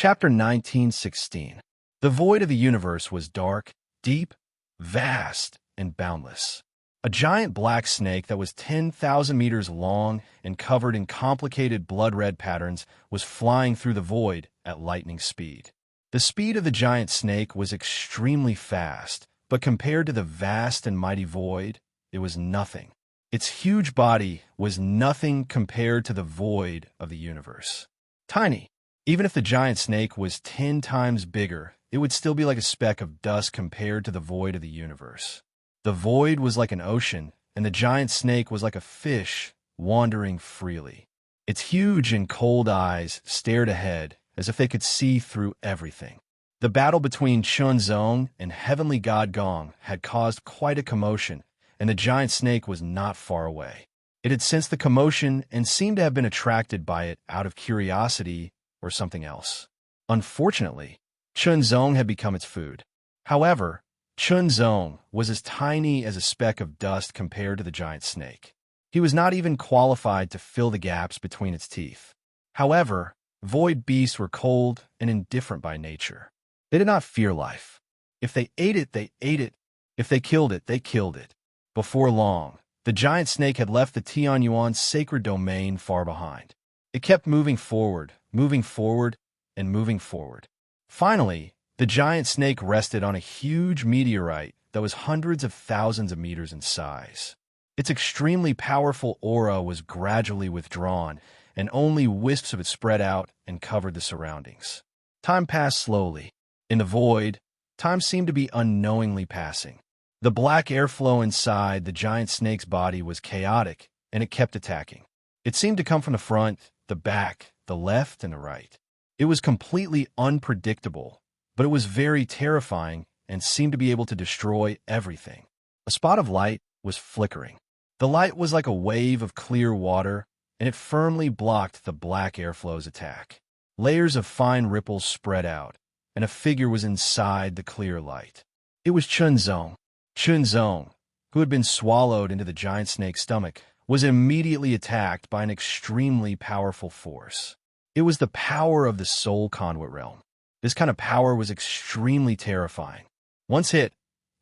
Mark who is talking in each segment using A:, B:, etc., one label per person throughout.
A: Chapter 1916. The void of the universe was dark, deep, vast, and boundless. A giant black snake that was 10,000 meters long and covered in complicated blood-red patterns was flying through the void at lightning speed. The speed of the giant snake was extremely fast, but compared to the vast and mighty void, it was nothing. Its huge body was nothing compared to the void of the universe. Tiny. Even if the giant snake was 10 times bigger, it would still be like a speck of dust compared to the void of the universe. The void was like an ocean, and the giant snake was like a fish wandering freely. Its huge and cold eyes stared ahead as if they could see through everything. The battle between Chunzong and Heavenly God Gong had caused quite a commotion, and the giant snake was not far away. It had sensed the commotion and seemed to have been attracted by it out of curiosity or something else. Unfortunately, Chunzong had become its food. However, Chunzong was as tiny as a speck of dust compared to the giant snake. He was not even qualified to fill the gaps between its teeth. However, void beasts were cold and indifferent by nature. They did not fear life. If they ate it, they ate it. If they killed it, they killed it. Before long, the giant snake had left the Tianyuan's sacred domain far behind. It kept moving forward, and moving forward. Finally, the giant snake rested on a huge meteorite that was hundreds of thousands of meters in size. Its extremely powerful aura was gradually withdrawn, and only wisps of it spread out and covered the surroundings. Time passed slowly. In the void, time seemed to be unknowingly passing. The black airflow inside the giant snake's body was chaotic, and it kept attacking. It seemed to come from the front, the back, the left, and the right. It was completely unpredictable, but it was very terrifying and seemed to be able to destroy everything. A spot of light was flickering. The light was like a wave of clear water, and it firmly blocked the black airflow's attack. Layers of fine ripples spread out, and a figure was inside the clear light. It was Chunzong. Chunzong, who had been swallowed into the giant snake's stomach, was immediately attacked by an extremely powerful force. It was the power of the soul conduit realm. This kind of power was extremely terrifying. Once hit,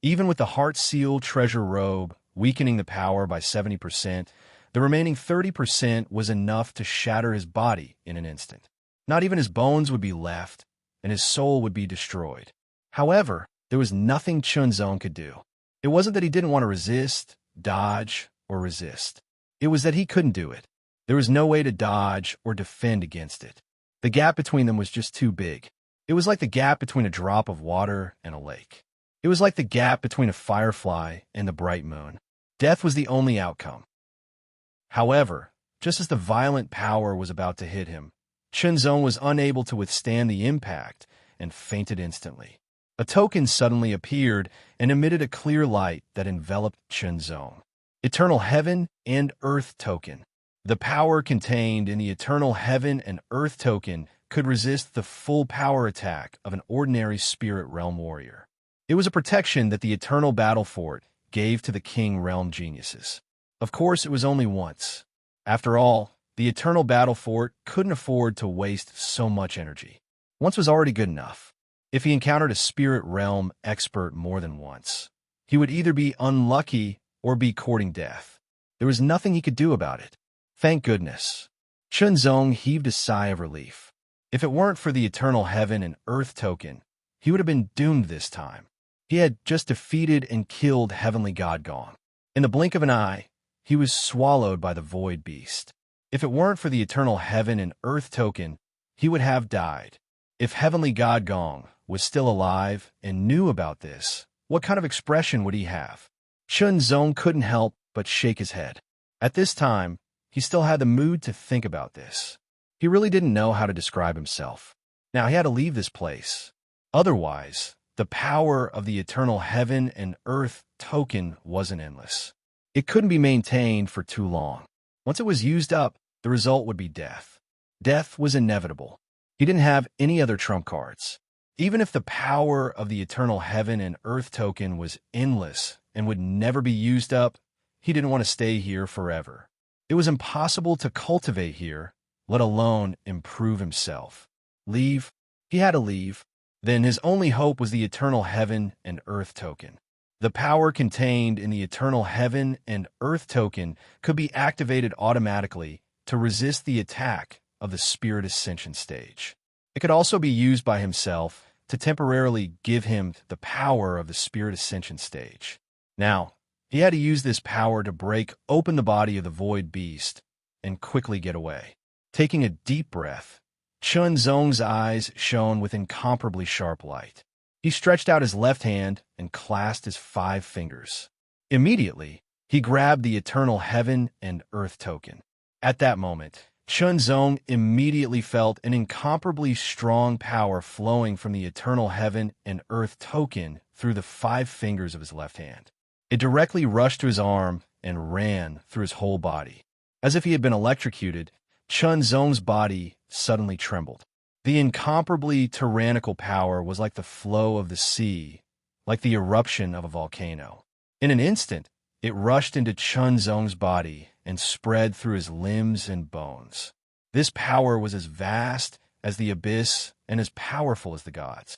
A: even with the heart seal treasure robe weakening the power by 70%, the remaining 30% was enough to shatter his body in an instant. Not even his bones would be left, and his soul would be destroyed. However, there was nothing Chunzong could do. It wasn't that he didn't want to resist, dodge, or resist. It was that he couldn't do it. There was no way to dodge or defend against it. The gap between them was just too big. It was like the gap between a drop of water and a lake. It was like the gap between a firefly and the bright moon. Death was the only outcome. However, just as the violent power was about to hit him, Chunzong was unable to withstand the impact and fainted instantly. A token suddenly appeared and emitted a clear light that enveloped Chunzong. Eternal Heaven and Earth Token. The power contained in the Eternal Heaven and Earth Token could resist the full power attack of an ordinary spirit realm warrior. It was a protection that the Eternal Battle Fort gave to the King Realm geniuses. Of course, it was only once. After all, the Eternal Battle Fort couldn't afford to waste so much energy. Once was already good enough. If he encountered a spirit realm expert more than once, he would either be unlucky or be courting death. There was nothing he could do about it. Thank goodness. Chunzong heaved a sigh of relief. If it weren't for the Eternal Heaven and Earth Token, he would have been doomed this time. He had just defeated and killed Heavenly God Gong. In the blink of an eye, he was swallowed by the Void Beast. If it weren't for the Eternal Heaven and Earth Token, he would have died. If Heavenly God Gong was still alive and knew about this, what kind of expression would he have? Chunzong couldn't help but shake his head. At this time, he still had the mood to think about this. He really didn't know how to describe himself. Now he had to leave this place. Otherwise, the power of the Eternal Heaven and Earth Token wasn't endless. It couldn't be maintained for too long. Once it was used up, the result would be death. Death was inevitable. He didn't have any other trump cards. Even if the power of the Eternal Heaven and Earth Token was endless and would never be used up, he didn't want to stay here forever. It was impossible to cultivate here, let alone improve himself. Leave? He had to leave. Then his only hope was the eternal heaven and earth token. The power contained in the eternal heaven and earth token could be activated automatically to resist the attack of the spirit ascension stage. It could also be used by himself to temporarily give him the power of the spirit ascension stage. Now, he had to use this power to break open the body of the void beast and quickly get away. Taking a deep breath, Chun Zong's eyes shone with incomparably sharp light. He stretched out his left hand and clasped his 5 fingers. Immediately, he grabbed the eternal heaven and earth token. At that moment, Chun Zong immediately felt an incomparably strong power flowing from the eternal heaven and earth token through the 5 fingers of his left hand. It directly rushed to his arm and ran through his whole body. As if he had been electrocuted, Chun Zong's body suddenly trembled. The incomparably tyrannical power was like the flow of the sea, like the eruption of a volcano. In an instant, it rushed into Chun Zong's body and spread through his limbs and bones. This power was as vast as the abyss and as powerful as the gods.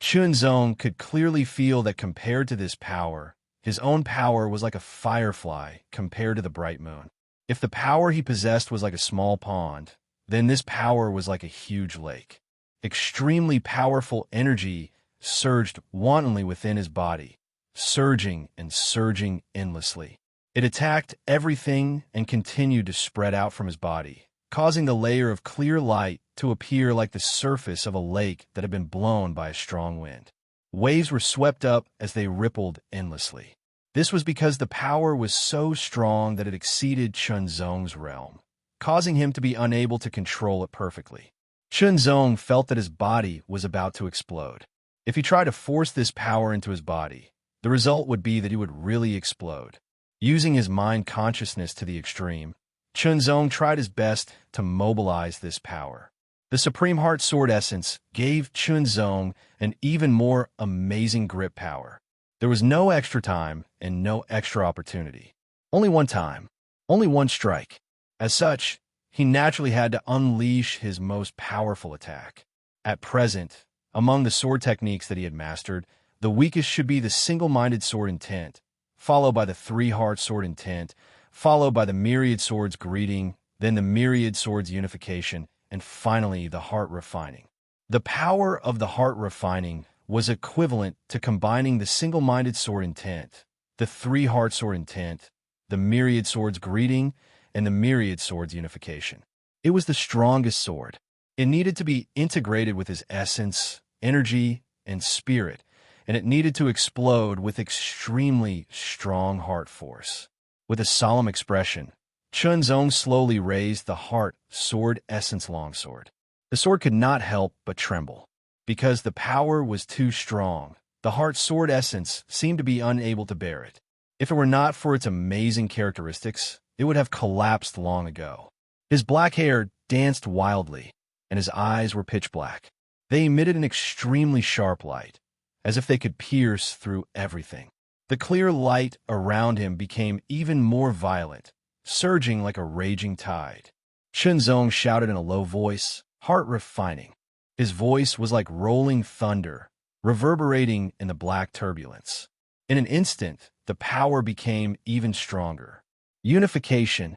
A: Chun Zong could clearly feel that compared to this power, his own power was like a firefly compared to the bright moon. If the power he possessed was like a small pond, then this power was like a huge lake. Extremely powerful energy surged wantonly within his body, surging and surging endlessly. It attacked everything and continued to spread out from his body, causing the layer of clear light to appear like the surface of a lake that had been blown by a strong wind. Waves were swept up as they rippled endlessly. This was because the power was so strong that it exceeded Chun Zong's realm, causing him to be unable to control it perfectly. Chun Zong felt that his body was about to explode. If he tried to force this power into his body, the result would be that he would really explode. Using his mind consciousness to the extreme, Chun Zong tried his best to mobilize this power. The Supreme Heart Sword Essence gave Chun Zong an even more amazing grip power. There was no extra time and no extra opportunity. Only one time, only one strike. As such, he naturally had to unleash his most powerful attack. At present, among the sword techniques that he had mastered, the weakest should be the single-minded sword intent, followed by the 3-heart sword intent, followed by the myriad swords greeting, then the myriad swords unification, and finally the heart refining. The power of the heart refining was equivalent to combining the single-minded sword intent, the 3-heart sword intent, the myriad swords greeting, and the myriad swords unification. It was the strongest sword. It needed to be integrated with his essence, energy, and spirit, and it needed to explode with extremely strong heart force. With a solemn expression, Chun Zong slowly raised the heart sword essence longsword. The sword could not help but tremble. Because the power was too strong, the heart sword essence seemed to be unable to bear it. If it were not for its amazing characteristics, it would have collapsed long ago. His black hair danced wildly, and his eyes were pitch black. They emitted an extremely sharp light, as if they could pierce through everything. The clear light around him became even more violent, surging like a raging tide. Chun Zong shouted in a low voice, heart refining. His voice was like rolling thunder, reverberating in the black turbulence. In an instant, the power became even stronger. Unification.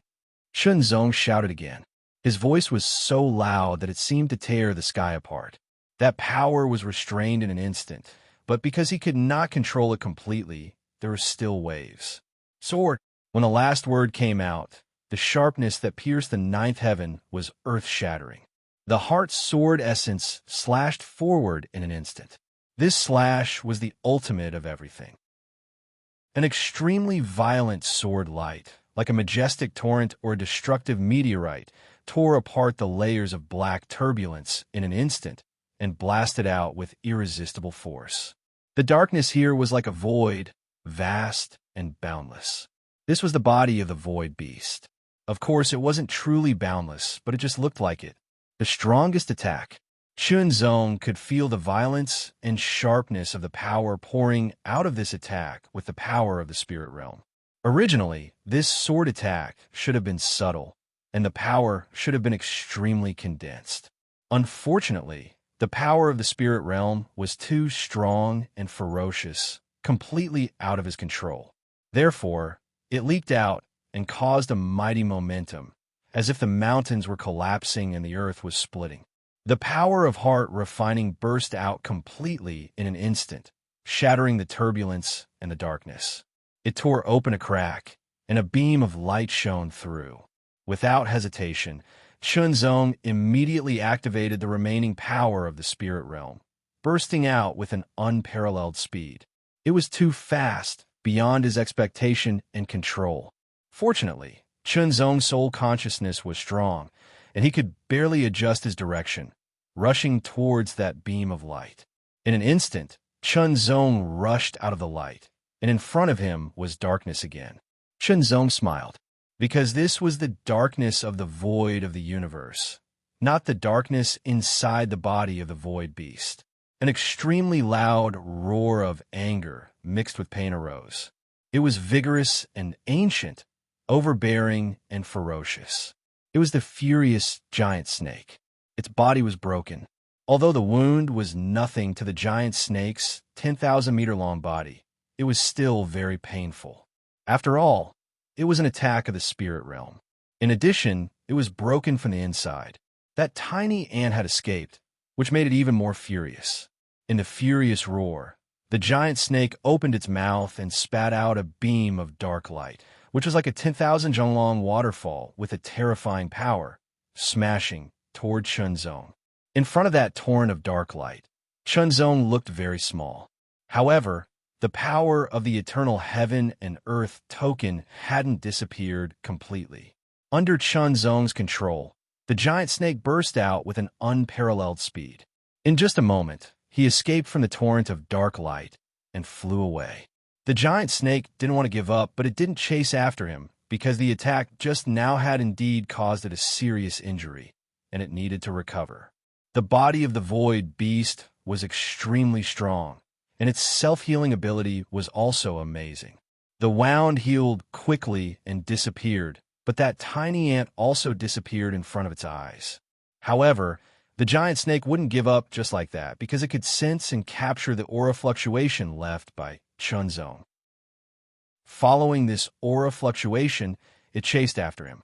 A: Chun Zong shouted again. His voice was so loud that it seemed to tear the sky apart. That power was restrained in an instant, but because he could not control it completely, there were still waves. Sword. When the last word came out, the sharpness that pierced the 9th heaven was earth-shattering. The heart sword essence slashed forward in an instant. This slash was the ultimate of everything. An extremely violent sword light, like a majestic torrent or a destructive meteorite, tore apart the layers of black turbulence in an instant and blasted out with irresistible force. The darkness here was like a void, vast and boundless. This was the body of the void beast. Of course, it wasn't truly boundless, but it just looked like it. The strongest attack. Chun Zong could feel the violence and sharpness of the power pouring out of this attack with the power of the spirit realm. Originally, this sword attack should have been subtle, and the power should have been extremely condensed. Unfortunately, The power of the spirit realm was too strong and ferocious, completely out of his control. Therefore, it leaked out and caused a mighty momentum, as if the mountains were collapsing and the earth was splitting. The power of heart refining burst out completely in an instant, shattering the turbulence and the darkness. It tore open a crack, and a beam of light shone through. Without hesitation, Chunzong immediately activated the remaining power of the spirit realm, bursting out with an unparalleled speed. It was too fast, beyond his expectation and control. Fortunately, Chunzong's soul consciousness was strong, and he could barely adjust his direction, rushing towards that beam of light. In an instant, Chunzong rushed out of the light, and in front of him was darkness again. Chunzong smiled, because this was the darkness of the void of the universe, not the darkness inside the body of the void beast. An extremely loud roar of anger mixed with pain arose. It was vigorous and ancient, overbearing and ferocious. It was the furious giant snake. Its body was broken. Although the wound was nothing to the giant snake's 10,000-meter-long body, it was still very painful. After all, it was an attack of the spirit realm. In addition, it was broken from the inside. That tiny ant had escaped, which made it even more furious. In the furious roar, the giant snake opened its mouth and spat out a beam of dark light, which was like a 10,000-jong-long waterfall with a terrifying power, smashing toward Chunzong. In front of that torrent of dark light, Chunzong looked very small. However, the power of the eternal heaven and earth token hadn't disappeared completely. Under Chunzong's control, the giant snake burst out with an unparalleled speed. In just a moment, he escaped from the torrent of dark light and flew away. The giant snake didn't want to give up, but it didn't chase after him because the attack just now had indeed caused it a serious injury, and it needed to recover. The body of the void beast was extremely strong, and its self-healing ability was also amazing. The wound healed quickly and disappeared, but that tiny ant also disappeared in front of its eyes. However, the giant snake wouldn't give up just like that because it could sense and capture the aura fluctuation left by Chunzong. Following this aura fluctuation, it chased after him.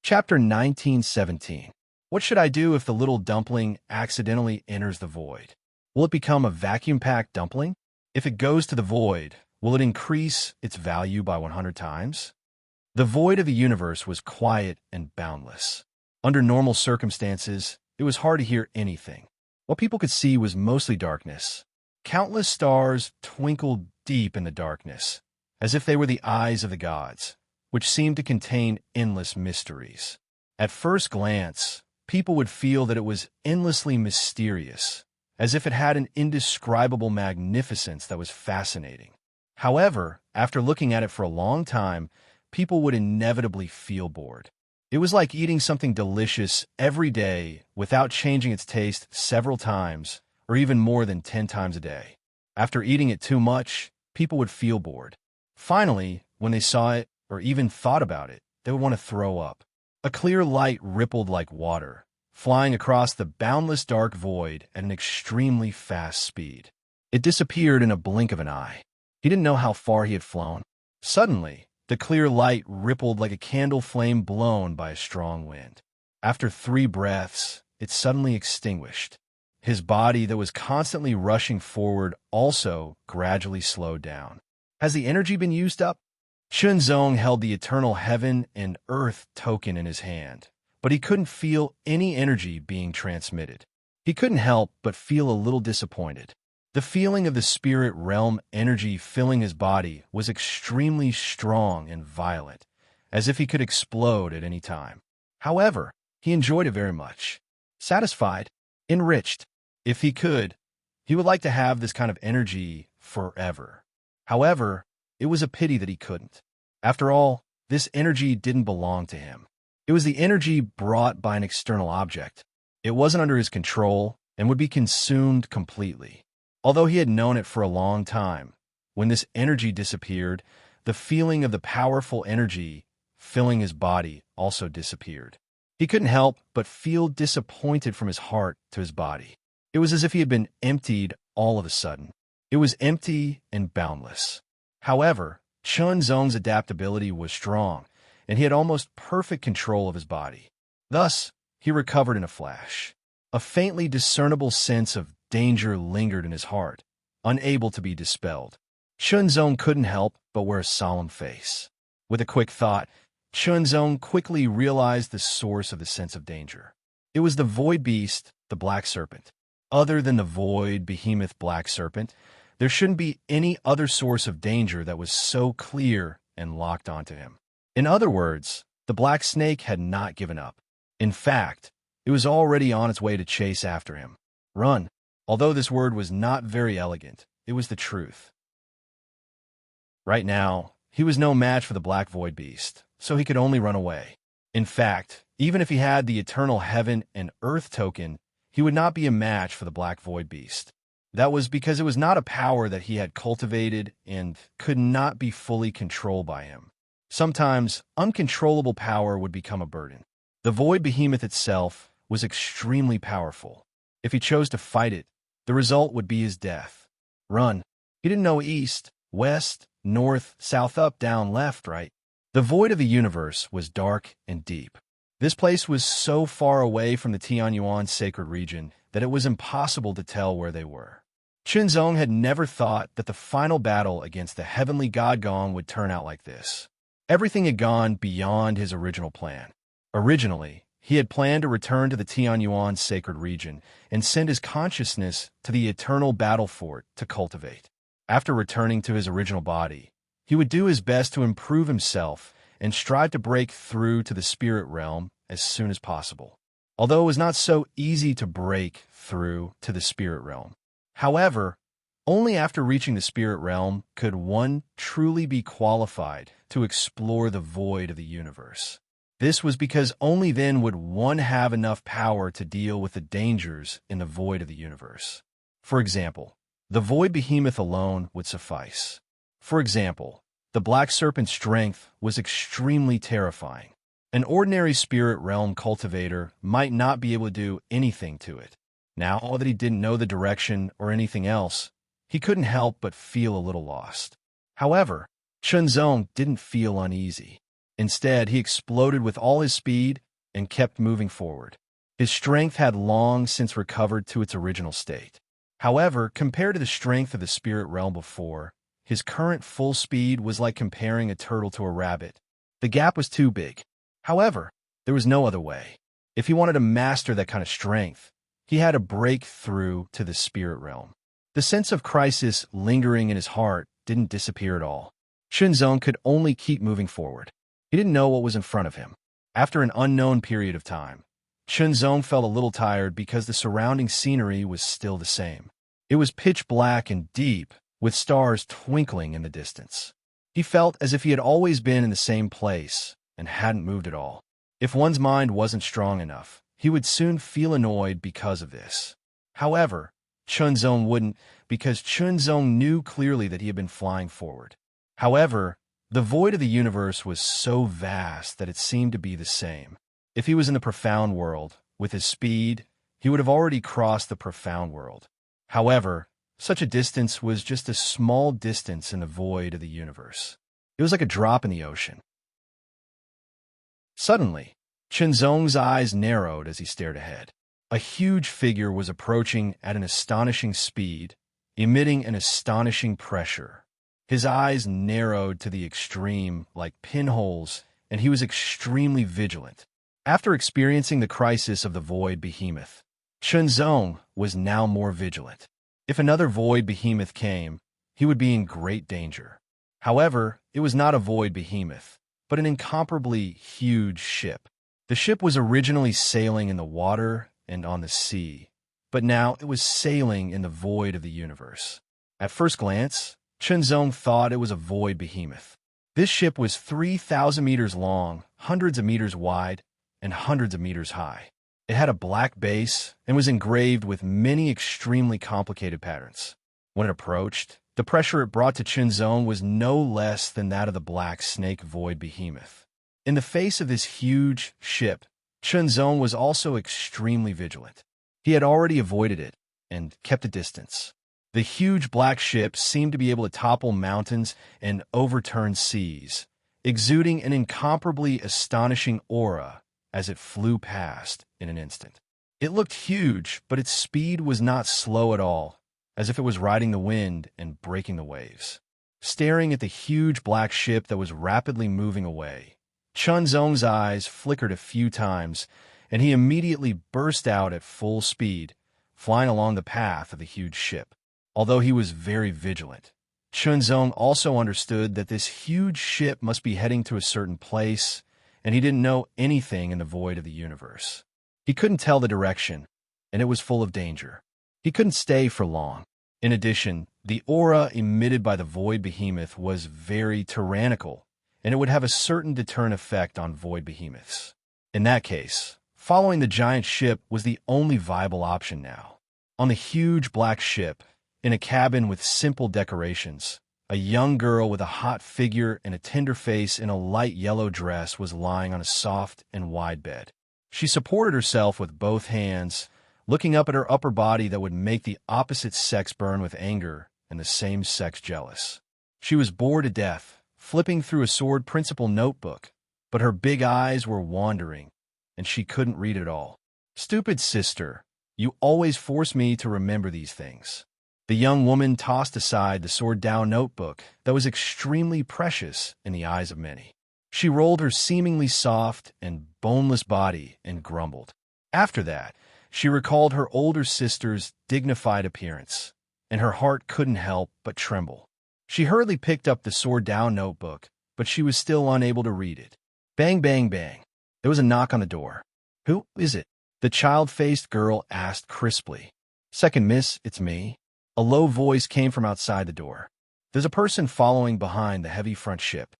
A: Chapter 1917. What should I do if the little dumpling accidentally enters the void? Will it become a vacuum-packed dumpling? If it goes to the void, will it increase its value by 100 times? The void of the universe was quiet and boundless. Under normal circumstances, it was hard to hear anything. What people could see was mostly darkness. Countless stars twinkled deep in the darkness, as if they were the eyes of the gods, which seemed to contain endless mysteries. At first glance, people would feel that it was endlessly mysterious, as if it had an indescribable magnificence that was fascinating. However, after looking at it for a long time, people would inevitably feel bored. It was like eating something delicious every day without changing its taste several times, or even more than 10 times a day. After eating it too much, people would feel bored. Finally, when they saw it or even thought about it, they would want to throw up. A clear light rippled like water, flying across the boundless dark void at an extremely fast speed. It disappeared in a blink of an eye. He didn't know how far he had flown. Suddenly, the clear light rippled like a candle flame blown by a strong wind. After 3 breaths, it suddenly extinguished. His body that was constantly rushing forward also gradually slowed down. Has the energy been used up? Chunzong held the eternal heaven and earth token in his hand, but he couldn't feel any energy being transmitted. He couldn't help but feel a little disappointed. The feeling of the spirit realm energy filling his body was extremely strong and violent, as if he could explode at any time. However, he enjoyed it very much. Satisfied, enriched. If he could, he would like to have this kind of energy forever. However, it was a pity that he couldn't. After all, this energy didn't belong to him. It was the energy brought by an external object. It wasn't under his control and would be consumed completely. Although he had known it for a long time, when this energy disappeared, the feeling of the powerful energy filling his body also disappeared. He couldn't help but feel disappointed from his heart to his body. It was as if he had been emptied all of a sudden. It was empty and boundless. However, Chun Zong's adaptability was strong, and he had almost perfect control of his body. Thus, he recovered in a flash. A faintly discernible sense of danger lingered in his heart, unable to be dispelled. Chun Zong couldn't help but wear a solemn face. With a quick thought, Chun Zong quickly realized the source of the sense of danger. It was the void beast, the black serpent. Other than the void behemoth black serpent, there shouldn't be any other source of danger that was so clear and locked onto him. In other words, the black snake had not given up. In fact, it was already on its way to chase after him. Run. Although this word was not very elegant, it was the truth. Right now, he was no match for the black void beast, so he could only run away. In fact, even if he had the eternal heaven and earth token, he would not be a match for the black void beast. That was because it was not a power that he had cultivated and could not be fully controlled by him. Sometimes, uncontrollable power would become a burden. The void behemoth itself was extremely powerful. If he chose to fight it, the result would be his death. Run. He didn't know east, west, north, south, up, down, left, right. The void of the universe was dark and deep. This place was so far away from the Tianyuan sacred region that it was impossible to tell where they were. Chun Zong had never thought that the final battle against the heavenly god Gong would turn out like this. Everything had gone beyond his original plan. Originally, he had planned to return to the Tianyuan sacred region and send his consciousness to the eternal battle fort to cultivate. After returning to his original body, he would do his best to improve himself and strive to break through to the spirit realm as soon as possible. Although it was not so easy to break through to the spirit realm. However, only after reaching the spirit realm could one truly be qualified to explore the void of the universe. This was because only then would one have enough power to deal with the dangers in the void of the universe. For example, the void behemoth alone would suffice. For example, the black serpent's strength was extremely terrifying. An ordinary spirit realm cultivator might not be able to do anything to it. Now that he didn't know the direction or anything else, he couldn't help but feel a little lost. However, Chun Zong didn't feel uneasy. Instead, he exploded with all his speed and kept moving forward. His strength had long since recovered to its original state. However, compared to the strength of the spirit realm before, his current full speed was like comparing a turtle to a rabbit. The gap was too big. However, there was no other way. If he wanted to master that kind of strength, he had to break through to the spirit realm. The sense of crisis lingering in his heart didn't disappear at all. Chun Zong could only keep moving forward. He didn't know what was in front of him. After an unknown period of time, Chun Zong felt a little tired because the surrounding scenery was still the same. It was pitch black and deep, with stars twinkling in the distance. He felt as if he had always been in the same place and hadn't moved at all. If one's mind wasn't strong enough, he would soon feel annoyed because of this. However, Chun Zong wouldn't, because Chun Zong knew clearly that he had been flying forward. However, the void of the universe was so vast that it seemed to be the same. If he was in the profound world, with his speed, he would have already crossed the profound world. However, such a distance was just a small distance in the void of the universe. It was like a drop in the ocean. Suddenly, Chun Zong's eyes narrowed as he stared ahead. A huge figure was approaching at an astonishing speed, emitting an astonishing pressure. His eyes narrowed to the extreme, like pinholes, and he was extremely vigilant. After experiencing the crisis of the void behemoth, Chun Zong was now more vigilant. If another void behemoth came, he would be in great danger. However, it was not a void behemoth, but an incomparably huge ship. The ship was originally sailing in the water and on the sea, but now it was sailing in the void of the universe. At first glance, Chun Zong thought it was a void behemoth. This ship was 3,000 meters long, hundreds of meters wide, and hundreds of meters high. It had a black base and was engraved with many extremely complicated patterns. When it approached, the pressure it brought to Chun Zong was no less than that of the black snake void behemoth. In the face of this huge ship, Chunzong was also extremely vigilant. He had already avoided it and kept a distance. The huge black ship seemed to be able to topple mountains and overturn seas, exuding an incomparably astonishing aura as it flew past in an instant. It looked huge, but its speed was not slow at all, as if it was riding the wind and breaking the waves. Staring at the huge black ship that was rapidly moving away, Chunzong's eyes flickered a few times, and he immediately burst out at full speed, flying along the path of the huge ship. Although he was very vigilant, Chunzong also understood that this huge ship must be heading to a certain place, and he didn't know anything in the void of the universe. He couldn't tell the direction, and it was full of danger. He couldn't stay for long. In addition, the aura emitted by the void behemoth was very tyrannical, and it would have a certain deterrent effect on void behemoths. In that case, following the giant ship was the only viable option now. On the huge black ship, in a cabin with simple decorations, a young girl with a hot figure and a tender face in a light yellow dress was lying on a soft and wide bed. She supported herself with both hands, looking up at her upper body that would make the opposite sex burn with anger and the same sex jealous. She was bored to death, flipping through a sword principle notebook, but her big eyes were wandering, and she couldn't read it all. "Stupid sister, you always force me to remember these things." The young woman tossed aside the sword-down notebook that was extremely precious in the eyes of many. She rolled her seemingly soft and boneless body and grumbled. After that, she recalled her older sister's dignified appearance, and her heart couldn't help but tremble. She hurriedly picked up the sword-down notebook, but she was still unable to read it. Bang, bang, bang. There was a knock on the door. "Who is it?" the child-faced girl asked crisply. "Second miss, it's me." A low voice came from outside the door. "There's a person following behind the heavy front ship.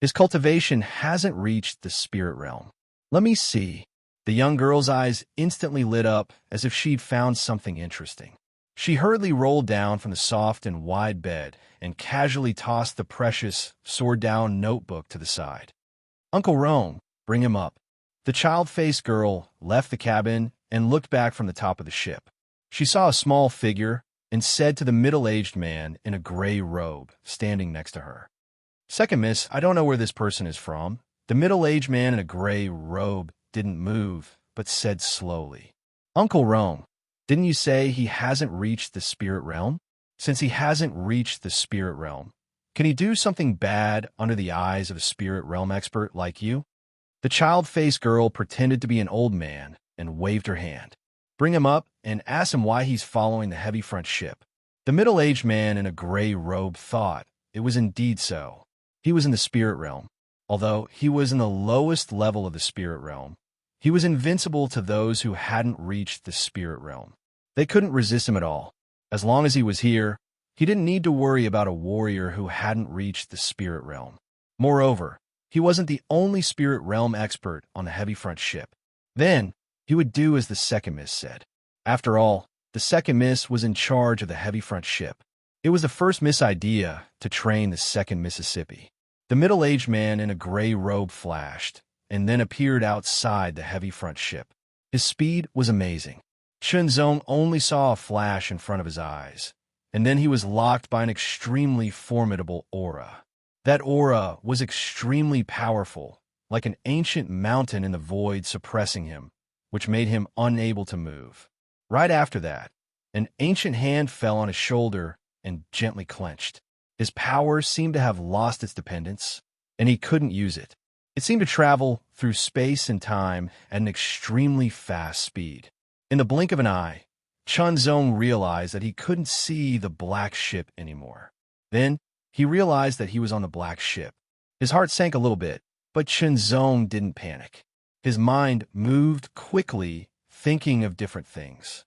A: His cultivation hasn't reached the spirit realm." "Let me see." The young girl's eyes instantly lit up as if she'd found something interesting. She hurriedly rolled down from the soft and wide bed and casually tossed the precious sword-down notebook to the side. "Uncle Rome, bring him up." The child-faced girl left the cabin and looked back from the top of the ship. She saw a small figure and said to the middle-aged man in a gray robe standing next to her, "Second miss, I don't know where this person is from." The middle-aged man in a gray robe didn't move, but said slowly, "Uncle Rome, didn't you say he hasn't reached the spirit realm? Since he hasn't reached the spirit realm, can he do something bad under the eyes of a spirit realm expert like you?" The child-faced girl pretended to be an old man and waved her hand. "Bring him up and ask him why he's following the heavy front ship." The middle-aged man in a gray robe thought it was indeed so. He was in the spirit realm. Although he was in the lowest level of the spirit realm, he was invincible to those who hadn't reached the spirit realm. They couldn't resist him at all. As long as he was here, he didn't need to worry about a warrior who hadn't reached the spirit realm. Moreover, he wasn't the only spirit realm expert on the heavy front ship. Then, he would do as the second miss said. After all, the second miss was in charge of the heavy front ship. It was the first miss idea to train the second Mississippi. The middle-aged man in a gray robe flashed, and then appeared outside the heavy front ship. His speed was amazing. Chunzong only saw a flash in front of his eyes, and then he was locked by an extremely formidable aura. That aura was extremely powerful, like an ancient mountain in the void suppressing him, which made him unable to move. Right after that, an ancient hand fell on his shoulder and gently clenched. His power seemed to have lost its dependence, and he couldn't use it. It seemed to travel through space and time at an extremely fast speed. In the blink of an eye, Chunzong realized that he couldn't see the black ship anymore. Then, he realized that he was on the black ship. His heart sank a little bit, but Chunzong didn't panic. His mind moved quickly, thinking of different things.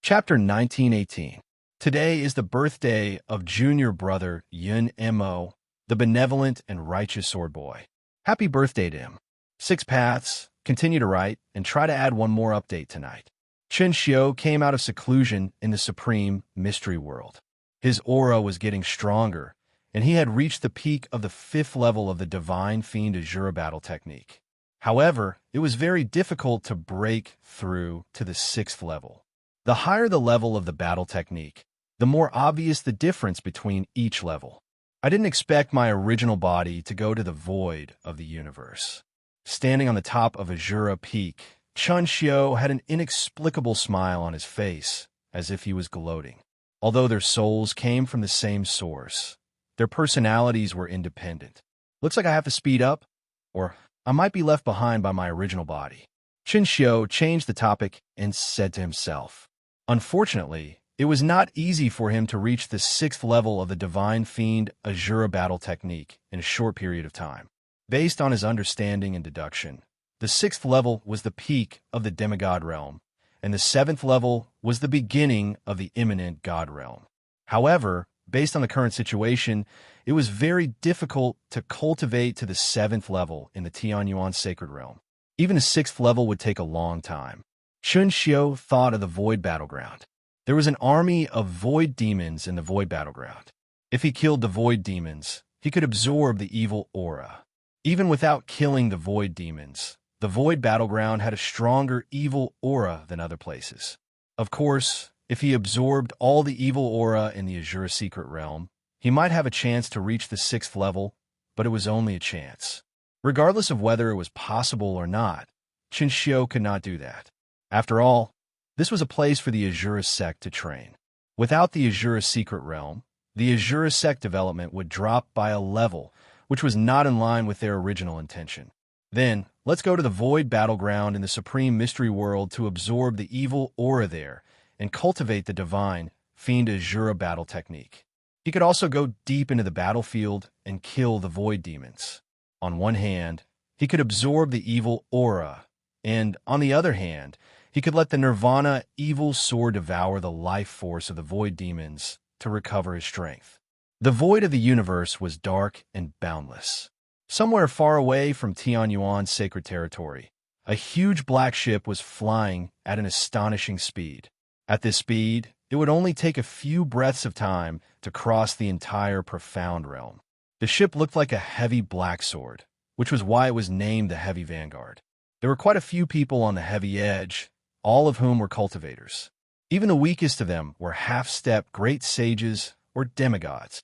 A: Chapter 1918. Today is the birthday of junior brother Yun Mo, the benevolent and righteous sword boy. Happy birthday to him. 6 paths, continue to write, and try to add one more update tonight. Chen Xiu came out of seclusion in the supreme mystery world. His aura was getting stronger, and he had reached the peak of the 5th level of the Divine Fiend Azura battle technique. However, it was very difficult to break through to the 6th level. The higher the level of the battle technique, the more obvious the difference between each level. I didn't expect my original body to go to the void of the universe. Standing on the top of Azura Peak, Chun Xiu had an inexplicable smile on his face, as if he was gloating. Although their souls came from the same source, their personalities were independent. Looks like I have to speed up, or I might be left behind by my original body. Chun Xiu changed the topic and said to himself. Unfortunately, it was not easy for him to reach the 6th level of the Divine Fiend Azura battle technique in a short period of time. Based on his understanding and deduction, the 6th level was the peak of the demigod realm, and the 7th level was the beginning of the imminent god realm. However, based on the current situation, it was very difficult to cultivate to the 7th level in the Tianyuan sacred realm. Even a 6th level would take a long time. Chun Xiu thought of the void battleground. There was an army of void demons in the void battleground. If he killed the void demons, he could absorb the evil aura. Even without killing the void demons, the void battleground had a stronger evil aura than other places. Of course, if he absorbed all the evil aura in the Azura secret realm, he might have a chance to reach the 6th level, but it was only a chance. Regardless of whether it was possible or not, Chun Xiu could not do that. After all, this was a place for the Azura sect to train. Without the Azura secret realm, the Azura sect development would drop by a level which was not in line with their original intention. Then, let's go to the void battleground in the supreme mystery world to absorb the evil aura there and cultivate the divine Fiend Azura battle technique. He could also go deep into the battlefield and kill the void demons. On one hand, he could absorb the evil aura, and on the other hand, he could let the Nirvana evil sword devour the life force of the void demons to recover his strength. The void of the universe was dark and boundless. Somewhere far away from Tianyuan's sacred territory, a huge black ship was flying at an astonishing speed. At this speed, it would only take a few breaths of time to cross the entire profound realm. The ship looked like a heavy black sword, which was why it was named the Heavy Vanguard. There were quite a few people on the heavy edge, all of whom were cultivators. Even the weakest of them were half-step great sages or demigods.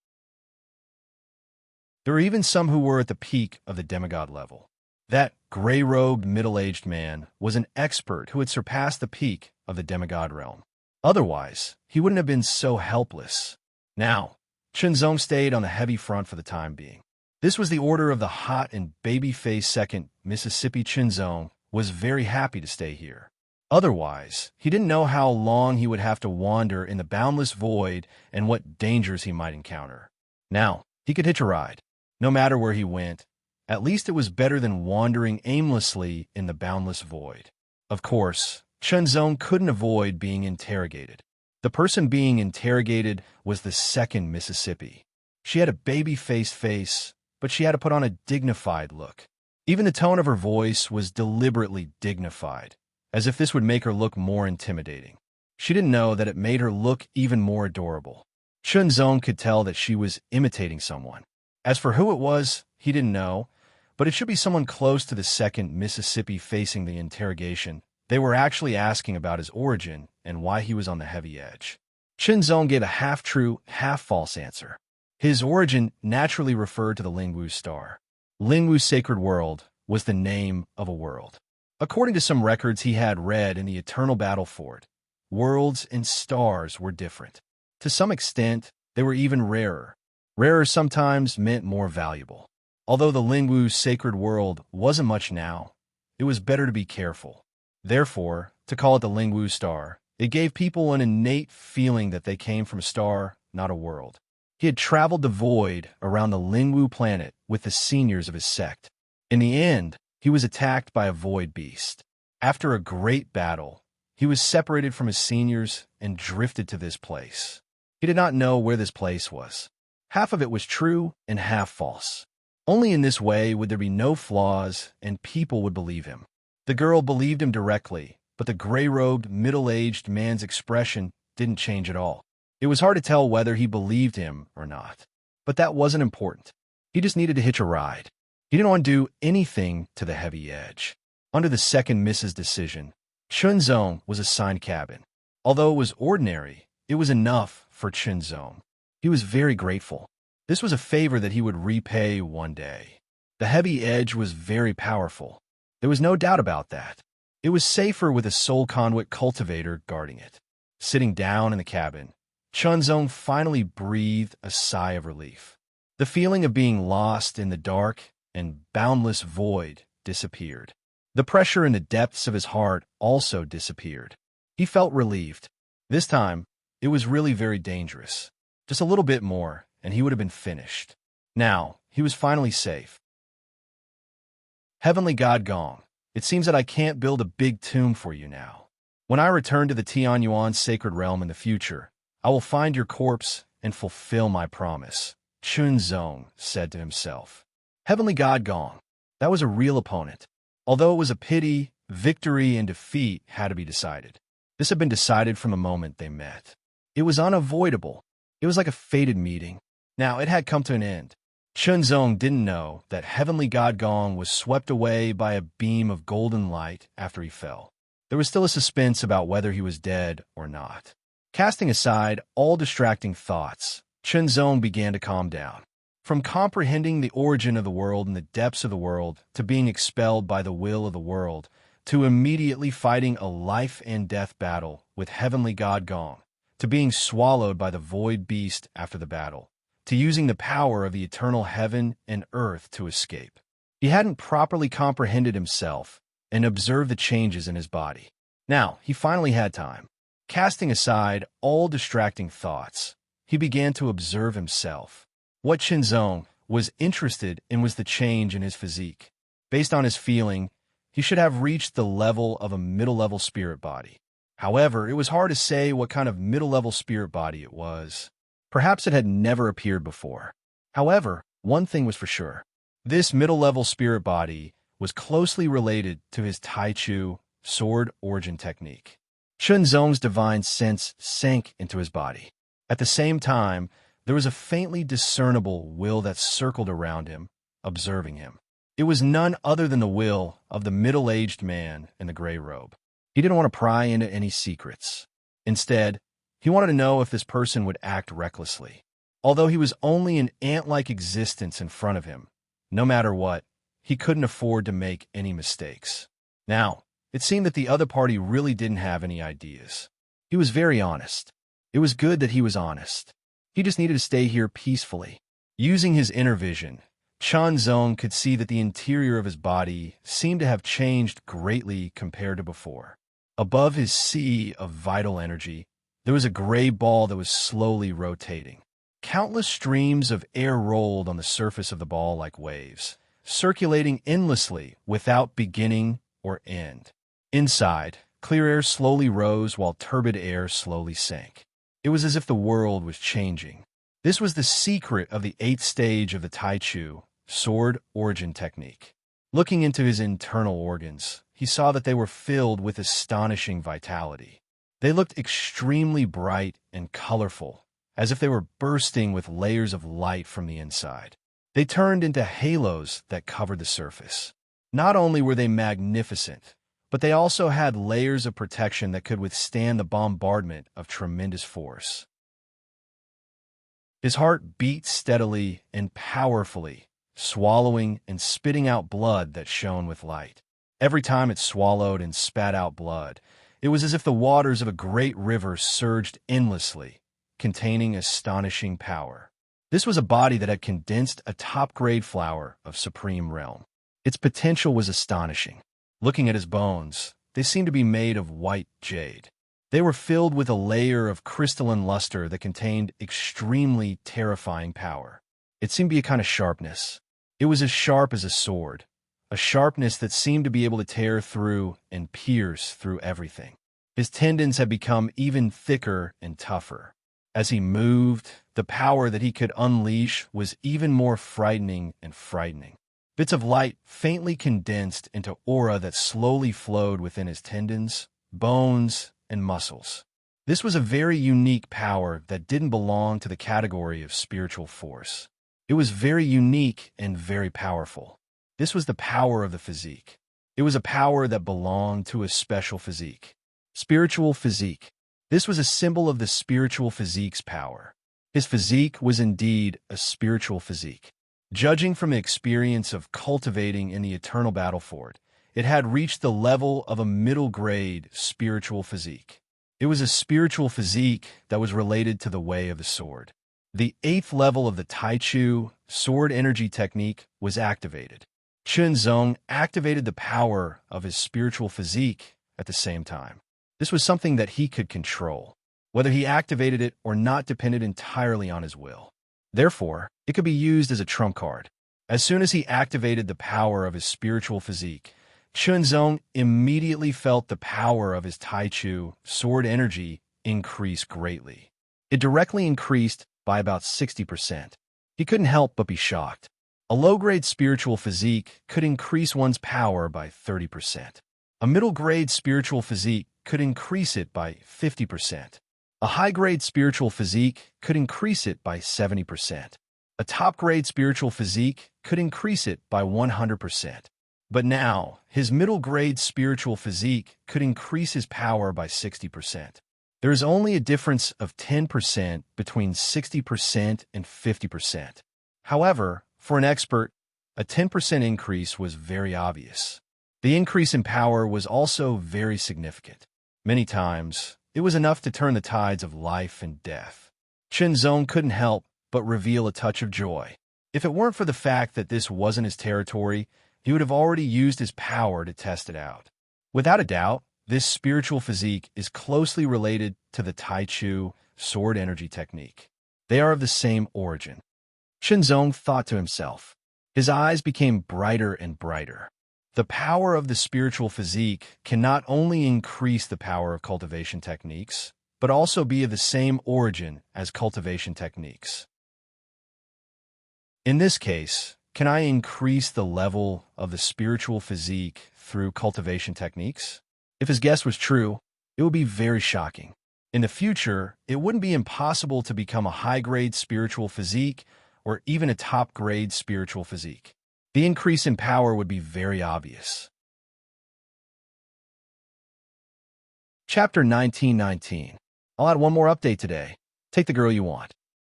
A: There were even some who were at the peak of the demigod level. That gray-robed, middle-aged man was an expert who had surpassed the peak of the demigod realm. Otherwise, he wouldn't have been so helpless. Now, Chunzong stayed on the heavy front for the time being. This was the order of the hot and baby-faced second Mississippi. Chunzong was very happy to stay here. Otherwise, he didn't know how long he would have to wander in the boundless void and what dangers he might encounter. Now, he could hitch a ride. No matter where he went, at least it was better than wandering aimlessly in the boundless void. Of course, Chunzong couldn't avoid being interrogated. The person being interrogated was the second Mississippi. She had a baby-faced face, but she had to put on a dignified look. Even the tone of her voice was deliberately dignified, as if this would make her look more intimidating. She didn't know that it made her look even more adorable. Chunzong could tell that she was imitating someone. As for who it was, he didn't know, but it should be someone close to the second Mississippi facing the interrogation. They were actually asking about his origin and why he was on the heavy edge. Chunzong gave a half-true, half-false answer. His origin naturally referred to the Lingwu star. Lingwu's sacred world was the name of a world. According to some records he had read in the Eternal Battle Fort, worlds and stars were different. To some extent, they were even rarer. Rarer sometimes meant more valuable. Although the Lingwu sacred world wasn't much now, it was better to be careful. Therefore, to call it the Lingwu star, it gave people an innate feeling that they came from a star, not a world. He had traveled the void around the Lingwu planet with the seniors of his sect. In the end, he was attacked by a void beast. After a great battle, he was separated from his seniors and drifted to this place. He did not know where this place was. Half of it was true and half false. Only in this way would there be no flaws and people would believe him. The girl believed him directly, but the gray-robed, middle-aged man's expression didn't change at all. It was hard to tell whether he believed him or not. But that wasn't important. He just needed to hitch a ride. He didn't want to do anything to the heavy edge. Under the second Mrs. decision, Chunzong was assigned cabin. Although it was ordinary, it was enough for Chunzong. He was very grateful. This was a favor that he would repay one day. The heavy edge was very powerful. There was no doubt about that. It was safer with a soul conduit cultivator guarding it. Sitting down in the cabin, Chunzong finally breathed a sigh of relief. The feeling of being lost in the dark and boundless void disappeared. The pressure in the depths of his heart also disappeared. He felt relieved. This time, it was really very dangerous. Just a little bit more, and he would have been finished. Now, he was finally safe. Heavenly God Gong, it seems that I can't build a big tomb for you now. When I return to the Tianyuan sacred realm in the future, I will find your corpse and fulfill my promise, Chunzong said to himself. Heavenly God Gong, that was a real opponent. Although it was a pity, victory and defeat had to be decided. This had been decided from the moment they met. It was unavoidable. It was like a fated meeting. Now, it had come to an end. Chunzong didn't know that Heavenly God Gong was swept away by a beam of golden light after he fell. There was still a suspense about whether he was dead or not. Casting aside all distracting thoughts, Chunzong began to calm down. From comprehending the origin of the world and the depths of the world, to being expelled by the will of the world, to immediately fighting a life and death battle with Heavenly God Gong, to being swallowed by the void beast after the battle, to using the power of the eternal heaven and earth to escape. He hadn't properly comprehended himself and observed the changes in his body. Now, he finally had time. Casting aside all distracting thoughts, he began to observe himself. What Chunzong was interested in was the change in his physique. Based on his feeling, he should have reached the level of a middle-level spirit body. However, it was hard to say what kind of middle-level spirit body it was. Perhaps it had never appeared before. However, one thing was for sure. This middle-level spirit body was closely related to his Tai Chu sword origin technique. Chunzong's divine sense sank into his body. At the same time, there was a faintly discernible will that circled around him, observing him. It was none other than the will of the middle-aged man in the gray robe. He didn't want to pry into any secrets. Instead, he wanted to know if this person would act recklessly. Although he was only an ant-like existence in front of him, no matter what, he couldn't afford to make any mistakes. Now, it seemed that the other party really didn't have any ideas. He was very honest. It was good that he was honest. He just needed to stay here peacefully. Using his inner vision, Chunzong could see that the interior of his body seemed to have changed greatly compared to before. Above his sea of vital energy, there was a gray ball that was slowly rotating. Countless streams of air rolled on the surface of the ball like waves, circulating endlessly without beginning or end. Inside, clear air slowly rose while turbid air slowly sank. It was as if the world was changing. This was the secret of the 8th stage of the Tai Chu sword origin technique. Looking into his internal organs, he saw that they were filled with astonishing vitality. They looked extremely bright and colorful, as if they were bursting with layers of light from the inside. They turned into halos that covered the surface. Not only were they magnificent, but they also had layers of protection that could withstand the bombardment of tremendous force. His heart beat steadily and powerfully, swallowing and spitting out blood that shone with light. Every time it swallowed and spat out blood, it was as if the waters of a great river surged endlessly, containing astonishing power. This was a body that had condensed a top-grade flower of supreme realm. Its potential was astonishing. Looking at his bones, they seemed to be made of white jade. They were filled with a layer of crystalline luster that contained extremely terrifying power. It seemed to be a kind of sharpness. It was as sharp as a sword, a sharpness that seemed to be able to tear through and pierce through everything. His tendons had become even thicker and tougher. As he moved, the power that he could unleash was even more frightening and frightening. Bits of light faintly condensed into aura that slowly flowed within his tendons, bones, and muscles. This was a very unique power that didn't belong to the category of spiritual force. It was very unique and very powerful. This was the power of the physique. It was a power that belonged to a special physique. Spiritual physique. This was a symbol of the spiritual physique's power. His physique was indeed a spiritual physique. Judging from the experience of cultivating in the eternal battle for it had reached the level of a middle-grade spiritual physique. It was a spiritual physique that was related to the way of the sword. The 8th level of the Taichu sword energy technique was activated. Chunzong activated the power of his spiritual physique at the same time. This was something that he could control. Whether he activated it or not depended entirely on his will. Therefore, it could be used as a trump card. As soon as he activated the power of his spiritual physique, Chunzong immediately felt the power of his Taichu sword energy increase greatly. It directly increased by about 60%. He couldn't help but be shocked. A low-grade spiritual physique could increase one's power by 30%. A middle-grade spiritual physique could increase it by 50%. A high-grade spiritual physique could increase it by 70%. A top-grade spiritual physique could increase it by 100%. But now, his middle-grade spiritual physique could increase his power by 60%. There is only a difference of 10% between 60% and 50%. However, for an expert, a 10% increase was very obvious. The increase in power was also very significant. Many times, it was enough to turn the tides of life and death. Chunzong couldn't help but reveal a touch of joy. If it weren't for the fact that this wasn't his territory, he would have already used his power to test it out. Without a doubt, this spiritual physique is closely related to the Taichu sword energy technique. They are of the same origin. Chunzong thought to himself. His eyes became brighter and brighter. The power of the spiritual physique can not only increase the power of cultivation techniques, but also be of the same origin as cultivation techniques. In this case, can I increase the level of the spiritual physique through cultivation techniques? If his guess was true, it would be very shocking. In the future, it wouldn't be impossible to become a high-grade spiritual physique or even a top-grade spiritual physique. The increase in power would be very obvious. Chapter 1919. I'll add one more update today. Take the girl you want.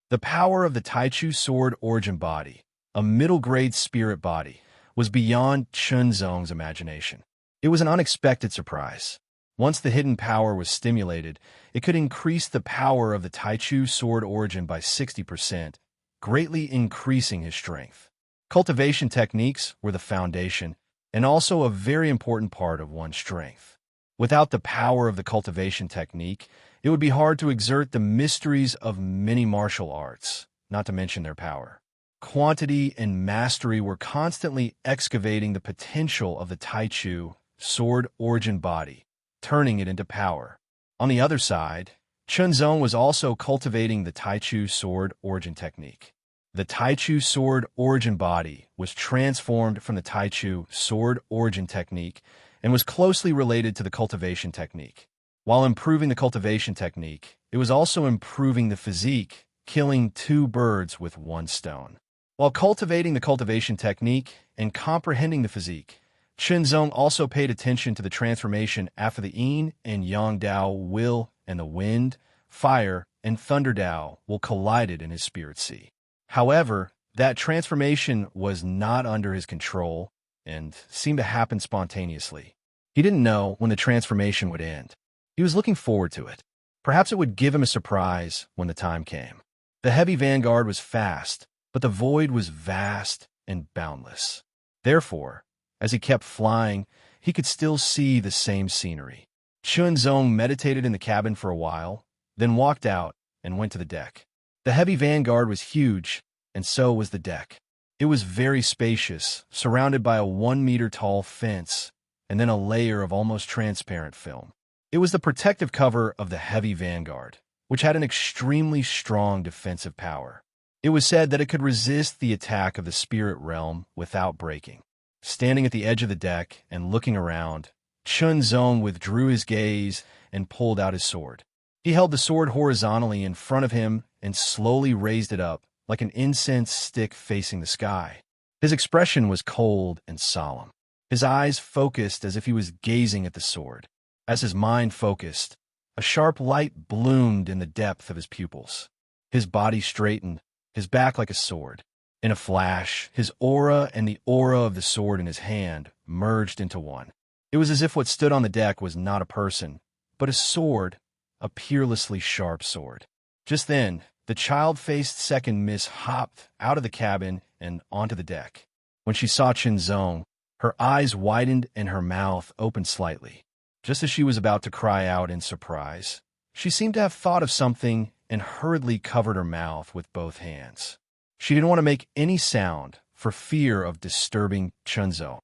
A: The power of the Taichu sword origin body, a middle-grade spirit body, was beyond Chunzong's imagination. It was an unexpected surprise. Once the hidden power was stimulated, it could increase the power of the Taichu sword origin by 60%, greatly increasing his strength. Cultivation techniques were the foundation and also a very important part of one's strength. Without the power of the cultivation technique, it would be hard to exert the mysteries of many martial arts, not to mention their power. Quantity and mastery were constantly excavating the potential of the Taichu sword origin body, turning it into power. On the other side, Chunzong was also cultivating the Taichu sword origin technique. The Taichu sword origin body was transformed from the Taichu sword origin technique and was closely related to the cultivation technique. While improving the cultivation technique, it was also improving the physique, killing two birds with one stone. While cultivating the cultivation technique and comprehending the physique, Chunzong also paid attention to the transformation after the yin and yang Dao will and the wind, fire, and thunder Dao will collided in his spirit sea. However, that transformation was not under his control and seemed to happen spontaneously. He didn't know when the transformation would end. He was looking forward to it. Perhaps it would give him a surprise when the time came. The heavy vanguard was fast, but the void was vast and boundless. Therefore, as he kept flying, he could still see the same scenery. Chunzong meditated in the cabin for a while, then walked out and went to the deck. The heavy vanguard was huge, and so was the deck. It was very spacious, surrounded by a 1-meter-tall fence, and then a layer of almost transparent film. It was the protective cover of the heavy vanguard, which had an extremely strong defensive power. It was said that it could resist the attack of the spirit realm without breaking. Standing at the edge of the deck and looking around, Chunzong withdrew his gaze and pulled out his sword. He held the sword horizontally in front of him and slowly raised it up like an incense stick facing the sky. His expression was cold and solemn. His eyes focused as if he was gazing at the sword. As his mind focused, a sharp light bloomed in the depth of his pupils. His body straightened, his back like a sword. In a flash, his aura and the aura of the sword in his hand merged into one. It was as if what stood on the deck was not a person, but a sword, a peerlessly sharp sword. Just then, the child-faced second miss hopped out of the cabin and onto the deck. When she saw Qinzong, her eyes widened and her mouth opened slightly. Just as she was about to cry out in surprise, she seemed to have thought of something and hurriedly covered her mouth with both hands. She didn't want to make any sound for fear of disturbing Qinzong.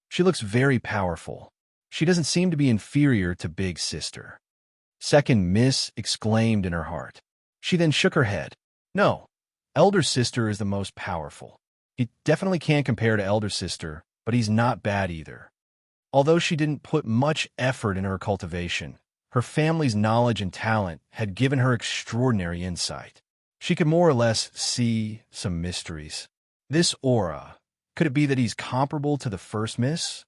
A: She looks very powerful. She doesn't seem to be inferior to Big Sister. Second Miss exclaimed in her heart. She then shook her head. No, Elder Sister is the most powerful. He definitely can't compare to Elder Sister, but he's not bad either. Although she didn't put much effort in her cultivation, her family's knowledge and talent had given her extraordinary insight. She could more or less see some mysteries. This aura, could it be that he's comparable to the first miss?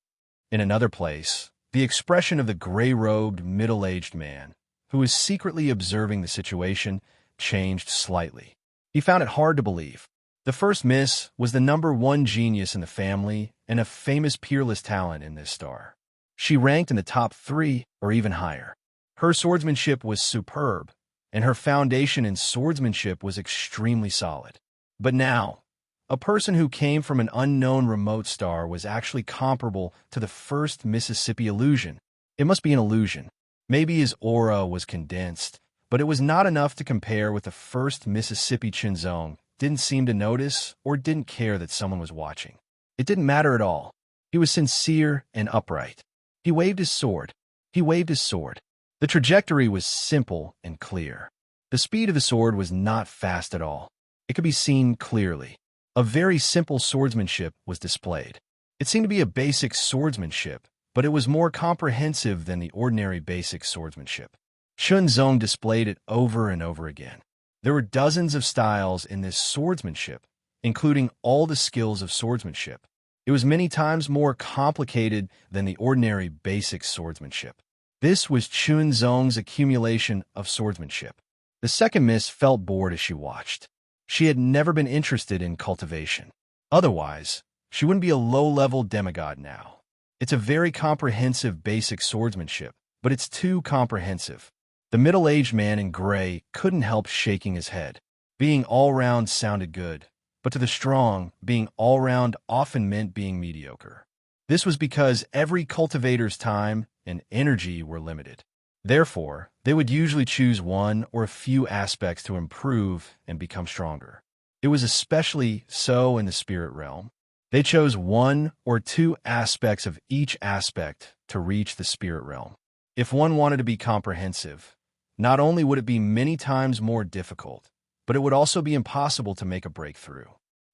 A: In another place, the expression of the gray-robed, middle-aged man, who was secretly observing the situation, changed slightly. He found it hard to believe. The first miss was the #1 genius in the family and a famous peerless talent in this star. She ranked in the top 3 or even higher. Her swordsmanship was superb, and her foundation in swordsmanship was extremely solid. But now, a person who came from an unknown remote star was actually comparable to the first Mississippi illusion. It must be an illusion. Maybe his aura was condensed, but it was not enough to compare with the first Mississippi. Qinzong didn't seem to notice or didn't care that someone was watching. It didn't matter at all. He was sincere and upright. He waved his sword. He waved his sword. The trajectory was simple and clear. The speed of the sword was not fast at all. It could be seen clearly. A very simple swordsmanship was displayed. It seemed to be a basic swordsmanship, but it was more comprehensive than the ordinary basic swordsmanship. Qinzong displayed it over and over again. There were dozens of styles in this swordsmanship, including all the skills of swordsmanship. It was many times more complicated than the ordinary basic swordsmanship. This was Qinzong's accumulation of swordsmanship. The second miss felt bored as she watched. She had never been interested in cultivation. Otherwise, she wouldn't be a low-level demigod now. It's a very comprehensive basic swordsmanship, but it's too comprehensive. The middle-aged man in gray couldn't help shaking his head. Being all-round sounded good, but to the strong, being all-round often meant being mediocre. This was because every cultivator's time and energy were limited. Therefore, they would usually choose one or a few aspects to improve and become stronger. It was especially so in the spirit realm. They chose 1 or 2 aspects of each aspect to reach the spirit realm. If one wanted to be comprehensive, not only would it be many times more difficult, but it would also be impossible to make a breakthrough.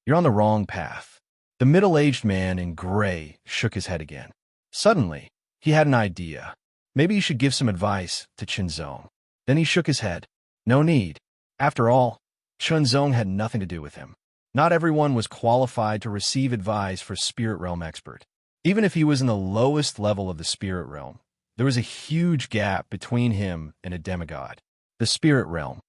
A: You're on the wrong path. The middle-aged man in gray shook his head again. Suddenly, he had an idea. Maybe he should give some advice to Qinzong. Then he shook his head. No need. After all, Qinzong had nothing to do with him. Not everyone was qualified to receive advice for spirit realm expert. Even if he was in the lowest level of the spirit realm, there was a huge gap between him and a demigod. The spirit realm.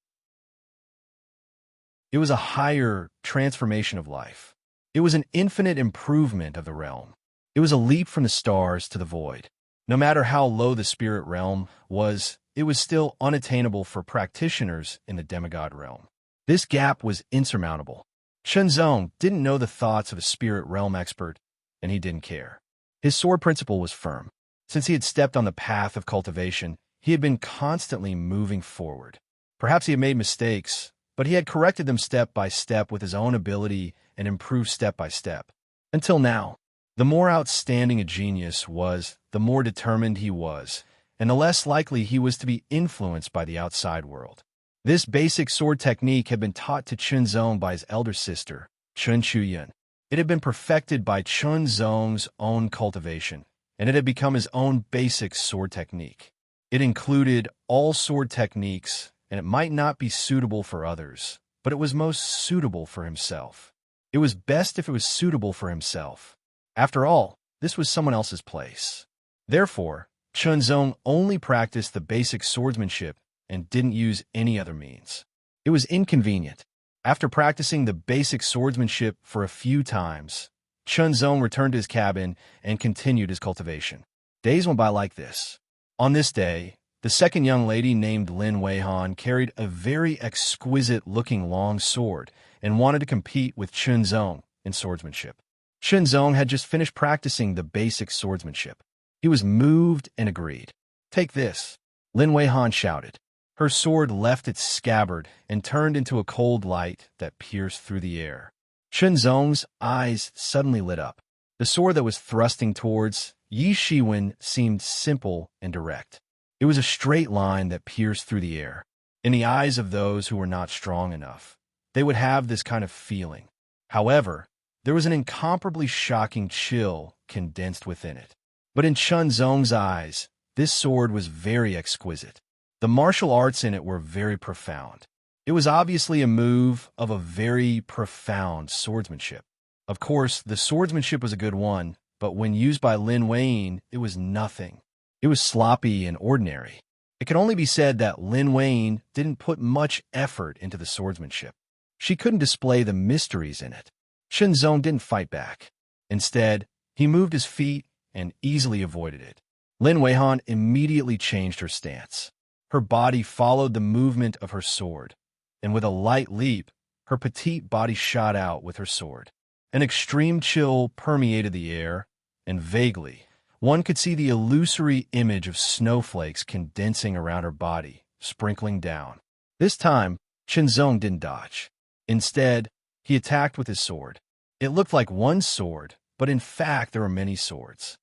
A: It was a higher transformation of life. It was an infinite improvement of the realm. It was a leap from the stars to the void. No matter how low the spirit realm was, it was still unattainable for practitioners in the demigod realm. This gap was insurmountable. Qinzong didn't know the thoughts of a spirit realm expert, and he didn't care. His sword principle was firm. Since he had stepped on the path of cultivation, he had been constantly moving forward. Perhaps he had made mistakes, but he had corrected them step by step with his own ability and improved step by step. Until now, the more outstanding a genius was, the more determined he was, and the less likely he was to be influenced by the outside world. This basic sword technique had been taught to Qinzong by his elder sister, Qin Chuyan. It had been perfected by Qinzong's own cultivation, and it had become his own basic sword technique. It included all sword techniques, and it might not be suitable for others, but it was most suitable for himself. It was best if it was suitable for himself. After all, this was someone else's place. Therefore, Chunzong only practiced the basic swordsmanship and didn't use any other means. It was inconvenient. After practicing the basic swordsmanship for a few times, Chunzong returned to his cabin and continued his cultivation. Days went by like this. On this day, the second young lady named Lin Weihan carried a very exquisite-looking long sword and wanted to compete with Chunzong in swordsmanship. Chunzong had just finished practicing the basic swordsmanship. He was moved and agreed. "Take this," Lin Weihan shouted. Her sword left its scabbard and turned into a cold light that pierced through the air. Chunzong's eyes suddenly lit up. The sword that was thrusting towards Yi Shiwen seemed simple and direct. It was a straight line that pierced through the air. In the eyes of those who were not strong enough, they would have this kind of feeling. However, there was an incomparably shocking chill condensed within it. But in Chunzong's eyes, this sword was very exquisite. The martial arts in it were very profound. It was obviously a move of a very profound swordsmanship. Of course, the swordsmanship was a good one, but when used by Lin Weihan, it was nothing. It was sloppy and ordinary. It can only be said that Lin Weihan didn't put much effort into the swordsmanship. She couldn't display the mysteries in it. Chunzong didn't fight back. Instead, he moved his feet and easily avoided it. Lin Weihan immediately changed her stance. Her body followed the movement of her sword, and with a light leap, her petite body shot out with her sword. An extreme chill permeated the air, and vaguely, one could see the illusory image of snowflakes condensing around her body, sprinkling down. This time, Chunzong didn't dodge. Instead, he attacked with his sword. It looked like one sword, but in fact there were many swords.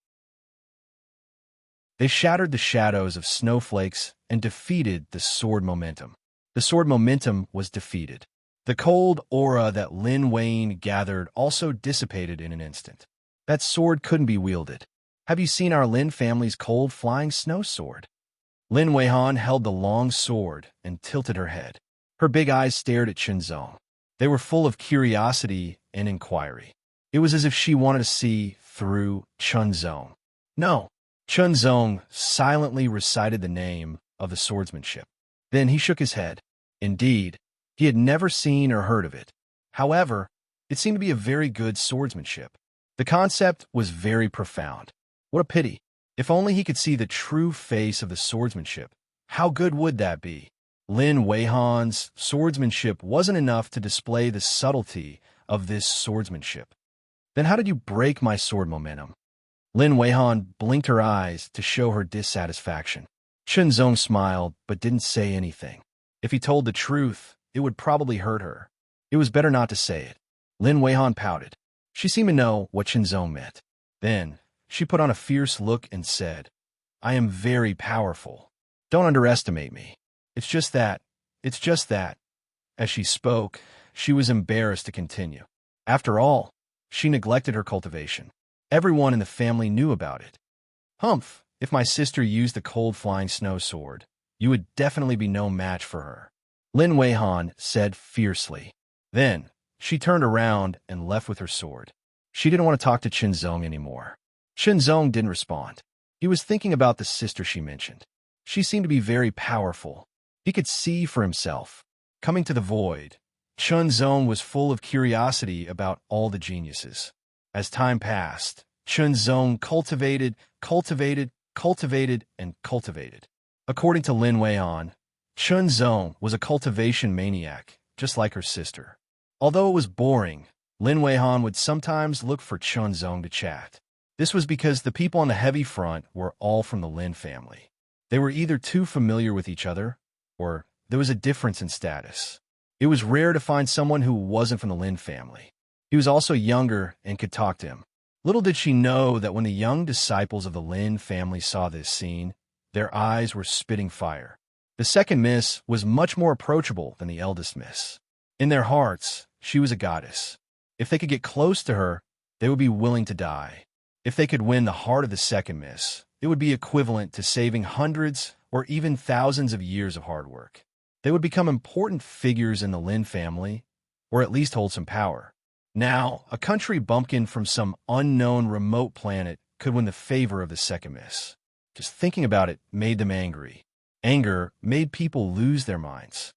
A: They shattered the shadows of snowflakes and defeated the sword momentum. The sword momentum was defeated. The cold aura that Lin Weihan gathered also dissipated in an instant. That sword couldn't be wielded. "Have you seen our Lin family's cold flying snow sword?" Lin Weihan held the long sword and tilted her head. Her big eyes stared at Chunzong. They were full of curiosity and inquiry. It was as if she wanted to see through Chunzong. "No." Chunzong silently recited the name of the swordsmanship. Then he shook his head. Indeed, he had never seen or heard of it. However, it seemed to be a very good swordsmanship. The concept was very profound. What a pity. If only he could see the true face of the swordsmanship. How good would that be? Lin Weihan's swordsmanship wasn't enough to display the subtlety of this swordsmanship. Then how did you break my sword momentum? Lin Weihan blinked her eyes to show her dissatisfaction. Chunzong smiled but didn't say anything. If he told the truth, it would probably hurt her. It was better not to say it. Lin Weihan pouted. She seemed to know what Chunzong meant. Then, she put on a fierce look and said, "I am very powerful. Don't underestimate me. It's just that. As she spoke, she was embarrassed to continue. After all, she neglected her cultivation. Everyone in the family knew about it. "Humph, if my sister used the cold flying snow sword, you would definitely be no match for her," Lin Weihan said fiercely. Then, she turned around and left with her sword. She didn't want to talk to Chunzong anymore. Chunzong didn't respond. He was thinking about the sister she mentioned. She seemed to be very powerful. He could see for himself. Coming to the void, Chunzong was full of curiosity about all the geniuses. As time passed, Chunzong cultivated, and cultivated. According to Lin Weihan, Chunzong was a cultivation maniac, just like her sister. Although it was boring, Lin Weihan would sometimes look for Chunzong to chat. This was because the people on the heavy front were all from the Lin family. They were either too familiar with each other, or there was a difference in status. It was rare to find someone who wasn't from the Lin family. He was also younger and could talk to him. Little did she know that when the young disciples of the Lin family saw this scene, their eyes were spitting fire. The second miss was much more approachable than the eldest miss. In their hearts, she was a goddess. If they could get close to her, they would be willing to die. If they could win the heart of the second miss, it would be equivalent to saving hundreds or even thousands of years of hard work. They would become important figures in the Lin family, or at least hold some power. Now, a country bumpkin from some unknown remote planet could win the favor of the second miss. Just thinking about it made them angry. Anger made people lose their minds.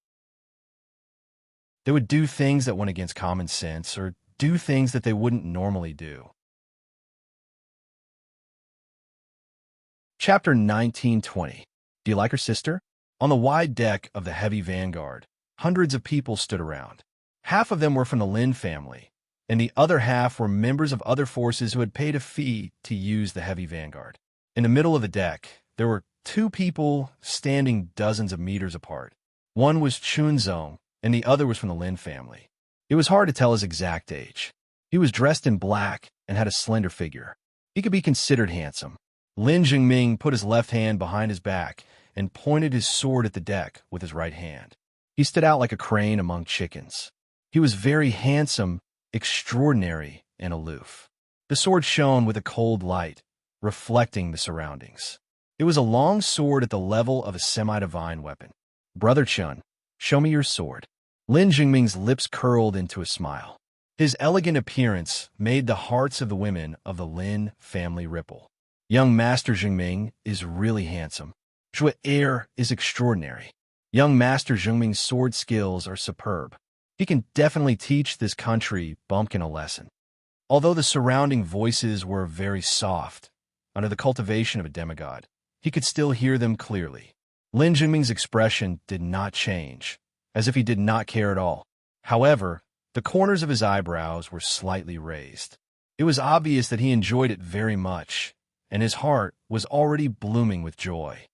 A: They would do things that went against common sense or do things that they wouldn't normally do. Chapter 1920. Do you like her sister? On the wide deck of the heavy Vanguard, hundreds of people stood around. Half of them were from the Lin family, and the other half were members of other forces who had paid a fee to use the heavy Vanguard. In the middle of the deck, there were two people standing dozens of meters apart. One was Chunzong, and the other was from the Lin family. It was hard to tell his exact age. He was dressed in black and had a slender figure. He could be considered handsome. Lin Jingming put his left hand behind his back and pointed his sword at the deck with his right hand. He stood out like a crane among chickens. He was very handsome, extraordinary, and aloof. The sword shone with a cold light, reflecting the surroundings. It was a long sword at the level of a semi-divine weapon. "Brother Chun, show me your sword." Lin Jingming's lips curled into a smile. His elegant appearance made the hearts of the women of the Lin family ripple. "Young Master Jingming is really handsome. Zhuo heir is extraordinary. Young Master Jingming's sword skills are superb. He can definitely teach this country bumpkin a lesson." Although the surrounding voices were very soft, under the cultivation of a demigod, he could still hear them clearly. Lin Jingming's expression did not change, as if he did not care at all. However, the corners of his eyebrows were slightly raised. It was obvious that he enjoyed it very much, and his heart was already blooming with joy.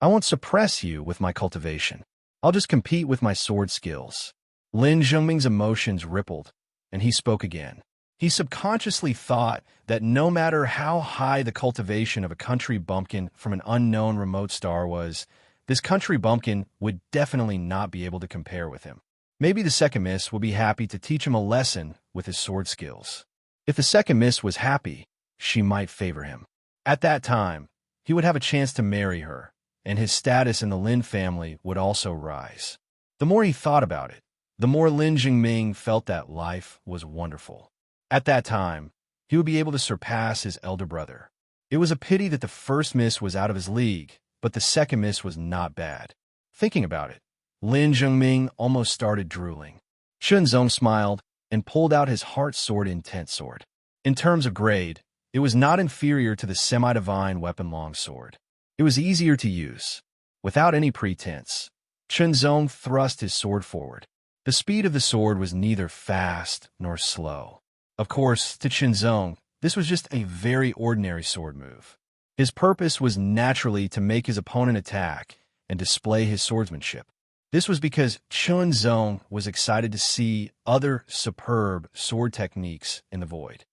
A: "I won't suppress you with my cultivation. I'll just compete with my sword skills." Lin Jingming's emotions rippled, and he spoke again. He subconsciously thought that no matter how high the cultivation of a country bumpkin from an unknown remote star was, this country bumpkin would definitely not be able to compare with him. Maybe the second miss would be happy to teach him a lesson with his sword skills. If the second miss was happy, she might favor him. At that time, he would have a chance to marry her, and his status in the Lin family would also rise. The more he thought about it, the more Lin Jingming felt that life was wonderful. At that time, he would be able to surpass his elder brother. It was a pity that the first miss was out of his league, but the second miss was not bad. Thinking about it, Lin Jingming almost started drooling. Chunzong smiled and pulled out his heart sword intent sword. In terms of grade, it was not inferior to the semi-divine weapon longsword. It was easier to use. Without any pretense, Chunzong thrust his sword forward. The speed of the sword was neither fast nor slow. Of course, to Chunzong, this was just a very ordinary sword move. His purpose was naturally to make his opponent attack and display his swordsmanship. This was because Chunzong was excited to see other superb sword techniques in the void.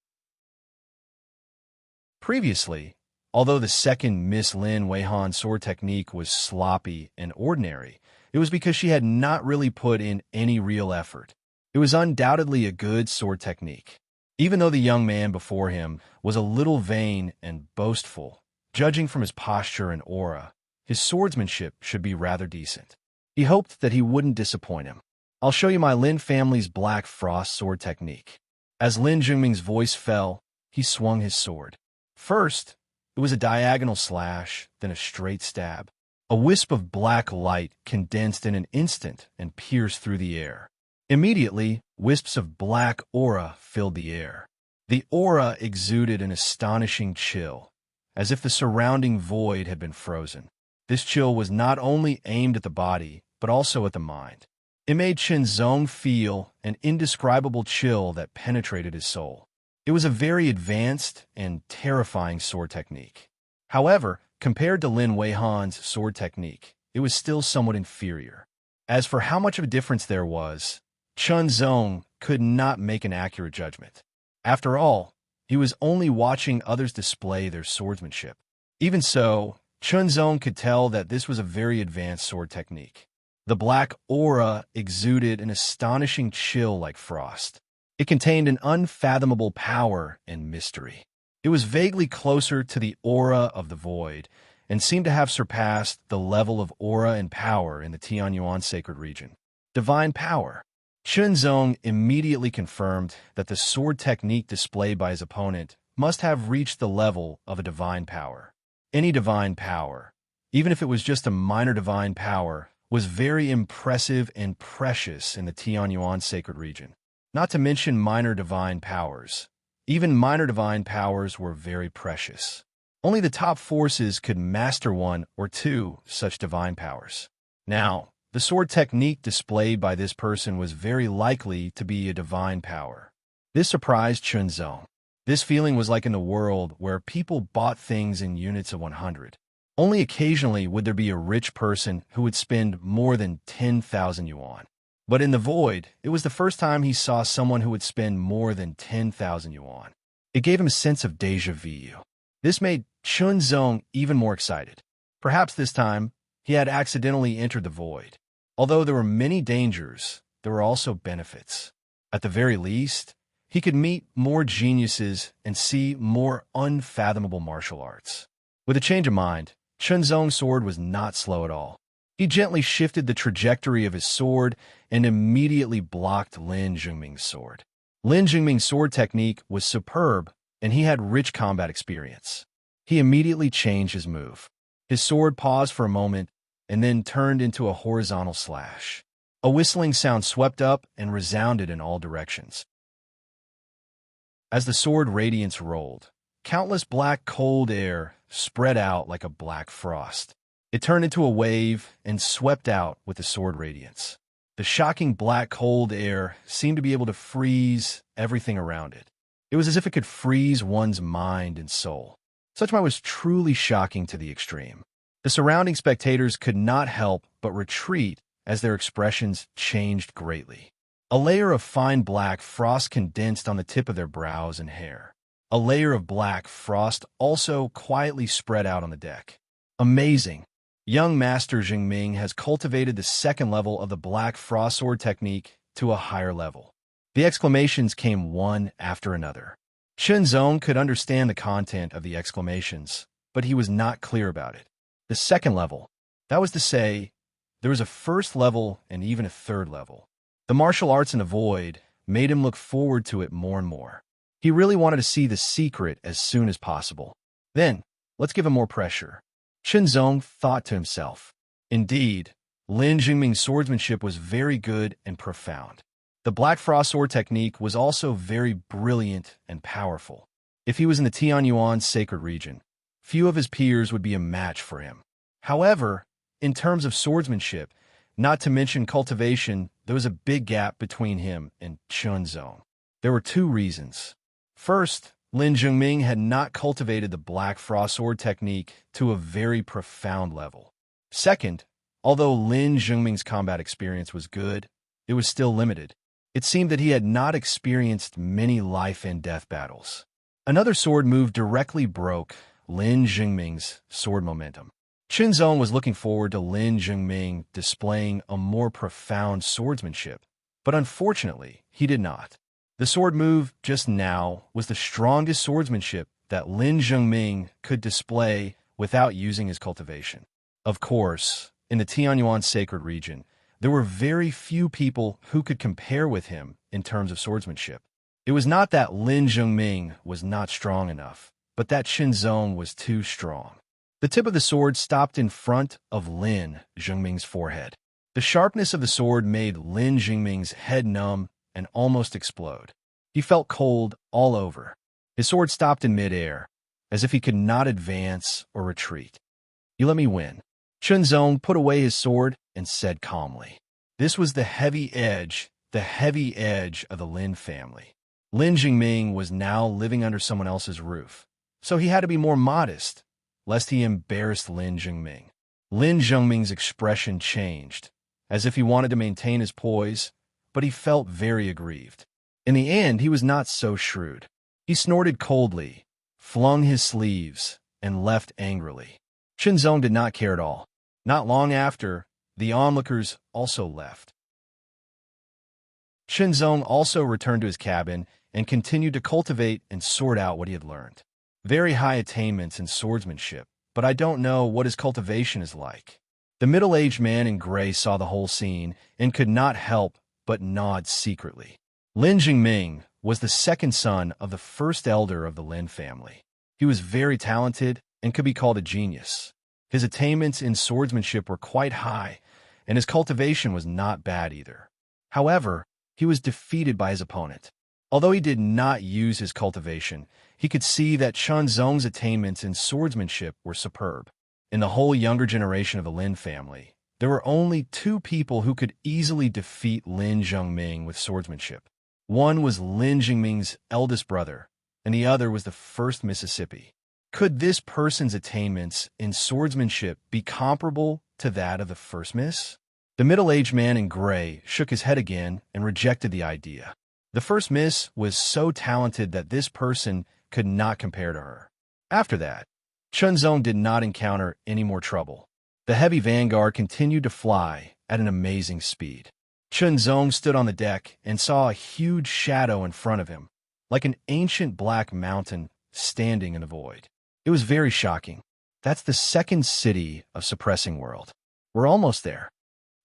A: Previously, although the second Miss Lin Weihan's sword technique was sloppy and ordinary, it was because she had not really put in any real effort. It was undoubtedly a good sword technique. Even though the young man before him was a little vain and boastful, judging from his posture and aura, his swordsmanship should be rather decent. He hoped that he wouldn't disappoint him. "I'll show you my Lin family's Black Frost sword technique." As Lin Jingming's voice fell, he swung his sword. First, it was a diagonal slash, then a straight stab. A wisp of black light condensed in an instant and pierced through the air. Immediately, wisps of black aura filled the air. The aura exuded an astonishing chill, as if the surrounding void had been frozen. This chill was not only aimed at the body, but also at the mind. It made Chunzong feel an indescribable chill that penetrated his soul. It was a very advanced and terrifying sword technique. However, compared to Lin Weihan's sword technique, it was still somewhat inferior. As for how much of a difference there was, Chunzong could not make an accurate judgment. After all, he was only watching others display their swordsmanship. Even so, Chunzong could tell that this was a very advanced sword technique. The black aura exuded an astonishing chill like frost. It contained an unfathomable power and mystery. It was vaguely closer to the aura of the void, and seemed to have surpassed the level of aura and power in the Tianyuan sacred region. Divine power. Chunzong immediately confirmed that the sword technique displayed by his opponent must have reached the level of a divine power. Any divine power, even if it was just a minor divine power, was very impressive and precious in the Tianyuan sacred region. Not to mention minor divine powers. Even minor divine powers were very precious. Only the top forces could master one or two such divine powers. Now, the sword technique displayed by this person was very likely to be a divine power. This surprised Chunzong. This feeling was like in the world where people bought things in units of 100. Only occasionally would there be a rich person who would spend more than 10,000 yuan. But in the void, it was the first time he saw someone who would spend more than 10,000 yuan. It gave him a sense of déjà vu. This made Chunzong even more excited. Perhaps this time, he had accidentally entered the void. Although there were many dangers, there were also benefits. At the very least, he could meet more geniuses and see more unfathomable martial arts. With a change of mind, Chunzong's sword was not slow at all. He gently shifted the trajectory of his sword and immediately blocked Lin Jingming's sword. Lin Jingming's sword technique was superb, and he had rich combat experience. He immediately changed his move. His sword paused for a moment and then turned into a horizontal slash. A whistling sound swept up and resounded in all directions. As the sword radiance rolled, countless black cold air spread out like a black frost. It turned into a wave and swept out with the sword radiance. The shocking black cold air seemed to be able to freeze everything around it. It was as if it could freeze one's mind and soul. Such might was truly shocking to the extreme. The surrounding spectators could not help but retreat as their expressions changed greatly. A layer of fine black frost condensed on the tip of their brows and hair. A layer of black frost also quietly spread out on the deck. Amazing! Young Master Jingming has cultivated the second level of the black frost sword technique to a higher level. The exclamations came one after another. Chunzong could understand the content of the exclamations, but he was not clear about it. The second level, that was to say, there was a first level and even a third level. The martial arts in the void made him look forward to it more and more. He really wanted to see the secret as soon as possible. Then, let's give him more pressure. Chunzong thought to himself. Indeed, Lin Jingming's swordsmanship was very good and profound. The Black Frost sword technique was also very brilliant and powerful. If he was in the Tianyuan sacred region, few of his peers would be a match for him. However, in terms of swordsmanship, not to mention cultivation, there was a big gap between him and Chunzong. There were two reasons. First, Lin Jingming had not cultivated the Black Frost sword technique to a very profound level. Second, although Lin Jingming's combat experience was good, it was still limited. It seemed that he had not experienced many life and death battles. Another sword move directly broke Lin Jingming's sword momentum. Chunzong was looking forward to Lin Jingming displaying a more profound swordsmanship, but unfortunately, he did not. The sword move just now was the strongest swordsmanship that Lin Jingming could display without using his cultivation. Of course, in the Tianyuan sacred region, there were very few people who could compare with him in terms of swordsmanship. It was not that Lin Jingming was not strong enough, but that Chunzong was too strong. The tip of the sword stopped in front of Lin Jingming's forehead. The sharpness of the sword made Lin Jingming's head numb and almost explode. He felt cold all over. His sword stopped in midair, as if he could not advance or retreat. "You let me win." Chunzong put away his sword and said calmly. This was the heavy edge of the Lin family. Lin Jingming was now living under someone else's roof, so he had to be more modest, lest he embarrassed Lin Jingming. Lin Jingming's expression changed, as if he wanted to maintain his poise, but he felt very aggrieved. In the end, he was not so shrewd. He snorted coldly, flung his sleeves, and left angrily. Chunzong did not care at all. Not long after, the onlookers also left. Chunzong also returned to his cabin and continued to cultivate and sort out what he had learned. Very high attainments in swordsmanship, but I don't know what his cultivation is like." The middle-aged man in gray saw the whole scene and could not help but nod secretly. Lin Jingming was the second son of the first elder of the Lin family. He was very talented and could be called a genius. His attainments in swordsmanship were quite high, and his cultivation was not bad either. However, he was defeated by his opponent. Although he did not use his cultivation, he could see that Chen Zong's attainments in swordsmanship were superb. In the whole younger generation of the Lin family, there were only two people who could easily defeat Lin Jingming with swordsmanship. One was Lin Jingming's eldest brother, and the other was the first Mississippi. Could this person's attainments in swordsmanship be comparable to that of the first Miss? The middle-aged man in gray shook his head again and rejected the idea. The first Miss was so talented that this person could not compare to her. After that, Chen Zong did not encounter any more trouble. The heavy vanguard continued to fly at an amazing speed. Chen Zong stood on the deck and saw a huge shadow in front of him, like an ancient black mountain standing in the void. It was very shocking. That's the second city of Suppressing World. We're almost there.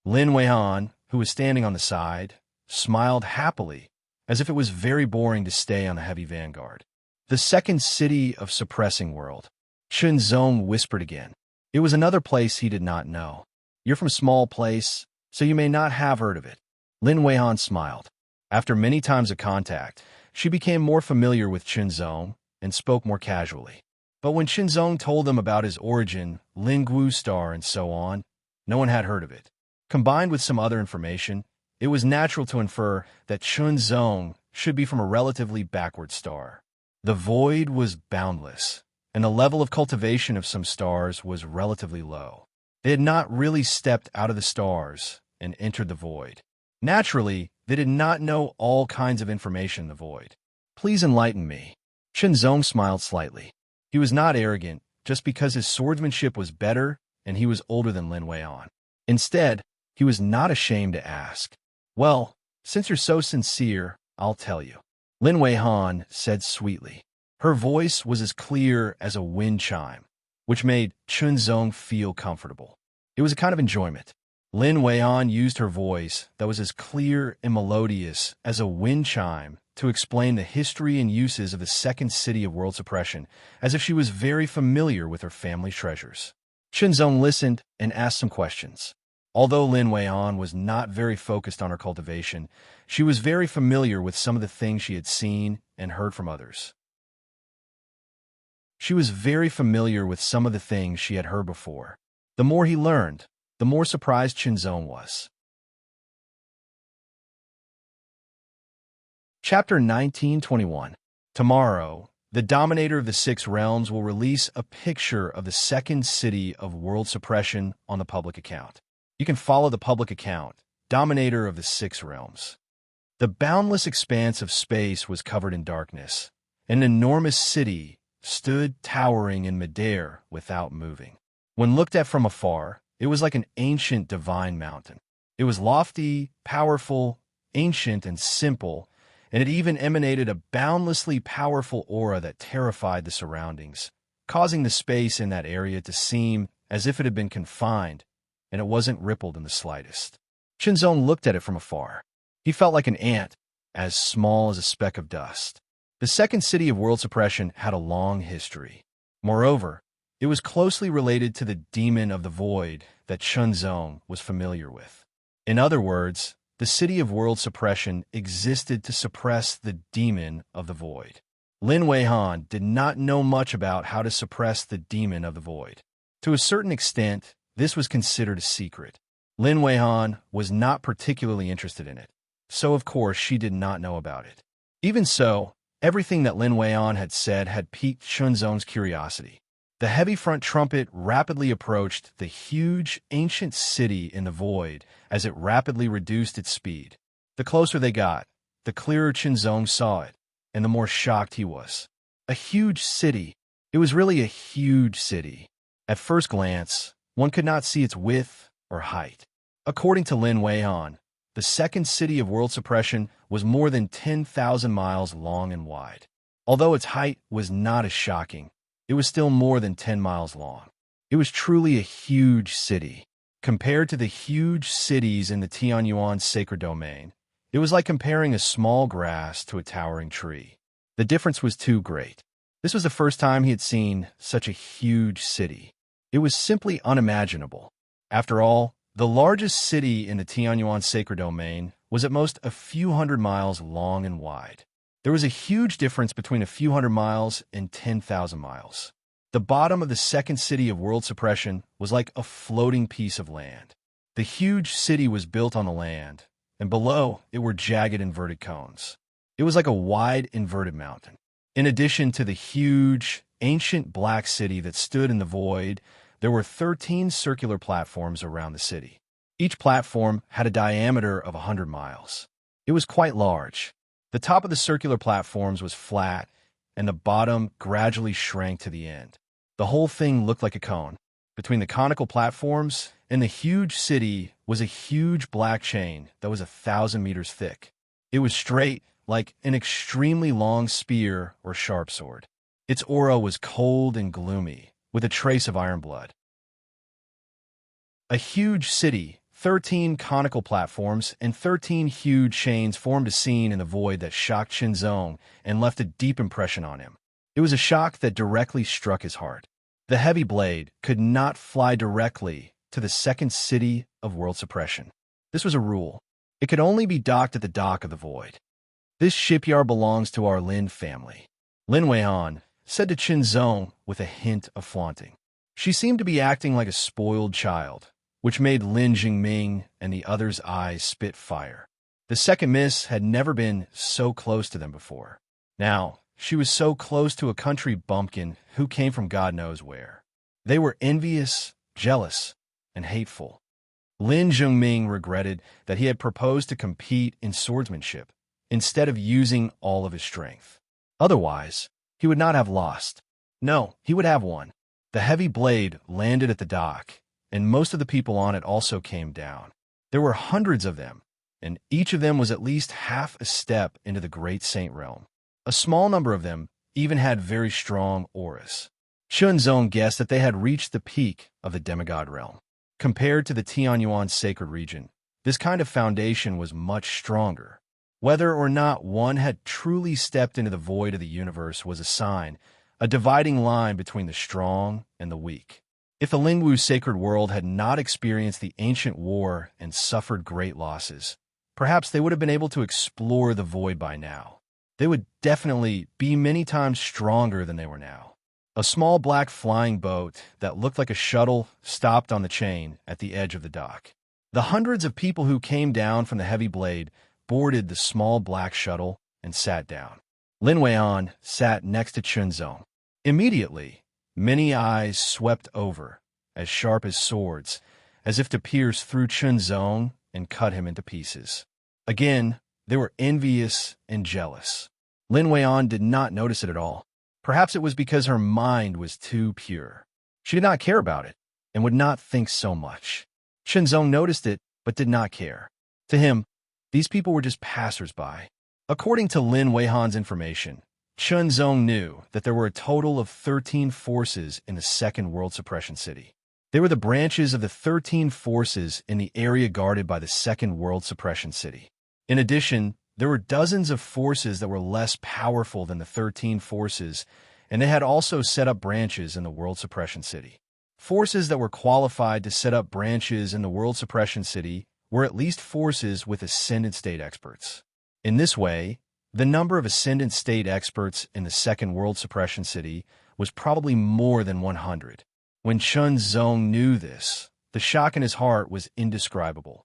A: Lin Weihan, who was standing on the side, smiled happily, as if it was very boring to stay on the heavy vanguard. The second city of Suppressing World. Chen Zong whispered again. It was another place he did not know. You're from a small place, so you may not have heard of it. Lin Weihan smiled. After many times of contact, she became more familiar with Chen Zong and spoke more casually. But when Chen Zong told them about his origin, Lin Gu Star and so on, no one had heard of it. Combined with some other information, it was natural to infer that Chen Zong should be from a relatively backward star. The void was boundless, and the level of cultivation of some stars was relatively low. They had not really stepped out of the stars and entered the void. Naturally, they did not know all kinds of information in the void. Please enlighten me. Chen Zong smiled slightly. He was not arrogant just because his swordsmanship was better and he was older than Lin Weihan. Instead, he was not ashamed to ask. Well, since you're so sincere, I'll tell you. Lin Weihan said sweetly. Her voice was as clear as a wind chime, which made Chen Zong feel comfortable. It was a kind of enjoyment. Lin Weihan used her voice that was as clear and melodious as a wind chime to explain the history and uses of the second city of world suppression, as if she was very familiar with her family treasures. Chen Zong listened and asked some questions. Although Lin Weihan was not very focused on her cultivation, she was very familiar with some of the things she had seen and heard from others. She was very familiar with some of the things she had heard before. The more he learned, the more surprised Chen Zong was. Chapter 1921. Tomorrow, the Dominator of the Six Realms will release a picture of the second city of world suppression on the public account. You can follow the public account, Dominator of the Six Realms. The boundless expanse of space was covered in darkness. An enormous city stood towering in midair without moving. When looked at from afar, it was like an ancient divine mountain. It was lofty, powerful, ancient, and simple, and it even emanated a boundlessly powerful aura that terrified the surroundings, causing the space in that area to seem as if it had been confined, and it wasn't rippled in the slightest. Chen Zong looked at it from afar. He felt like an ant, as small as a speck of dust. The second city of world suppression had a long history. Moreover, it was closely related to the demon of the void that Chen Zong was familiar with. In other words, the city of world suppression existed to suppress the demon of the void. Lin Weihan did not know much about how to suppress the demon of the void. To a certain extent, this was considered a secret. Lin Weihan was not particularly interested in it, so of course she did not know about it. Even so, everything that Lin Weihan had said had piqued Chen Zong's curiosity. The heavy front trumpet rapidly approached the huge, ancient city in the void as it rapidly reduced its speed. The closer they got, the clearer Chen Zong saw it, and the more shocked he was. A huge city. It was really a huge city. At first glance, one could not see its width or height. According to Lin Weihan, the second city of world suppression was more than 10,000 miles long and wide. Although its height was not as shocking, it was still more than 10 miles long. It was truly a huge city. Compared to the huge cities in the Tianyuan sacred domain, it was like comparing a small grass to a towering tree. The difference was too great. This was the first time he had seen such a huge city. It was simply unimaginable. After all, the largest city in the Tianyuan sacred domain was at most a few hundred miles long and wide. There was a huge difference between a few hundred miles and 10,000 miles. The bottom of the second city of world suppression was like a floating piece of land. The huge city was built on the land, and below it were jagged inverted cones. It was like a wide inverted mountain. In addition to the huge, ancient black city that stood in the void, there were 13 circular platforms around the city. Each platform had a diameter of 100 miles. It was quite large. The top of the circular platforms was flat, and the bottom gradually shrank to the end. The whole thing looked like a cone. Between the conical platforms and the huge city was a huge black chain that was 1,000 meters thick. It was straight, like an extremely long spear or sharp sword. Its aura was cold and gloomy, with a trace of iron blood. A huge city, 13 conical platforms, and 13 huge chains formed a scene in the void that shocked Qinzong and left a deep impression on him. It was a shock that directly struck his heart. The heavy blade could not fly directly to the second city of world suppression. This was a rule. It could only be docked at the dock of the void. This shipyard belongs to our Lin family, Lin Weihan said to Qinzong with a hint of flaunting. She seemed to be acting like a spoiled child, which made Lin Jingming and the others' eyes spit fire. The second miss had never been so close to them before. Now, she was so close to a country bumpkin who came from God knows where. They were envious, jealous, and hateful. Lin Jingming regretted that he had proposed to compete in swordsmanship instead of using all of his strength. Otherwise, he would not have lost. No, he would have won. The heavy blade landed at the dock, and most of the people on it also came down. There were hundreds of them, and each of them was at least half a step into the great saint realm. A small number of them even had very strong auras. Qinzong guessed that they had reached the peak of the demigod realm. Compared to the Tianyuan sacred region, this kind of foundation was much stronger. Whether or not one had truly stepped into the void of the universe was a sign, a dividing line between the strong and the weak. If the Lingwu sacred world had not experienced the ancient war and suffered great losses, perhaps they would have been able to explore the void by now. They would definitely be many times stronger than they were now. A small black flying boat that looked like a shuttle stopped on the chain at the edge of the dock. The hundreds of people who came down from the heavy blade boarded the small black shuttle and sat down. Lin Weihan sat next to Qinzong. Immediately, many eyes swept over, as sharp as swords, as if to pierce through Qinzong and cut him into pieces. Again, they were envious and jealous. Lin Weihan did not notice it at all. Perhaps it was because her mind was too pure. She did not care about it and would not think so much. Qinzong noticed it but did not care. To him, these people were just passers-by. According to Lin Weihan's information, Qinzong knew that there were a total of 13 forces in the second world suppression city. They were the branches of the 13 forces in the area guarded by the second world suppression city. In addition, there were dozens of forces that were less powerful than the 13 forces, and they had also set up branches in the world suppression city. Forces that were qualified to set up branches in the world suppression city were at least forces with ascendant state experts. In this way, the number of ascendant state experts in the second world suppression city was probably more than 100. When Qinzong knew this, the shock in his heart was indescribable.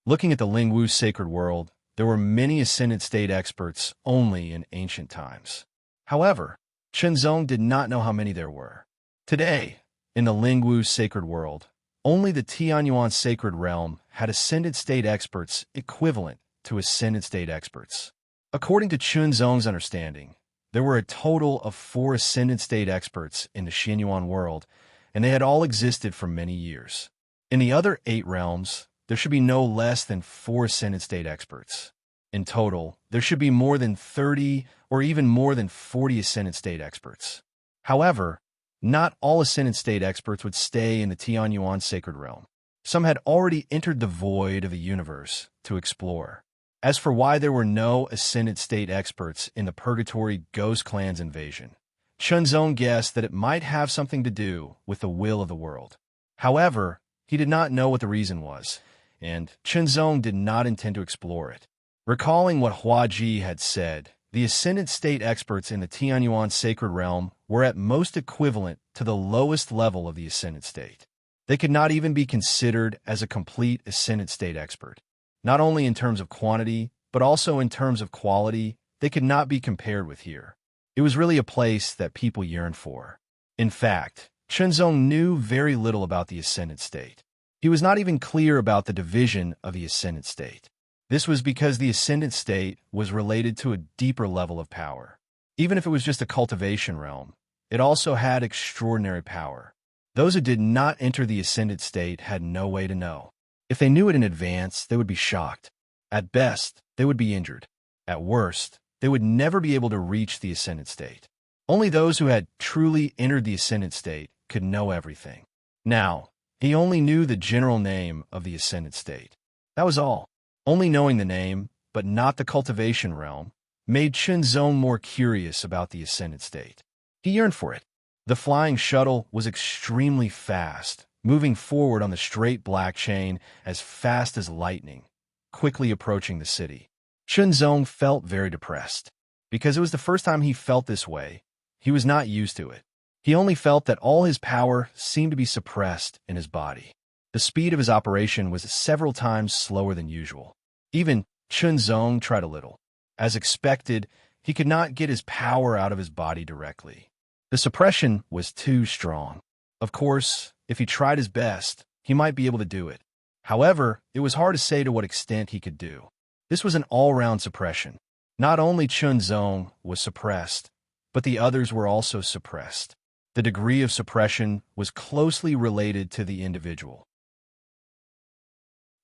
A: Looking at the Lingwu sacred world, there were many ascendant state experts only in ancient times. However, Qinzong did not know how many there were. Today, in the Lingwu sacred world, only the Tianyuan sacred realm had ascendant state experts equivalent to ascendant state experts. According to Qinzong's understanding, there were a total of 4 ascendant state experts in the Xianyuan world, and they had all existed for many years. In the other 8 realms, there should be no less than 4 ascendant state experts. In total, there should be more than 30 or even more than 40 ascendant state experts. However, Not all Ascended State experts would stay in the Tianyuan sacred realm. Some had already entered the void of the universe to explore. As for why there were no Ascended State experts in the Purgatory Ghost Clan's invasion, Chunzong guessed that it might have something to do with the will of the world. However, he did not know what the reason was, and Chunzong did not intend to explore it. Recalling what Hua Ji had said, the Ascended State experts in the Tianyuan sacred realm were at most equivalent to the lowest level of the Ascended State. They could not even be considered as a complete Ascended State expert. Not only in terms of quantity, but also in terms of quality, they could not be compared with here. It was really a place that people yearned for. In fact, Chunzong knew very little about the Ascended State. He was not even clear about the division of the Ascended State. This was because the Ascended State was related to a deeper level of power. Even if it was just a cultivation realm, it also had extraordinary power. Those who did not enter the Ascended State had no way to know. If they knew it in advance, they would be shocked. At best, they would be injured. At worst, they would never be able to reach the Ascended State. Only those who had truly entered the Ascended State could know everything. Now, he only knew the general name of the Ascended State. That was all. Only knowing the name, but not the cultivation realm, made Chunzong more curious about the Ascended State. He yearned for it. The flying shuttle was extremely fast, moving forward on the straight black chain as fast as lightning, quickly approaching the city. Chunzong felt very depressed. Because it was the first time he felt this way, he was not used to it. He only felt that all his power seemed to be suppressed in his body. The speed of his operation was several times slower than usual. Even Chunzong tried a little. As expected, he could not get his power out of his body directly. The suppression was too strong. Of course, if he tried his best, he might be able to do it. However, it was hard to say to what extent he could do. This was an all-round suppression. Not only Chunzong was suppressed, but the others were also suppressed. The degree of suppression was closely related to the individual.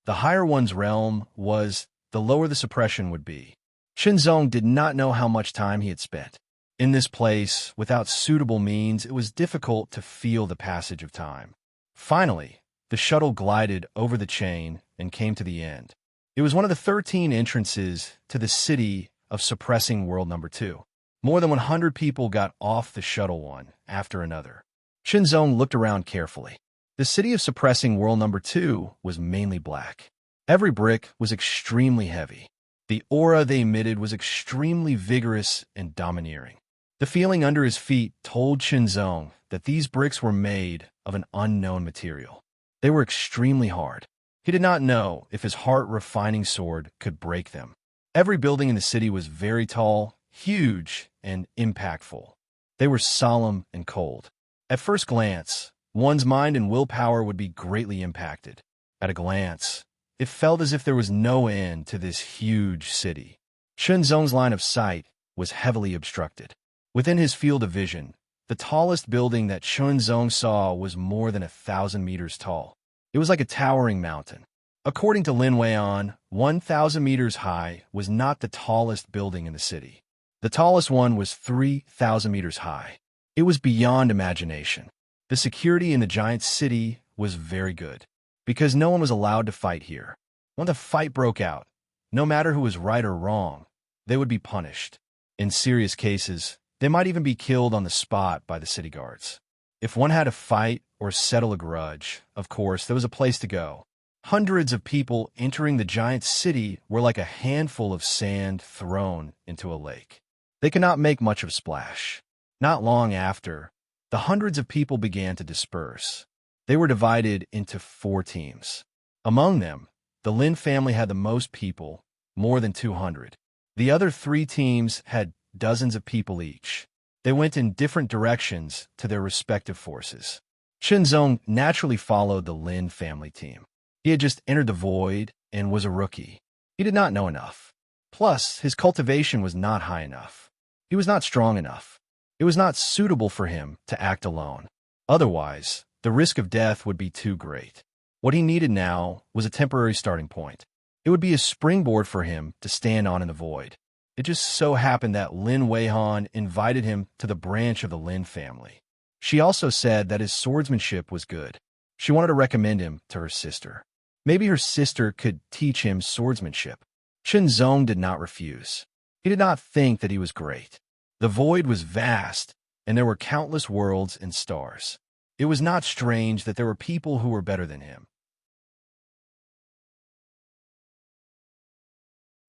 A: The higher one's realm was, the lower the suppression would be. Chunzong did not know how much time he had spent. In this place, without suitable means, it was difficult to feel the passage of time. Finally, the shuttle glided over the chain and came to the end. It was one of the 13 entrances to the city of Suppressing World Number 2. More than 100 people got off the shuttle one after another. Chunzong looked around carefully. The city of Suppressing World Number 2 was mainly black. Every brick was extremely heavy. The aura they emitted was extremely vigorous and domineering. The feeling under his feet told Chunzong that these bricks were made of an unknown material. They were extremely hard. He did not know if his heart-refining sword could break them. Every building in the city was very tall, huge, and impactful. They were solemn and cold. At first glance, one's mind and willpower would be greatly impacted. At a glance, it felt as if there was no end to this huge city. Chunzong's line of sight was heavily obstructed. Within his field of vision, the tallest building that Chunzong saw was more than 1,000 meters tall. It was like a towering mountain. According to Lin Weian, 1,000 meters high was not the tallest building in the city. The tallest one was 3,000 meters high. It was beyond imagination. The security in the giant city was very good, because no one was allowed to fight here. When the fight broke out, no matter who was right or wrong, they would be punished. In serious cases, they might even be killed on the spot by the city guards. If one had to fight or settle a grudge, of course, there was a place to go. Hundreds of people entering the giant city were like a handful of sand thrown into a lake. They could not make much of a splash. Not long after, the hundreds of people began to disperse. They were divided into 4 teams. Among them, the Lin family had the most people, more than 200. The other 3 teams had dozens of people each. They went in different directions to their respective forces. Chunzong naturally followed the Lin family team. He had just entered the void and was a rookie. He did not know enough. Plus, his cultivation was not high enough. He was not strong enough. It was not suitable for him to act alone. Otherwise, the risk of death would be too great. What he needed now was a temporary starting point. It would be a springboard for him to stand on in the void. It just so happened that Lin Weihan invited him to the branch of the Lin family. She also said that his swordsmanship was good. She wanted to recommend him to her sister. Maybe her sister could teach him swordsmanship. Zong did not refuse. He did not think that he was great. The void was vast, and there were countless worlds and stars. It was not strange that there were people who were better than him.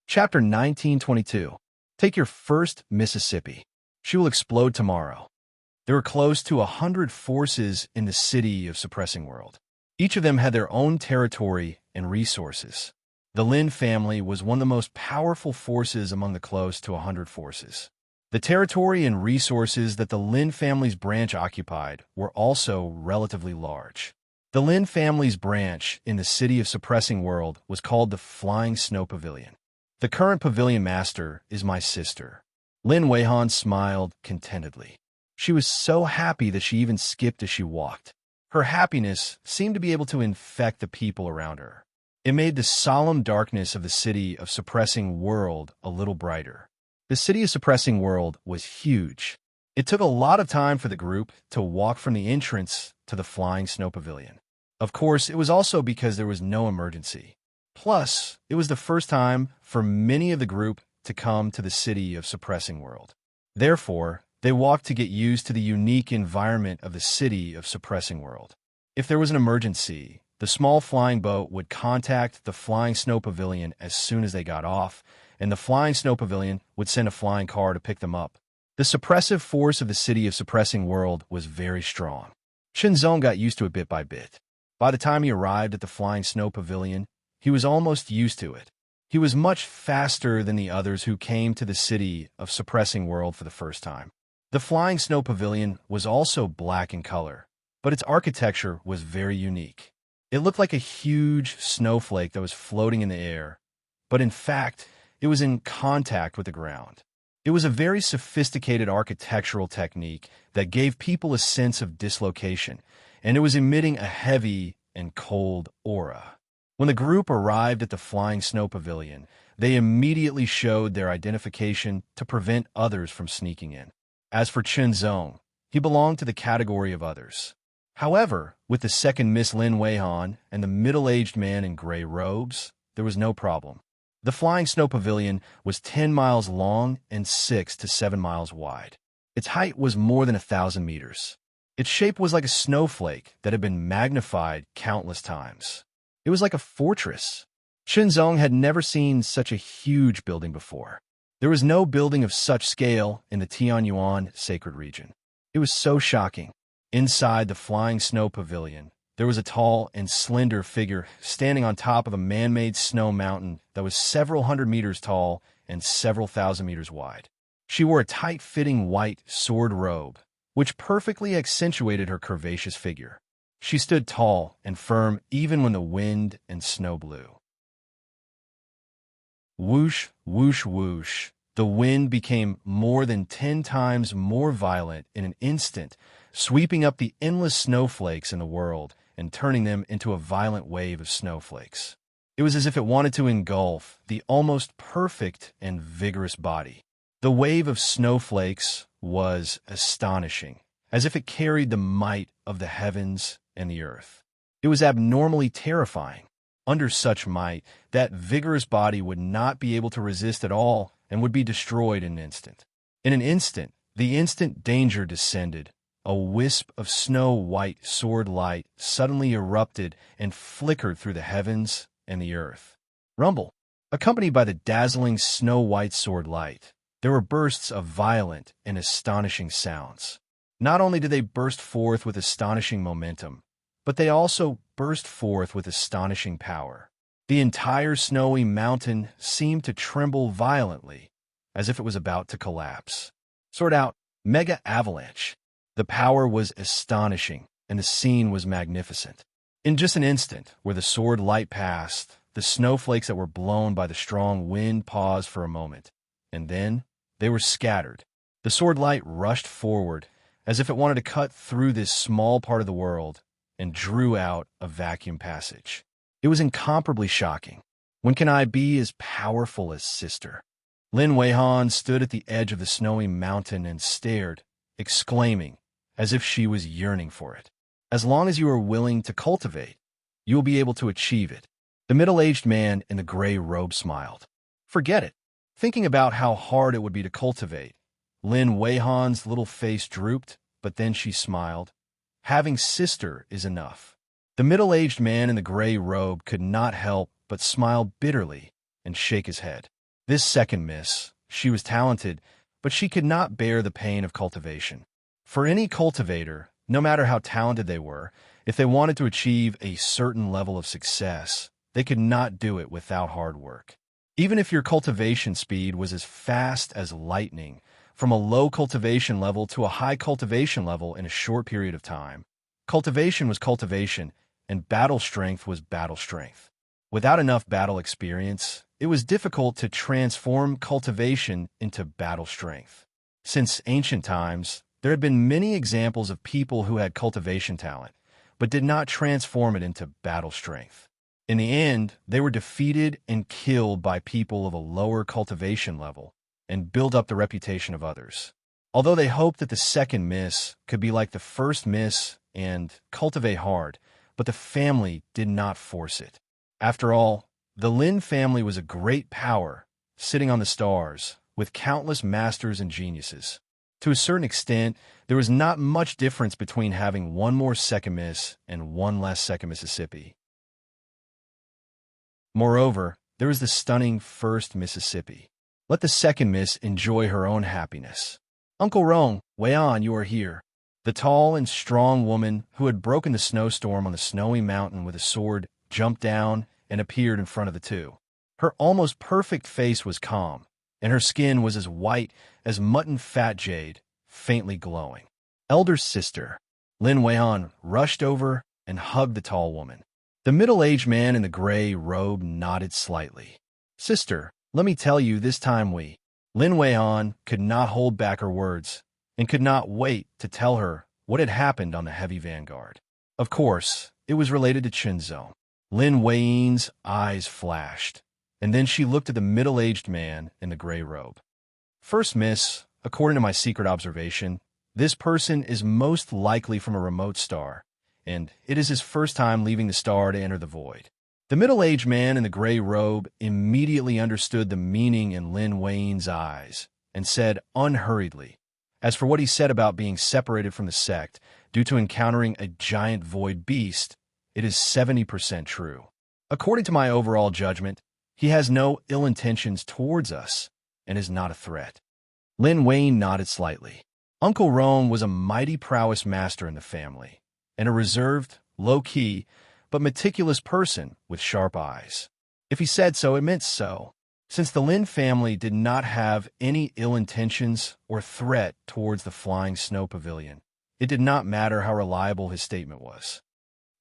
A: Chapter 1922. Take your first Mississippi. She will explode tomorrow. There were close to 100 forces in the city of Suppressing World. Each of them had their own territory and resources. The Lin family was one of the most powerful forces among the close to 100 forces. The territory and resources that the Lin family's branch occupied were also relatively large. The Lin family's branch in the city of Suppressing World was called the Flying Snow Pavilion. The current pavilion master is my sister. Lin Weihan smiled contentedly. She was so happy that she even skipped as she walked. Her happiness seemed to be able to infect the people around her. It made the solemn darkness of the city of Suppressing World a little brighter. The city of Suppressing World was huge. It took a lot of time for the group to walk from the entrance to the Flying Snow Pavilion. Of course, it was also because there was no emergency. Plus, it was the first time for many of the group to come to the city of Suppressing World. Therefore, they walked to get used to the unique environment of the city of Suppressing World. If there was an emergency, the small flying boat would contact the Flying Snow Pavilion as soon as they got off, and the Flying Snow Pavilion would send a flying car to pick them up. The suppressive force of the city of Suppressing World was very strong. Zong got used to it bit by bit. By the time he arrived at the Flying Snow Pavilion, he was almost used to it. He was much faster than the others who came to the city of Suppressing World for the first time. The Flying Snow Pavilion was also black in color, but its architecture was very unique. It looked like a huge snowflake that was floating in the air, but in fact, it was in contact with the ground. It was a very sophisticated architectural technique that gave people a sense of dislocation, and it was emitting a heavy and cold aura. When the group arrived at the Flying Snow Pavilion, they immediately showed their identification to prevent others from sneaking in. As for Zong, he belonged to the category of others. However, with the second Miss Lin Weihan and the middle-aged man in gray robes, there was no problem. The Flying Snow Pavilion was 10 miles long and 6 to 7 miles wide. Its height was more than 1,000 meters. Its shape was like a snowflake that had been magnified countless times. It was like a fortress. Zong had never seen such a huge building before. There was no building of such scale in the Tianyuan sacred region. It was so shocking. Inside the Flying Snow Pavilion, there was a tall and slender figure standing on top of a man-made snow mountain that was several hundred meters tall and several thousand meters wide. She wore a tight-fitting white sword robe, which perfectly accentuated her curvaceous figure. She stood tall and firm even when the wind and snow blew. Whoosh, whoosh, whoosh. The wind became more than 10 times more violent in an instant, sweeping up the endless snowflakes in the world and turning them into a violent wave of snowflakes. It was as if it wanted to engulf the almost perfect and vigorous body. The wave of snowflakes was astonishing, as if it carried the might of the heavens and the earth. It was abnormally terrifying. Under such might, that vigorous body would not be able to resist at all and would be destroyed in an instant. In an instant, the instant danger descended. A wisp of snow-white sword light suddenly erupted and flickered through the heavens and the earth. Rumble. Accompanied by the dazzling snow-white sword light, there were bursts of violent and astonishing sounds. Not only did they burst forth with astonishing momentum, but they also burst forth with astonishing power. The entire snowy mountain seemed to tremble violently, as if it was about to collapse. Sort out, mega avalanche. The power was astonishing, and the scene was magnificent. In just an instant, where the sword light passed, the snowflakes that were blown by the strong wind paused for a moment, and then they were scattered. The sword light rushed forward, as if it wanted to cut through this small part of the world, and drew out a vacuum passage. It was incomparably shocking. When can I be as powerful as sister? Lin Weihan stood at the edge of the snowy mountain and stared, exclaiming, as if she was yearning for it. As long as you are willing to cultivate, you will be able to achieve it. The middle-aged man in the gray robe smiled. Forget it. Thinking about how hard it would be to cultivate, Lin Weihan's little face drooped, but then she smiled. Having sister is enough. The middle-aged man in the gray robe could not help but smile bitterly and shake his head. This second miss, she was talented, but she could not bear the pain of cultivation. For any cultivator, no matter how talented they were, if they wanted to achieve a certain level of success, they could not do it without hard work. Even if your cultivation speed was as fast as lightning, from a low cultivation level to a high cultivation level in a short period of time, cultivation was cultivation, and battle strength was battle strength. Without enough battle experience, it was difficult to transform cultivation into battle strength. Since ancient times, there had been many examples of people who had cultivation talent, but did not transform it into battle strength. In the end, they were defeated and killed by people of a lower cultivation level and build up the reputation of others. Although they hoped that the second miss could be like the first miss and cultivate hard, but the family did not force it. After all, the Lin family was a great power, sitting on the stars, with countless masters and geniuses. To a certain extent, there was not much difference between having one more second miss and one less second Mississippi. Moreover, there was the stunning first Mississippi. Let the second miss enjoy her own happiness. Uncle Rong, Weian, you are here. The tall and strong woman who had broken the snowstorm on the snowy mountain with a sword jumped down and appeared in front of the two. Her almost perfect face was calm, and her skin was as white as mutton fat jade, faintly glowing. Elder sister, Lin Weian rushed over and hugged the tall woman. The middle-aged man in the gray robe nodded slightly. Sister, let me tell you, this time Lin Weian could not hold back her words and could not wait to tell her what had happened on the heavy vanguard. Of course, it was related to Chunzong. Lin Weian's eyes flashed, and then she looked at the middle-aged man in the gray robe. First miss, according to my secret observation, this person is most likely from a remote star, and it is his first time leaving the star to enter the void. The middle-aged man in the gray robe immediately understood the meaning in Lin Weian's eyes and said unhurriedly, as for what he said about being separated from the sect due to encountering a giant void beast, it is 70% true. According to my overall judgment, he has no ill intentions towards us and is not a threat. Lin Weian nodded slightly. Uncle Rome was a mighty prowess master in the family, and a reserved, low-key, but meticulous person with sharp eyes. If he said so, it meant so. Since the Lin family did not have any ill intentions or threat towards the flying snow pavilion, it did not matter how reliable his statement was.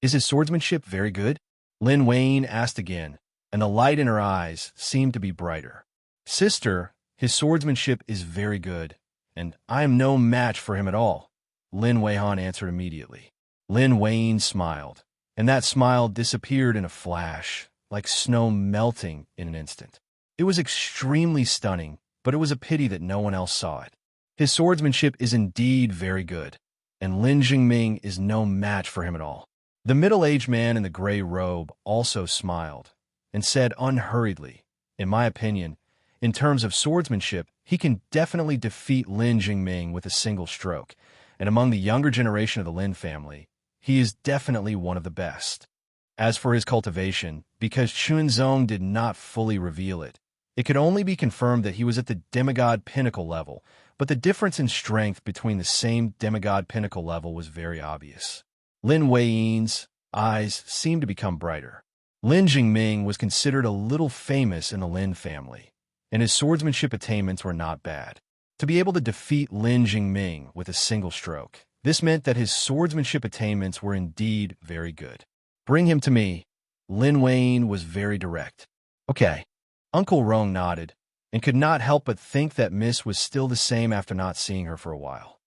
A: Is his swordsmanship very good? Lin Weian asked again, and the light in her eyes seemed to be brighter. Sister, his swordsmanship is very good, and I am no match for him at all, Lin Weihan answered immediately. Lin Weian smiled, and that smile disappeared in a flash, like snow melting in an instant. It was extremely stunning, but it was a pity that no one else saw it. His swordsmanship is indeed very good, and Lin Jingming is no match for him at all. The middle-aged man in the gray robe also smiled and said unhurriedly, in my opinion, in terms of swordsmanship, he can definitely defeat Lin Jingming with a single stroke, and among the younger generation of the Lin family, he is definitely one of the best. As for his cultivation, because Chunzong did not fully reveal it, it could only be confirmed that he was at the demigod pinnacle level, but the difference in strength between the same demigod pinnacle level was very obvious. Lin Weian's eyes seemed to become brighter. Lin Jingming was considered a little famous in the Lin family, and his swordsmanship attainments were not bad. To be able to defeat Lin Jingming with a single stroke, this meant that his swordsmanship attainments were indeed very good. Bring him to me. Lin Weian was very direct. Okay. Uncle Rong nodded, and could not help but think that Miss was still the same after not seeing her for a while.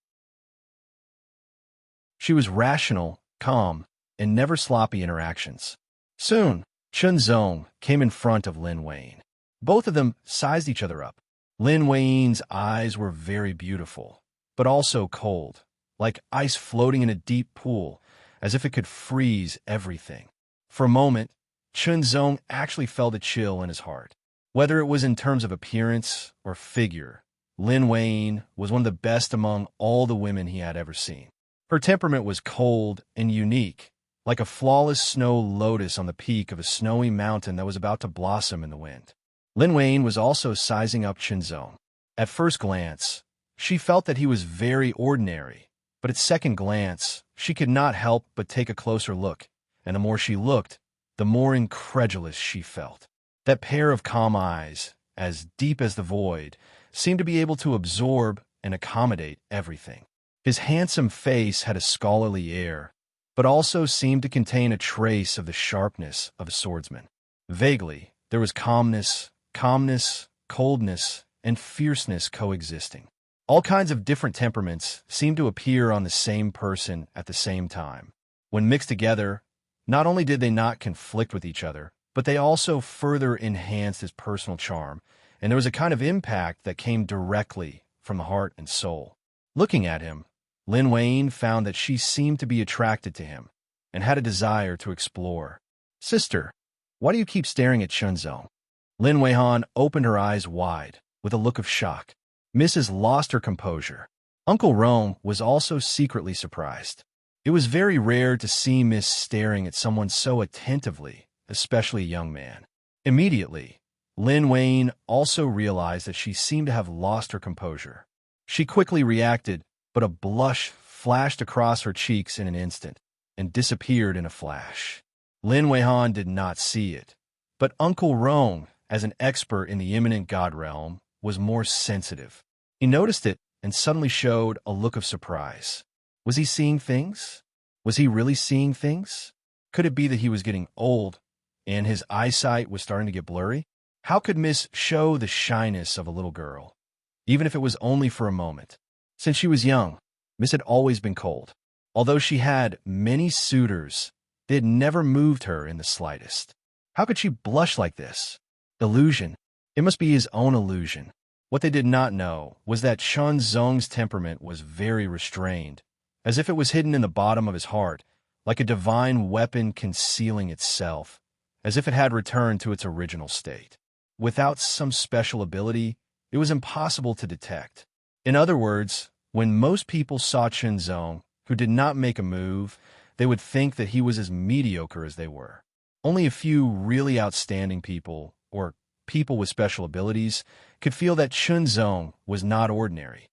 A: She was rational, calm, and never sloppy in her actions. Soon, Chunzong came in front of Lin Weian. Both of them sized each other up. Lin Weian's eyes were very beautiful, but also cold, like ice floating in a deep pool, as if it could freeze everything. For a moment, Chunzong actually felt a chill in his heart. Whether it was in terms of appearance or figure, Lin Weiyin was one of the best among all the women he had ever seen. Her temperament was cold and unique, like a flawless snow lotus on the peak of a snowy mountain that was about to blossom in the wind. Lin Weiyin was also sizing up Chunzong. At first glance, she felt that he was very ordinary, but at second glance, she could not help but take a closer look, and the more she looked, the more incredulous she felt. That pair of calm eyes, as deep as the void, seemed to be able to absorb and accommodate everything. His handsome face had a scholarly air, but also seemed to contain a trace of the sharpness of a swordsman. Vaguely, there was calmness, coldness, and fierceness coexisting. All kinds of different temperaments seemed to appear on the same person at the same time. When mixed together, not only did they not conflict with each other, but they also further enhanced his personal charm, and there was a kind of impact that came directly from the heart and soul. Looking at him, Lin Weiyin found that she seemed to be attracted to him and had a desire to explore. "Sister, why do you keep staring at Chunzong?" Lin Weihan opened her eyes wide, with a look of shock. Mrs. lost her composure. Uncle Rome was also secretly surprised. It was very rare to see Miss staring at someone so attentively, especially a young man. Immediately, Lin Weiyin also realized that she seemed to have lost her composure. She quickly reacted, but a blush flashed across her cheeks in an instant and disappeared in a flash. Lin Weihan did not see it, but Uncle Rome, as an expert in the imminent god realm, was more sensitive. He noticed it and suddenly showed a look of surprise. Was he seeing things? Was he really seeing things? Could it be that he was getting old and his eyesight was starting to get blurry? How could Miss show the shyness of a little girl, even if it was only for a moment? Since she was young, Miss had always been cold. Although she had many suitors, they had never moved her in the slightest. How could she blush like this? Illusion. It must be his own illusion. What they did not know was that Chunzong's temperament was very restrained, as if it was hidden in the bottom of his heart, like a divine weapon concealing itself, as if it had returned to its original state. Without some special ability, it was impossible to detect. In other words, when most people saw Chunzong, who did not make a move, they would think that he was as mediocre as they were. Only a few really outstanding people, or people with special abilities, could feel that Chunzong was not ordinary.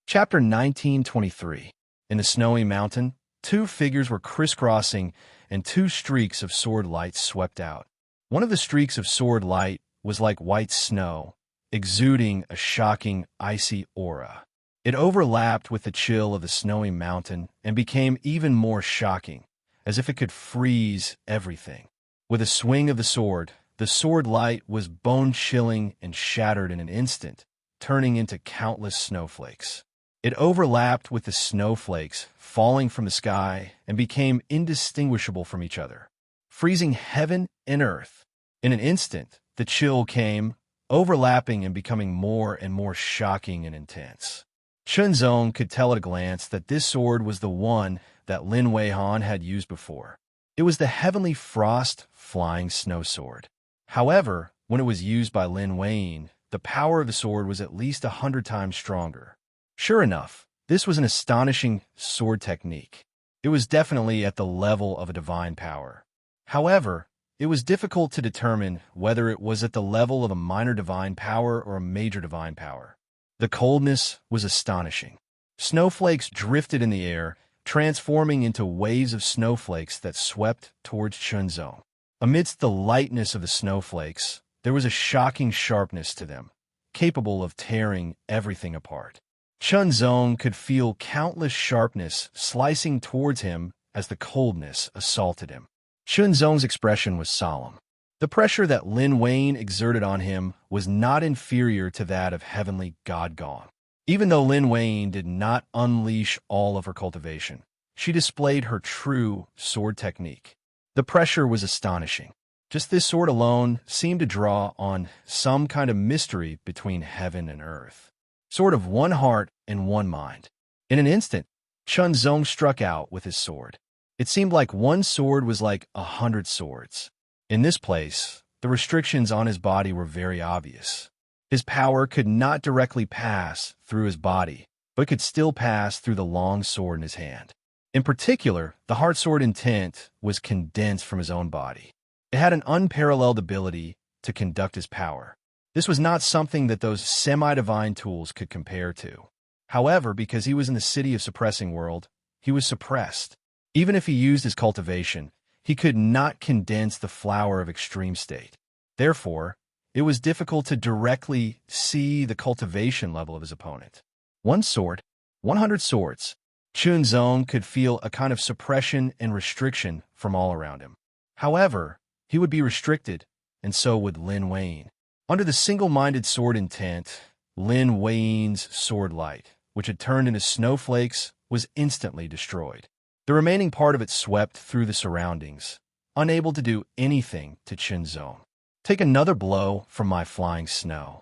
A: Chapter 1923. In the snowy mountain, two figures were crisscrossing and two streaks of sword light swept out. One of the streaks of sword light was like white snow, exuding a shocking, icy aura. It overlapped with the chill of the snowy mountain and became even more shocking, as if it could freeze everything. With a swing of the sword light was bone-chilling and shattered in an instant, turning into countless snowflakes. It overlapped with the snowflakes falling from the sky and became indistinguishable from each other, freezing heaven and earth. In an instant, the chill came, overlapping and becoming more and more shocking and intense. Chunzong could tell at a glance that this sword was the one that Lin Weihan had used before. It was the heavenly frost flying snow sword. However, when it was used by Lin Weiyin, the power of the sword was at least 100 times stronger. Sure enough, this was an astonishing sword technique. It was definitely at the level of a divine power. However, it was difficult to determine whether it was at the level of a minor divine power or a major divine power. The coldness was astonishing. Snowflakes drifted in the air, transforming into waves of snowflakes that swept towards Chunzong. Amidst the lightness of the snowflakes, there was a shocking sharpness to them, capable of tearing everything apart. Chunzong could feel countless sharpness slicing towards him as the coldness assaulted him. Chunzong's expression was solemn. The pressure that Lin Weiyin exerted on him was not inferior to that of heavenly God Gong. Even though Lin Weiyin did not unleash all of her cultivation, she displayed her true sword technique. The pressure was astonishing. Just this sword alone seemed to draw on some kind of mystery between heaven and earth. sword of one heart and one mind. In an instant, Chun Zong struck out with his sword. It seemed like one sword was like 100 swords. In this place, the restrictions on his body were very obvious. His power could not directly pass through his body, but could still pass through the long sword in his hand. In particular, the heart sword intent was condensed from his own body. It had an unparalleled ability to conduct his power. This was not something that those semi-divine tools could compare to. However, because he was in the city of suppressing world, he was suppressed. Even if he used his cultivation, he could not condense the flower of extreme state. Therefore, it was difficult to directly see the cultivation level of his opponent. One sword, 100 swords. Chun Zong could feel a kind of suppression and restriction from all around him. However, he would be restricted, and so would Lin Weiyin. Under the single-minded sword intent, Lin Weiyin's sword light, which had turned into snowflakes, was instantly destroyed. The remaining part of it swept through the surroundings, unable to do anything to Chun Zong. Take another blow from my flying snow.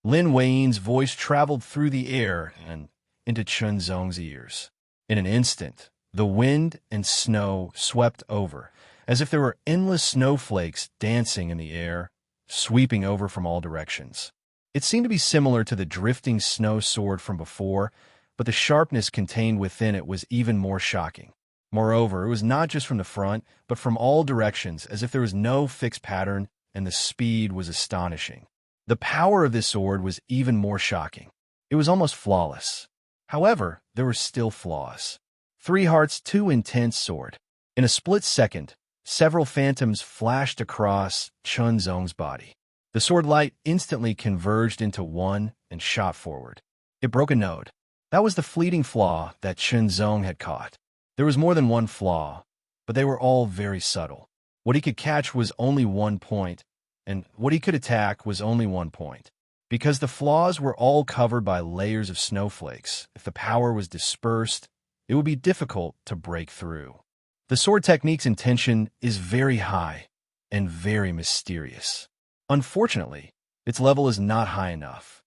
A: Lin Weiyin's voice traveled through the air and into Chun Zong's ears. In an instant, the wind and snow swept over, as if there were endless snowflakes dancing in the air, sweeping over from all directions. It seemed to be similar to the drifting snow sword from before, but the sharpness contained within it was even more shocking. Moreover, it was not just from the front, but from all directions, as if there was no fixed pattern, and the speed was astonishing. The power of this sword was even more shocking. It was almost flawless. However, there were still flaws. Three Hearts' too intense sword. In a split second, several phantoms flashed across Chun Zong's body. The sword light instantly converged into one and shot forward. It broke a node. That was the fleeting flaw that Chun Zong had caught. There was more than one flaw, but they were all very subtle. What he could catch was only 1 point, and what he could attack was only 1 point. Because the flaws were all covered by layers of snowflakes, if the power was dispersed, it would be difficult to break through. The sword technique's intention is very high and very mysterious. Unfortunately, its level is not high enough.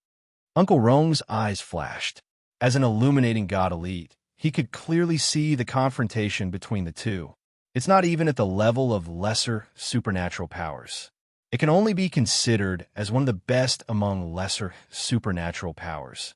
A: Uncle Rong's eyes flashed. As an illuminating god elite, he could clearly see the confrontation between the two. It's not even at the level of lesser supernatural powers. It can only be considered as one of the best among lesser supernatural powers.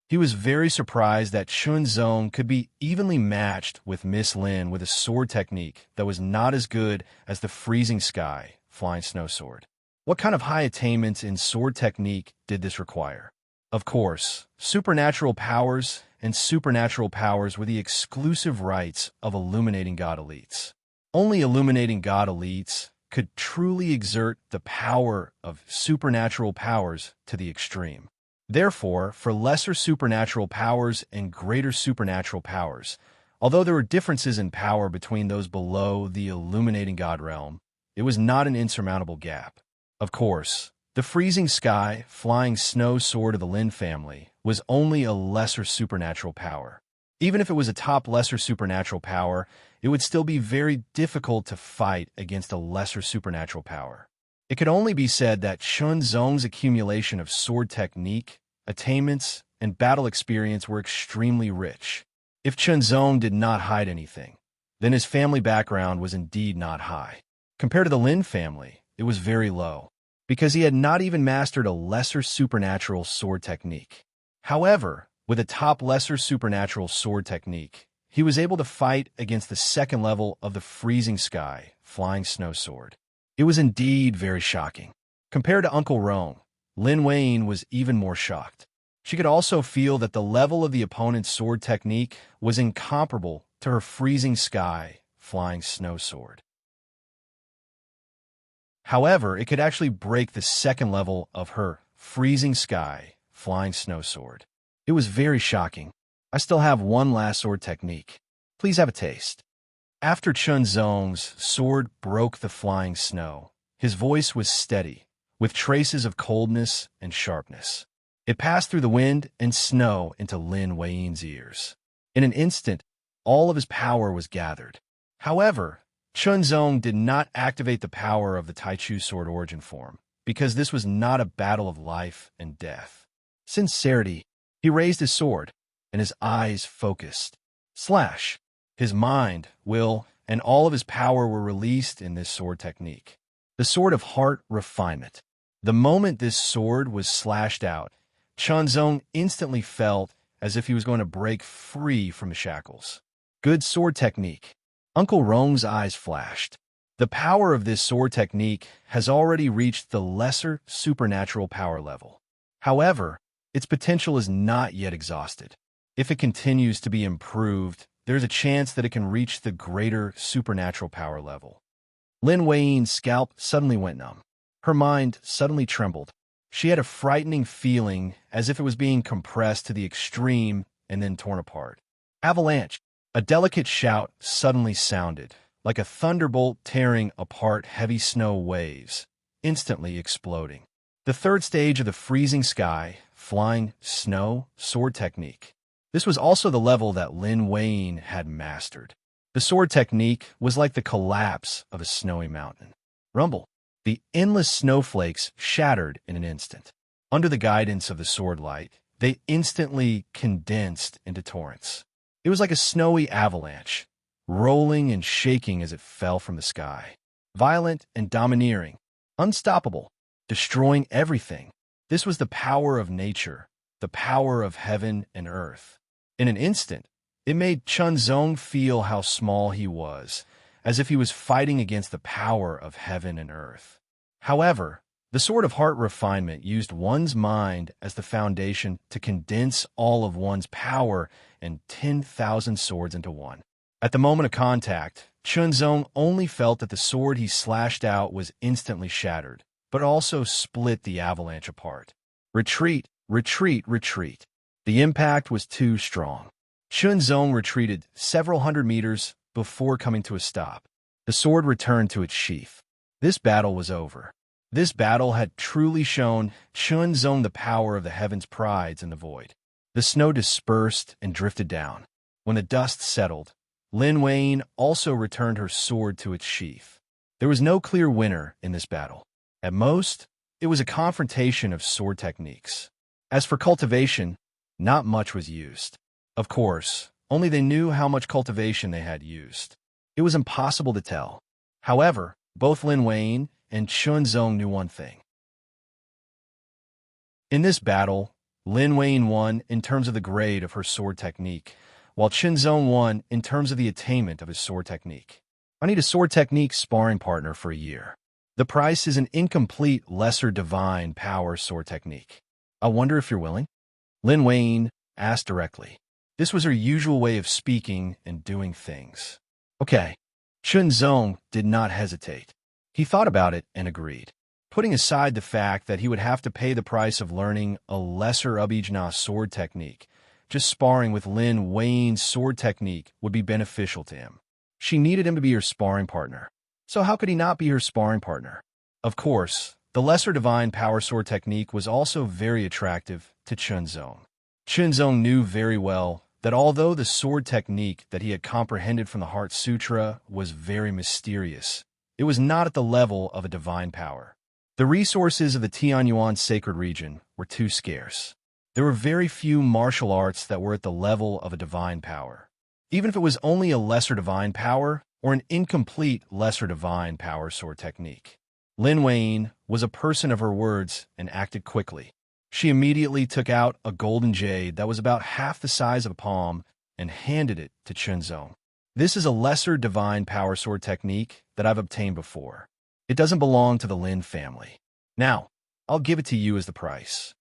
A: He was very surprised that Chun Zong could be evenly matched with Miss Lin with a sword technique that was not as good as the freezing sky flying snow sword. What kind of high attainments in sword technique did this require? Of course, supernatural powers and supernatural powers were the exclusive rights of illuminating god elites. Only illuminating god elites could truly exert the power of supernatural powers to the extreme. Therefore, for lesser supernatural powers and greater supernatural powers, although there were differences in power between those below the illuminating god realm, it was not an insurmountable gap. Of course, the freezing sky, flying snow sword of the Lin family was only a lesser supernatural power. Even if it was a top lesser supernatural power, it would still be very difficult to fight against a lesser supernatural power. It could only be said that Chun Zong's accumulation of sword technique, attainments, and battle experience were extremely rich. If Chun Zong did not hide anything, then his family background was indeed not high. Compared to the Lin family, it was very low, because he had not even mastered a lesser supernatural sword technique. However, with a top lesser supernatural sword technique, he was able to fight against the second level of the freezing sky, flying snow sword. It was indeed very shocking. Compared to Uncle Rong, Lin Weiyin was even more shocked. She could also feel that the level of the opponent's sword technique was incomparable to her freezing sky, flying snow sword. However, it could actually break the second level of her freezing sky, flying snow sword. It was very shocking. I still have one last sword technique. Please have a taste. After Chun Zong's sword broke the flying snow, his voice was steady, with traces of coldness and sharpness. It passed through the wind and snow into Lin Weiyin's ears. In an instant, all of his power was gathered. However, Chun Zong did not activate the power of the Taichu sword origin form, because this was not a battle of life and death. Sincerity. He raised his sword, and his eyes focused. Slash. His mind, will, and all of his power were released in this sword technique. The sword of heart refinement. The moment this sword was slashed out, Chunzong instantly felt as if he was going to break free from the shackles. Good sword technique. Uncle Rong's eyes flashed. The power of this sword technique has already reached the lesser supernatural power level. However, its potential is not yet exhausted. If it continues to be improved, there's a chance that it can reach the greater supernatural power level. Lin Wei's scalp suddenly went numb. Her mind suddenly trembled. She had a frightening feeling as if it was being compressed to the extreme and then torn apart. Avalanche. A delicate shout suddenly sounded, like a thunderbolt tearing apart heavy snow waves, instantly exploding. The third stage of the freezing sky, flying snow sword technique. This was also the level that Lin Wei had mastered. The sword technique was like the collapse of a snowy mountain. Rumble. The endless snowflakes shattered in an instant. Under the guidance of the sword light, they instantly condensed into torrents. It was like a snowy avalanche, rolling and shaking as it fell from the sky. Violent and domineering, unstoppable, destroying everything. This was the power of nature, the power of heaven and earth. In an instant, it made Chunzong feel how small he was, as if he was fighting against the power of heaven and earth. However, the sword of heart refinement used one's mind as the foundation to condense all of one's power and 10,000 swords into one. At the moment of contact, Chunzong only felt that the sword he slashed out was instantly shattered, but also split the avalanche apart. Retreat, retreat, retreat. The impact was too strong. Chunzong retreated several hundred meters before coming to a stop. The sword returned to its sheath. This battle was over. This battle had truly shown Chunzong the power of the heavens' prides in the void. The snow dispersed and drifted down. When the dust settled, Lin Wei also returned her sword to its sheath. There was no clear winner in this battle. At most, it was a confrontation of sword techniques. As for cultivation, not much was used. Of course, only they knew how much cultivation they had used. It was impossible to tell. However, both Lin Wei and Chunzong knew one thing. In this battle, Lin Wei won in terms of the grade of her sword technique, while Chunzong won in terms of the attainment of his sword technique. I need a sword technique sparring partner for a year. The price is an incomplete lesser divine power sword technique. I wonder if you're willing? Lin Wei asked directly. This was her usual way of speaking and doing things. Okay. Chunzong did not hesitate. He thought about it and agreed. Putting aside the fact that he would have to pay the price of learning a lesser Abijna sword technique, just sparring with Lin Wei's sword technique would be beneficial to him. She needed him to be her sparring partner. So how could he not be her sparring partner? Of course, the lesser divine power sword technique was also very attractive to Chunzong. Chunzong knew very well that although the sword technique that he had comprehended from the Heart Sutra was very mysterious, it was not at the level of a divine power. The resources of the Tianyuan sacred region were too scarce. There were very few martial arts that were at the level of a divine power. Even if it was only a lesser divine power or an incomplete lesser divine power sword technique. Lin Wei was a person of her words and acted quickly. She immediately took out a golden jade that was about half the size of a palm and handed it to Chunzong. This is a lesser divine power sword technique that I've obtained before. It doesn't belong to the Lin family. Now, I'll give it to you as the price.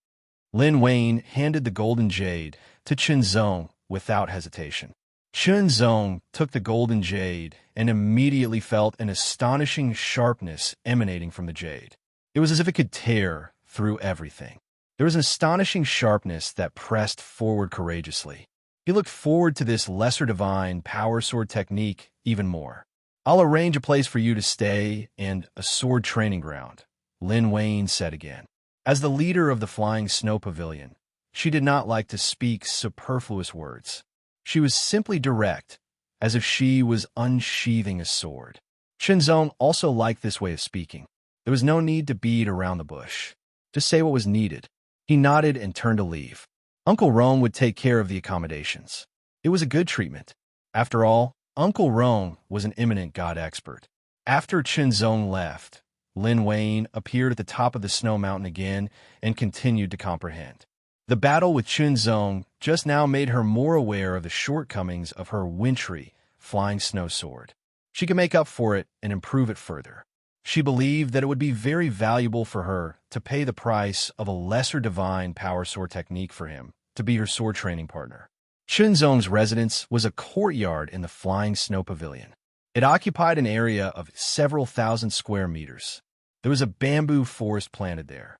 A: Lin Wei handed the golden jade to Chunzong without hesitation. Chunzong took the golden jade and immediately felt an astonishing sharpness emanating from the jade. It was as if it could tear through everything. There was an astonishing sharpness that pressed forward courageously. He looked forward to this lesser divine power sword technique even more. I'll arrange a place for you to stay and a sword training ground, Lin Wei said again. As the leader of the Flying Snow Pavilion, she did not like to speak superfluous words. She was simply direct, as if she was unsheathing a sword. Chunzong also liked this way of speaking. There was no need to beat around the bush. Just say what was needed. He nodded and turned to leave. Uncle Rome would take care of the accommodations. It was a good treatment. After all, Uncle Rome was an eminent god expert. After Chinzong left, Lin Wayne appeared at the top of the snow mountain again and continued to comprehend. The battle with Chinzong just now made her more aware of the shortcomings of her wintry, flying snow sword. She could make up for it and improve it further. She believed that it would be very valuable for her to pay the price of a lesser divine power sword technique for him to be her sword training partner. Chinzong's residence was a courtyard in the flying snow pavilion. It occupied an area of several thousand square meters. There was a bamboo forest planted there.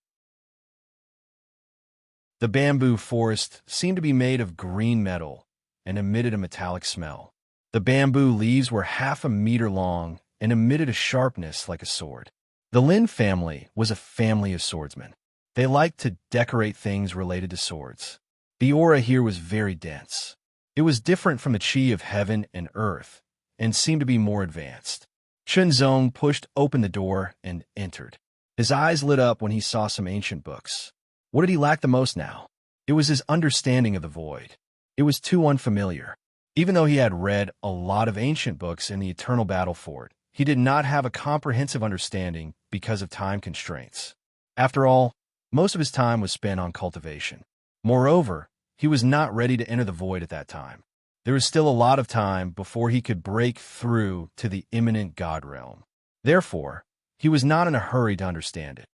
A: The bamboo forest seemed to be made of green metal and emitted a metallic smell. The bamboo leaves were 1/2 meter long and emitted a sharpness like a sword. The Lin family was a family of swordsmen. They liked to decorate things related to swords. The aura here was very dense. It was different from the chi of heaven and earth and seemed to be more advanced. Chinzong pushed open the door and entered. His eyes lit up when he saw some ancient books. What did he lack the most now? It was his understanding of the void. It was too unfamiliar. Even though he had read a lot of ancient books in the eternal battle for it, he did not have a comprehensive understanding because of time constraints. After all, most of his time was spent on cultivation. Moreover, he was not ready to enter the void at that time. There was still a lot of time before he could break through to the imminent God realm. Therefore, he was not in a hurry to understand it.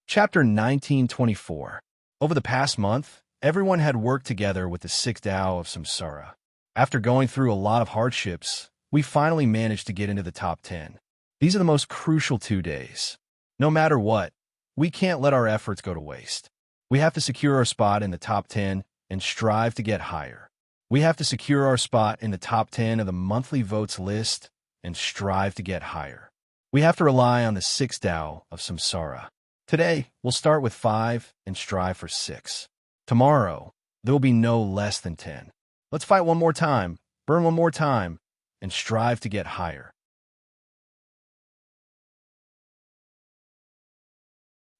A: Chapter 1924. Over the past month, everyone had worked together with the 6th Tao of Samsara. After going through a lot of hardships, we finally managed to get into the top 10. These are the most crucial 2 days. No matter what, we can't let our efforts go to waste. We have to secure our spot in the top 10 and strive to get higher. We have to secure our spot in the top 10 of the monthly votes list and strive to get higher. We have to rely on the 6th Tao of Samsara. Today, we'll start with 5 and strive for 6. Tomorrow, there will be no less than 10. Let's fight one more time, burn one more time, and strive to get higher.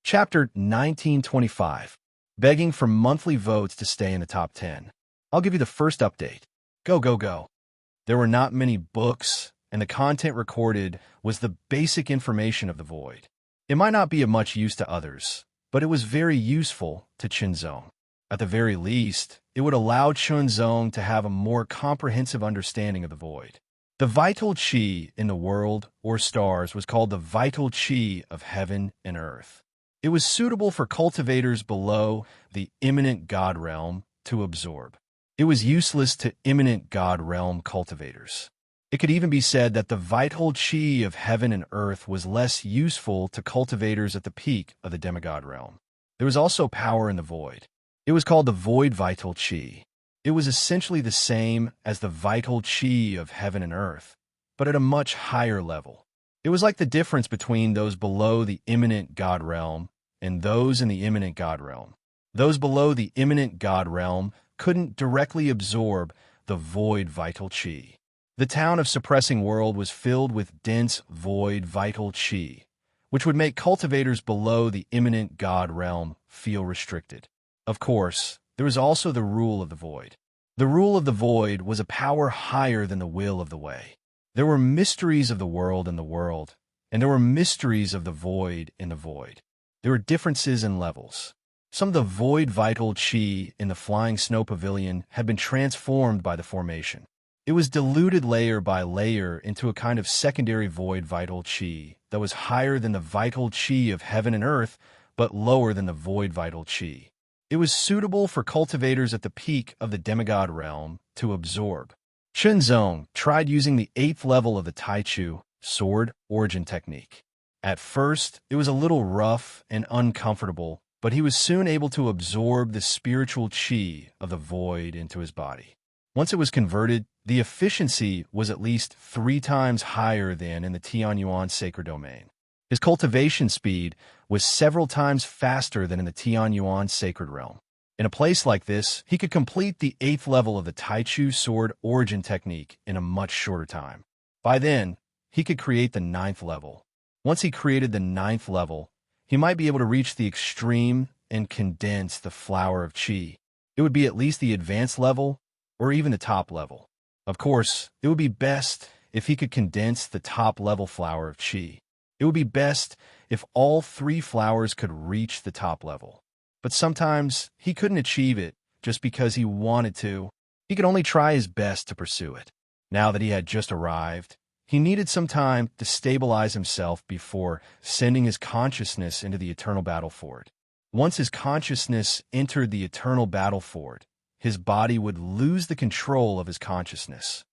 A: Chapter 1925. Begging for monthly votes to stay in the top 10. I'll give you the first update. Go, go, go. There were not many books, and the content recorded was the basic information of the void. It might not be of much use to others, but it was very useful to Chinzong. At the very least, it would allow Chinzong to have a more comprehensive understanding of the void. The vital chi in the world or stars was called the vital chi of heaven and earth. It was suitable for cultivators below the imminent God realm to absorb. It was useless to imminent God realm cultivators. It could even be said that the vital chi of heaven and earth was less useful to cultivators at the peak of the demigod realm. There was also power in the void. It was called the void vital chi. It was essentially the same as the vital chi of heaven and earth, but at a much higher level. It was like the difference between those below the imminent God realm and those in the imminent God realm. Those below the imminent God realm couldn't directly absorb the void vital chi. The town of Suppressing World was filled with dense void vital chi, which would make cultivators below the imminent God realm feel restricted. Of course, there was also the rule of the void. The rule of the void was a power higher than the will of the way. There were mysteries of the world in the world, and there were mysteries of the void in the void. There were differences in levels. Some of the void vital chi in the flying snow pavilion had been transformed by the formation. It was diluted layer by layer into a kind of secondary void vital chi that was higher than the vital chi of heaven and earth, but lower than the void vital chi. It was suitable for cultivators at the peak of the demigod realm to absorb. Chinzong tried using the 8th level of the Taichu sword origin technique. At first, it was a little rough and uncomfortable, but he was soon able to absorb the spiritual chi of the void into his body. Once it was converted, the efficiency was at least 3 times higher than in the Tianyuan sacred domain. His cultivation speed was several times faster than in the Tianyuan sacred realm. In a place like this, he could complete the 8th level of the Taichu sword origin technique in a much shorter time. By then, he could create the ninth level. Once he created the ninth level, he might be able to reach the extreme and condense the flower of chi. It would be at least the advanced level or even the top level. Of course, it would be best if he could condense the top level flower of chi. It would be best if all three flowers could reach the top level. But sometimes he couldn't achieve it just because he wanted to. He could only try his best to pursue it. Now that he had just arrived, he needed some time to stabilize himself before sending his consciousness into the eternal battle for it. Once his consciousness entered the eternal battle for it, his body would lose the control of his consciousness.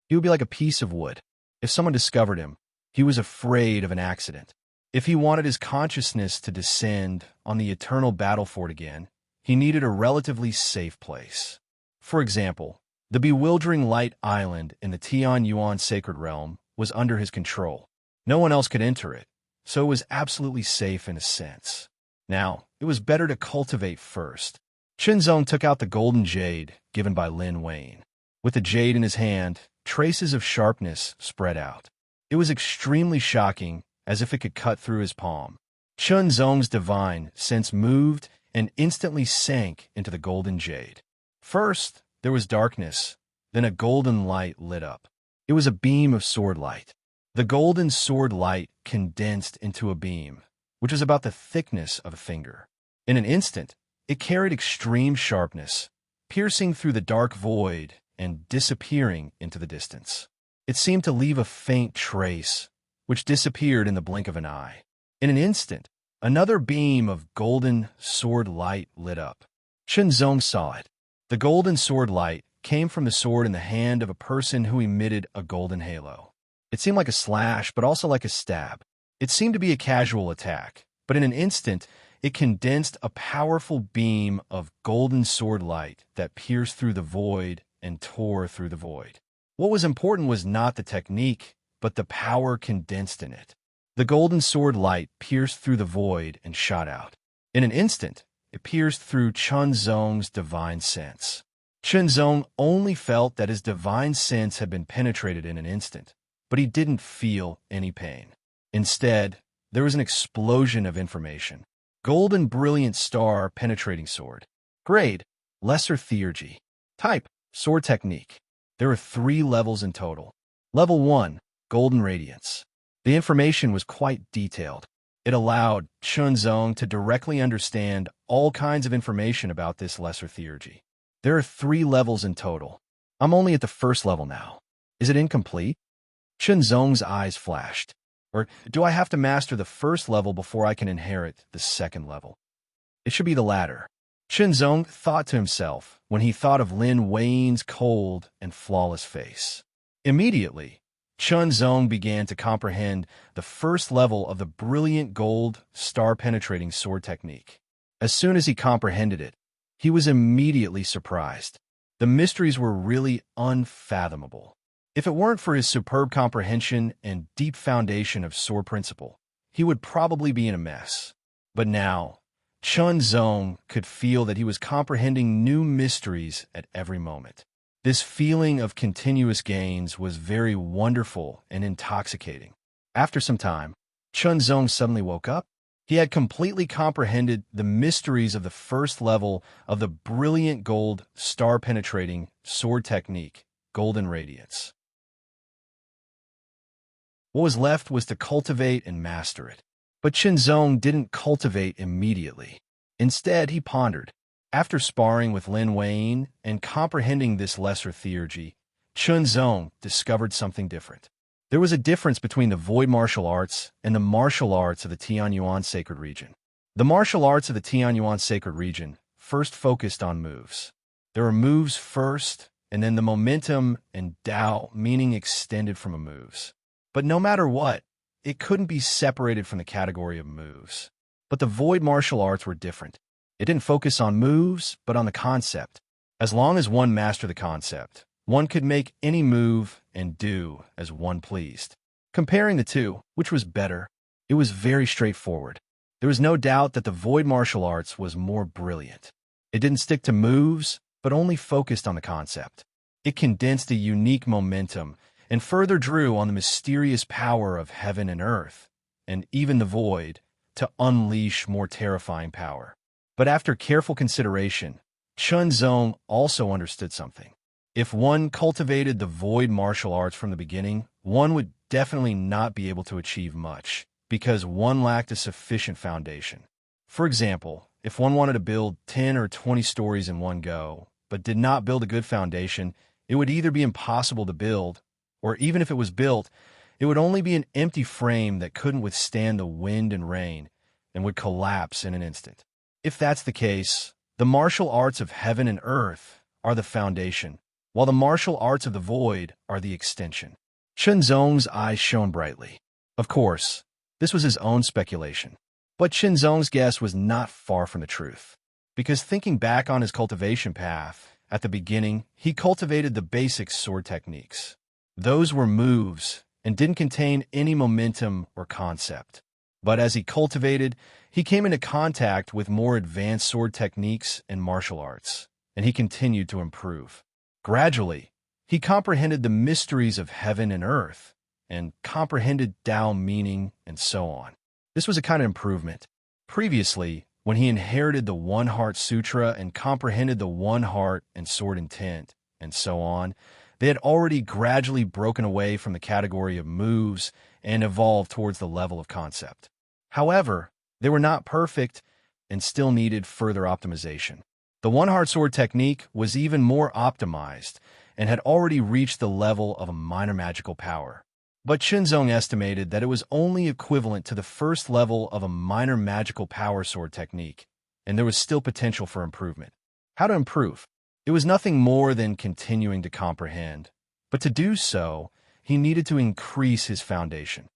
A: He would be like a piece of wood. If someone discovered him, he was afraid of an accident. If he wanted his consciousness to descend on the eternal battle for it again, he needed a relatively safe place. For example, the bewildering light island in the Tianyuan sacred realm was under his control. No one else could enter it, so it was absolutely safe in a sense. Now, it was better to cultivate first. Qinzong took out the golden jade given by Lin Wayne. With the jade in his hand, traces of sharpness spread out. It was extremely shocking, as if it could cut through his palm. Qinzong's divine sense moved and instantly sank into the golden jade. First, there was darkness, then a golden light lit up. It was a beam of sword light. The golden sword light condensed into a beam, which was about the thickness of a finger. In an instant, it carried extreme sharpness, piercing through the dark void and disappearing into the distance. It seemed to leave a faint trace, which disappeared in the blink of an eye. In an instant, another beam of golden sword light lit up. Qinzong saw it. The golden sword light came from the sword in the hand of a person who emitted a golden halo. It seemed like a slash, but also like a stab. It seemed to be a casual attack, but in an instant, it condensed a powerful beam of golden sword light that pierced through the void and tore through the void. What was important was not the technique, but the power condensed in it. The golden sword light pierced through the void and shot out. In an instant, it pierced through Qinzong's divine sense. Qinzong only felt that his divine sense had been penetrated in an instant, but he didn't feel any pain. Instead, there was an explosion of information. Golden brilliant star penetrating sword. Grade, lesser theurgy. Type, sword technique. There are 3 levels in total. Level 1, golden radiance. The information was quite detailed. It allowed Qinzong to directly understand all kinds of information about this lesser theurgy. There are 3 levels in total. I'm only at the first level now. Is it incomplete? Qinzong's eyes flashed. Or do I have to master the first level before I can inherit the second level? It should be the latter. Qinzong thought to himself when he thought of Lin Wayne's cold and flawless face. Immediately, Qinzong began to comprehend the first level of the brilliant gold star-penetrating sword technique. As soon as he comprehended it, he was immediately surprised. The mysteries were really unfathomable. If it weren't for his superb comprehension and deep foundation of sword principle, he would probably be in a mess. But now, Qinzong could feel that he was comprehending new mysteries at every moment. This feeling of continuous gains was very wonderful and intoxicating. After some time, Qinzong suddenly woke up. He had completely comprehended the mysteries of the first level of the brilliant gold star-penetrating sword technique, Golden Radiance. What was left was to cultivate and master it. But Qinzong didn't cultivate immediately. Instead, he pondered. After sparring with Lin Wayne and comprehending this lesser theurgy, Qinzong discovered something different. There was a difference between the void martial arts and the martial arts of the Tianyuan sacred region. The martial arts of the Tianyuan sacred region first focused on moves. There were moves first, and then the momentum and Dao meaning extended from the moves. But no matter what, it couldn't be separated from the category of moves. But the void martial arts were different. It didn't focus on moves, but on the concept. As long as one mastered the concept, one could make any move and do as one pleased. Comparing the two, which was better, it was very straightforward. There was no doubt that the void martial arts was more brilliant. It didn't stick to moves, but only focused on the concept. It condensed a unique momentum and further drew on the mysterious power of heaven and earth, and even the void, to unleash more terrifying power. But after careful consideration, Chunzong also understood something. If one cultivated the void martial arts from the beginning, one would definitely not be able to achieve much, because one lacked a sufficient foundation. For example, if one wanted to build 10 or 20 stories in one go, but did not build a good foundation, it would either be impossible to build, or even if it was built, it would only be an empty frame that couldn't withstand the wind and rain and would collapse in an instant. If that's the case, the martial arts of heaven and earth are the foundation, while the martial arts of the void are the extension. Chunzong's eyes shone brightly. Of course, this was his own speculation. But Chunzong's guess was not far from the truth. Because thinking back on his cultivation path, at the beginning, he cultivated the basic sword techniques. Those were moves and didn't contain any momentum or concept. But as he cultivated, he came into contact with more advanced sword techniques and martial arts, and he continued to improve. Gradually, he comprehended the mysteries of heaven and earth, and comprehended Tao meaning, and so on. This was a kind of improvement. Previously, when he inherited the One Heart Sutra and comprehended the One Heart and Sword Intent, and so on, they had already gradually broken away from the category of moves and evolved towards the level of concept. However, they were not perfect and still needed further optimization. The One Heart Sword technique was even more optimized and had already reached the level of a minor magical power. But Chunzong estimated that it was only equivalent to the first level of a minor magical power sword technique, and there was still potential for improvement. How to improve? It was nothing more than continuing to comprehend, but to do so, he needed to increase his foundation.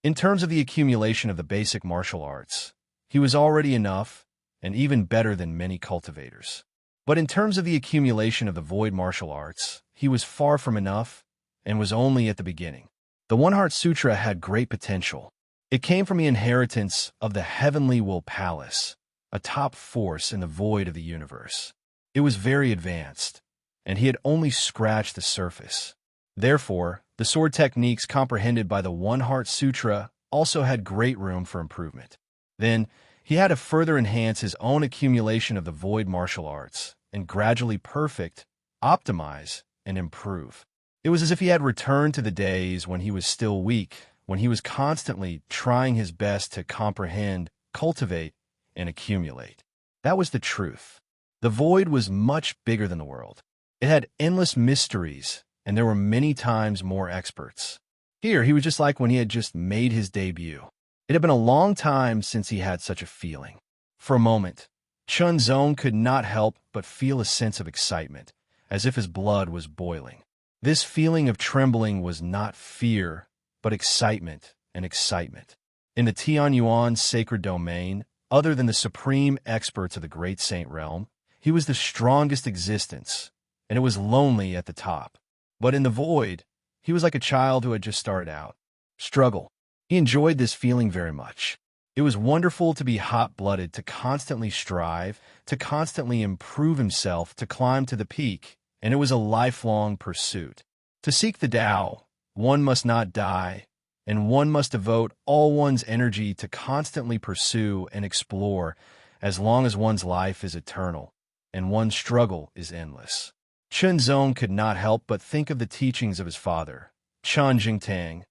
A: In terms of the accumulation of the basic martial arts, he was already enough and even better than many cultivators. But in terms of the accumulation of the void martial arts, he was far from enough and was only at the beginning. The One Heart Sutra had great potential. It came from the inheritance of the Heavenly Will Palace, a top force in the void of the universe. It was very advanced, and he had only scratched the surface. Therefore, the sword techniques comprehended by the One Heart Sutra also had great room for improvement. Then, he had to further enhance his own accumulation of the void martial arts and gradually perfect, optimize, and improve. It was as if he had returned to the days when he was still weak, when he was constantly trying his best to comprehend, cultivate, and accumulate. That was the truth. The void was much bigger than the world. It had endless mysteries, and there were many times more experts. Here, he was just like when he had just made his debut. It had been a long time since he had such a feeling. For a moment, Chunzong could not help but feel a sense of excitement, as if his blood was boiling. This feeling of trembling was not fear, but excitement and excitement. In the Tianyuan sacred domain, other than the supreme experts of the Great Saint Realm, he was the strongest existence, and it was lonely at the top. But in the void, he was like a child who had just started out. Struggle. He enjoyed this feeling very much. It was wonderful to be hot-blooded, to constantly strive, to constantly improve himself, to climb to the peak, and it was a lifelong pursuit. To seek the Tao, one must not die, and one must devote all one's energy to constantly pursue and explore as long as one's life is eternal, and one's struggle is endless. Chunzong could not help but think of the teachings of his father, Chun Jingtang.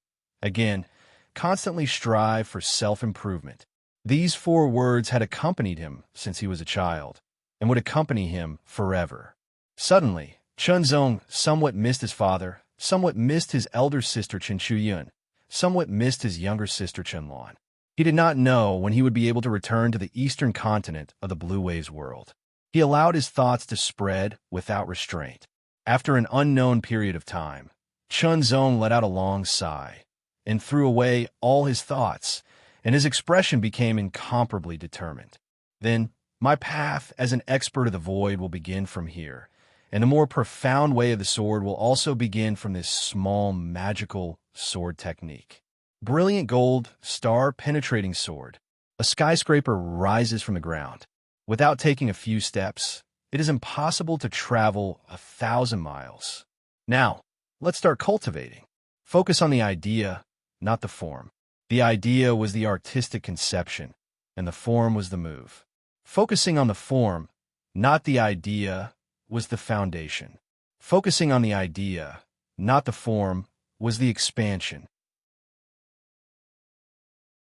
A: Again, constantly strive for self-improvement. These 4 words had accompanied him since he was a child, and would accompany him forever. Suddenly, Chunzong somewhat missed his father, somewhat missed his elder sister Chen Shuyun, somewhat missed his younger sister Chenlon. He did not know when he would be able to return to the eastern continent of the Blue Waves world. He allowed his thoughts to spread without restraint. After an unknown period of time, Chunzong let out a long sigh and threw away all his thoughts, and his expression became incomparably determined. Then, my path as an expert of the void will begin from here, and the more profound way of the sword will also begin from this small magical sword technique. Brilliant gold, star-penetrating sword. A skyscraper rises from the ground. Without taking a few steps, it is impossible to travel 1,000 miles. Now, let's start cultivating. Focus on the idea, not the form. The idea was the artistic conception, and the form was the move. Focusing on the form, not the idea, was the foundation. Focusing on the idea, not the form, was the expansion.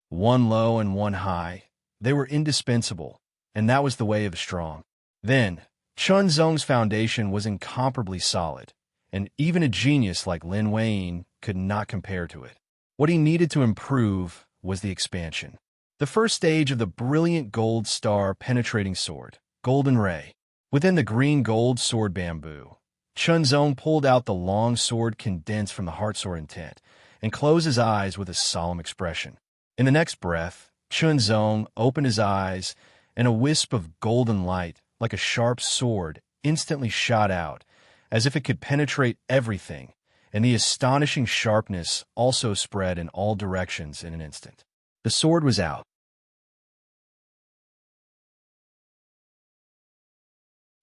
A: One low and one high, they were indispensable, and that was the way of the strong. Then, Chunzong's foundation was incomparably solid, and even a genius like Lin Weiyin could not compare to it. What he needed to improve was the expansion. The first stage of the brilliant gold star penetrating sword, Golden Ray. Within the green gold sword bamboo, Chunzong pulled out the long sword condensed from the heart sword intent and closed his eyes with a solemn expression. In the next breath, Chunzong opened his eyes, and a wisp of golden light, like a sharp sword, instantly shot out, as if it could penetrate everything, and the astonishing sharpness also spread in all directions in an instant. The sword was out.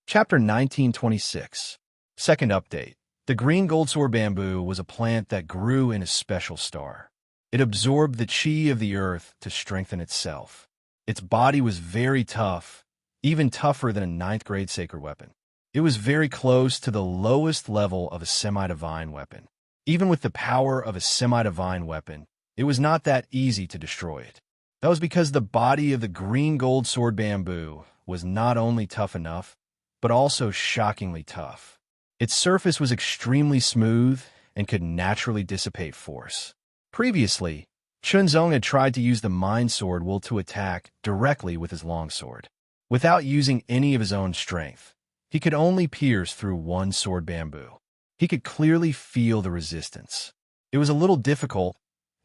A: Chapter 1926. Second update. The green gold sword bamboo was a plant that grew in a special star. It absorbed the chi of the earth to strengthen itself. Its body was very tough, even tougher than a ninth-grade sacred weapon. It was very close to the lowest level of a semi-divine weapon. Even with the power of a semi-divine weapon, it was not that easy to destroy it. That was because the body of the green gold sword bamboo was not only tough enough, but also shockingly tough. Its surface was extremely smooth and could naturally dissipate force. Previously, Chunzong had tried to use the mind sword will to attack directly with his longsword. Without using any of his own strength, he could only pierce through one sword bamboo. He could clearly feel the resistance. It was a little difficult,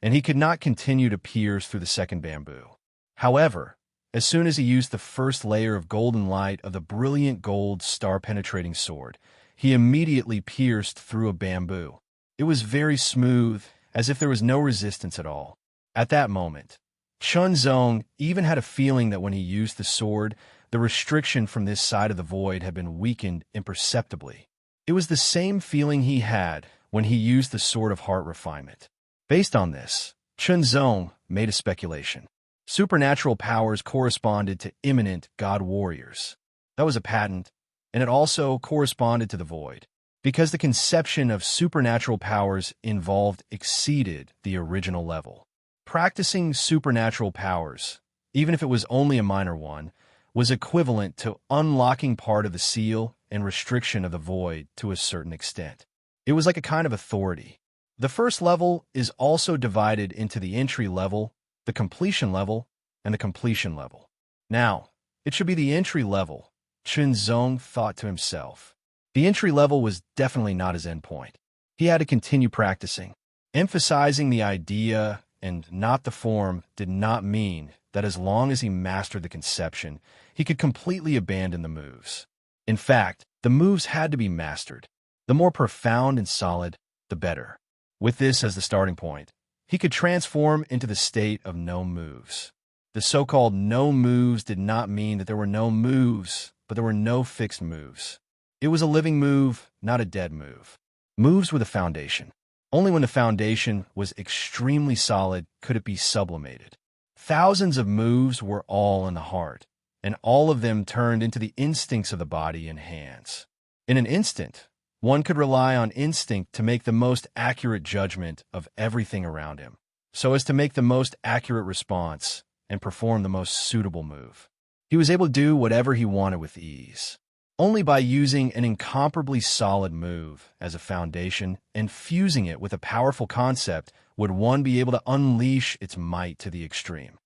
A: and he could not continue to pierce through the second bamboo. However, as soon as he used the first layer of golden light of the brilliant gold star-penetrating sword, he immediately pierced through a bamboo. It was very smooth, as if there was no resistance at all. At that moment, Chunzong even had a feeling that when he used the sword, the restriction from this side of the void had been weakened imperceptibly. It was the same feeling he had when he used the sword of heart refinement. Based on this, Chunzong made a speculation. Supernatural powers corresponded to imminent god warriors. That was a patent, and it also corresponded to the void, because the conception of supernatural powers involved exceeded the original level. Practicing supernatural powers, even if it was only a minor one, was equivalent to unlocking part of the seal and restriction of the void to a certain extent. It was like a kind of authority. The first level is also divided into the entry level, the completion level, and the completion level. Now, it should be the entry level, Chunzong thought to himself. The entry level was definitely not his endpoint. He had to continue practicing. Emphasizing the idea and not the form did not mean that as long as he mastered the conception, he could completely abandon the moves. In fact, the moves had to be mastered. The more profound and solid, the better. With this as the starting point, he could transform into the state of no moves. The so-called no moves did not mean that there were no moves, but there were no fixed moves. It was a living move, not a dead move. Moves were the foundation. Only when the foundation was extremely solid could it be sublimated. Thousands of moves were all in the heart, and all of them turned into the instincts of the body and hands. In an instant, one could rely on instinct to make the most accurate judgment of everything around him, so as to make the most accurate response and perform the most suitable move. He was able to do whatever he wanted with ease. Only by using an incomparably solid move as a foundation and fusing it with a powerful concept would one be able to unleash its might to the extreme.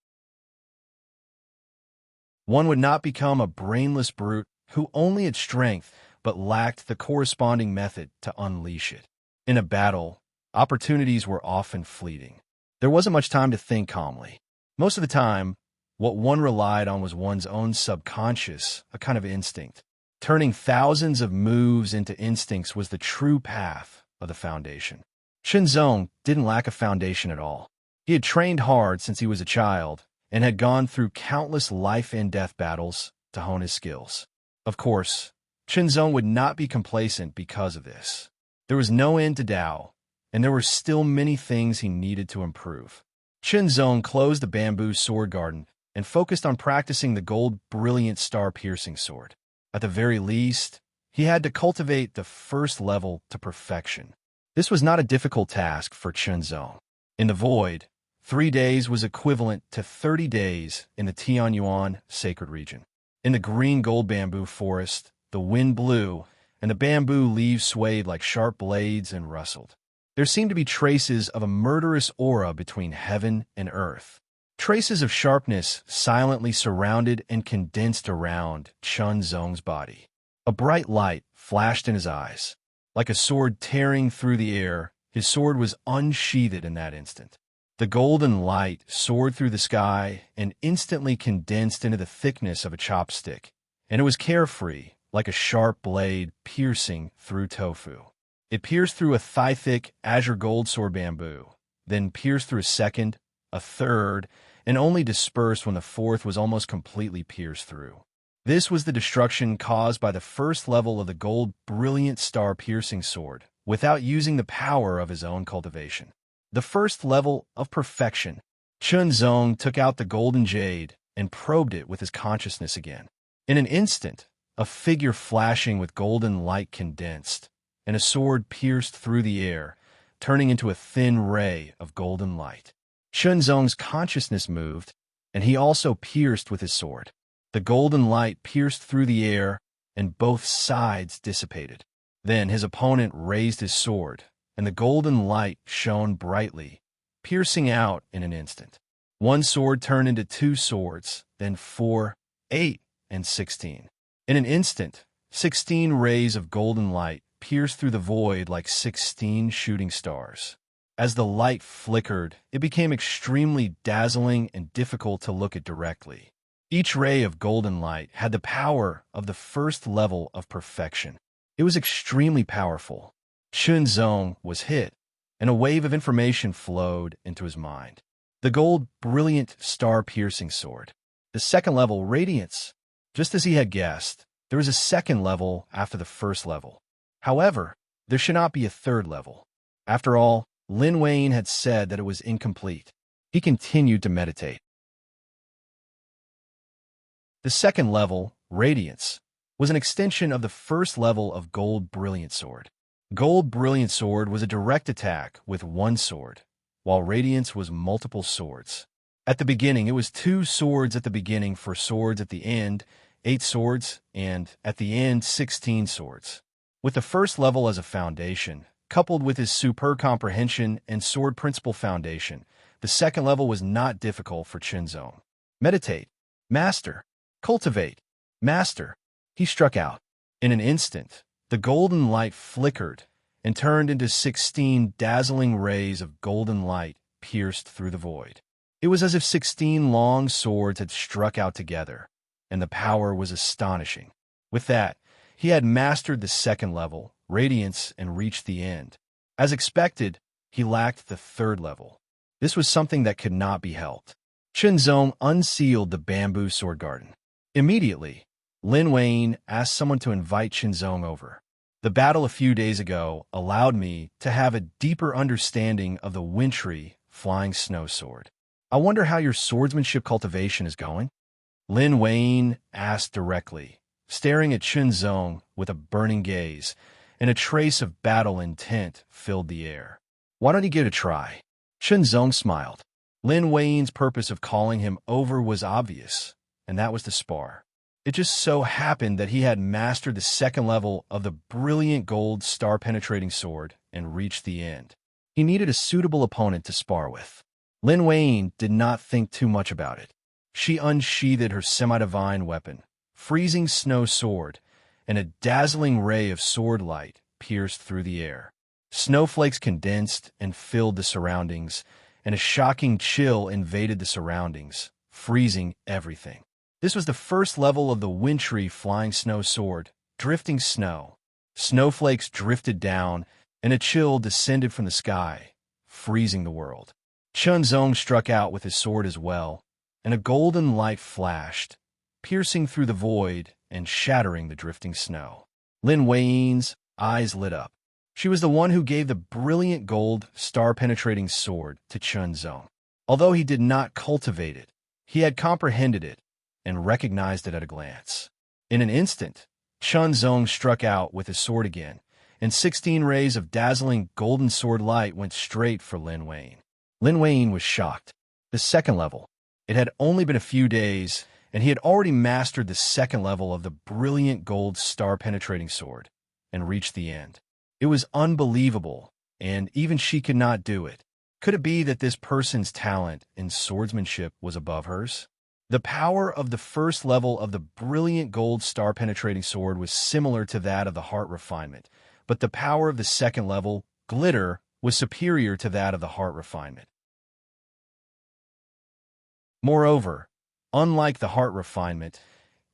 A: One would not become a brainless brute who only had strength but lacked the corresponding method to unleash it. In a battle, opportunities were often fleeting. There wasn't much time to think calmly. Most of the time, what one relied on was one's own subconscious, a kind of instinct. Turning thousands of moves into instincts was the true path of the foundation. Chunzong didn't lack a foundation at all. He had trained hard since he was a child and had gone through countless life and death battles to hone his skills. Of course, Zong would not be complacent because of this. There was no end to Dao, and there were still many things he needed to improve. Zong closed the bamboo sword garden and focused on practicing the gold brilliant star-piercing sword. At the very least, he had to cultivate the first level to perfection. This was not a difficult task for Zong. In the void, 3 days was equivalent to 30 days in the Tianyuan sacred region. In the green gold bamboo forest, the wind blew, and the bamboo leaves swayed like sharp blades and rustled. There seemed to be traces of a murderous aura between heaven and earth. Traces of sharpness silently surrounded and condensed around Zong's body. A bright light flashed in his eyes. Like a sword tearing through the air, his sword was unsheathed in that instant. The golden light soared through the sky and instantly condensed into the thickness of a chopstick, and it was carefree, like a sharp blade piercing through tofu. It pierced through a thigh-thick azure gold sword bamboo, then pierced through a second, a third, and only dispersed when the fourth was almost completely pierced through. This was the destruction caused by the first level of the gold brilliant star-piercing sword, without using the power of his own cultivation. The first level of perfection. Zong took out the golden jade and probed it with his consciousness again. In an instant, a figure flashing with golden light condensed, and a sword pierced through the air, turning into a thin ray of golden light. Zong's consciousness moved, and he also pierced with his sword. The golden light pierced through the air, and both sides dissipated. Then his opponent raised his sword, and the golden light shone brightly, piercing out in an instant. One sword turned into 2 swords, then 4, 8, and 16. In an instant, 16 rays of golden light pierced through the void like 16 shooting stars. As the light flickered, it became extremely dazzling and difficult to look at directly. Each ray of golden light had the power of the first level of perfection. It was extremely powerful. Zong was hit, and a wave of information flowed into his mind. The gold, brilliant, star-piercing sword. The second level, radiance. Just as he had guessed, there was a second level after the first level. However, there should not be a third level. After all, Lin Wayne had said that it was incomplete. He continued to meditate. The second level, radiance, was an extension of the first level of gold, brilliant sword. Gold Brilliant Sword was a direct attack with 1 sword, while Radiance was multiple swords. At the beginning, it was 2 swords at the beginning for swords at the end, 8 swords, and at the end, 16 swords. With the first level as a foundation, coupled with his superb comprehension and sword principle foundation, the second level was not difficult for Zong. Meditate, master, cultivate, master. He struck out. In an instant, the golden light flickered and turned into 16 dazzling rays of golden light pierced through the void. It was as if 16 long swords had struck out together, and the power was astonishing. With that, he had mastered the second level, radiance, and reached the end. As expected, he lacked the third level. This was something that could not be helped. Zong unsealed the bamboo sword garden. Immediately, Lin Wayne asked someone to invite Zong over. The battle a few days ago allowed me to have a deeper understanding of the wintry, flying snow sword. I wonder how your swordsmanship cultivation is going? Lin Wayne asked directly, staring at Zong with a burning gaze, and a trace of battle intent filled the air. Why don't you give it a try? Zong smiled. Lin Wayne's purpose of calling him over was obvious, and that was to spar. It just so happened that he had mastered the second level of the brilliant gold star-penetrating sword and reached the end. He needed a suitable opponent to spar with. Lin Wayne did not think too much about it. She unsheathed her semi-divine weapon, freezing snow sword, and a dazzling ray of sword light pierced through the air. Snowflakes condensed and filled the surroundings, and a shocking chill invaded the surroundings, freezing everything. This was the first level of the wintry flying snow sword, drifting snow. Snowflakes drifted down, and a chill descended from the sky, freezing the world. Zong struck out with his sword as well, and a golden light flashed, piercing through the void and shattering the drifting snow. Lin Wei's eyes lit up. She was the one who gave the brilliant gold, star-penetrating sword to Chunzong. Although he did not cultivate it, he had comprehended it and recognized it at a glance. In an instant, Chunzong struck out with his sword again, and 16 rays of dazzling golden sword light went straight for Lin Wei. Lin Wei was shocked. The second level. It had only been a few days, and he had already mastered the second level of the brilliant gold star-penetrating sword and reached the end. It was unbelievable, and even she could not do it. Could it be that this person's talent in swordsmanship was above hers? The power of the first level of the brilliant gold star-penetrating sword was similar to that of the heart refinement, but the power of the second level, glitter, was superior to that of the heart refinement. Moreover, unlike the heart refinement,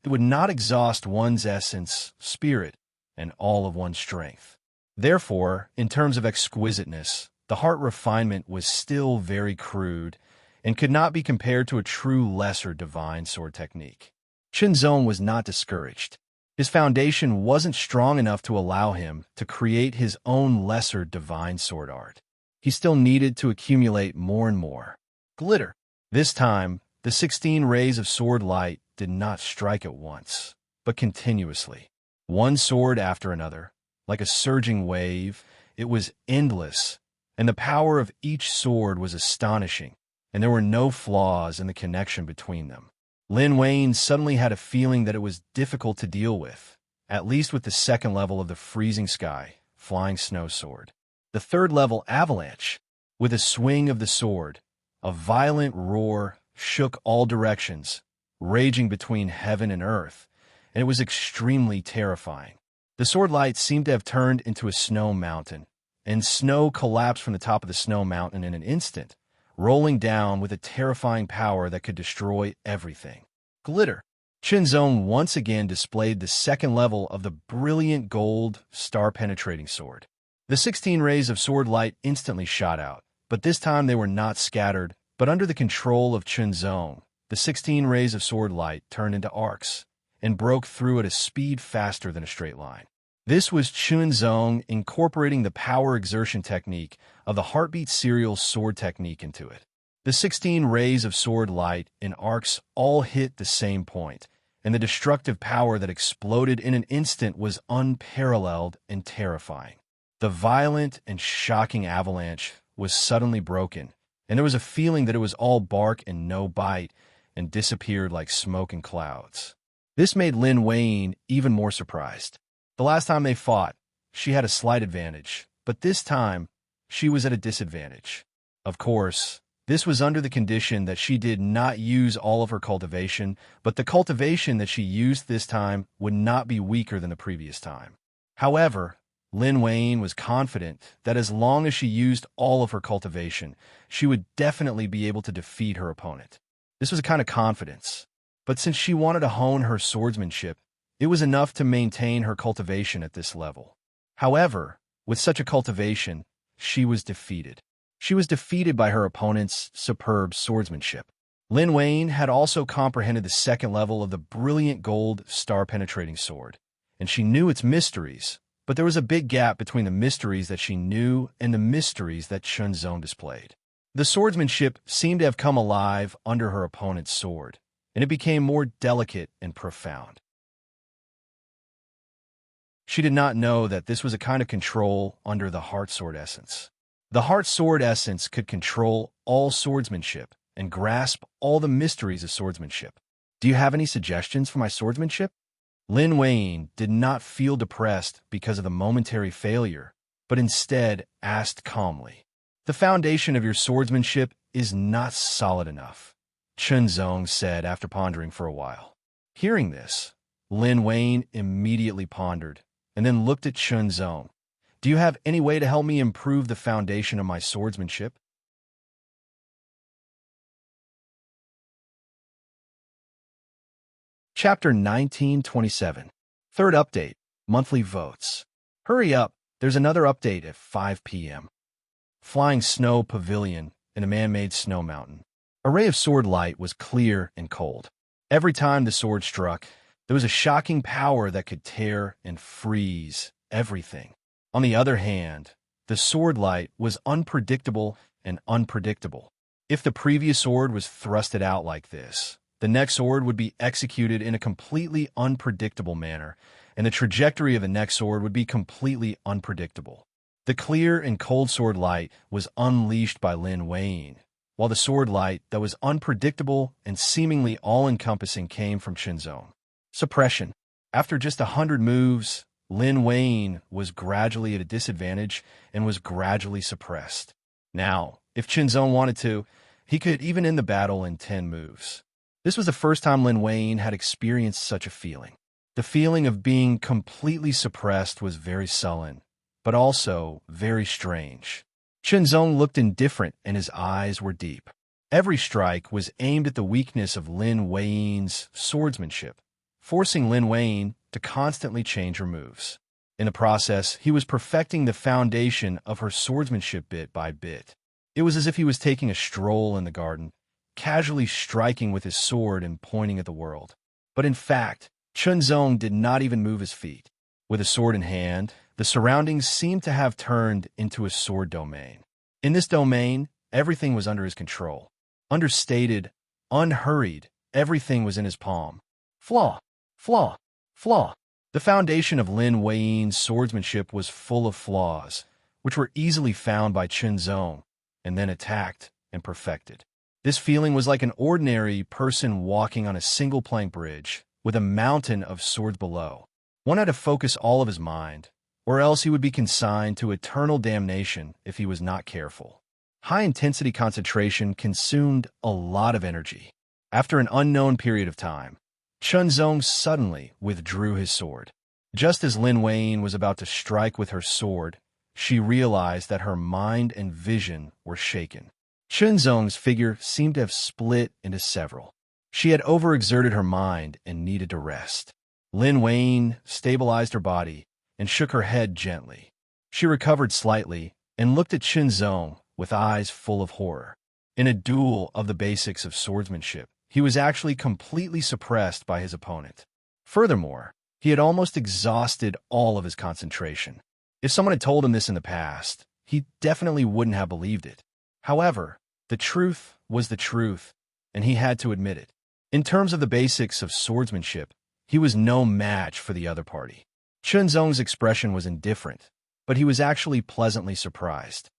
A: it would not exhaust one's essence, spirit, and all of one's strength. Therefore, in terms of exquisiteness, the heart refinement was still very crude and could not be compared to a true lesser divine sword technique. Chunzong was not discouraged. His foundation wasn't strong enough to allow him to create his own lesser divine sword art. He still needed to accumulate more and more glitter. This time, the 16 rays of sword light did not strike at once, but continuously. One sword after another, like a surging wave, it was endless, and the power of each sword was astonishing, and there were no flaws in the connection between them. Lin Wei suddenly had a feeling that it was difficult to deal with, at least with the second level of the freezing sky, flying snow sword. The third level avalanche, with a swing of the sword, a violent roar shook all directions, raging between heaven and earth, and it was extremely terrifying. The sword light seemed to have turned into a snow mountain, and snow collapsed from the top of the snow mountain in an instant, rolling down with a terrifying power that could destroy everything. Glitter. Chunzong once again displayed the second level of the brilliant gold, star-penetrating sword. The 16 rays of sword light instantly shot out, but this time they were not scattered, but under the control of Chunzong, the 16 rays of sword light turned into arcs and broke through at a speed faster than a straight line. This was Chunzong incorporating the power exertion technique of the heartbeat serial sword technique into it. The 16 rays of sword light in arcs all hit the same point, and the destructive power that exploded in an instant was unparalleled and terrifying. The violent and shocking avalanche was suddenly broken, and there was a feeling that it was all bark and no bite, and disappeared like smoke and clouds. This made Lin Wei even more surprised. The last time they fought, she had a slight advantage, but this time, she was at a disadvantage. Of course, this was under the condition that she did not use all of her cultivation, but the cultivation that she used this time would not be weaker than the previous time. However, Lin Wei was confident that as long as she used all of her cultivation, she would definitely be able to defeat her opponent. This was a kind of confidence, but since she wanted to hone her swordsmanship, it was enough to maintain her cultivation at this level. However, with such a cultivation, she was defeated. She was defeated by her opponent's superb swordsmanship. Lin Wei had also comprehended the second level of the brilliant gold star-penetrating sword, and she knew its mysteries, but there was a big gap between the mysteries that she knew and the mysteries that Chunzong displayed. The swordsmanship seemed to have come alive under her opponent's sword, and it became more delicate and profound. She did not know that this was a kind of control under the heart sword essence. The heart sword essence could control all swordsmanship and grasp all the mysteries of swordsmanship. Do you have any suggestions for my swordsmanship? Lin Wei did not feel depressed because of the momentary failure, but instead asked calmly. The foundation of your swordsmanship is not solid enough, Chunzong said after pondering for a while. Hearing this, Lin Wei immediately pondered, and then looked at Chunzong. Do you have any way to help me improve the foundation of my swordsmanship? Chapter 1927. Third update. Monthly votes. Hurry up, there's another update at 5 p.m. Flying snow pavilion in a man-made snow mountain. A ray of sword light was clear and cold. Every time the sword struck, There was a shocking power that could tear and freeze everything. On the other hand, the sword light was unpredictable and unpredictable. If the previous sword was thrusted out like this, the next sword would be executed in a completely unpredictable manner, and the trajectory of the next sword would be completely unpredictable. The clear and cold sword light was unleashed by Lin Wayne, while the sword light that was unpredictable and seemingly all-encompassing came from Qinzong. Suppression. After just 100 moves, Lin Wayne was gradually at a disadvantage and was gradually suppressed. Now, if Qinzong wanted to, he could even end the battle in 10 moves. This was the first time Lin Wayne had experienced such a feeling. The feeling of being completely suppressed was very sullen, but also very strange. Qinzong looked indifferent and his eyes were deep. Every strike was aimed at the weakness of Lin Wayne's swordsmanship, forcing Lin Wayne to constantly change her moves. In the process, he was perfecting the foundation of her swordsmanship bit by bit. It was as if he was taking a stroll in the garden, casually striking with his sword and pointing at the world. But in fact, Qinzong did not even move his feet. With a sword in hand, the surroundings seemed to have turned into a sword domain. In this domain, everything was under his control. Understated, unhurried, everything was in his palm. Flaw, flaw, flaw. The foundation of Lin Wayne's swordsmanship was full of flaws, which were easily found by Qinzong and then attacked and perfected. This feeling was like an ordinary person walking on a single-plank bridge with a mountain of swords below. One had to focus all of his mind, or else he would be consigned to eternal damnation if he was not careful. High-intensity concentration consumed a lot of energy. After an unknown period of time, Qinzong suddenly withdrew his sword. Just as Lin Wayne was about to strike with her sword, she realized that her mind and vision were shaken. Qinzong's figure seemed to have split into several. She had overexerted her mind and needed to rest. Lin Wayne stabilized her body and shook her head gently. She recovered slightly and looked at Qinzong with eyes full of horror. In a duel of the basics of swordsmanship, he was actually completely suppressed by his opponent. Furthermore, he had almost exhausted all of his concentration. If someone had told him this in the past, he definitely wouldn't have believed it. However, the truth was the truth, and he had to admit it. In terms of the basics of swordsmanship, he was no match for the other party. Qinzong's expression was indifferent, but he was actually pleasantly surprised.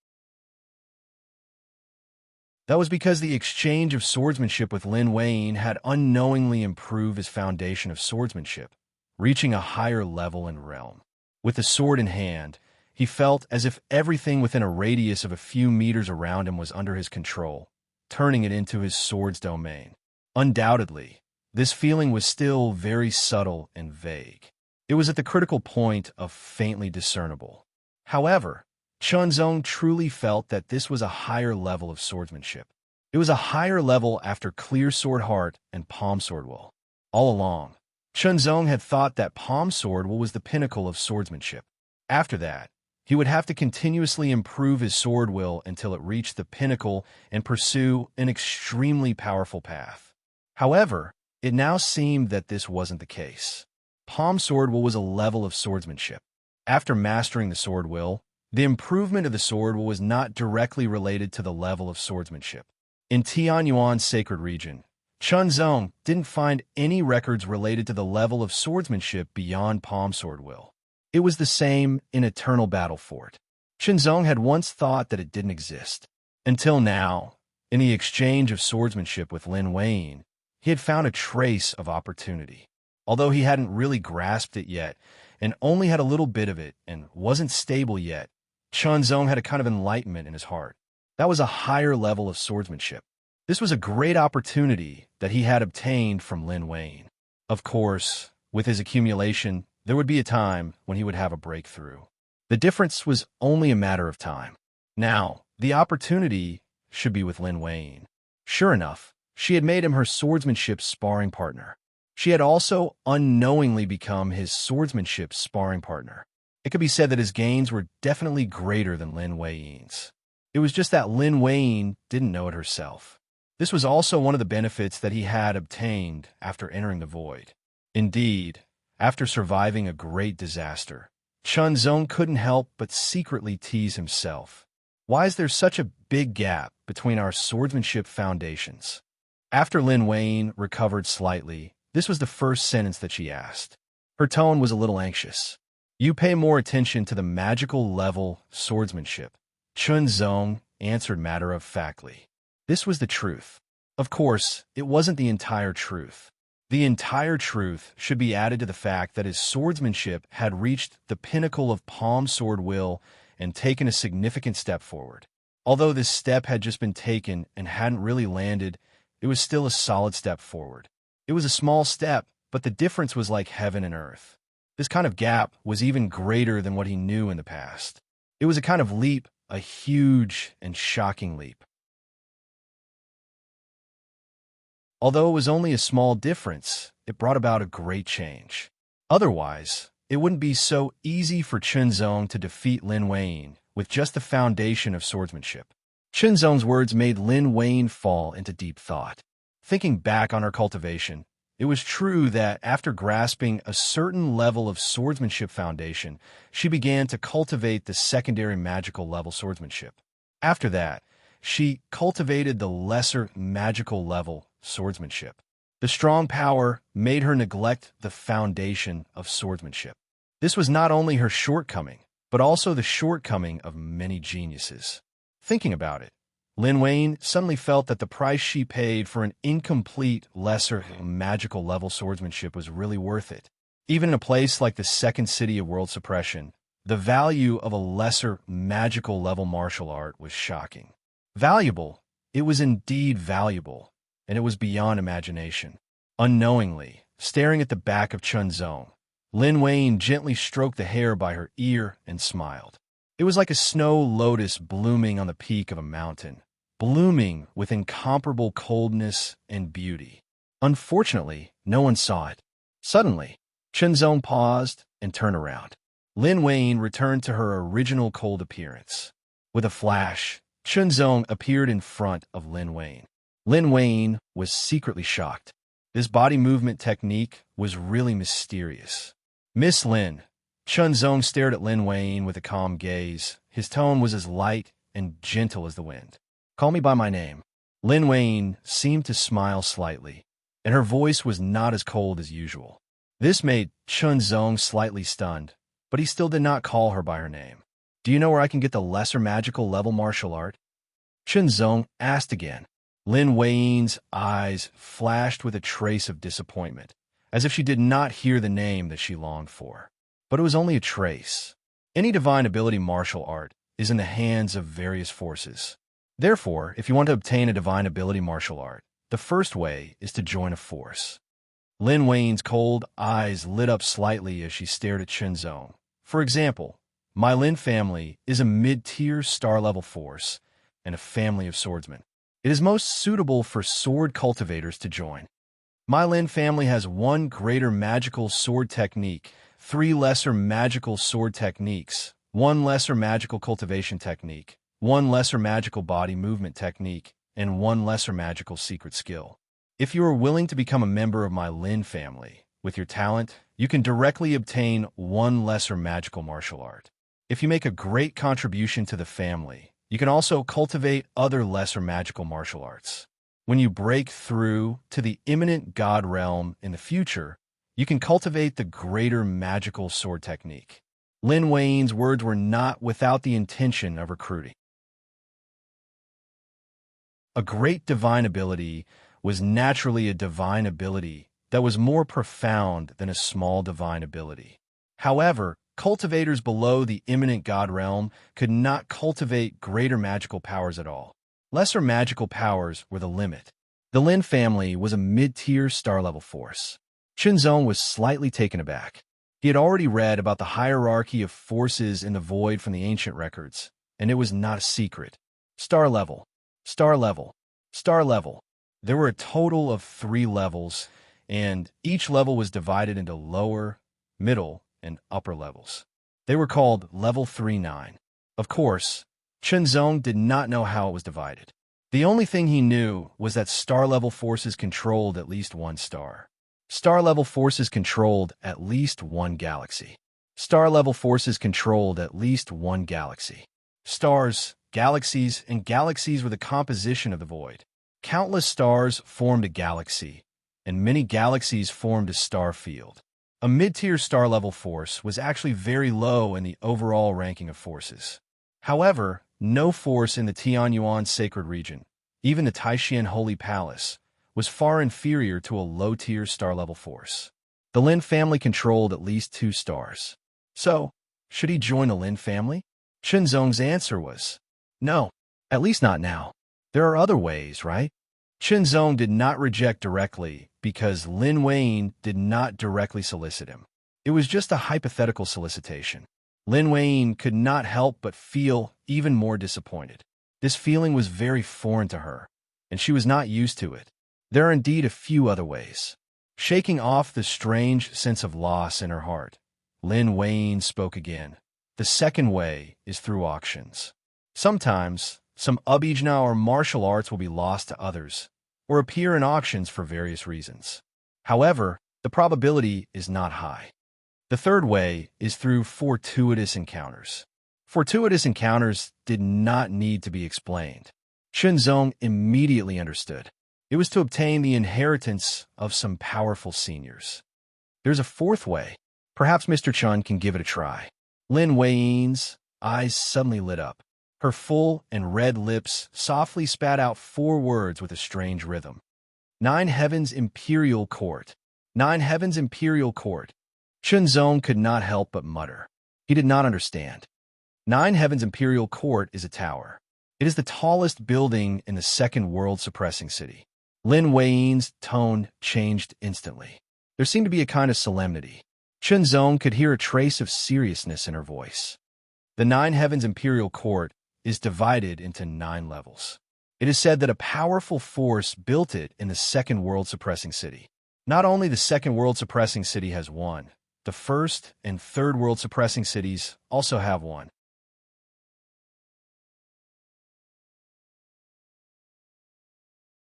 A: That was because the exchange of swordsmanship with Lin Wayne had unknowingly improved his foundation of swordsmanship, reaching a higher level and realm. With the sword in hand, he felt as if everything within a radius of a few meters around him was under his control, turning it into his sword's domain. Undoubtedly, this feeling was still very subtle and vague. It was at the critical point of faintly discernible. However, Qinzong truly felt that this was a higher level of swordsmanship. It was a higher level after clear sword heart and palm sword will. All along, Qinzong had thought that palm sword will was the pinnacle of swordsmanship. After that, he would have to continuously improve his sword will until it reached the pinnacle and pursue an extremely powerful path. However, it now seemed that this wasn't the case. Palm sword will was a level of swordsmanship. After mastering the sword will, the improvement of the sword will was not directly related to the level of swordsmanship. In Tianyuan's sacred region, Qinzong didn't find any records related to the level of swordsmanship beyond palm sword will. It was the same in Eternal Battle Fort. Qinzong had once thought that it didn't exist. Until now, in the exchange of swordsmanship with Lin Wayne, he had found a trace of opportunity. Although he hadn't really grasped it yet, and only had a little bit of it, and wasn't stable yet, Qinzong had a kind of enlightenment in his heart. That was a higher level of swordsmanship. This was a great opportunity that he had obtained from Lin Wayne. Of course, with his accumulation, there would be a time when he would have a breakthrough. The difference was only a matter of time. Now, the opportunity should be with Lin Wayne. Sure enough, she had made him her swordsmanship sparring partner. She had also unknowingly become his swordsmanship sparring partner. It could be said that his gains were definitely greater than Lin Wayne's. It was just that Lin Wayne didn't know it herself. This was also one of the benefits that he had obtained after entering the void. Indeed, after surviving a great disaster, Chunzong couldn't help but secretly tease himself. Why is there such a big gap between our swordsmanship foundations? After Lin Wayne recovered slightly, this was the first sentence that she asked. Her tone was a little anxious. You pay more attention to the magical level swordsmanship. Chunzong answered matter-of-factly. This was the truth. Of course, it wasn't the entire truth. The entire truth should be added to the fact that his swordsmanship had reached the pinnacle of palm sword will and taken a significant step forward. Although this step had just been taken and hadn't really landed, it was still a solid step forward. It was a small step, but the difference was like heaven and earth. This kind of gap was even greater than what he knew in the past. It was a kind of leap, a huge and shocking leap. Although it was only a small difference, it brought about a great change. Otherwise, it wouldn't be so easy for Chunzong to defeat Lin Wayne with just the foundation of swordsmanship. Chunzong's words made Lin Wayne fall into deep thought. Thinking back on her cultivation, it was true that after grasping a certain level of swordsmanship foundation, she began to cultivate the secondary magical level swordsmanship. After that, she cultivated the lesser magical level swordsmanship. The strong power made her neglect the foundation of swordsmanship. This was not only her shortcoming, but also the shortcoming of many geniuses. Thinking about it, Lin Wayne suddenly felt that the price she paid for an incomplete, lesser magical level swordsmanship was really worth it. Even in a place like the second city of world suppression, the value of a lesser magical level martial art was shocking. Valuable, it was indeed valuable, and it was beyond imagination. Unknowingly, staring at the back of Chunzong, Lin Wayne gently stroked the hair by her ear and smiled. It was like a snow lotus blooming on the peak of a mountain, blooming with incomparable coldness and beauty. Unfortunately, no one saw it. Suddenly, Chunzong paused and turned around. Lin Wayne returned to her original cold appearance. With a flash, Chunzong appeared in front of Lin Wayne. Lin Wayne was secretly shocked. This body movement technique was really mysterious. Miss Lin, Chunzong stared at Lin Wayne with a calm gaze. His tone was as light and gentle as the wind. Call me by my name. Lin Wayne seemed to smile slightly, and her voice was not as cold as usual. This made Chunzong slightly stunned, but he still did not call her by her name. Do you know where I can get the lesser magical level martial art? Chunzong asked again. Lin Wayne's eyes flashed with a trace of disappointment, as if she did not hear the name that she longed for. But it was only a trace. Any divine ability martial art is in the hands of various forces. Therefore, if you want to obtain a divine ability martial art, the first way is to join a force. Lin Wayne's cold eyes lit up slightly as she stared at Chunzong. For example, my Lin family is a mid-tier star-level force and a family of swordsmen. It is most suitable for sword cultivators to join. My Lin family has 1 greater magical sword technique, 3 lesser magical sword techniques, 1 lesser magical cultivation technique, 1 lesser magical body movement technique, and 1 lesser magical secret skill. If you are willing to become a member of my Lin family, with your talent, you can directly obtain 1 lesser magical martial art. If you make a great contribution to the family, you can also cultivate other lesser magical martial arts. When you break through to the imminent god realm in the future, you can cultivate the greater magical sword technique. Lin Wayne's words were not without the intention of recruiting. A great divine ability was naturally a divine ability that was more profound than a small divine ability. However, cultivators below the imminent god realm could not cultivate greater magical powers at all. Lesser magical powers were the limit. The Lin family was a mid-tier star-level force. Chunzong was slightly taken aback. He had already read about the hierarchy of forces in the void from the ancient records, and it was not a secret. Star level, star level, star level. There were a total of 3 levels, and each level was divided into lower, middle, and upper levels. They were called Level 3-9. Of course, Chunzong did not know how it was divided. The only thing he knew was that star-level forces controlled at least 1 star. Star-level forces controlled at least one galaxy. Star-level forces controlled at least one galaxy. Stars, galaxies, and galaxies were the composition of the void. Countless stars formed a galaxy, and many galaxies formed a star field. A mid-tier star-level force was actually very low in the overall ranking of forces. However, no force in the Tianyuan sacred region, even the Taishan Holy Palace, was far inferior to a low-tier star-level force. The Lin family controlled at least 2 stars. So, should he join the Lin family? Chenzong's answer was, no, at least not now. There are other ways, right? Chenzong did not reject directly because Lin Weiyin did not directly solicit him. It was just a hypothetical solicitation. Lin Weiyin could not help but feel even more disappointed. This feeling was very foreign to her, and she was not used to it. There are indeed a few other ways. Shaking off the strange sense of loss in her heart, Lin Weiyin spoke again. The second way is through auctions. Sometimes, some abhijna or martial arts will be lost to others, or appear in auctions for various reasons. However, the probability is not high. The third way is through fortuitous encounters. Fortuitous encounters did not need to be explained. Chenzong immediately understood. It was to obtain the inheritance of some powerful seniors. There's a fourth way. Perhaps Mr. Chun can give it a try. Lin Weiyin's eyes suddenly lit up. Her full and red lips softly spat out 4 words with a strange rhythm. 9 Heavens Imperial Court. 9 Heavens Imperial Court. Chenzong could not help but mutter. He did not understand. 9 Heavens Imperial Court is a tower. It is the tallest building in the second world-suppressing city. Lin Weiyin's tone changed instantly. There seemed to be a kind of solemnity. Chenzong could hear a trace of seriousness in her voice. The 9 Heavens Imperial Court is divided into 9 levels. It is said that a powerful force built it in the second world-suppressing city. Not only the second world-suppressing city has one, the first and third world-suppressing cities also have one.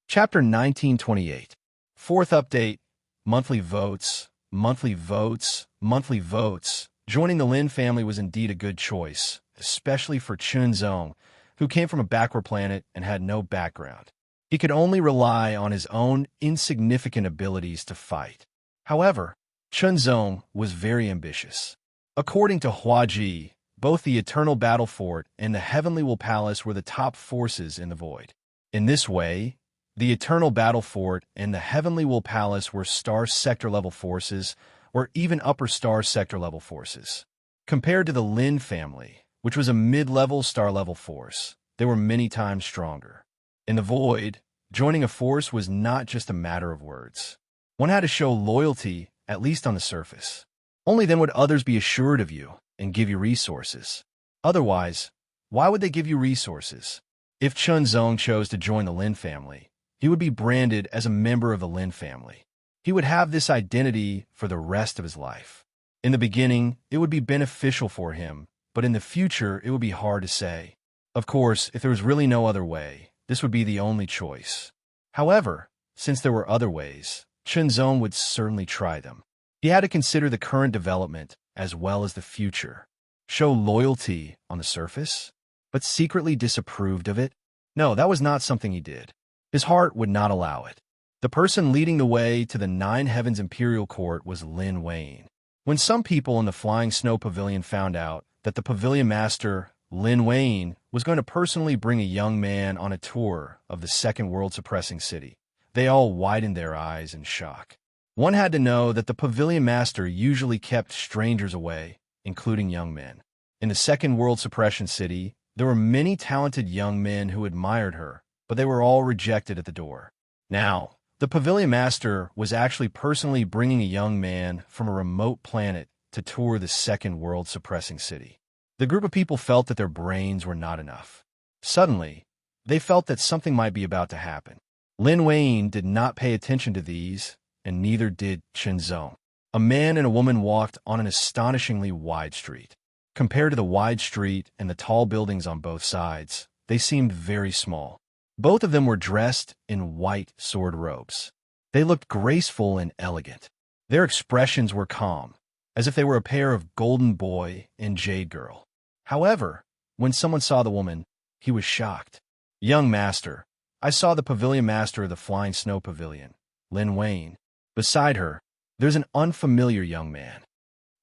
A: Chapter 1928. Fourth update. Monthly votes. Monthly votes. Monthly votes. Joining the Lin family was indeed a good choice, especially for Chenzong, who came from a backward planet and had no background. He could only rely on his own insignificant abilities to fight. However, Chenzong was very ambitious. According to Huaji, both the Eternal Battle Fort and the Heavenly Will Palace were the top forces in the void. In this way, the Eternal Battle Fort and the Heavenly Will Palace were star sector level forces, or even upper star sector level forces. Compared to the Lin family, which was a mid-level star level force, they were many times stronger. In the void, joining a force was not just a matter of words. One had to show loyalty, at least on the surface. Only then would others be assured of you and give you resources. Otherwise, why would they give you resources? If Chenzong chose to join the Lin family, he would be branded as a member of the Lin family. He would have this identity for the rest of his life. In the beginning, it would be beneficial for him, but in the future, it would be hard to say. Of course, if there was really no other way, this would be the only choice. However, since there were other ways, Chenzong would certainly try them. He had to consider the current development as well as the future. Show loyalty on the surface, but secretly disapproved of it? No, that was not something he did. His heart would not allow it. The person leading the way to the 9 Heavens Imperial Court was Lin Weiyin. When some people in the Flying Snow Pavilion found out that the pavilion master, Lin Weiyin, was going to personally bring a young man on a tour of the second world-suppressing city, they all widened their eyes in shock. One had to know that the pavilion master usually kept strangers away, including young men. In the second world-suppression city, there were many talented young men who admired her, but they were all rejected at the door. Now, the pavilion master was actually personally bringing a young man from a remote planet to tour the second world-suppressing city. The group of people felt that their brains were not enough. Suddenly, they felt that something might be about to happen. Lin Weiyin did not pay attention to these, and neither did Chenzong. A man and a woman walked on an astonishingly wide street. Compared to the wide street and the tall buildings on both sides, they seemed very small. Both of them were dressed in white sword robes. They looked graceful and elegant. Their expressions were calm, as if they were a pair of golden boy and jade girl. However, when someone saw the woman, he was shocked. "Young master, I saw the pavilion master of the Flying Snow Pavilion, Lin Wayne. Beside her, there's an unfamiliar young man."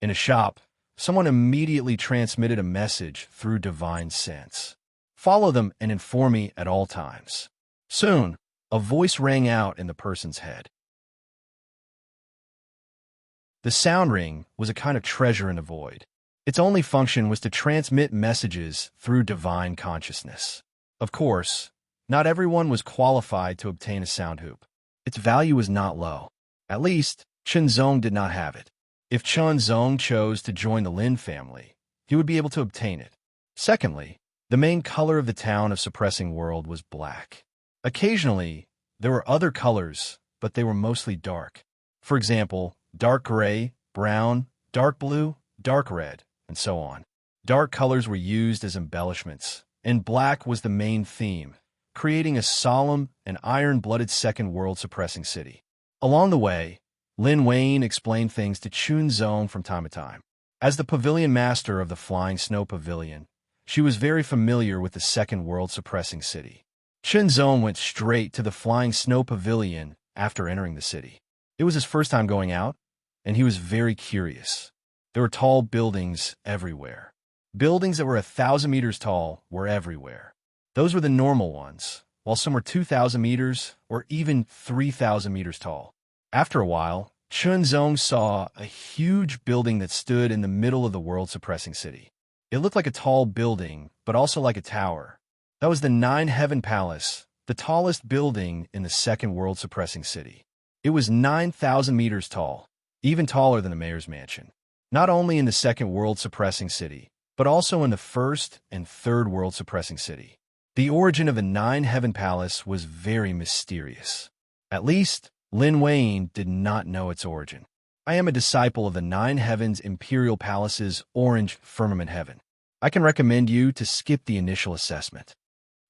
A: In a shop, someone immediately transmitted a message through divine sense. "Follow them and inform me at all times." Soon, a voice rang out in the person's head. The sound ring was a kind of treasure in the void. Its only function was to transmit messages through divine consciousness. Of course, not everyone was qualified to obtain a sound hoop. Its value was not low. At least, Chen Zong did not have it. If Chen Zong chose to join the Lin family, he would be able to obtain it. Secondly, the main color of the town of Suppressing World was black. Occasionally, there were other colors, but they were mostly dark. For example, dark gray, brown, dark blue, dark red, and so on. Dark colors were used as embellishments, and black was the main theme, creating a solemn and iron-blooded second world-suppressing city. Along the way, Lin Wayne explained things to Chun Zong from time to time. As the pavilion master of the Flying Snow Pavilion, she was very familiar with the second world-suppressing city. Chun Zong went straight to the Flying Snow Pavilion after entering the city. It was his first time going out, and he was very curious. There were tall buildings everywhere. Buildings that were 1,000 meters tall were everywhere. Those were the normal ones, while some were 2,000 meters or even 3,000 meters tall. After a while, Chun Zong saw a huge building that stood in the middle of the world-suppressing city. It looked like a tall building, but also like a tower. That was the Nine Heaven Palace, the tallest building in the second world-suppressing city. It was 9,000 meters tall, even taller than the mayor's mansion. Not only in the second world-suppressing city, but also in the first and third world-suppressing city. The origin of the Nine Heaven Palace was very mysterious. At least, Lin Wayne did not know its origin. "I am a disciple of the Nine Heavens Imperial Palace's Orange Firmament Heaven. I can recommend you to skip the initial assessment."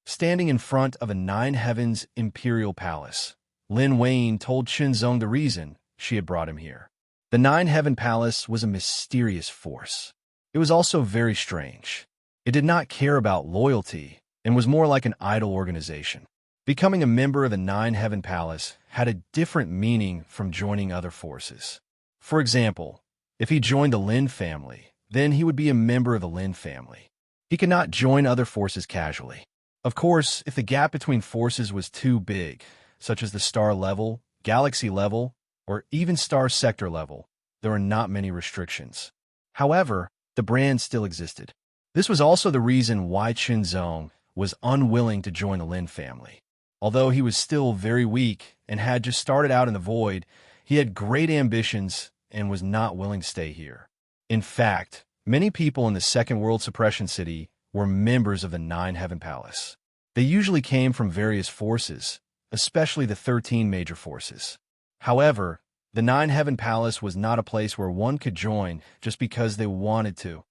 A: Standing in front of a Nine Heavens Imperial Palace, Lin Wayne told Chen Zong the reason she had brought him here. The Nine Heaven Palace was a mysterious force. It was also very strange. It did not care about loyalty and was more like an idol organization. Becoming a member of the Nine Heaven Palace had a different meaning from joining other forces. For example, if he joined the Lin family, then he would be a member of the Lin family. He could not join other forces casually. Of course, if the gap between forces was too big, such as the star level, galaxy level, or even star sector level, there were not many restrictions. However, the brand still existed. This was also the reason why Chen Zong was unwilling to join the Lin family. Although he was still very weak and had just started out in the void, he had great ambitions and was not willing to stay here. In fact, many people in the Second World Suppression City were members of the Nine Heaven Palace. They usually came from various forces, especially the 13 major forces. However, the Nine Heaven Palace was not a place where one could join just because they wanted to.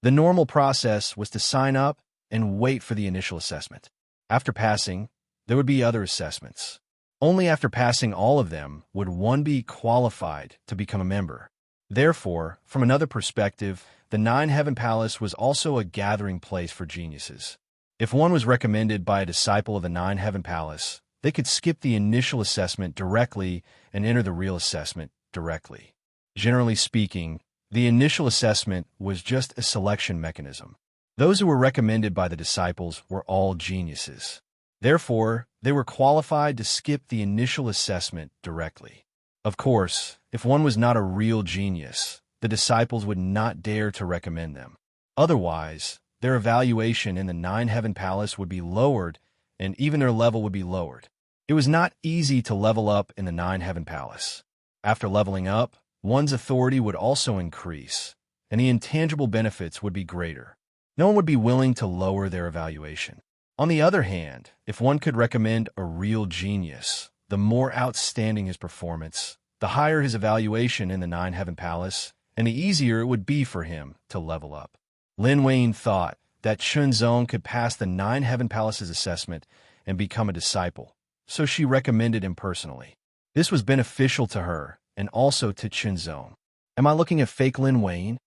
A: The normal process was to sign up and wait for the initial assessment. After passing, there would be other assessments. Only after passing all of them would one be qualified to become a member. Therefore, from another perspective, the Nine Heaven Palace was also a gathering place for geniuses. If one was recommended by a disciple of the Nine Heaven Palace, they could skip the initial assessment directly and enter the real assessment directly. Generally speaking, the initial assessment was just a selection mechanism. Those who were recommended by the disciples were all geniuses. Therefore, they were qualified to skip the initial assessment directly. Of course, if one was not a real genius, the disciples would not dare to recommend them. Otherwise, their evaluation in the Nine Heaven Palace would be lowered, and even their level would be lowered. It was not easy to level up in the Nine Heaven Palace. After leveling up, one's authority would also increase, and the intangible benefits would be greater. No one would be willing to lower their evaluation. On the other hand, if one could recommend a real genius, the more outstanding his performance, the higher his evaluation in the Nine Heaven Palace, and the easier it would be for him to level up. Lin Wayne thought that Chun Zong could pass the Nine Heaven Palace's assessment, and become a disciple, so she recommended him personally. This was beneficial to her and also to Chinzong. Am I looking at fake Lin Wayne?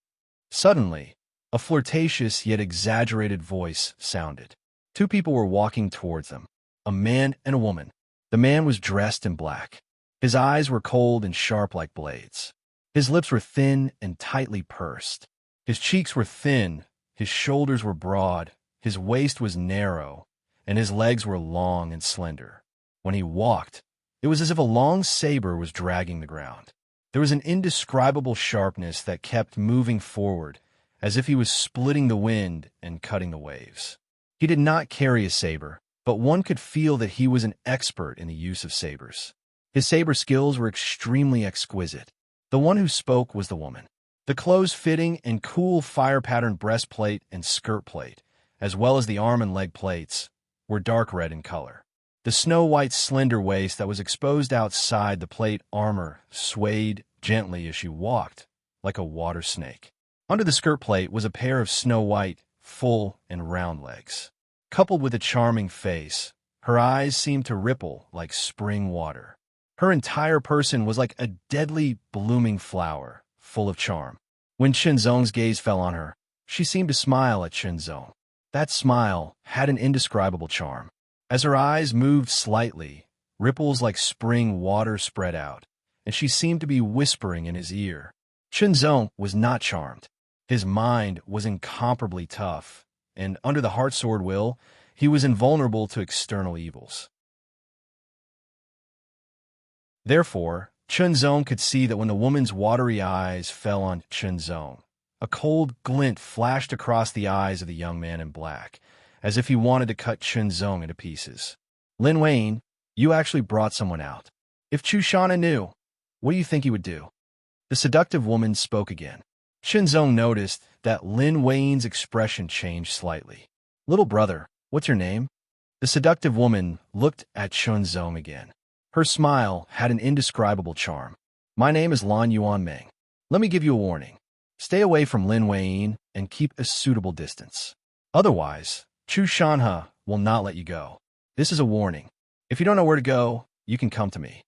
A: Suddenly, a flirtatious yet exaggerated voice sounded. Two people were walking towards them, a man and a woman. The man was dressed in black. His eyes were cold and sharp like blades. His lips were thin and tightly pursed. His cheeks were thin, his shoulders were broad, his waist was narrow, and his legs were long and slender. When he walked, it was as if a long saber was dragging the ground. There was an indescribable sharpness that kept moving forward, as if he was splitting the wind and cutting the waves. He did not carry a saber, but one could feel that he was an expert in the use of sabers. His saber skills were extremely exquisite. The one who spoke was the woman. The close-fitting and cool fire-patterned breastplate and skirt plate, as well as the arm and leg plates, were dark red in color. The snow-white slender waist that was exposed outside the plate armor swayed gently as she walked, like a water snake. Under the skirt plate was a pair of snow-white, full and round legs. Coupled with a charming face, her eyes seemed to ripple like spring water. Her entire person was like a deadly blooming flower, full of charm. When Chinzong's gaze fell on her, she seemed to smile at Chinzong. That smile had an indescribable charm. As her eyes moved slightly, ripples like spring water spread out, and she seemed to be whispering in his ear. Chinzong was not charmed. His mind was incomparably tough, and under the heart-sword will, he was invulnerable to external evils. Therefore, Chinzong could see that when the woman's watery eyes fell on Chinzong, a cold glint flashed across the eyes of the young man in black, as if he wanted to cut Chinzong into pieces. Lin Wayne, you actually brought someone out. If Chushana knew, what do you think he would do? The seductive woman spoke again. Chinzong noticed that Lin Wayne's expression changed slightly. Little brother, what's your name? The seductive woman looked at Chinzong again. Her smile had an indescribable charm. My name is Lan Yuan Meng. Let me give you a warning. Stay away from Lin Wayne and keep a suitable distance. Otherwise, Chu Shanha will not let you go. This is a warning. If you don't know where to go, you can come to me.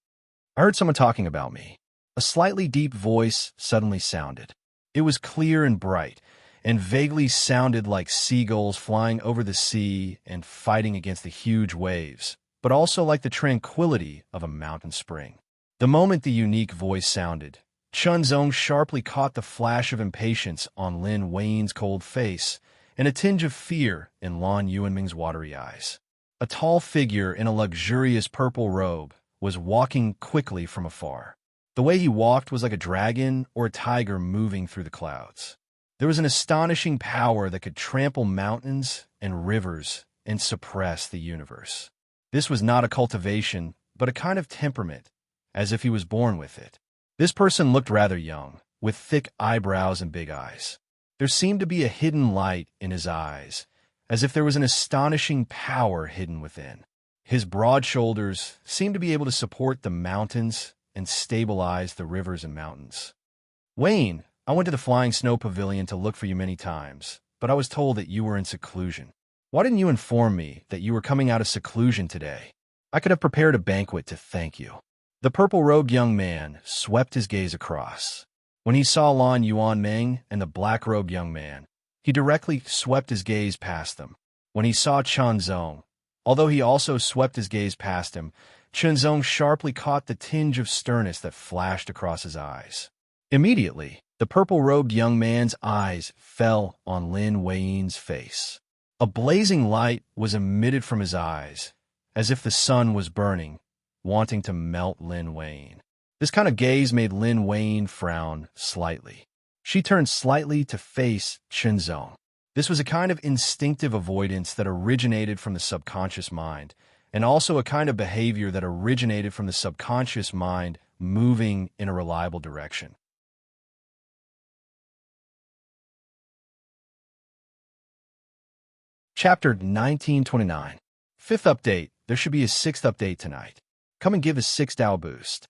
A: I heard someone talking about me. A slightly deep voice suddenly sounded. It was clear and bright, and vaguely sounded like seagulls flying over the sea and fighting against the huge waves, but also like the tranquility of a mountain spring. The moment the unique voice sounded, Chinzong sharply caught the flash of impatience on Lin Wayne's cold face and a tinge of fear in Lan Yuanming's watery eyes. A tall figure in a luxurious purple robe was walking quickly from afar. The way he walked was like a dragon or a tiger moving through the clouds. There was an astonishing power that could trample mountains and rivers and suppress the universe. This was not a cultivation, but a kind of temperament, as if he was born with it. This person looked rather young, with thick eyebrows and big eyes. There seemed to be a hidden light in his eyes, as if there was an astonishing power hidden within. His broad shoulders seemed to be able to support the mountains and stabilize the rivers and mountains. Wayne, I went to the Flying Snow Pavilion to look for you many times, but I was told that you were in seclusion. Why didn't you inform me that you were coming out of seclusion today? I could have prepared a banquet to thank you. The purple-robed young man swept his gaze across. When he saw Lan Yuan Meng and the black-robed young man, he directly swept his gaze past them. When he saw Chinzong, although he also swept his gaze past him, Chinzong sharply caught the tinge of sternness that flashed across his eyes. Immediately, the purple-robed young man's eyes fell on Lin Wayne's face. A blazing light was emitted from his eyes, as if the sun was burning, wanting to melt Lin Wayne. This kind of gaze made Lin Wayne frown slightly. She turned slightly to face Chinzong. This was a kind of instinctive avoidance that originated from the subconscious mind, and also a kind of behavior that originated from the subconscious mind moving in a reliable direction. Chapter 1929. Fifth update. There should be a sixth update tonight. Come and give a 6th boost.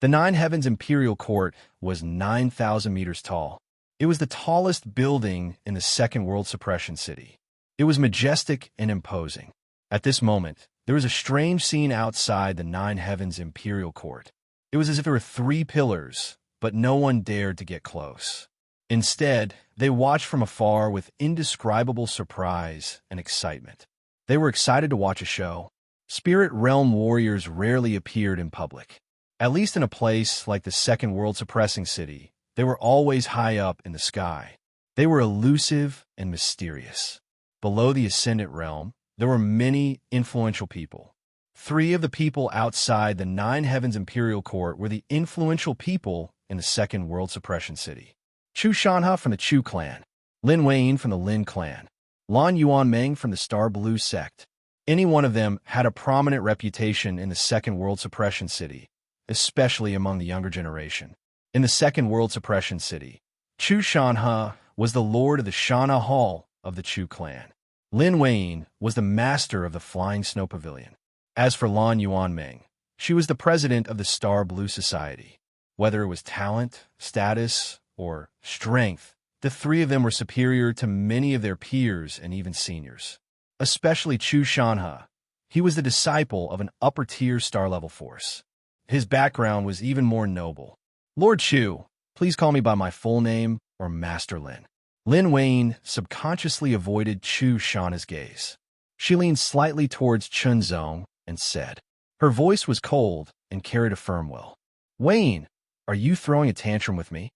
A: The Nine Heavens Imperial Court was 9,000 meters tall. It was the tallest building in the Second World Suppression City. It was majestic and imposing. At this moment, There was a strange scene outside the Nine Heavens Imperial Court. It was as if there were three pillars, but no one dared to get close. Instead, they watched from afar with indescribable surprise and excitement. They were excited to watch a show. Spirit Realm warriors rarely appeared in public. At least in a place like the Second World Suppressing City, they were always high up in the sky. They were elusive and mysterious. Below the Ascendant Realm, there were many influential people. Three of the people outside the Nine Heavens Imperial Court were the influential people in the Second World Suppression City. Chu Shanha from the Chu clan, Lin Wayne from the Lin clan, Lan Yuanmeng from the Star Blue sect. Any one of them had a prominent reputation in the Second World Suppression City, especially among the younger generation. In the Second World Suppression City, Chu Shanha was the lord of the Shanha Hall of the Chu clan. Lin Wayne was the master of the Flying Snow Pavilion. As for Lan Yuanmeng, she was the president of the Star Blue Society. Whether it was talent, status, or strength, the three of them were superior to many of their peers and even seniors. Especially Chu Shanha. He was the disciple of an upper-tier star-level force. His background was even more noble. Lord Chu, please call me by my full name or Master Lin. Lin Wayne subconsciously avoided Chu Shanha's gaze. She leaned slightly towards Chun Zong and said. Her voice was cold and carried a firm will. Wayne, are you throwing a tantrum with me?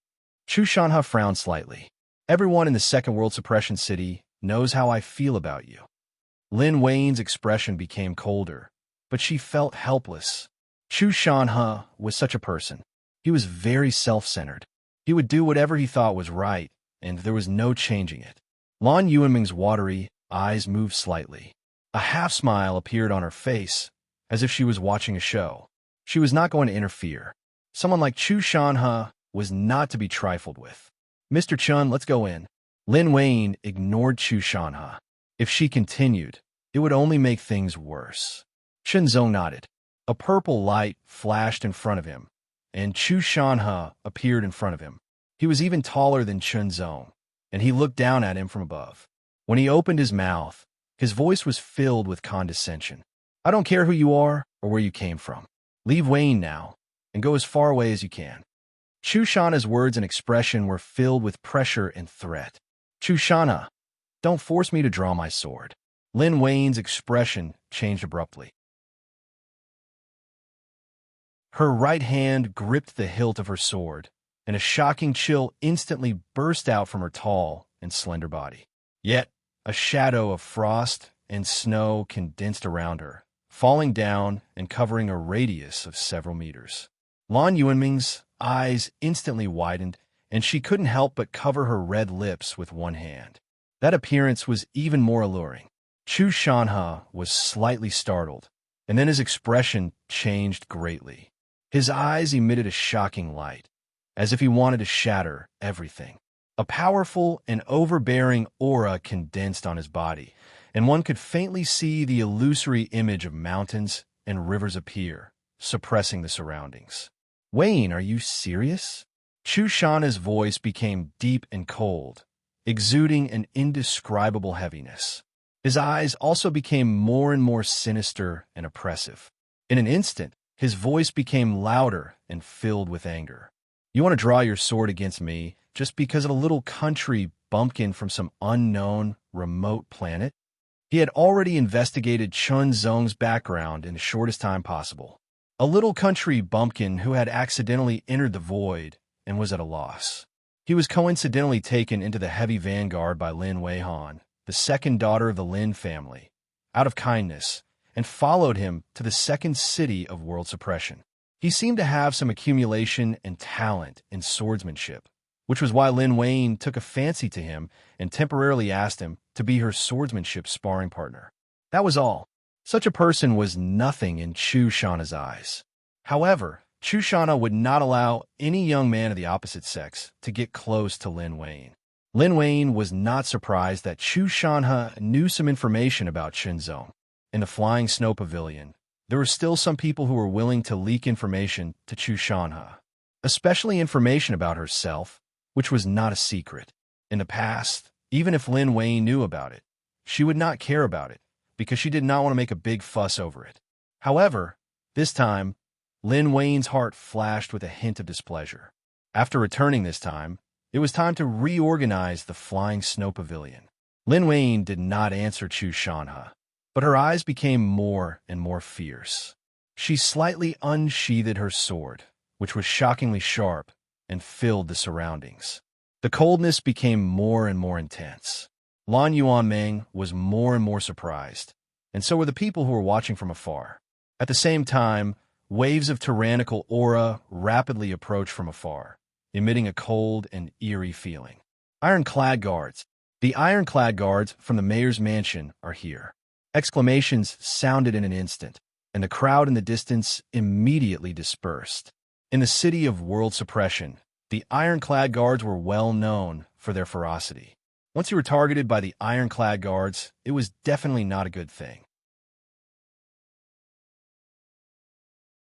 A: Chu Shanha frowned slightly. Everyone in the Second World Suppression City knows how I feel about you. Lin Wayne's expression became colder, but she felt helpless. Chu Shanha was such a person. He was very self-centered. He would do whatever he thought was right, and there was no changing it. Lan Yuanming's watery eyes moved slightly. A half-smile appeared on her face, as if she was watching a show. She was not going to interfere. Someone like Chu Shanha was not to be trifled with. Mr. Chun, let's go in. Lin Wayne ignored Chu Shanha. If she continued, it would only make things worse. Chun Zong nodded. A purple light flashed in front of him, and Chu Shanha appeared in front of him. He was even taller than Chun Zong, and he looked down at him from above. When he opened his mouth, his voice was filled with condescension. I don't care who you are or where you came from. Leave Wayne now, and go as far away as you can. Chu Shanha's words and expression were filled with pressure and threat. Chu Shanha, don't force me to draw my sword. Lin Wayne's expression changed abruptly. Her right hand gripped the hilt of her sword, and a shocking chill instantly burst out from her tall and slender body. Yet, a shadow of frost and snow condensed around her, falling down and covering a radius of several meters. Lan Yuanming's eyes instantly widened, and she couldn't help but cover her red lips with one hand. That appearance was even more alluring. Chu Shanha was slightly startled, and then his expression changed greatly. His eyes emitted a shocking light, as if he wanted to shatter everything. A powerful and overbearing aura condensed on his body, and one could faintly see the illusory image of mountains and rivers appear, suppressing the surroundings. Wayne, are you serious? Chu Shanha's voice became deep and cold, exuding an indescribable heaviness. His eyes also became more and more sinister and oppressive. In an instant, his voice became louder and filled with anger. You want to draw your sword against me just because of a little country bumpkin from some unknown, remote planet? He had already investigated Chun Zong's background in the shortest time possible. A little country bumpkin who had accidentally entered the void and was at a loss. He was coincidentally taken into the heavy vanguard by Lin Weihan, the second daughter of the Lin family, out of kindness, and followed him to the second city of world suppression. He seemed to have some accumulation and talent in swordsmanship, which was why Lin Wayne took a fancy to him and temporarily asked him to be her swordsmanship sparring partner. That was all. Such a person was nothing in Chu Shanha's eyes. However, Chu Shanha would not allow any young man of the opposite sex to get close to Lin Wayne. Lin Wayne was not surprised that Chu Shanha knew some information about Chun Zong. In the Flying Snow Pavilion, there were still some people who were willing to leak information to Chu Shanha, especially information about herself, which was not a secret. In the past, even if Lin Wayne knew about it, she would not care about it, because she did not want to make a big fuss over it. However, this time, Lin Wayne's heart flashed with a hint of displeasure. After returning this time, it was time to reorganize the flying snow pavilion. Lin Wayne did not answer Chu Shanha, but her eyes became more and more fierce. She slightly unsheathed her sword, which was shockingly sharp, and filled the surroundings. The coldness became more and more intense. Lan Yuanmeng was more and more surprised, and so were the people who were watching from afar. At the same time, waves of tyrannical aura rapidly approached from afar, emitting a cold and eerie feeling. Ironclad guards. The ironclad guards from the mayor's mansion are here. Exclamations sounded in an instant, and the crowd in the distance immediately dispersed. In the city of world suppression, the ironclad guards were well known for their ferocity. Once you were targeted by the ironclad guards, it was definitely not a good thing.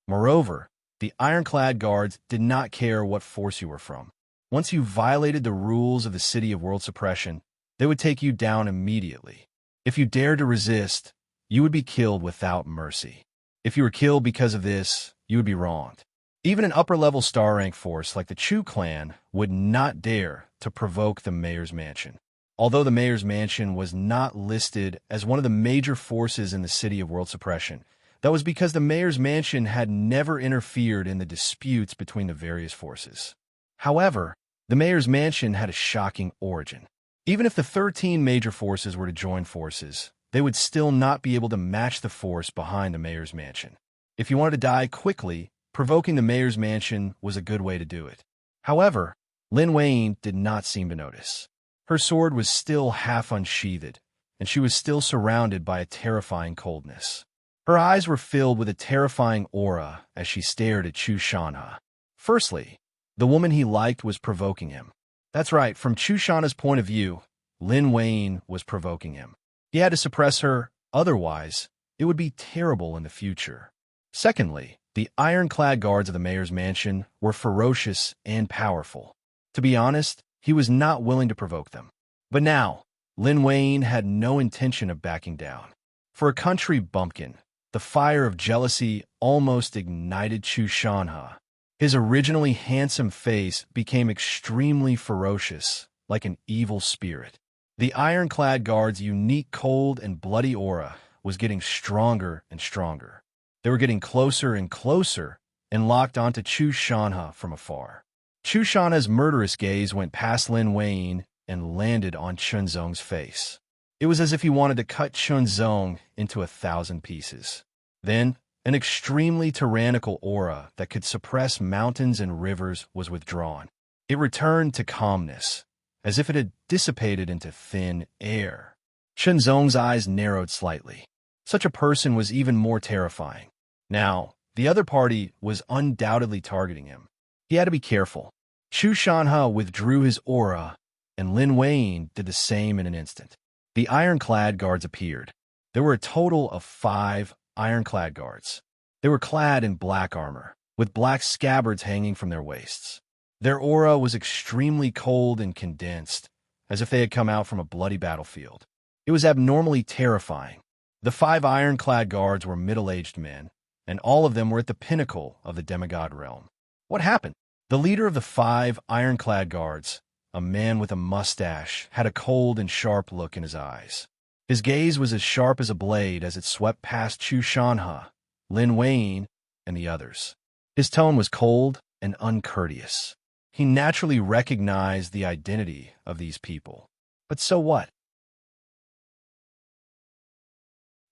A: Moreover, the ironclad guards did not care what force you were from. Once you violated the rules of the city of world suppression, they would take you down immediately. If you dared to resist, you would be killed without mercy. If you were killed because of this, you would be wronged. Even an upper-level star-rank force like the Chu clan would not dare to provoke the mayor's mansion. Although the mayor's mansion was not listed as one of the major forces in the city of world suppression, that was because the mayor's mansion had never interfered in the disputes between the various forces. However, the mayor's mansion had a shocking origin. Even if the 13 major forces were to join forces, they would still not be able to match the force behind the mayor's mansion. If you wanted to die quickly, provoking the mayor's mansion was a good way to do it. However, Lin Wayne did not seem to notice. Her sword was still half unsheathed, and she was still surrounded by a terrifying coldness. Her eyes were filled with a terrifying aura as she stared at Chu Shanha. Firstly, the woman he liked was provoking him. That's right, from Chu Shanha's point of view, Lin Wayne was provoking him. He had to suppress her, otherwise, it would be terrible in the future. Secondly, the ironclad guards of the mayor's mansion were ferocious and powerful. To be honest, he was not willing to provoke them. But now, Lin Wayne had no intention of backing down. For a country bumpkin, the fire of jealousy almost ignited Chu Shanha. His originally handsome face became extremely ferocious, like an evil spirit. The ironclad guard's unique cold and bloody aura was getting stronger and stronger. They were getting closer and closer and locked onto Chu Shanha from afar. Chu Shanha's murderous gaze went past Lin Wayne and landed on Chunzong's face. It was as if he wanted to cut Chunzong into 1,000 pieces. Then, an extremely tyrannical aura that could suppress mountains and rivers was withdrawn. It returned to calmness, as if it had dissipated into thin air. Chunzong's eyes narrowed slightly. Such a person was even more terrifying. Now, the other party was undoubtedly targeting him. He had to be careful. Chu Shanha withdrew his aura, and Lin Wayne did the same in an instant. The ironclad guards appeared. There were a total of 5 ironclad guards. They were clad in black armor, with black scabbards hanging from their waists. Their aura was extremely cold and condensed, as if they had come out from a bloody battlefield. It was abnormally terrifying. The 5 ironclad guards were middle-aged men, and all of them were at the pinnacle of the demigod realm. What happened? The leader of the 5 ironclad guards, a man with a mustache, had a cold and sharp look in his eyes. His gaze was as sharp as a blade as it swept past Chu Shanha, Lin Wayne, and the others. His tone was cold and uncourteous. He naturally recognized the identity of these people. But so what?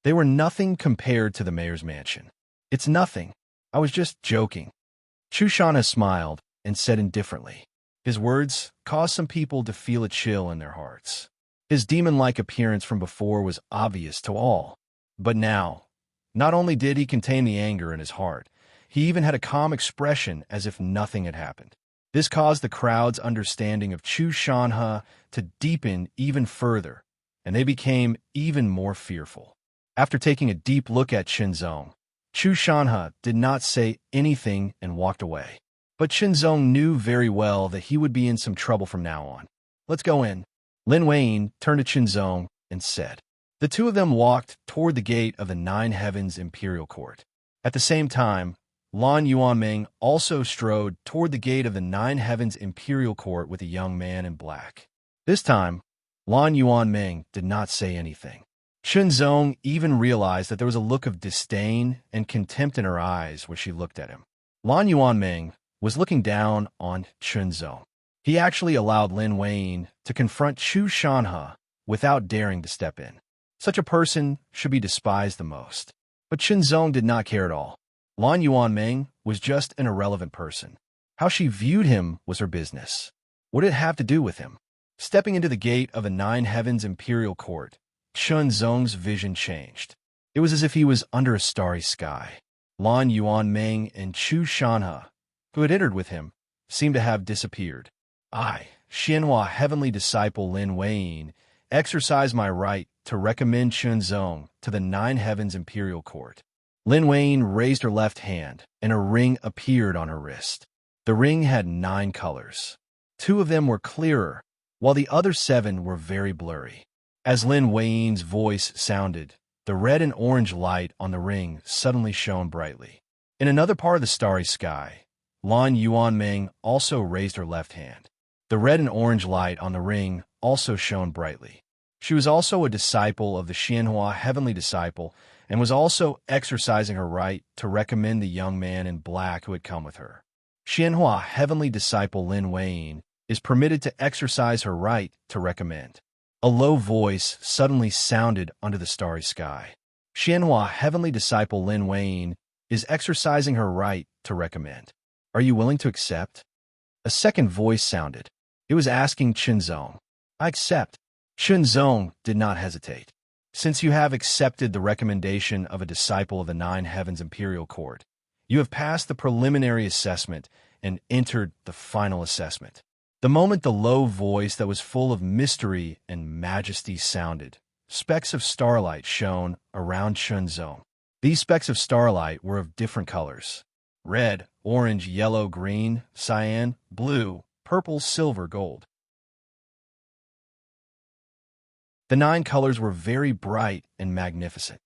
A: They were nothing compared to the mayor's mansion. It's nothing. I was just joking. Chu Shanha smiled and said indifferently. His words caused some people to feel a chill in their hearts. His demon-like appearance from before was obvious to all. But now, not only did he contain the anger in his heart, he even had a calm expression as if nothing had happened. This caused the crowd's understanding of Chu Shanha to deepen even further, and they became even more fearful. After taking a deep look at Chunzong, Chu Shanha did not say anything and walked away. But Chunzong knew very well that he would be in some trouble from now on. Let's go in. Lin Wayne turned to Chunzong and said. The two of them walked toward the gate of the Nine Heavens Imperial Court. At the same time, Lan Yuanming also strode toward the gate of the Nine Heavens Imperial Court with a young man in black. This time, Lan Yuanming did not say anything. Chunzong even realized that there was a look of disdain and contempt in her eyes when she looked at him. Lan Yuanming was looking down on Chunzong. He actually allowed Lin Weiyin to confront Chu Shanhe without daring to step in. Such a person should be despised the most. But Chunzong did not care at all. Lan Yuanming was just an irrelevant person. How she viewed him was her business. What did it have to do with him? Stepping into the gate of the Nine Heavens Imperial Court, Chunzong's vision changed. It was as if he was under a starry sky. Lan Yuanming and Chu Shanhe, who had entered with him, seemed to have disappeared. I, Xianhua Heavenly Disciple Lin Weiyin, exercise my right to recommend Chunzong to the Nine Heavens Imperial Court. Lin Weiyin raised her left hand, and a ring appeared on her wrist. The ring had 9 colors. 2 of them were clearer, while the other 7 were very blurry. As Lin Weiyin's voice sounded, the red and orange light on the ring suddenly shone brightly. In another part of the starry sky, Lan Yuanming also raised her left hand. The red and orange light on the ring also shone brightly. She was also a disciple of the Xianhua Heavenly Disciple and was also exercising her right to recommend the young man in black who had come with her. Xianhua Heavenly Disciple Lin Weiyin is permitted to exercise her right to recommend. A low voice suddenly sounded under the starry sky. Xianhua Heavenly Disciple Lin Weiyin is exercising her right to recommend. Are you willing to accept? A second voice sounded. It was asking Chunzong. I accept. Chunzong did not hesitate. Since you have accepted the recommendation of a disciple of the Nine Heavens Imperial Court, you have passed the preliminary assessment and entered the final assessment. The moment the low voice that was full of mystery and majesty sounded, specks of starlight shone around Chunzong. These specks of starlight were of different colors: red, orange, yellow, green, cyan, blue, purple, silver, gold. The 9 colors were very bright and magnificent.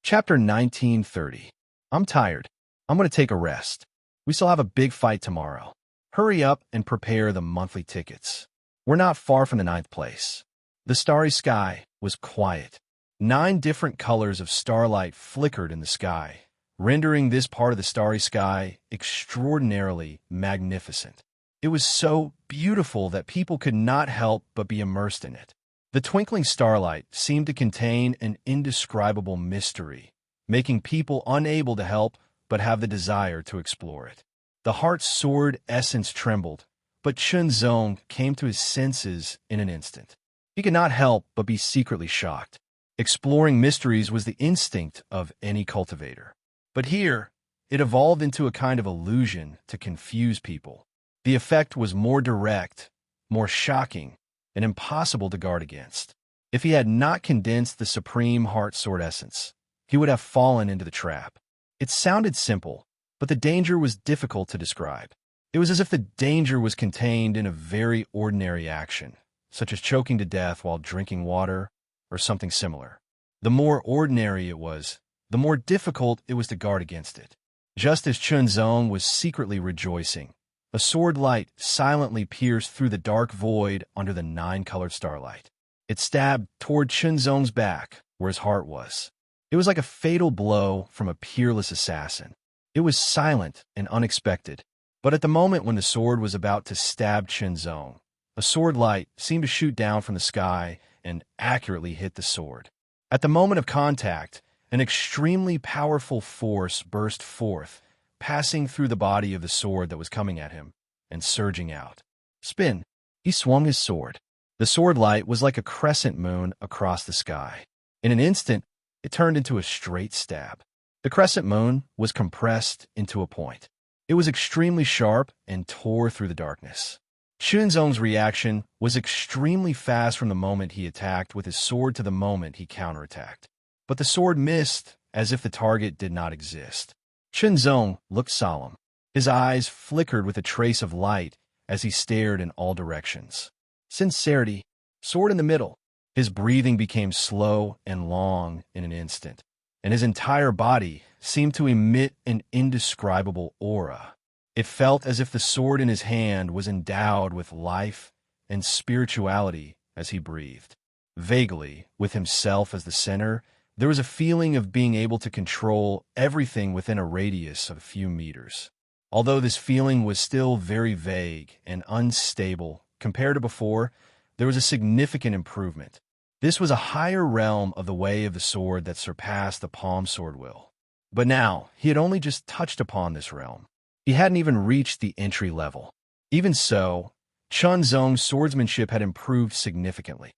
A: Chapter 1930. I'm tired. I'm going to take a rest. We still have a big fight tomorrow. Hurry up and prepare the monthly tickets. We're not far from the 9th place. The starry sky was quiet. 9 different colors of starlight flickered in the sky, rendering this part of the starry sky extraordinarily magnificent. It was so beautiful that people could not help but be immersed in it. The twinkling starlight seemed to contain an indescribable mystery, making people unable to help but have the desire to explore it. The heart's sword essence trembled, but Chunzong came to his senses in an instant. He could not help but be secretly shocked. Exploring mysteries was the instinct of any cultivator. But here, it evolved into a kind of illusion to confuse people. The effect was more direct, more shocking, and impossible to guard against. If he had not condensed the supreme heart sword essence, he would have fallen into the trap. It sounded simple, but the danger was difficult to describe. It was as if the danger was contained in a very ordinary action, such as choking to death while drinking water or something similar. The more ordinary it was, the more difficult it was to guard against it. Just as Chunzong was secretly rejoicing, a sword light silently pierced through the dark void under the 9-colored starlight. It stabbed toward Chunzong's back, where his heart was. It was like a fatal blow from a peerless assassin. It was silent and unexpected, but at the moment when the sword was about to stab Chunzong, a sword light seemed to shoot down from the sky and accurately hit the sword. At the moment of contact, an extremely powerful force burst forth, passing through the body of the sword that was coming at him and surging out. Spin! He swung his sword. The sword light was like a crescent moon across the sky. In an instant, it turned into a straight stab. The crescent moon was compressed into a point. It was extremely sharp and tore through the darkness. Chunzong's reaction was extremely fast from the moment he attacked with his sword to the moment he counterattacked. But the sword missed as if the target did not exist. Chunzong looked solemn. His eyes flickered with a trace of light as he stared in all directions. Sincerity, sword in the middle. His breathing became slow and long in an instant, and his entire body seemed to emit an indescribable aura. It felt as if the sword in his hand was endowed with life and spirituality as he breathed. Vaguely, with himself as the center, there was a feeling of being able to control everything within a radius of a few meters. Although this feeling was still very vague and unstable compared to before, there was a significant improvement. This was a higher realm of the way of the sword that surpassed the palm sword will. But now, he had only just touched upon this realm. He hadn't even reached the entry level. Even so, Chun Zong's swordsmanship had improved significantly.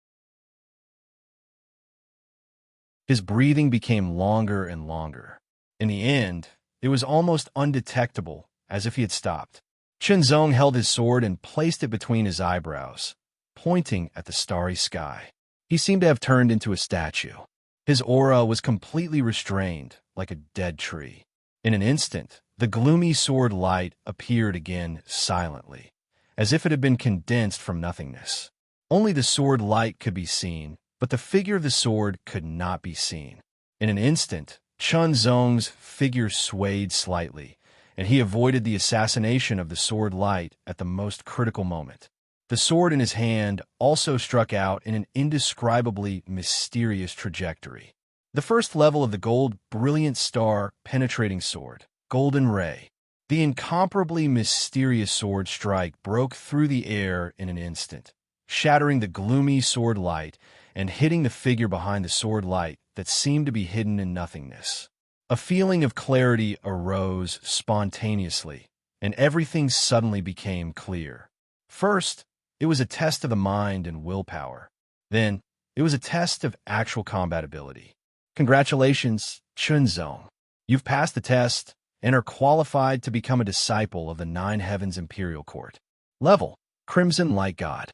A: His breathing became longer and longer. In the end, it was almost undetectable, as if he had stopped. Chun Zong held his sword and placed it between his eyebrows, pointing at the starry sky. He seemed to have turned into a statue. His aura was completely restrained, like a dead tree. In an instant, the gloomy sword light appeared again silently, as if it had been condensed from nothingness. Only the sword light could be seen, but the figure of the sword could not be seen. In an instant, Chun Zong's figure swayed slightly, and he avoided the assassination of the sword light at the most critical moment. The sword in his hand also struck out in an indescribably mysterious trajectory. The first level of the gold brilliant star penetrating sword, Golden Ray. The incomparably mysterious sword strike broke through the air in an instant, shattering the gloomy sword light and hitting the figure behind the sword light that seemed to be hidden in nothingness. A feeling of clarity arose spontaneously, and everything suddenly became clear. First, it was a test of the mind and willpower. Then, it was a test of actual combat ability. Congratulations, Chun Zong. You've passed the test and are qualified to become a disciple of the Nine Heavens Imperial Court. Level, Crimson Light God.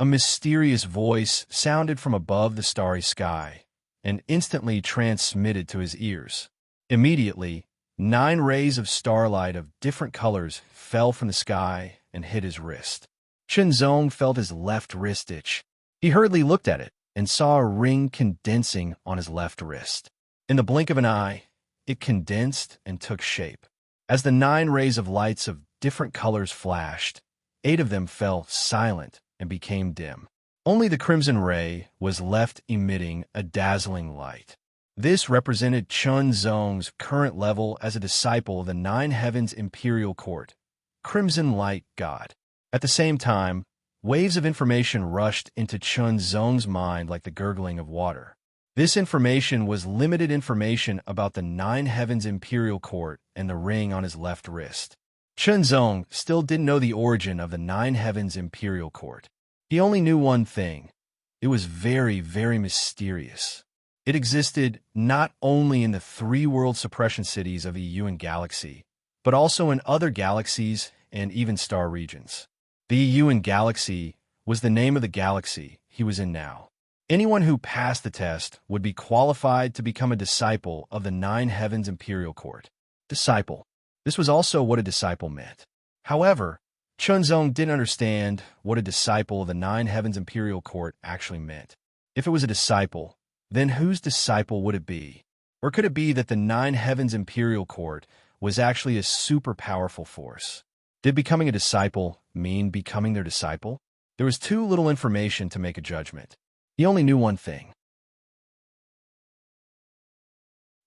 A: A mysterious voice sounded from above the starry sky and instantly transmitted to his ears. Immediately, 9 rays of starlight of different colors fell from the sky and hit his wrist. Chun Zong felt his left wrist itch. He hurriedly looked at it and saw a ring condensing on his left wrist. In the blink of an eye, it condensed and took shape. As the 9 rays of lights of different colors flashed, 8 of them fell silent and became dim. Only the crimson ray was left emitting a dazzling light. This represented Chun Zong's current level as a disciple of the Nine Heavens Imperial Court, Crimson Light God. At the same time, waves of information rushed into Chun Zong's mind like the gurgling of water. This information was limited information about the Nine Heavens Imperial Court and the ring on his left wrist. Chun Zong still didn't know the origin of the Nine Heavens Imperial Court. He only knew one thing. It was very, very mysterious. It existed not only in the 3 world suppression cities of the Yuan Galaxy, but also in other galaxies and even star regions. The Yuan Galaxy was the name of the galaxy he was in now. Anyone who passed the test would be qualified to become a disciple of the Nine Heavens Imperial Court. Disciple. This was also what a disciple meant. However, Chun Zong didn't understand what a disciple of the Nine Heavens Imperial Court actually meant. If it was a disciple, then whose disciple would it be? Or could it be that the Nine Heavens Imperial Court was actually a super powerful force? Did becoming a disciple mean becoming their disciple? There was too little information to make a judgment. He only knew one thing.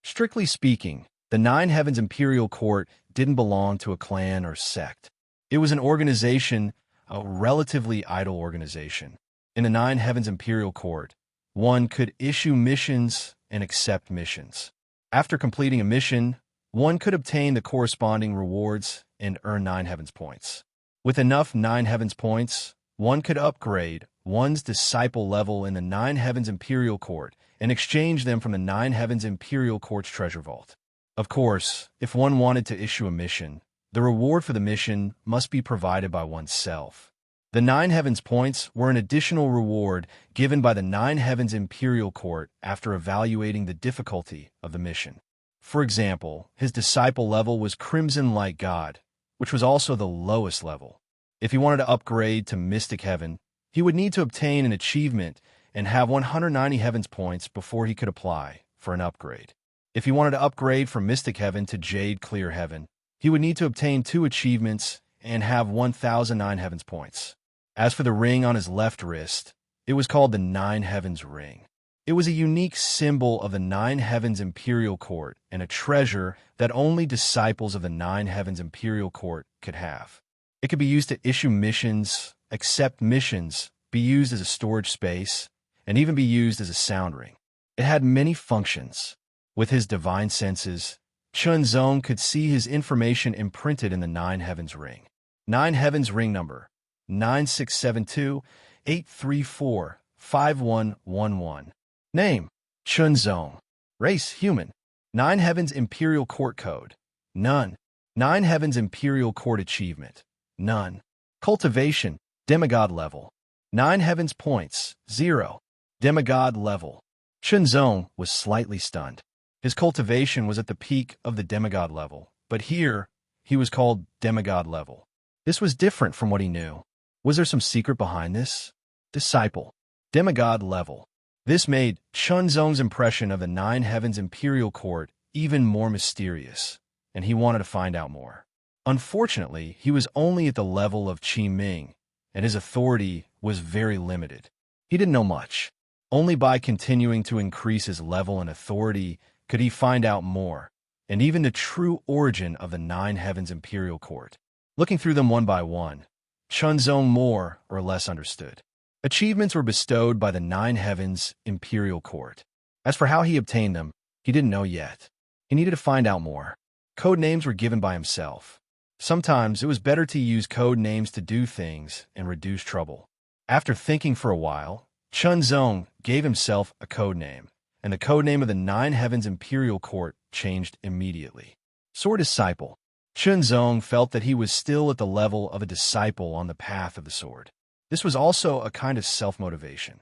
A: Strictly speaking, the Nine Heavens Imperial Court didn't belong to a clan or sect. It was an organization, a relatively idle organization. In the Nine Heavens Imperial Court, one could issue missions and accept missions. After completing a mission, one could obtain the corresponding rewards and earn 9 Heavens points. With enough 9 Heavens points, one could upgrade one's disciple level in the Nine Heavens Imperial Court and exchange them from the Nine Heavens Imperial Court's treasure vault. Of course, if one wanted to issue a mission, the reward for the mission must be provided by oneself. The 9 Heavens points were an additional reward given by the Nine Heavens Imperial Court after evaluating the difficulty of the mission. For example, his disciple level was Crimson Light God, which was also the lowest level. If he wanted to upgrade to Mystic Heaven, he would need to obtain an achievement and have 190 Heavens points before he could apply for an upgrade. If he wanted to upgrade from Mystic Heaven to Jade Clear Heaven, he would need to obtain 2 achievements and have 1,009 Heavens points. As for the ring on his left wrist, it was called the 9 Heavens Ring. It was a unique symbol of the 9 Heavens Imperial Court and a treasure that only disciples of the 9 Heavens Imperial Court could have. It could be used to issue missions, accept missions, be used as a storage space, and even be used as a sound ring. It had many functions. With his divine senses, Chunzong could see his information imprinted in the 9 Heavens Ring. 9 Heavens Ring number 9672-834-5111. Name: Chunzong. Race: human. 9 Heavens Imperial Court Code: none. 9 Heavens Imperial Court Achievement: none. Cultivation: demigod level. 9 Heavens Points: 0. Demigod level. Chunzong was slightly stunned. His cultivation was at the peak of the demigod level, but here he was called demigod level. This was different from what he knew. Was there some secret behind this? Disciple. Demigod level. This made Chunzong's impression of the 9 Heavens Imperial Court even more mysterious, and he wanted to find out more. Unfortunately, he was only at the level of Qi Ming, and his authority was very limited. He didn't know much. Only by continuing to increase his level and authority could he find out more, and even the true origin of the 9 Heavens Imperial Court. Looking through them one by one, Chunzong more or less understood. Achievements were bestowed by the 9 Heavens Imperial Court. As for how he obtained them, he didn't know yet. He needed to find out more. Code names were given by himself. Sometimes it was better to use code names to do things and reduce trouble. After thinking for a while, Chunzong gave himself a code name, and the code name of the 9 Heavens Imperial Court changed immediately. Sword Disciple. Chunzong felt that he was still at the level of a disciple on the path of the sword. This was also a kind of self-motivation.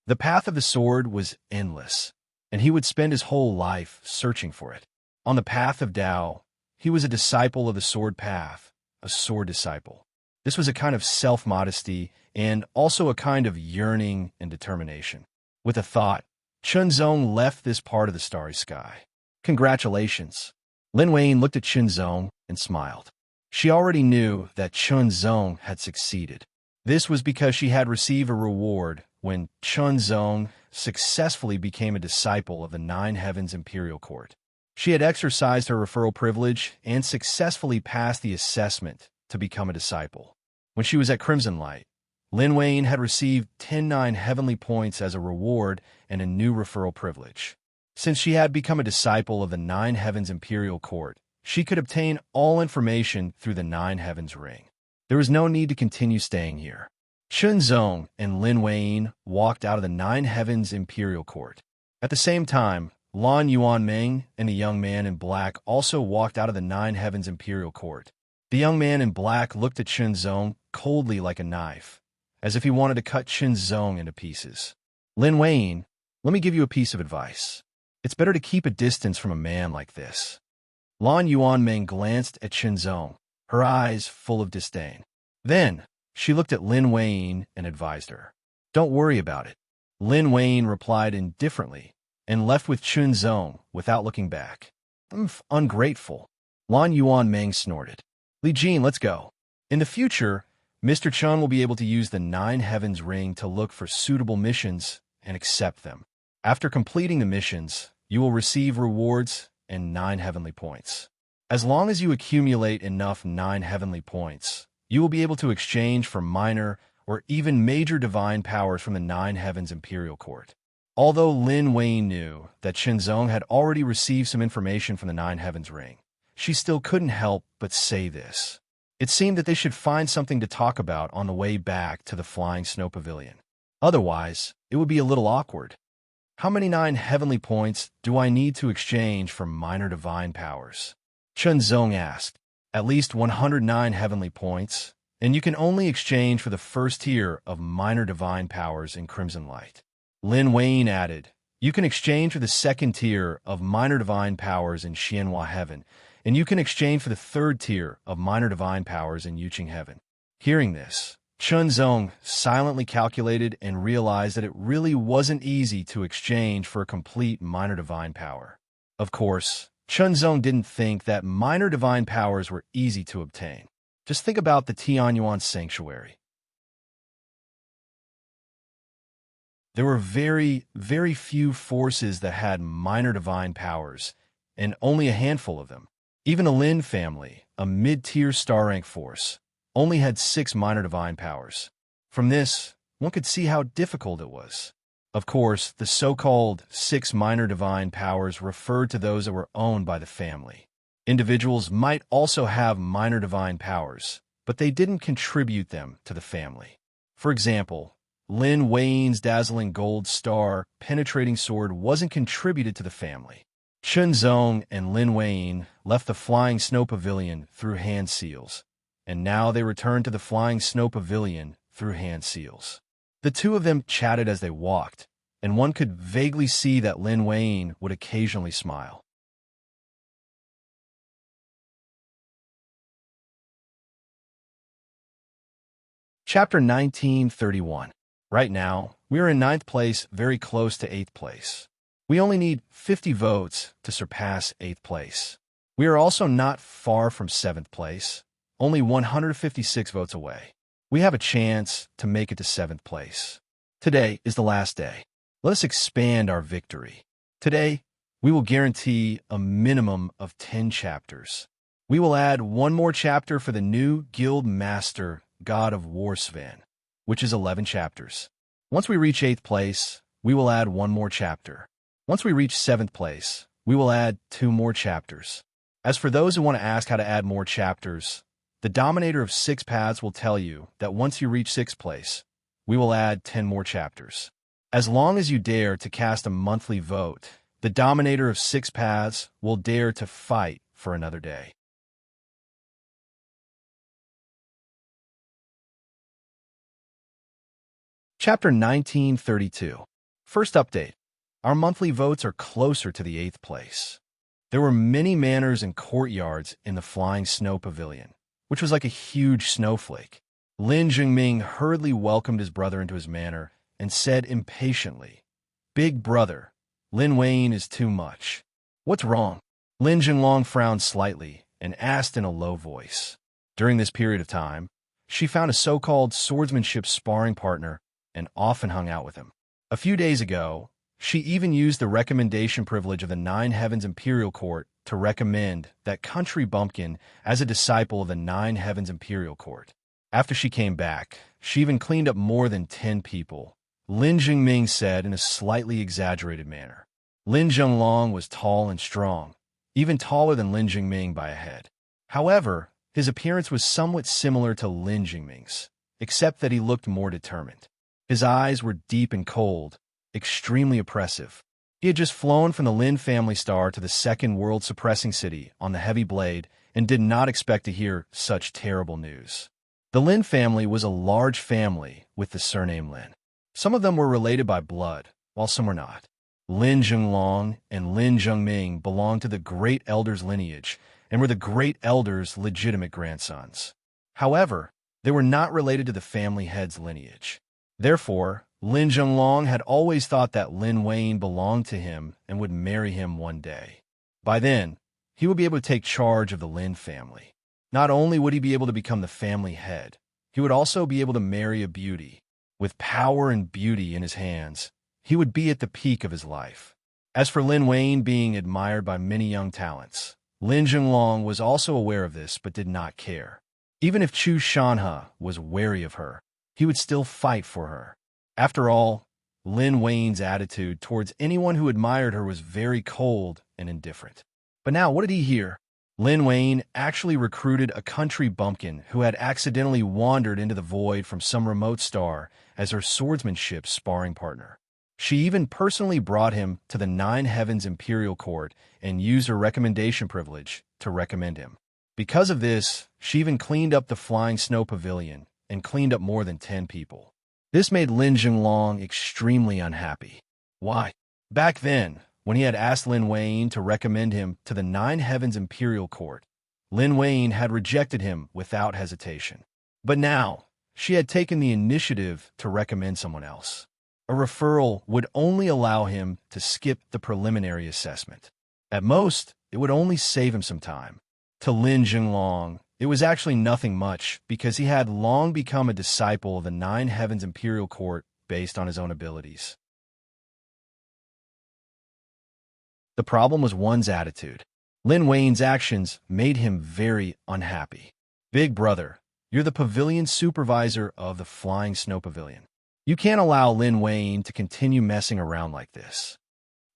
A: The path of the sword was endless, and he would spend his whole life searching for it. On the path of Tao, he was a disciple of the sword path, a sword disciple. This was a kind of self-modesty and also a kind of yearning and determination. With a thought, Chunzong left this part of the starry sky. Congratulations. Lin Wayne looked at Chunzong and smiled. She already knew that Chunzong had succeeded. This was because she had received a reward when Chunzong successfully became a disciple of the 9 Heavens Imperial Court. She had exercised her referral privilege and successfully passed the assessment to become a disciple. When she was at Crimson Light, Lin Wayne had received 10 heavenly points as a reward and a new referral privilege. Since she had become a disciple of the 9 Heavens Imperial Court, she could obtain all information through the 9 Heavens Ring. There was no need to continue staying here. Chunzong and Lin Wayne walked out of the 9 Heavens Imperial Court. At the same time, Lan Yuanming and the young man in black also walked out of the 9 Heavens Imperial Court. The young man in black looked at Chunzong coldly like a knife, as if he wanted to cut Chunzong into pieces. Lin Wayne, let me give you a piece of advice. It's better to keep a distance from a man like this. Lan Yuanming glanced at Chunzong, her eyes full of disdain. Then, she looked at Lin Wayne and advised her. Don't worry about it. Lin Wayne replied indifferently and left with Chunzong without looking back. Ungrateful. Lan Yuanming snorted. Li Jin, let's go. In the future, Mr. Chun will be able to use the 9 Heavens Ring to look for suitable missions and accept them. After completing the missions, you will receive rewards and 9 heavenly points. As long as you accumulate enough 9 heavenly points, you will be able to exchange for minor or even major divine powers from the 9 Heavens Imperial Court. Although Lin Wayne knew that Chunzong had already received some information from the 9 Heavens Ring, she still couldn't help but say this. It seemed that they should find something to talk about on the way back to the Flying Snow Pavilion. Otherwise, it would be a little awkward. How many 9 heavenly points do I need to exchange for minor divine powers? Chunzong asked. At least 109 heavenly points, and you can only exchange for the first tier of minor divine powers in Crimson Light. Lin Wayne added, you can exchange for the second tier of minor divine powers in Xianhua Heaven, and you can exchange for the third tier of minor divine powers in Yuching Heaven. Hearing this, Chunzong silently calculated and realized that it really wasn't easy to exchange for a complete minor divine power. Of course, Chunzong didn't think that minor divine powers were easy to obtain. Just think about the Tianyuan Sanctuary. There were very, very few forces that had minor divine powers, and only a handful of them. Even the Lin family, a mid-tier star-rank force, only had 6 minor divine powers. From this, one could see how difficult it was. Of course, the so-called 6 minor divine powers referred to those that were owned by the family. Individuals might also have minor divine powers, but they didn't contribute them to the family. For example, Lin Wayne's dazzling gold star penetrating sword wasn't contributed to the family. Chunzong and Lin Wayne left the Flying Snow Pavilion through hand seals, and now they returned to the Flying Snow Pavilion through hand seals. The two of them chatted as they walked, and one could vaguely see that Lin Wayne would occasionally smile. Chapter 1931. Right now, we are in 9th place, very close to 8th place. We only need 50 votes to surpass 8th place. We are also not far from 7th place, only 156 votes away. We have a chance to make it to 7th place. Today is the last day. Let us expand our victory. Today, we will guarantee a minimum of 10 chapters. We will add one more chapter for the new Guild Master, God of War Sven, which is 11 chapters. Once we reach 8th place, we will add one more chapter. Once we reach 7th place, we will add 2 more chapters. As for those who want to ask how to add more chapters, the Dominator of 6 Paths will tell you that once you reach 6th place, we will add 10 more chapters. As long as you dare to cast a monthly vote, the Dominator of 6 Paths will dare to fight for another day. Chapter 1932. First update. Our monthly votes are closer to the 8th place. There were many manors and courtyards in the Flying Snow Pavilion, which was like a huge snowflake. Lin Jingming hurriedly welcomed his brother into his manor and said impatiently, "Big brother, Lin Wayne is too much." "What's wrong?" Lin Jinglong frowned slightly and asked in a low voice. During this period of time, she found a so-called swordsmanship sparring partner and often hung out with him. A few days ago, she even used the recommendation privilege of the 9 Heavens Imperial Court to recommend that Country Bumpkin as a disciple of the 9 Heavens Imperial Court. After she came back, she even cleaned up more than 10 people, Lin Jingming said in a slightly exaggerated manner. Lin Zhenglong was tall and strong, even taller than Lin Jingming by a head. However, his appearance was somewhat similar to Lin Jingming's, except that he looked more determined. His eyes were deep and cold, extremely oppressive. He had just flown from the Lin family star to the second world suppressing city on the Heavy Blade and did not expect to hear such terrible news. The Lin family was a large family with the surname Lin. Some of them were related by blood, while some were not. Lin Zhenglong and Lin Zhengming belonged to the Great Elder's lineage and were the Great Elder's legitimate grandsons. However, they were not related to the family head's lineage. Therefore, Lin Zhenglong had always thought that Lin Wayne belonged to him and would marry him one day. By then, he would be able to take charge of the Lin family. Not only would he be able to become the family head, he would also be able to marry a beauty. With power and beauty in his hands, he would be at the peak of his life. As for Lin Wayne being admired by many young talents, Lin Zhenglong was also aware of this but did not care. Even if Chu Shanhe was wary of her, he would still fight for her. After all, Lin Wayne's attitude towards anyone who admired her was very cold and indifferent. But now, what did he hear? Lin Wayne actually recruited a country bumpkin who had accidentally wandered into the void from some remote star as her swordsmanship sparring partner. She even personally brought him to the 9 Heavens Imperial Court and used her recommendation privilege to recommend him. Because of this, she even cleaned up the Flying Snow Pavilion and cleaned up more than 10 people. This made Lin Jinglong extremely unhappy. Why? Back then, When he had asked Lin Wayne to recommend him to the Nine Heavens Imperial Court, Lin Wayne had rejected him without hesitation. But now, she had taken the initiative to recommend someone else. A referral would only allow him to skip the preliminary assessment. At most, it would only save him some time. To Lin Jinglong, it was actually nothing much because he had long become a disciple of the Nine Heavens Imperial Court based on his own abilities. The problem was one's attitude. Lin Wayne's actions made him very unhappy. Big brother, you're the pavilion supervisor of the Flying Snow Pavilion. You can't allow Lin Wayne to continue messing around like this.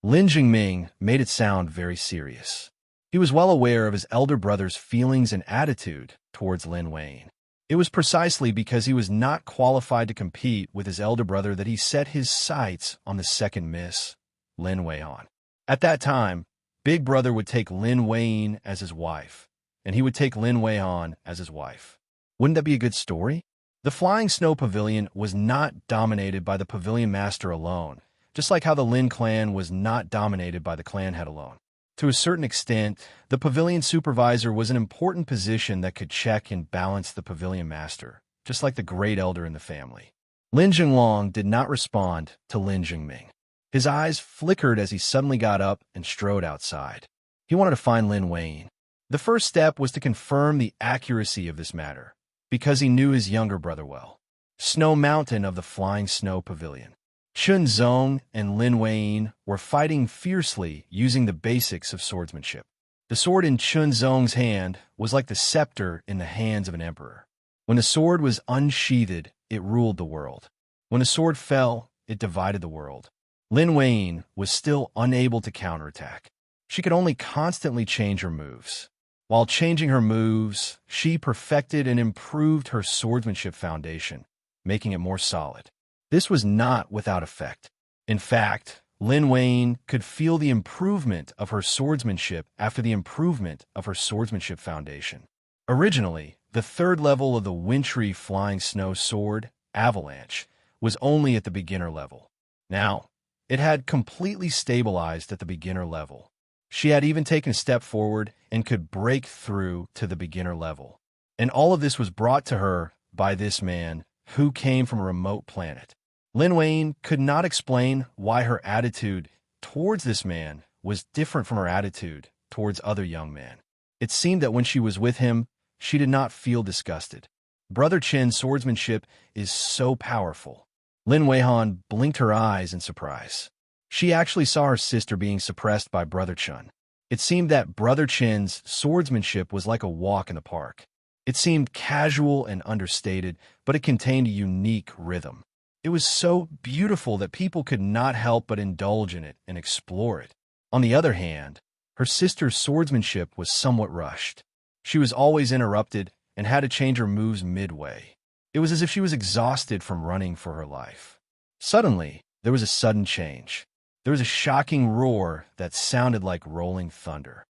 A: Lin Jingming made it sound very serious. He was well aware of his elder brother's feelings and attitude towards Lin Wayne. It was precisely because he was not qualified to compete with his elder brother that he set his sights on the second miss, Lin Weihan. At that time, Big Brother would take Lin Wayne as his wife, and he would take Lin Weihan as his wife. Wouldn't that be a good story? The Flying Snow Pavilion was not dominated by the Pavilion Master alone, just like how the Lin clan was not dominated by the clan head alone. To a certain extent, the Pavilion Supervisor was an important position that could check and balance the Pavilion Master, just like the Great Elder in the family. Lin Jinglong did not respond to Lin Jingming. His eyes flickered as he suddenly got up and strode outside. He wanted to find Lin Wayne. The first step was to confirm the accuracy of this matter, because he knew his younger brother well. Snow Mountain of the Flying Snow Pavilion. Chun Zong and Lin Wayne were fighting fiercely using the basics of swordsmanship. The sword in Chun Zong's hand was like the scepter in the hands of an emperor. When the sword was unsheathed, it ruled the world. When the sword fell, it divided the world. Lin Wayne was still unable to counterattack. She could only constantly change her moves. While changing her moves, she perfected and improved her swordsmanship foundation, making it more solid. This was not without effect. In fact, Lin Wayne could feel the improvement of her swordsmanship after the improvement of her swordsmanship foundation. Originally, the third level of the wintry flying snow sword, Avalanche, was only at the beginner level. Now, it had completely stabilized at the beginner level. She had even taken a step forward and could break through to the beginner level. And all of this was brought to her by this man who came from a remote planet. Lin Wayne could not explain why her attitude towards this man was different from her attitude towards other young men. It seemed that when she was with him, she did not feel disgusted. Brother Chen's swordsmanship is so powerful. Lin Weihan blinked her eyes in surprise. She actually saw her sister being suppressed by Brother Chun. It seemed that Brother Chen's swordsmanship was like a walk in the park. It seemed casual and understated, but it contained a unique rhythm. It was so beautiful that people could not help but indulge in it and explore it. On the other hand, her sister's swordsmanship was somewhat rushed. She was always interrupted and had to change her moves midway. It was as if she was exhausted from running for her life. Suddenly, there was a sudden change. There was a shocking roar that sounded like rolling thunder.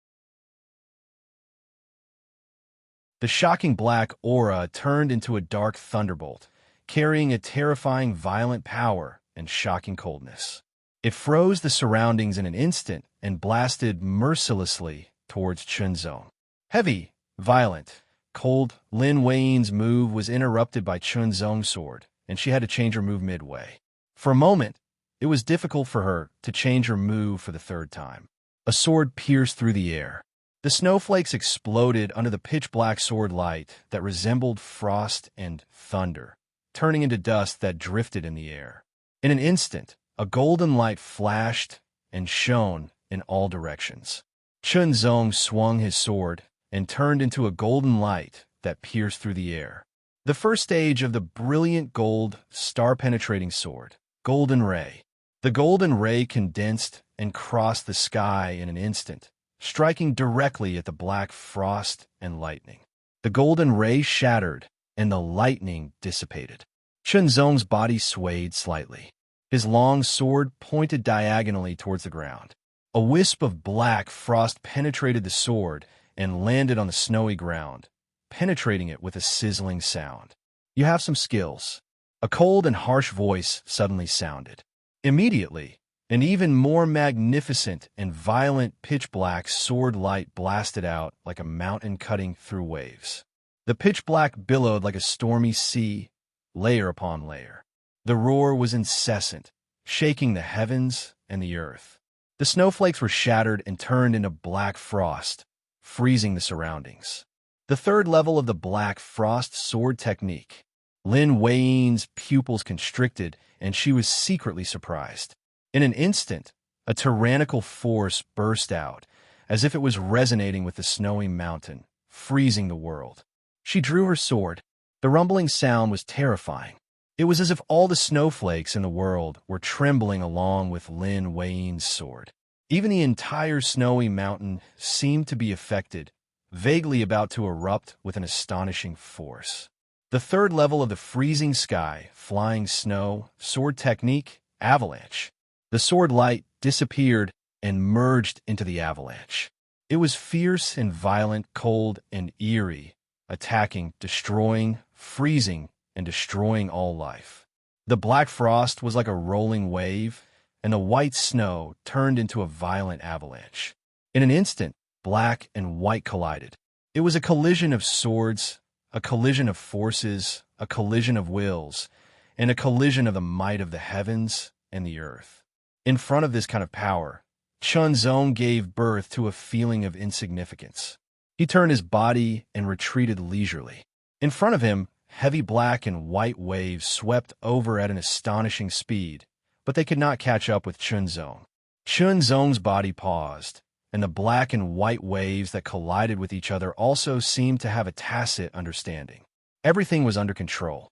A: The shocking black aura turned into a dark thunderbolt, carrying a terrifying violent power and shocking coldness. It froze the surroundings in an instant and blasted mercilessly towards Chunzong. Heavy, violent, cold, Lin Wayne's move was interrupted by Chunzong's sword, and she had to change her move midway. For a moment, it was difficult for her to change her move for the third time. A sword pierced through the air. The snowflakes exploded under the pitch-black sword light that resembled frost and thunder, turning into dust that drifted in the air. In an instant, a golden light flashed and shone in all directions. Chunzong swung his sword and turned into a golden light that pierced through the air. The first stage of the brilliant gold, star-penetrating sword, Golden Ray. The golden ray condensed and crossed the sky in an instant, striking directly at the black frost and lightning. The golden ray shattered, and the lightning dissipated. Chunzong's body swayed slightly. His long sword pointed diagonally towards the ground. A wisp of black frost penetrated the sword and landed on the snowy ground, penetrating it with a sizzling sound. "You have some skills." A cold and harsh voice suddenly sounded. Immediately, An even more magnificent and violent pitch-black sword light blasted out like a mountain cutting through waves. The pitch-black billowed like a stormy sea, layer upon layer. The roar was incessant, shaking the heavens and the earth. The snowflakes were shattered and turned into black frost, freezing the surroundings. The third level of the Black Frost sword technique. Lin Wei's pupils constricted, and she was secretly surprised. In an instant, a tyrannical force burst out, as if it was resonating with the snowy mountain, freezing the world. She drew her sword. The rumbling sound was terrifying. It was as if all the snowflakes in the world were trembling along with Lin Wei's sword. Even the entire snowy mountain seemed to be affected, vaguely about to erupt with an astonishing force. The third level of the freezing sky, flying snow, sword technique, avalanche. The sword light disappeared and merged into the avalanche. It was fierce and violent, cold and eerie, attacking, destroying, freezing, and destroying all life. The black frost was like a rolling wave, and the white snow turned into a violent avalanche. In an instant, black and white collided. It was a collision of swords, a collision of forces, a collision of wills, and a collision of the might of the heavens and the earth. In front of this kind of power, Chunzong gave birth to a feeling of insignificance. He turned his body and retreated leisurely. In front of him, heavy black and white waves swept over at an astonishing speed, but they could not catch up with Chunzong. Chunzong's body paused, and the black and white waves that collided with each other also seemed to have a tacit understanding. Everything was under control.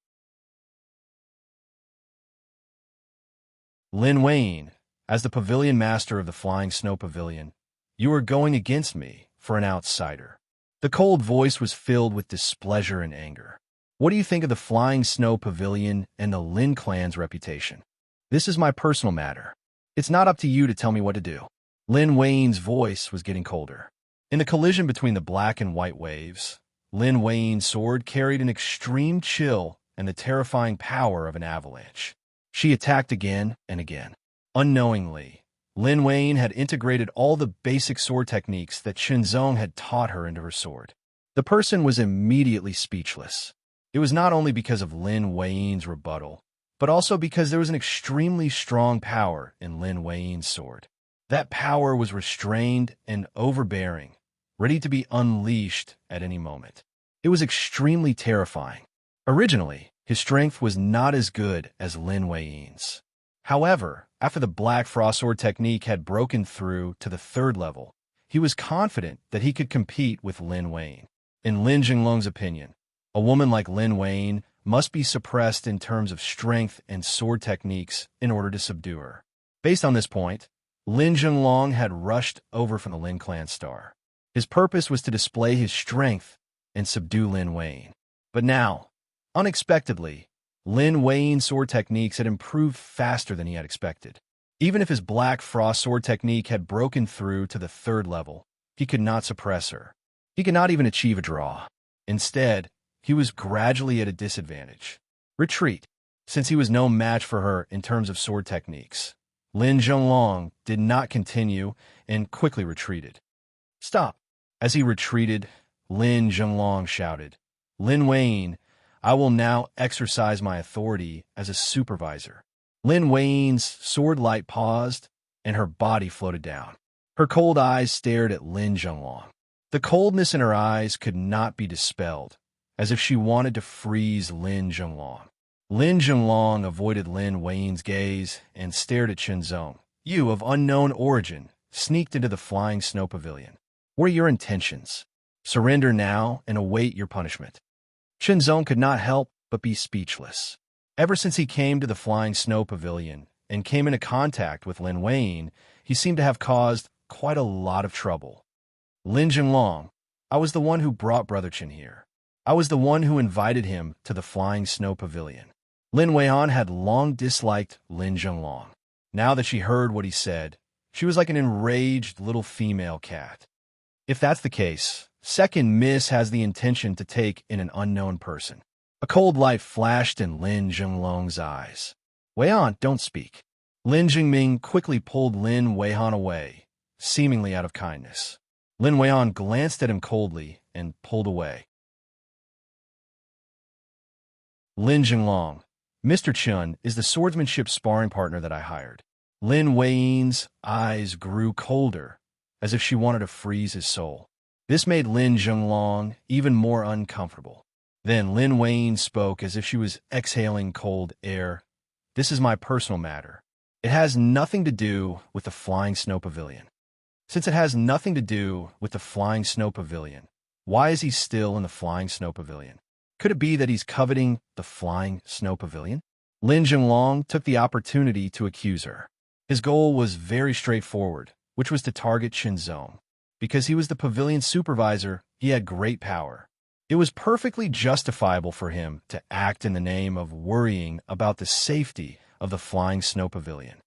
A: Lin Wei, as the pavilion master of the Flying Snow Pavilion, you are going against me for an outsider. The cold voice was filled with displeasure and anger. What do you think of the Flying Snow Pavilion and the Lin clan's reputation? This is my personal matter. It's not up to you to tell me what to do. Lin Wei's voice was getting colder. In the collision between the black and white waves, Lin Wei's sword carried an extreme chill and the terrifying power of an avalanche. She attacked again and again. Unknowingly, Lin Wei had integrated all the basic sword techniques that Chunzong had taught her into her sword. The person was immediately speechless. It was not only because of Lin Wei's rebuttal, but also because there was an extremely strong power in Lin Wei's sword. That power was restrained and overbearing, ready to be unleashed at any moment. It was extremely terrifying. Originally, his strength was not as good as Lin Wei's. However, after the Black Frost Sword technique had broken through to the third level, he was confident that he could compete with Lin Wei. In Lin Jinglong's opinion, a woman like Lin Wei must be suppressed in terms of strength and sword techniques in order to subdue her. Based on this point, Lin Jinglong had rushed over from the Lin clan star. His purpose was to display his strength and subdue Lin Wei. But now, unexpectedly, Lin Wei's sword techniques had improved faster than he had expected. Even if his Black Frost sword technique had broken through to the third level, he could not suppress her. He could not even achieve a draw. Instead, he was gradually at a disadvantage. Retreat, since he was no match for her in terms of sword techniques. Lin Jinglong did not continue and quickly retreated. Stop. As he retreated, Lin Jinglong shouted, Lin Wei, I will now exercise my authority as a supervisor. Lin Wei's sword light paused, and her body floated down. Her cold eyes stared at Lin Jinglong. The coldness in her eyes could not be dispelled, as if she wanted to freeze Lin Jinglong. Lin Jinglong avoided Lin Wei's gaze and stared at Chunzong. You, of unknown origin, sneaked into the Flying Snow Pavilion. What are your intentions? Surrender now and await your punishment. Chunzong could not help but be speechless. Ever since he came to the Flying Snow Pavilion and came into contact with Lin Wei, he seemed to have caused quite a lot of trouble. Lin Jinglong, I was the one who brought Brother Chen here. I was the one who invited him to the Flying Snow Pavilion. Lin Weihan had long disliked Lin Jinglong. Now that she heard what he said, she was like an enraged little female cat. If that's the case, Second Miss has the intention to take in an unknown person. A cold light flashed in Lin Jinglong's eyes. Weihan, don't speak. Lin Jingming quickly pulled Lin Weihan away, seemingly out of kindness. Lin Weihan glanced at him coldly and pulled away. Lin Jinglong, Mr. Chun is the swordsmanship sparring partner that I hired. Lin Weiyan's eyes grew colder, as if she wanted to freeze his soul. This made Lin Jinglong even more uncomfortable. Then Lin Weiyan spoke as if she was exhaling cold air. This is my personal matter. It has nothing to do with the Flying Snow Pavilion. Since it has nothing to do with the Flying Snow Pavilion, why is he still in the Flying Snow Pavilion? Could it be that he's coveting the Flying Snow Pavilion? Lin Jinglong took the opportunity to accuse her. His goal was very straightforward, which was to target Qinzong. Because he was the pavilion supervisor, he had great power. It was perfectly justifiable for him to act in the name of worrying about the safety of the Flying Snow Pavilion.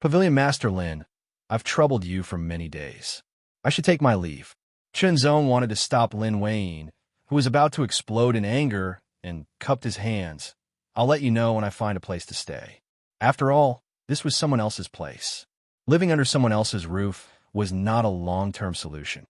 A: Pavilion Master Lin, I've troubled you for many days. I should take my leave. Qinzong wanted to stop Lin Weiyan, who was about to explode in anger, and cupped his hands. I'll let you know when I find a place to stay. After all, this was someone else's place. Living under someone else's roof was not a long-term solution.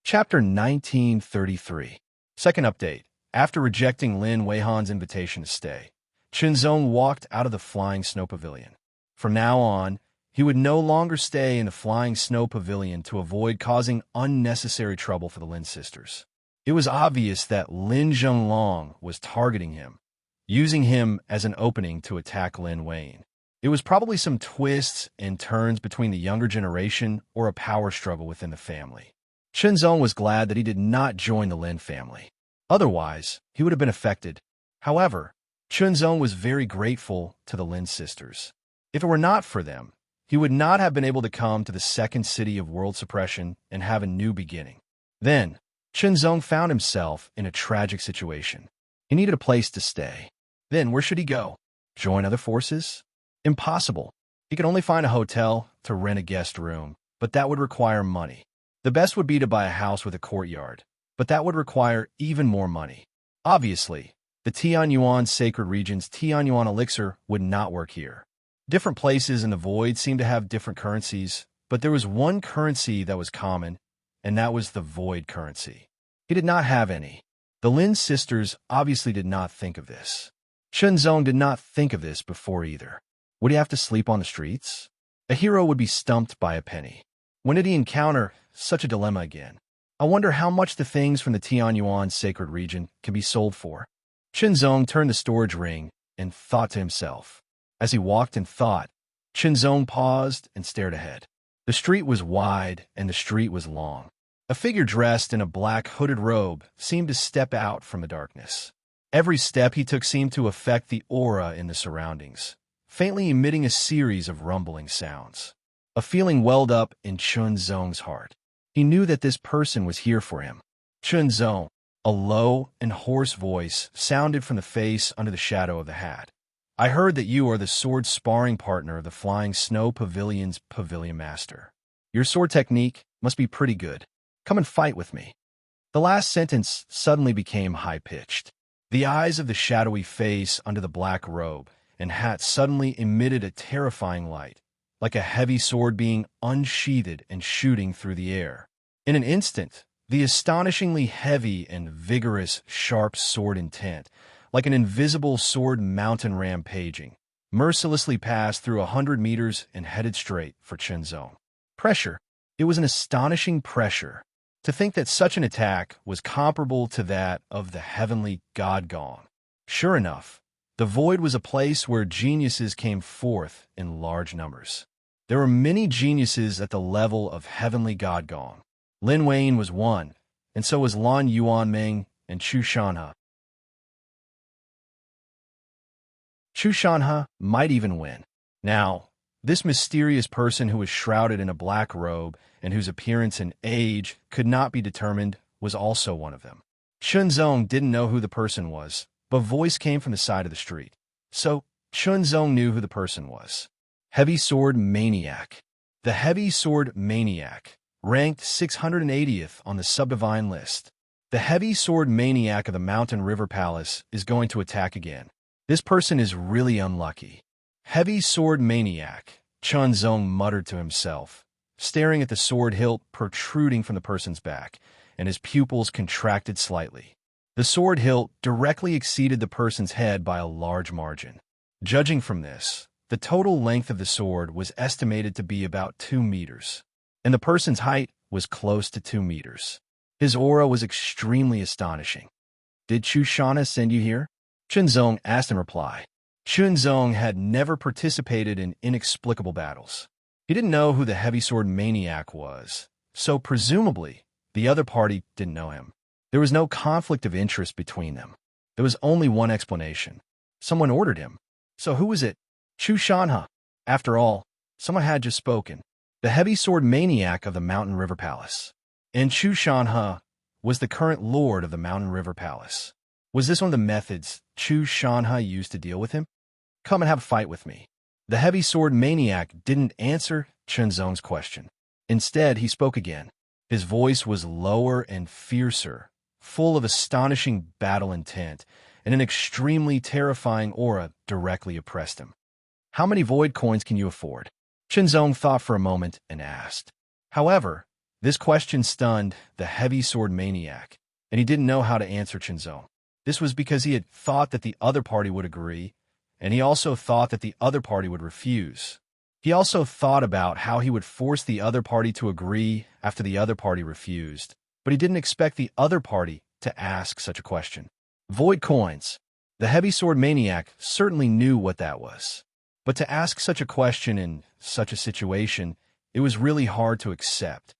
A: Chapter 1933. Second update. After rejecting Lin Weihan's invitation to stay, Qinzong walked out of the Flying Snow Pavilion. From now on, he would no longer stay in the Flying Snow Pavilion to avoid causing unnecessary trouble for the Lin sisters. It was obvious that Lin Jinglong was targeting him, using him as an opening to attack Lin Weiyan. It was probably some twists and turns between the younger generation or a power struggle within the family. Qinzong was glad that he did not join the Lin family. Otherwise, he would have been affected. However, Qinzong was very grateful to the Lin sisters. If it were not for them, he would not have been able to come to the second city of world suppression and have a new beginning. Then, Qinzong found himself in a tragic situation. He needed a place to stay. Then, where should he go? Join other forces? Impossible. He could only find a hotel to rent a guest room, but that would require money. The best would be to buy a house with a courtyard, but that would require even more money. Obviously, the Tianyuan Sacred Region's Tianyuan elixir would not work here. Different places in the void seemed to have different currencies, but there was one currency that was common, and that was the void currency. He did not have any. The Lin sisters obviously did not think of this. Qinzong did not think of this before either. Would he have to sleep on the streets? A hero would be stumped by a penny. When did he encounter such a dilemma again? I wonder how much the things from the Tianyuan Sacred Region can be sold for. Qinzong turned the storage ring and thought to himself. As he walked and thought, Qinzong paused and stared ahead. The street was wide and the street was long. A figure dressed in a black hooded robe seemed to step out from the darkness. Every step he took seemed to affect the aura in the surroundings, faintly emitting a series of rumbling sounds. A feeling welled up in Qinzong's heart. He knew that this person was here for him. Qinzong, a low and hoarse voice, sounded from the face under the shadow of the hat. I heard that you are the sword sparring partner of the Flying Snow Pavilion's Pavilion Master. Your sword technique must be pretty good. Come and fight with me. The last sentence suddenly became high-pitched. The eyes of the shadowy face under the black robe and hat suddenly emitted a terrifying light, like a heavy sword being unsheathed and shooting through the air. In an instant, the astonishingly heavy and vigorous, sharp sword intent, like an invisible sword mountain rampaging, mercilessly passed through 100 meters and headed straight for Qinzong. Pressure. It was an astonishing pressure. To think that such an attack was comparable to that of the heavenly God Gong. Sure enough, the void was a place where geniuses came forth in large numbers. There were many geniuses at the level of heavenly God Gong. Lin Weiyan was one, and so was Lan Yuanming and Chu Shanhe. Chu Shanhe might even win. Now, this mysterious person who was shrouded in a black robe and whose appearance and age could not be determined was also one of them. Qinzong didn't know who the person was, but a voice came from the side of the street. So, Qinzong knew who the person was. Heavy Sword Maniac. The Heavy Sword Maniac, ranked 680th on the subdivine list. The heavy sword maniac of the Mountain River Palace is going to attack again. This person is really unlucky. Heavy sword maniac, Chunzong muttered to himself, staring at the sword hilt protruding from the person's back, and his pupils contracted slightly. The sword hilt directly exceeded the person's head by a large margin. Judging from this, the total length of the sword was estimated to be about 2 meters, and the person's height was close to 2 meters. His aura was extremely astonishing. "Did Chu Shana send you here?" Chunzong asked in reply. Chunzong had never participated in inexplicable battles. He didn't know who the heavy sword maniac was, so presumably the other party didn't know him. There was no conflict of interest between them. There was only one explanation. Someone ordered him. So who was it? Chu Shanha. After all, someone had just spoken. The heavy sword maniac of the Mountain River Palace. And Chu Shanha was the current lord of the Mountain River Palace. Was this one of the methods Chu Shanha used to deal with him? "Come and have a fight with me." The heavy sword maniac didn't answer Chunzong's question. Instead, he spoke again. His voice was lower and fiercer, full of astonishing battle intent, and an extremely terrifying aura directly oppressed him. "How many void coins can you afford?" Chunzong thought for a moment and asked. However, this question stunned the heavy sword maniac, and he didn't know how to answer Chunzong. This was because he had thought that the other party would agree, and he also thought that the other party would refuse. He also thought about how he would force the other party to agree after the other party refused, but he didn't expect the other party to ask such a question. Void coins. The heavy sword maniac certainly knew what that was. But to ask such a question in such a situation, it was really hard to accept.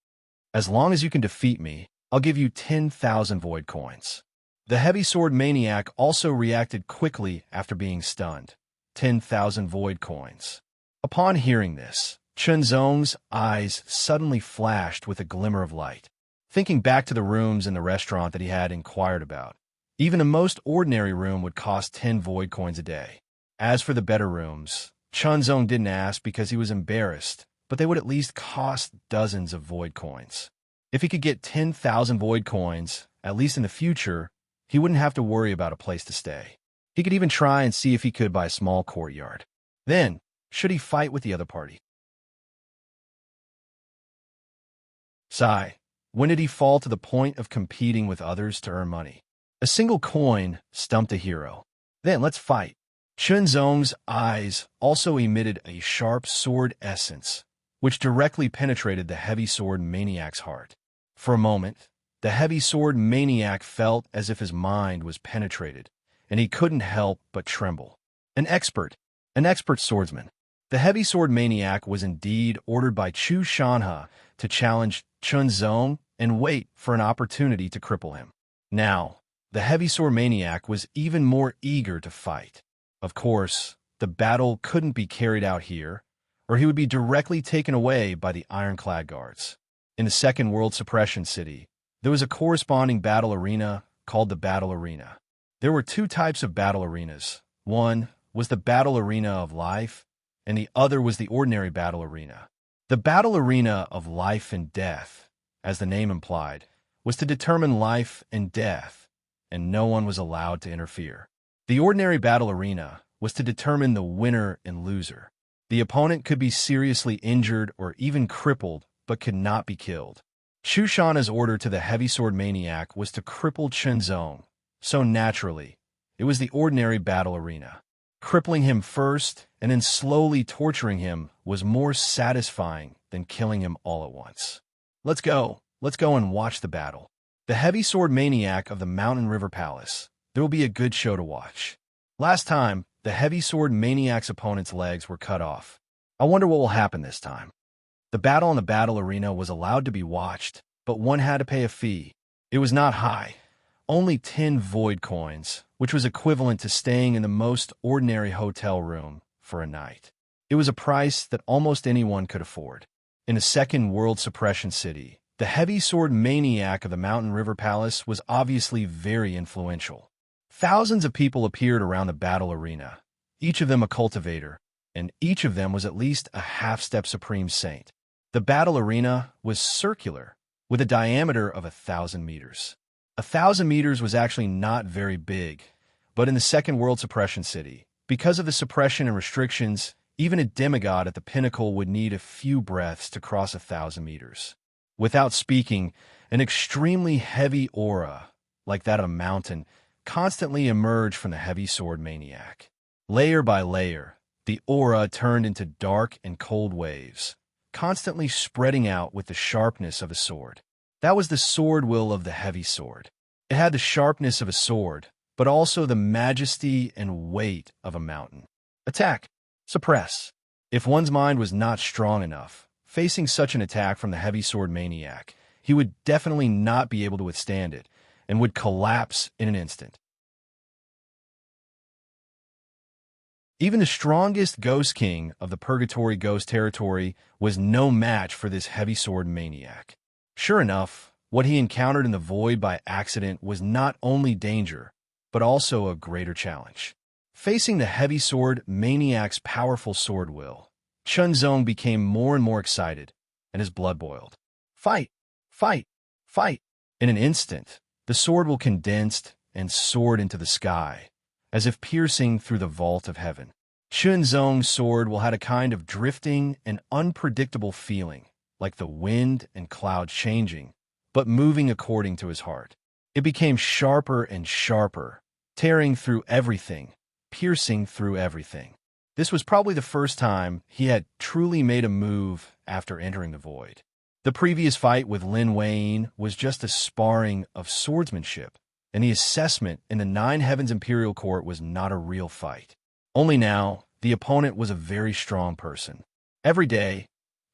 A: "As long as you can defeat me, I'll give you 10,000 void coins." The heavy sword maniac also reacted quickly after being stunned. 10,000 void coins. Upon hearing this, Chunzong's eyes suddenly flashed with a glimmer of light. Thinking back to the rooms in the restaurant that he had inquired about, even the most ordinary room would cost 10 void coins a day. As for the better rooms, Chunzong didn't ask because he was embarrassed, but they would at least cost dozens of void coins. If he could get 10,000 void coins, at least in the future, he wouldn't have to worry about a place to stay. He could even try and see if he could buy a small courtyard. Then, should he fight with the other party? Sigh. When did he fall to the point of competing with others to earn money? A single coin stumped a hero. Then let's fight. Chunzong's eyes also emitted a sharp sword essence, which directly penetrated the heavy sword maniac's heart. For a moment, the heavy sword maniac felt as if his mind was penetrated, and he couldn't help but tremble. An expert swordsman. The heavy sword maniac was indeed ordered by Chu Shanha to challenge Chunzong and wait for an opportunity to cripple him. Now, the heavy sword maniac was even more eager to fight. Of course, the battle couldn't be carried out here, or he would be directly taken away by the ironclad guards. In the Second World Suppression City, there was a corresponding battle arena called the Battle Arena. There were two types of battle arenas. One was the Battle Arena of Life, and the other was the ordinary battle arena. The Battle Arena of Life and Death, as the name implied, was to determine life and death, and no one was allowed to interfere. The ordinary battle arena was to determine the winner and loser. The opponent could be seriously injured or even crippled, but could not be killed. Chu Shana's order to the heavy sword maniac was to cripple Chunzong, so naturally, it was the ordinary battle arena. Crippling him first and then slowly torturing him was more satisfying than killing him all at once. Let's go and watch the battle. The heavy sword maniac of the Mountain River Palace. There will be a good show to watch. Last time, the heavy sword maniac's opponent's legs were cut off. I wonder what will happen this time. The battle in the battle arena was allowed to be watched, but one had to pay a fee. It was not high, only 10 void coins, which was equivalent to staying in the most ordinary hotel room for a night. It was a price that almost anyone could afford. In the Second World Suppression City, the heavy sword maniac of the Mountain River Palace was obviously very influential. Thousands of people appeared around the battle arena, each of them a cultivator, and each of them was at least a half-step supreme saint. The battle arena was circular, with a diameter of 1,000 meters. 1,000 meters was actually not very big, but in the Second World Suppression City, because of the suppression and restrictions, even a demigod at the pinnacle would need a few breaths to cross 1,000 meters. Without speaking, an extremely heavy aura, like that of a mountain, constantly emerged from the heavy sword maniac. Layer by layer, the aura turned into dark and cold waves, constantly spreading out with the sharpness of a sword. That was the sword will of the heavy sword. It had the sharpness of a sword, but also the majesty and weight of a mountain. Attack. Suppress. If one's mind was not strong enough, facing such an attack from the heavy sword maniac, he would definitely not be able to withstand it, and would collapse in an instant. Even the strongest Ghost King of the Purgatory Ghost territory was no match for this heavy sword maniac. Sure enough, what he encountered in the void by accident was not only danger, but also a greater challenge. Facing the heavy sword maniac's powerful sword will, Chunzong became more and more excited, and his blood boiled. Fight! Fight! Fight! In an instant, the sword will condensed and soared into the sky, as if piercing through the vault of heaven. Chunzong's sword will had a kind of drifting and unpredictable feeling, like the wind and cloud changing, but moving according to his heart. It became sharper and sharper, tearing through everything, piercing through everything. This was probably the first time he had truly made a move after entering the void. The previous fight with Lin Wayne was just a sparring of swordsmanship, and the assessment in the Nine Heavens Imperial Court was not a real fight. Only now, the opponent was a very strong person. Every day,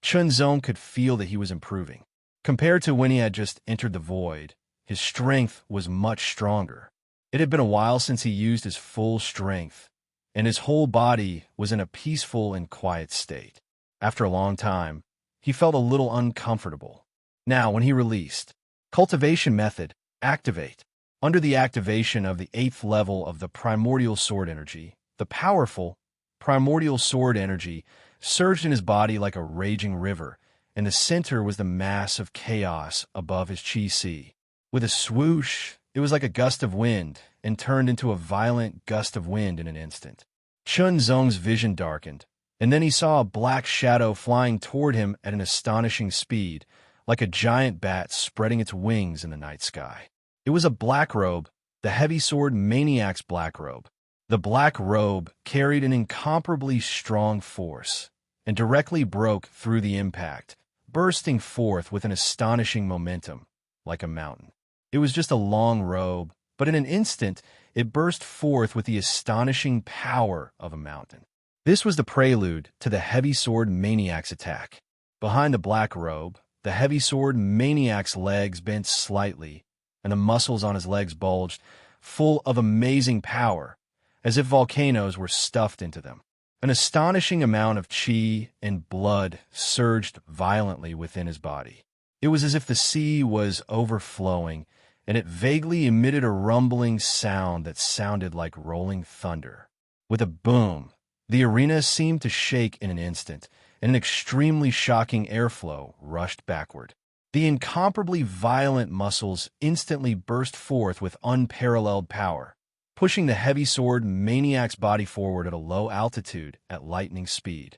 A: Chunzong could feel that he was improving. Compared to when he had just entered the void, his strength was much stronger. It had been a while since he used his full strength, and his whole body was in a peaceful and quiet state. After a long time, he felt a little uncomfortable. Now, when he released, cultivation method, activate. Under the activation of the 8th level of the primordial sword energy, the powerful primordial sword energy surged in his body like a raging river, and the center was the mass of chaos above his chi sea. With a swoosh, it was like a gust of wind, and turned into a violent gust of wind in an instant. Chunzong's vision darkened, and then he saw a black shadow flying toward him at an astonishing speed, like a giant bat spreading its wings in the night sky. It was a black robe, the heavy sword maniac's black robe. The black robe carried an incomparably strong force, and directly broke through the impact, bursting forth with an astonishing momentum, like a mountain. It was just a long robe, but in an instant, it burst forth with the astonishing power of a mountain. This was the prelude to the heavy sword maniac's attack. Behind the black robe, the heavy sword maniac's legs bent slightly, and the muscles on his legs bulged, full of amazing power, as if volcanoes were stuffed into them. An astonishing amount of chi and blood surged violently within his body. It was as if the sea was overflowing, and it vaguely emitted a rumbling sound that sounded like rolling thunder. With a boom, the arena seemed to shake in an instant, and an extremely shocking airflow rushed backward. The incomparably violent muscles instantly burst forth with unparalleled power, pushing the heavy sword maniac's body forward at a low altitude at lightning speed.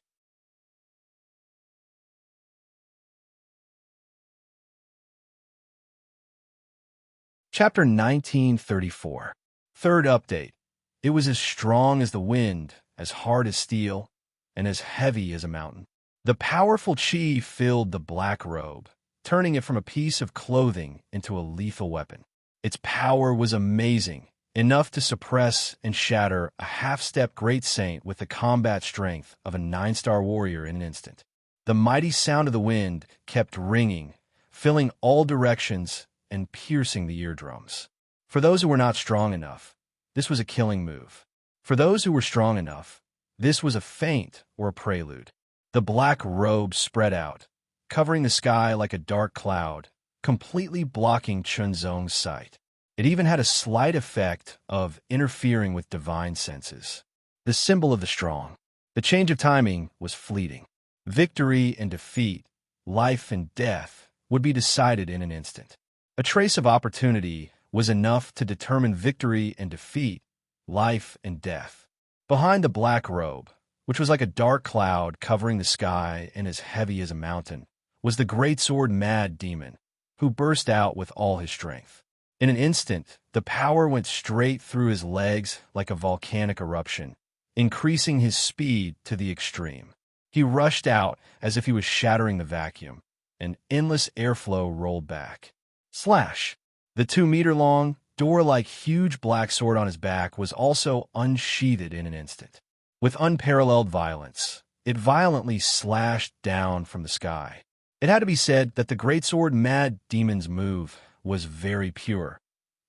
A: Chapter 1934. Third update. It was as strong as the wind, as hard as steel, and as heavy as a mountain. The powerful chi filled the black robe, turning it from a piece of clothing into a lethal weapon. Its power was amazing, enough to suppress and shatter a half-step great saint with the combat strength of a 9-star warrior in an instant. The mighty sound of the wind kept ringing, filling all directions and piercing the eardrums. For those who were not strong enough, this was a killing move. For those who were strong enough, this was a feint or a prelude. The black robe spread out, covering the sky like a dark cloud, completely blocking Chunzong's sight. It even had a slight effect of interfering with divine senses. The symbol of the strong. The change of timing was fleeting. Victory and defeat, life and death, would be decided in an instant. A trace of opportunity was enough to determine victory and defeat, life and death. Behind the black robe, which was like a dark cloud covering the sky and as heavy as a mountain, was the greatsword mad demon, who burst out with all his strength. In an instant, the power went straight through his legs like a volcanic eruption, increasing his speed to the extreme. He rushed out as if he was shattering the vacuum, and endless airflow rolled back. Slash! The 2-meter-long, door-like huge black sword on his back was also unsheathed in an instant. With unparalleled violence, it violently slashed down from the sky. It had to be said that the greatsword mad demon's move was very pure,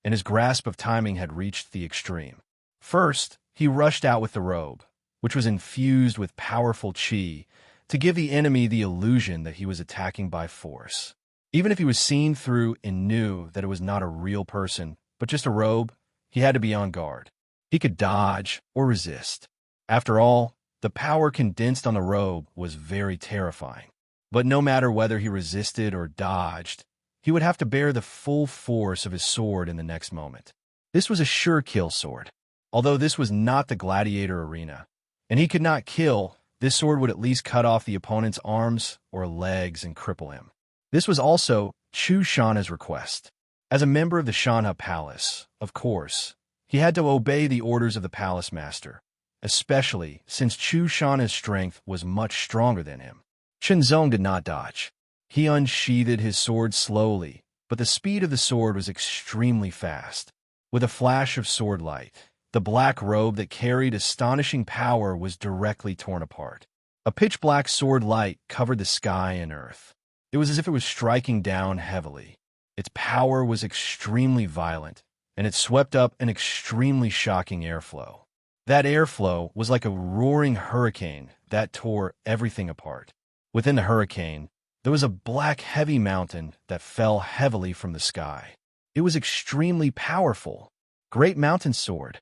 A: and his grasp of timing had reached the extreme. First, he rushed out with the robe, which was infused with powerful chi, to give the enemy the illusion that he was attacking by force. Even if he was seen through and knew that it was not a real person, but just a robe, he had to be on guard. He could dodge or resist. After all, the power condensed on the robe was very terrifying. But no matter whether he resisted or dodged, he would have to bear the full force of his sword in the next moment. This was a sure kill sword. Although this was not the gladiator arena, and he could not kill, this sword would at least cut off the opponent's arms or legs and cripple him. This was also Chu Shanha's request. As a member of the Shanha Palace, of course, he had to obey the orders of the palace master, especially since Chu Shanha's strength was much stronger than him. Shenzong did not dodge. He unsheathed his sword slowly, but the speed of the sword was extremely fast. With a flash of sword light, the black robe that carried astonishing power was directly torn apart. A pitch-black sword light covered the sky and earth. It was as if it was striking down heavily. Its power was extremely violent, and it swept up an extremely shocking airflow. That airflow was like a roaring hurricane that tore everything apart. Within the hurricane, there was a black heavy mountain that fell heavily from the sky. It was extremely powerful. Great mountain sword.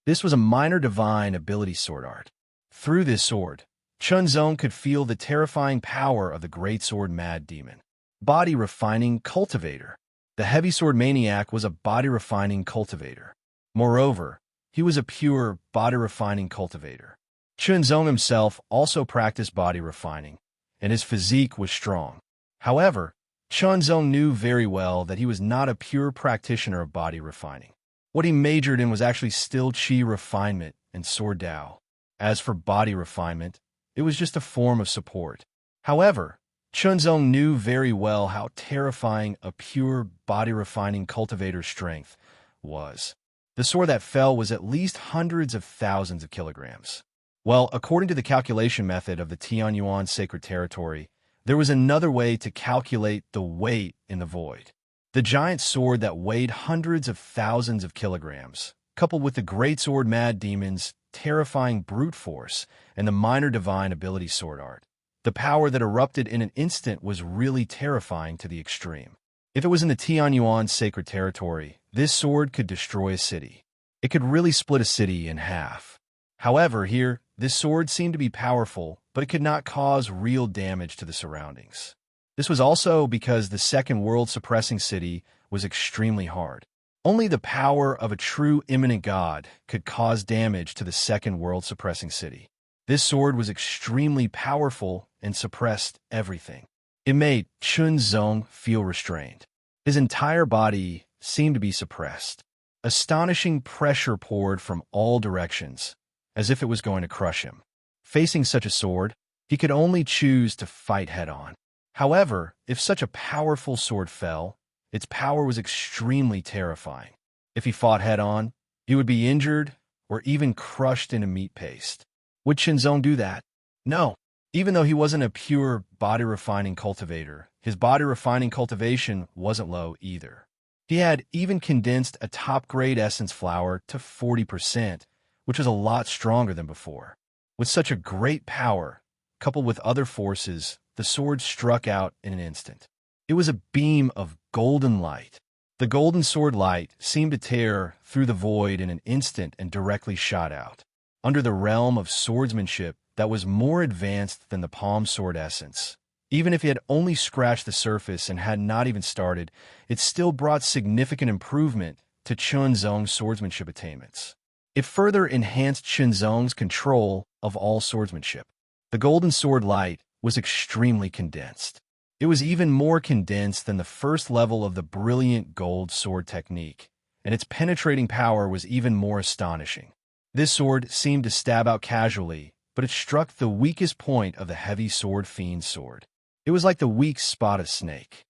A: This was a minor divine ability sword art. Through this sword, Chunzong could feel the terrifying power of the greatsword mad demon. Body refining cultivator. The heavy sword maniac was a body refining cultivator. Moreover, he was a pure body refining cultivator. Chunzong himself also practiced body refining, and his physique was strong. However, Chunzong knew very well that he was not a pure practitioner of body refining. What he majored in was actually still chi refinement and sword Dao. As for body refinement, it was just a form of support. However, Chunzong knew very well how terrifying a pure body refining cultivator's strength was. The sword that fell was at least hundreds of thousands of kilograms. Well, according to the calculation method of the Tianyuan sacred territory, there was another way to calculate the weight in the void. The giant sword that weighed hundreds of thousands of kilograms, coupled with the greatsword mad demon's terrifying brute force and the minor divine ability sword art. The power that erupted in an instant was really terrifying to the extreme. If it was in the Tianyuan sacred territory, this sword could destroy a city. It could really split a city in half. However, here, this sword seemed to be powerful, but it could not cause real damage to the surroundings. This was also because the second world-suppressing city was extremely hard. Only the power of a true immanent god could cause damage to the second world-suppressing city. This sword was extremely powerful and suppressed everything. It made Chunzong feel restrained. His entire body seemed to be suppressed. Astonishing pressure poured from all directions, as if it was going to crush him. Facing such a sword, he could only choose to fight head-on. However, if such a powerful sword fell, its power was extremely terrifying. If he fought head-on, he would be injured or even crushed into meat paste. Would Chunzong do that? No. Even though he wasn't a pure body-refining cultivator, his body-refining cultivation wasn't low either. He had even condensed a top-grade essence flower to 40%, which was a lot stronger than before. With such a great power, coupled with other forces, the sword struck out in an instant. It was a beam of golden light. The golden sword light seemed to tear through the void in an instant and directly shot out. Under the realm of swordsmanship that was more advanced than the palm sword essence, Even if he had only scratched the surface and had not even started, it still brought significant improvement to Chunzong's swordsmanship attainments. It further enhanced Chunzong's control of all swordsmanship. The golden sword light was extremely condensed. It was even more condensed than the first level of the brilliant gold sword technique, and its penetrating power was even more astonishing. This sword seemed to stab out casually, but it struck the weakest point of the heavy sword fiend's sword. It was like the weak spot of snake.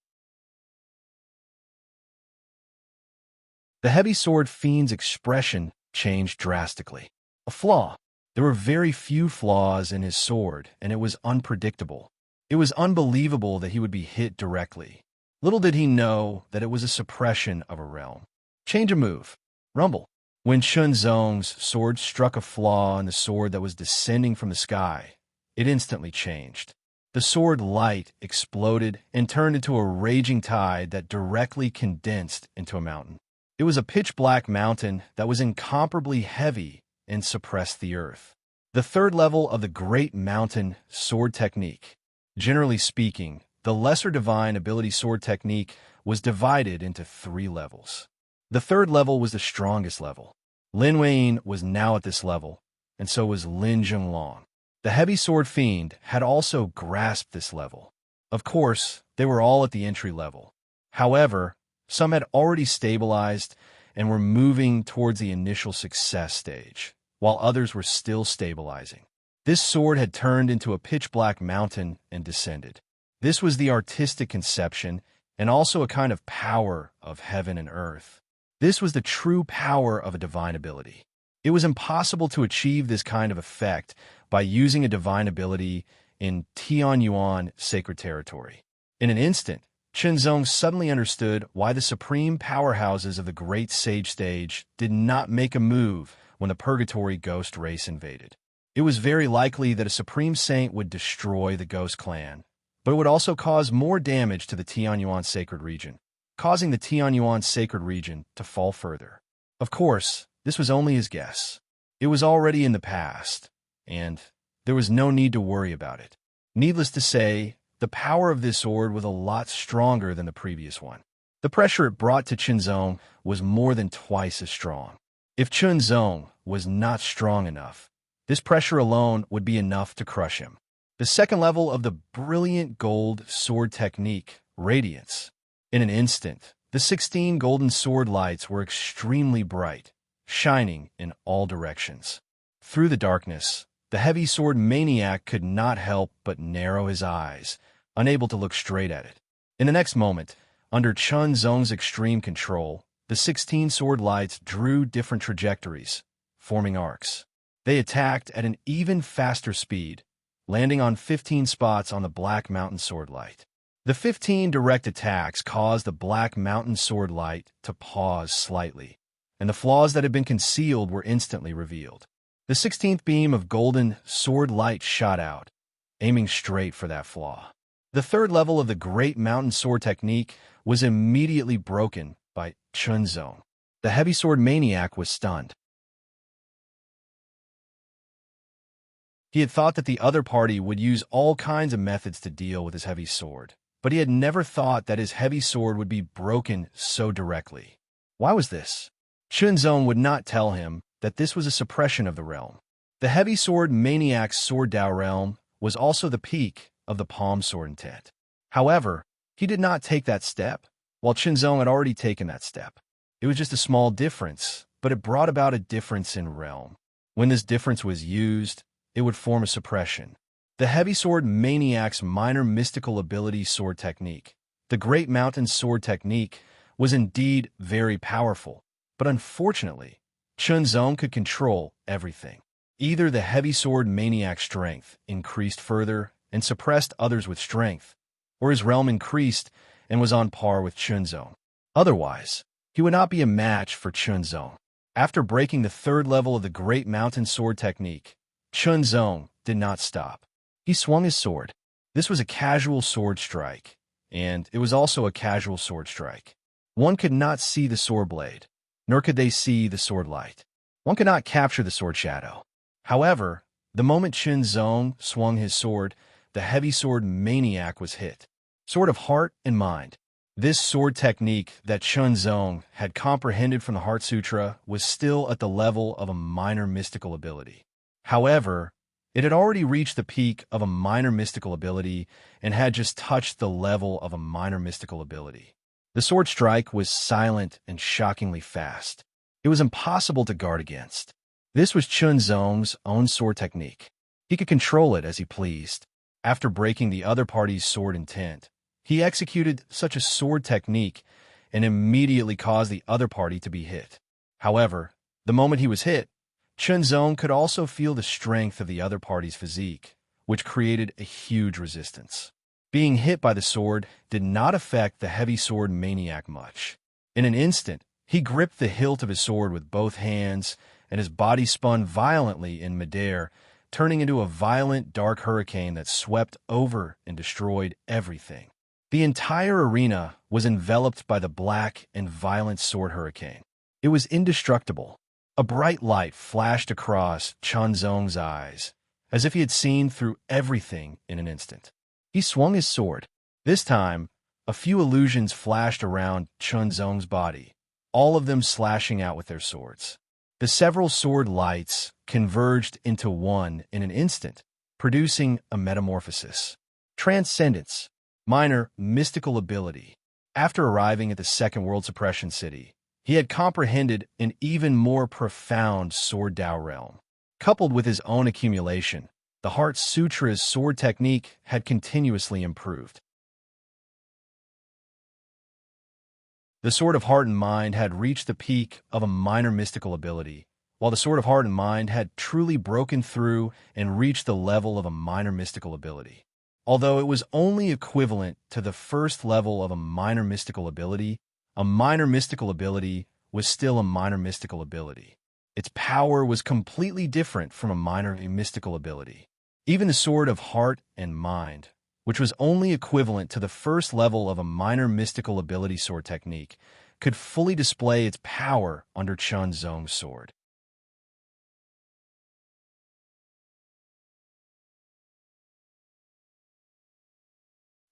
A: The heavy sword fiend's expression changed drastically. A flaw. There were very few flaws in his sword, and it was unpredictable. It was unbelievable that he would be hit directly. Little did he know that it was a suppression of a realm. Change of move. Rumble. When Chunzong's sword struck a flaw in the sword that was descending from the sky, it instantly changed. The sword light exploded and turned into a raging tide that directly condensed into a mountain. It was a pitch-black mountain that was incomparably heavy and suppressed the earth. The third level of the Great Mountain Sword Technique. Generally speaking, the Lesser Divine Ability Sword Technique was divided into 3 levels. The third level was the strongest level. Lin Weiyin was now at this level, and so was Lin Zhenglong. The heavy sword fiend had also grasped this level. Of course, they were all at the entry level. However, some had already stabilized and were moving towards the initial success stage, while others were still stabilizing. This sword had turned into a pitch-black mountain and descended. This was the artistic conception and also a kind of power of heaven and earth. This was the true power of a divine ability. It was impossible to achieve this kind of effect by using a divine ability in Tianyuan sacred territory. In an instant, Chunzong suddenly understood why the supreme powerhouses of the Great Sage Stage did not make a move when the Purgatory Ghost race invaded. It was very likely that a Supreme Saint would destroy the Ghost Clan, but it would also cause more damage to the Tianyuan sacred region, causing the Tianyuan sacred region to fall further. Of course, this was only his guess. It was already in the past, and there was no need to worry about it. Needless to say, the power of this sword was a lot stronger than the previous one. The pressure it brought to Chunzong was more than twice as strong. If Chunzong was not strong enough, this pressure alone would be enough to crush him. The second level of the brilliant gold sword technique, Radiance. In an instant, the 16 golden sword lights were extremely bright, shining in all directions. Through the darkness, the heavy sword maniac could not help but narrow his eyes, unable to look straight at it. In the next moment, under Chunzong's extreme control, the 16 sword lights drew different trajectories, forming arcs. They attacked at an even faster speed, landing on 15 spots on the Black Mountain Sword Light. The 15 direct attacks caused the Black Mountain Sword Light to pause slightly, and the flaws that had been concealed were instantly revealed. The 16th beam of golden sword light shot out, aiming straight for that flaw. The third level of the Great Mountain Sword Technique was immediately broken by Chunzong. The heavy sword maniac was stunned. He had thought that the other party would use all kinds of methods to deal with his heavy sword, but he had never thought that his heavy sword would be broken so directly. Why was this? Chunzong would not tell him that this was a suppression of the realm. The heavy sword maniac's sword Dao realm was also the peak of the palm sword intent. However, he did not take that step, while Chunzong had already taken that step. It was just a small difference, but it brought about a difference in realm. When this difference was used, it would form a suppression. The heavy sword maniac's minor mystical ability sword technique, the Great Mountain Sword Technique, was indeed very powerful, but unfortunately, Chunzong could control everything. Either the heavy sword maniac's strength increased further and suppressed others with strength, or his realm increased and was on par with Chunzong. Otherwise, he would not be a match for Chunzong. After breaking the third level of the Great Mountain Sword Technique, Chunzong did not stop. He swung his sword. This was a casual sword strike, and it was also a casual sword strike. One could not see the sword blade, nor could they see the sword light. One could not capture the sword shadow. However, the moment Chunzong swung his sword, the heavy sword maniac was hit. Sword of heart and mind. This sword technique that Chunzong had comprehended from the Heart Sutra was still at the level of a minor mystical ability. However, it had already reached the peak of a minor mystical ability and had just touched the level of a minor mystical ability. The sword strike was silent and shockingly fast. It was impossible to guard against. This was Chunzong's own sword technique. He could control it as he pleased. After breaking the other party's sword intent, he executed such a sword technique and immediately caused the other party to be hit. However, the moment he was hit, Chunzong could also feel the strength of the other party's physique, which created a huge resistance. Being hit by the sword did not affect the heavy sword maniac much. In an instant, he gripped the hilt of his sword with both hands, and his body spun violently in midair, turning into a violent dark hurricane that swept over and destroyed everything. The entire arena was enveloped by the black and violent sword hurricane. It was indestructible. A bright light flashed across Chunzong's eyes, as if he had seen through everything in an instant. He swung his sword. This time, a few illusions flashed around Chunzong's body, all of them slashing out with their swords. The several sword lights converged into one in an instant, producing a metamorphosis. Transcendence, minor mystical ability. After arriving at the Second World Suppression City, he had comprehended an even more profound sword Dao realm. Coupled with his own accumulation, the Heart Sutra's sword technique had continuously improved. The Sword of Heart and Mind had reached the peak of a minor mystical ability, while the Sword of Heart and Mind had truly broken through and reached the level of a minor mystical ability. Although it was only equivalent to the first level of a minor mystical ability was still a minor mystical ability. Its power was completely different from a minor mystical ability. Even the Sword of Heart and Mind, which was only equivalent to the first level of a minor mystical ability sword technique, could fully display its power under Chunzong's sword.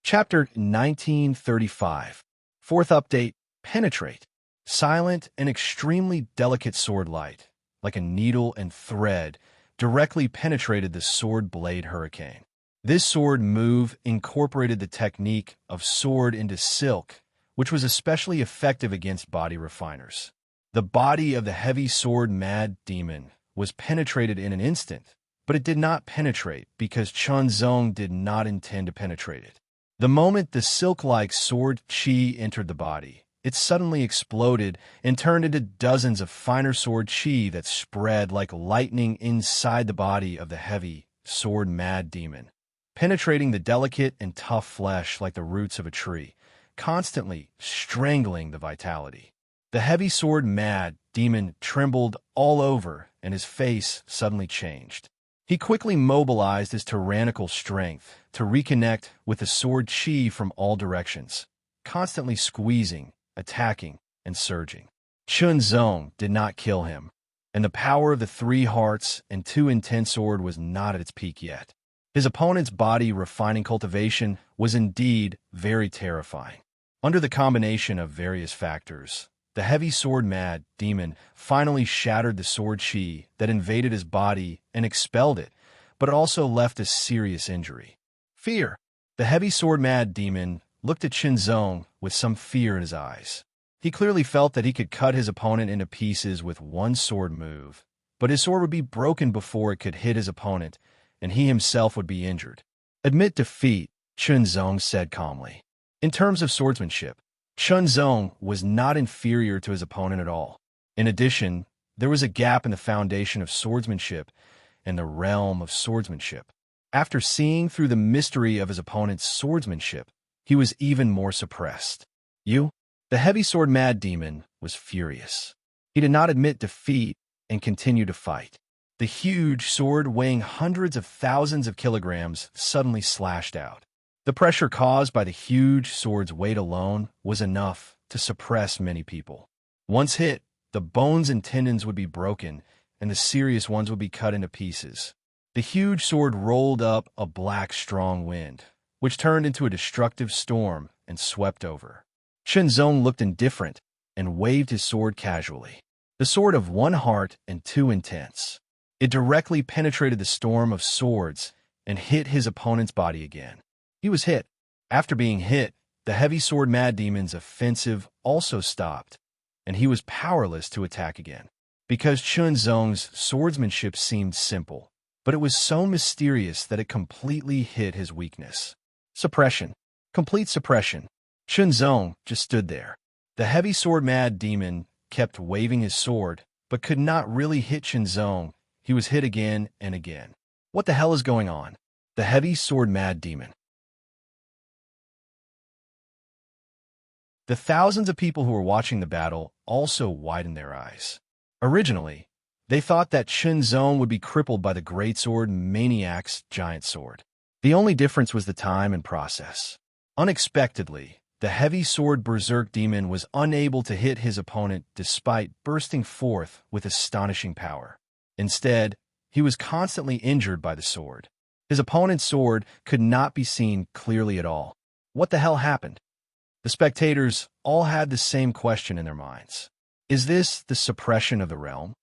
A: Chapter 1935. Fourth update, Penetrate. Silent and extremely delicate sword light, like a needle and thread, directly penetrated the sword blade hurricane. This sword move incorporated the technique of sword into silk, which was especially effective against body refiners. The body of the heavy sword mad demon was penetrated in an instant, but it did not penetrate because Chunzong did not intend to penetrate it. The moment the silk-like sword chi entered the body, it suddenly exploded and turned into dozens of finer sword chi that spread like lightning inside the body of the heavy sword mad demon, penetrating the delicate and tough flesh like the roots of a tree, constantly strangling the vitality. The heavy sword mad demon trembled all over, and his face suddenly changed. He quickly mobilized his tyrannical strength to reconnect with the sword chi from all directions, constantly squeezing, attacking, and surging. Chunzong did not kill him, and the power of the 3 hearts and 2 intense sword was not at its peak yet. His opponent's body refining cultivation was indeed very terrifying. Under the combination of various factors, the heavy sword mad demon finally shattered the sword chi that invaded his body and expelled it, but it also left a serious injury. Fear. The heavy sword mad demon looked at Chunzong with some fear in his eyes. He clearly felt that he could cut his opponent into pieces with one sword move, but his sword would be broken before it could hit his opponent, and he himself would be injured. Admit defeat, Chunzong said calmly. In terms of swordsmanship, Chunzong was not inferior to his opponent at all. In addition, there was a gap in the foundation of swordsmanship and the realm of swordsmanship. After seeing through the mystery of his opponent's swordsmanship, he was even more suppressed. The heavy sword mad demon was furious. He did not admit defeat and continued to fight. The huge sword weighing hundreds of thousands of kilograms suddenly slashed out. The pressure caused by the huge sword's weight alone was enough to suppress many people. Once hit, the bones and tendons would be broken, and the serious ones would be cut into pieces. The huge sword rolled up a black, strong wind, which turned into a destructive storm and swept over. Shenzong looked indifferent and waved his sword casually. The sword of one heart and two intents. It directly penetrated the storm of swords and hit his opponent's body again. He was hit. After being hit, the heavy sword Mad Demon's offensive also stopped, and he was powerless to attack again. Because Shenzong's swordsmanship seemed simple, but it was so mysterious that it completely hit his weakness. Suppression. Complete suppression. Shenzong just stood there. The heavy sword Mad Demon kept waving his sword, but could not really hit Shenzong. He was hit again and again. What the hell is going on? The heavy sword Mad Demon. The thousands of people who were watching the battle also widened their eyes. Originally, they thought that Shenzong would be crippled by the greatsword maniac's giant sword. The only difference was the time and process. Unexpectedly, the heavy sword berserk demon was unable to hit his opponent despite bursting forth with astonishing power. Instead, he was constantly injured by the sword. His opponent's sword could not be seen clearly at all. What the hell happened? The spectators all had the same question in their minds. Is this the suppression of the realm?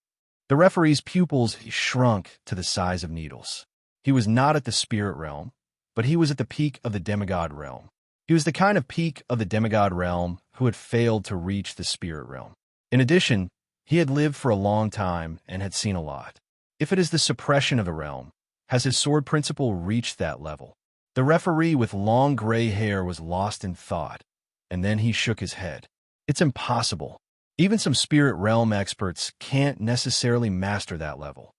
A: The referee's pupils shrunk to the size of needles. He was not at the spirit realm, but he was at the peak of the demigod realm. He was the kind of peak of the demigod realm who had failed to reach the spirit realm. In addition, he had lived for a long time and had seen a lot. If it is the suppression of the realm, has his sword principle reached that level? The referee with long gray hair was lost in thought, and then he shook his head. It's impossible. Even some spirit realm experts can't necessarily master that level.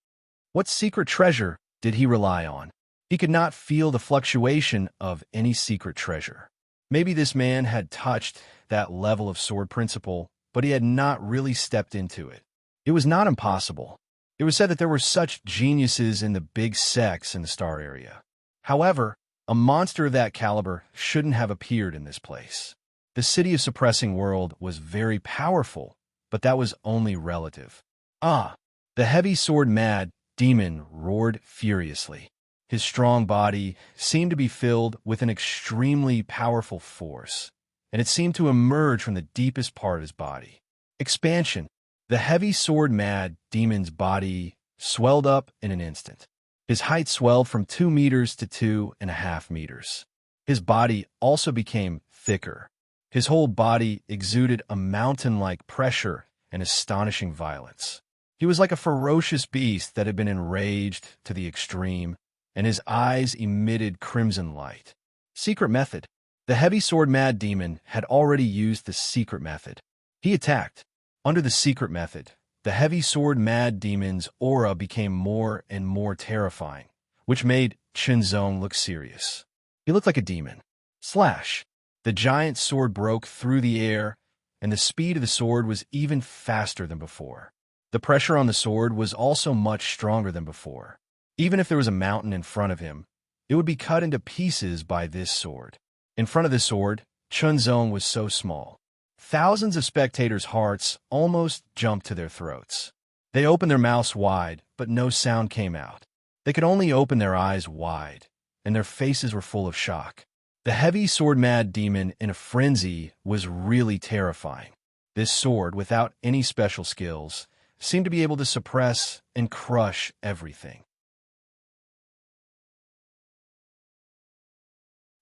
A: What secret treasure did he rely on? He could not feel the fluctuation of any secret treasure. Maybe this man had touched that level of sword principle, but he had not really stepped into it. It was not impossible. It was said that there were such geniuses in the big sects in the star area. However, a monster of that caliber shouldn't have appeared in this place. The city of suppressing world was very powerful, but that was only relative. Ah! The heavy sword Mad Demon roared furiously. His strong body seemed to be filled with an extremely powerful force, and it seemed to emerge from the deepest part of his body. Expansion. The heavy sword Mad Demon's body swelled up in an instant. His height swelled from 2 meters to 2.5 meters. His body also became thicker. His whole body exuded a mountain-like pressure and astonishing violence. He was like a ferocious beast that had been enraged to the extreme, and his eyes emitted crimson light. Secret method. The heavy sword Mad Demon had already used the secret method. He attacked. Under the secret method, the heavy sword Mad Demon's aura became more and more terrifying, which made Shenzong look serious. He looked like a demon. Slash. The giant sword broke through the air, and the speed of the sword was even faster than before. The pressure on the sword was also much stronger than before. Even if there was a mountain in front of him, it would be cut into pieces by this sword. In front of the sword, Shenzong was so small. Thousands of spectators' hearts almost jumped to their throats. They opened their mouths wide, but no sound came out. They could only open their eyes wide, and their faces were full of shock. The heavy sword Mad Demon in a frenzy was really terrifying. This sword, without any special skills, seemed to be able to suppress and crush everything.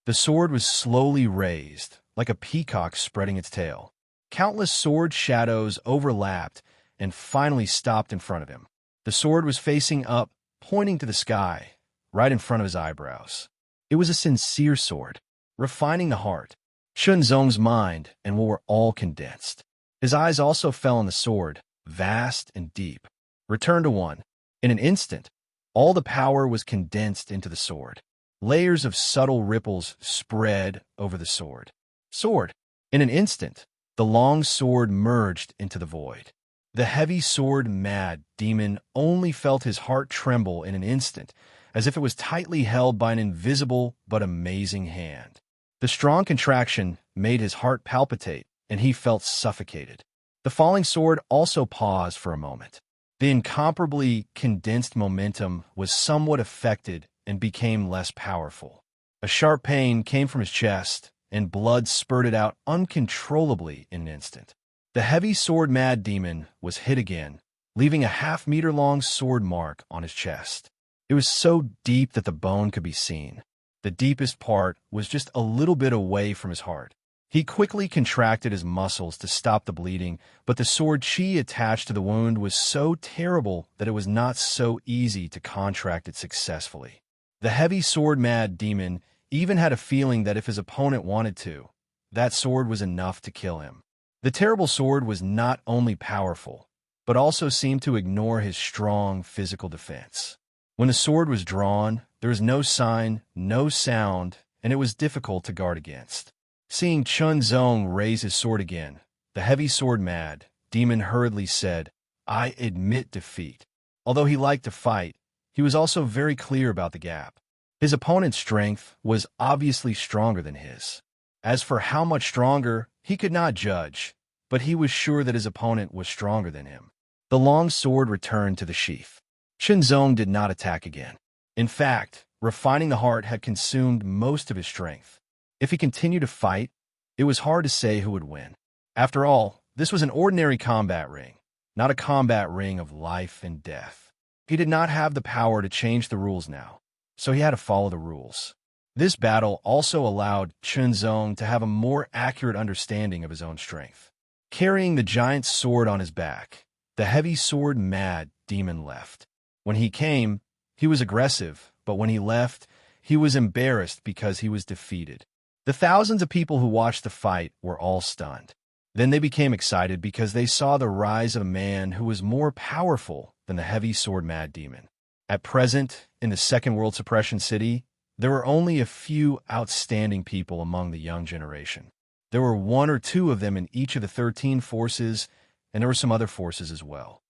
A: The sword was slowly raised, like a peacock spreading its tail. Countless sword shadows overlapped and finally stopped in front of him. The sword was facing up, pointing to the sky, right in front of his eyebrows. It was a sincere sword, refining the heart. Shenzong's mind and will were all condensed. His eyes also fell on the sword, vast and deep. Return to one. In an instant, all the power was condensed into the sword. Layers of subtle ripples spread over the sword. Sword. In an instant, the long sword merged into the void. The heavy sword Mad Demon only felt his heart tremble in an instant, as if it was tightly held by an invisible but amazing hand. The strong contraction made his heart palpitate, and he felt suffocated. The falling sword also paused for a moment. The incomparably condensed momentum was somewhat affected and became less powerful. A sharp pain came from his chest, and blood spurted out uncontrollably in an instant. The heavy sword-mad demon was hit again, leaving a half-meter-long sword mark on his chest. It was so deep that the bone could be seen. The deepest part was just a little bit away from his heart. He quickly contracted his muscles to stop the bleeding, but the sword chi attached to the wound was so terrible that it was not so easy to contract it successfully. The heavy sword-mad demon even had a feeling that if his opponent wanted to, that sword was enough to kill him. The terrible sword was not only powerful, but also seemed to ignore his strong physical defense. When the sword was drawn, there was no sign, no sound, and it was difficult to guard against. Seeing Chun Zong raise his sword again, the heavy sword-mad demon hurriedly said, "I admit defeat." Although he liked to fight, he was also very clear about the gap. His opponent's strength was obviously stronger than his. As for how much stronger, he could not judge, but he was sure that his opponent was stronger than him. The long sword returned to the sheath. Chun Zong did not attack again. In fact, refining the heart had consumed most of his strength. If he continued to fight, it was hard to say who would win. After all, this was an ordinary combat ring, not a combat ring of life and death. He did not have the power to change the rules now, so he had to follow the rules. This battle also allowed Chun Zong to have a more accurate understanding of his own strength. Carrying the giant sword on his back, the heavy sword-mad demon left. When he came, he was aggressive, but when he left, he was embarrassed because he was defeated. The thousands of people who watched the fight were all stunned. Then they became excited because they saw the rise of a man who was more powerful than the heavy sword-mad demon. At present, in the Second World Suppression City, there were only a few outstanding people among the young generation. There were 1 or 2 of them in each of the 13 forces, and there were some other forces as well.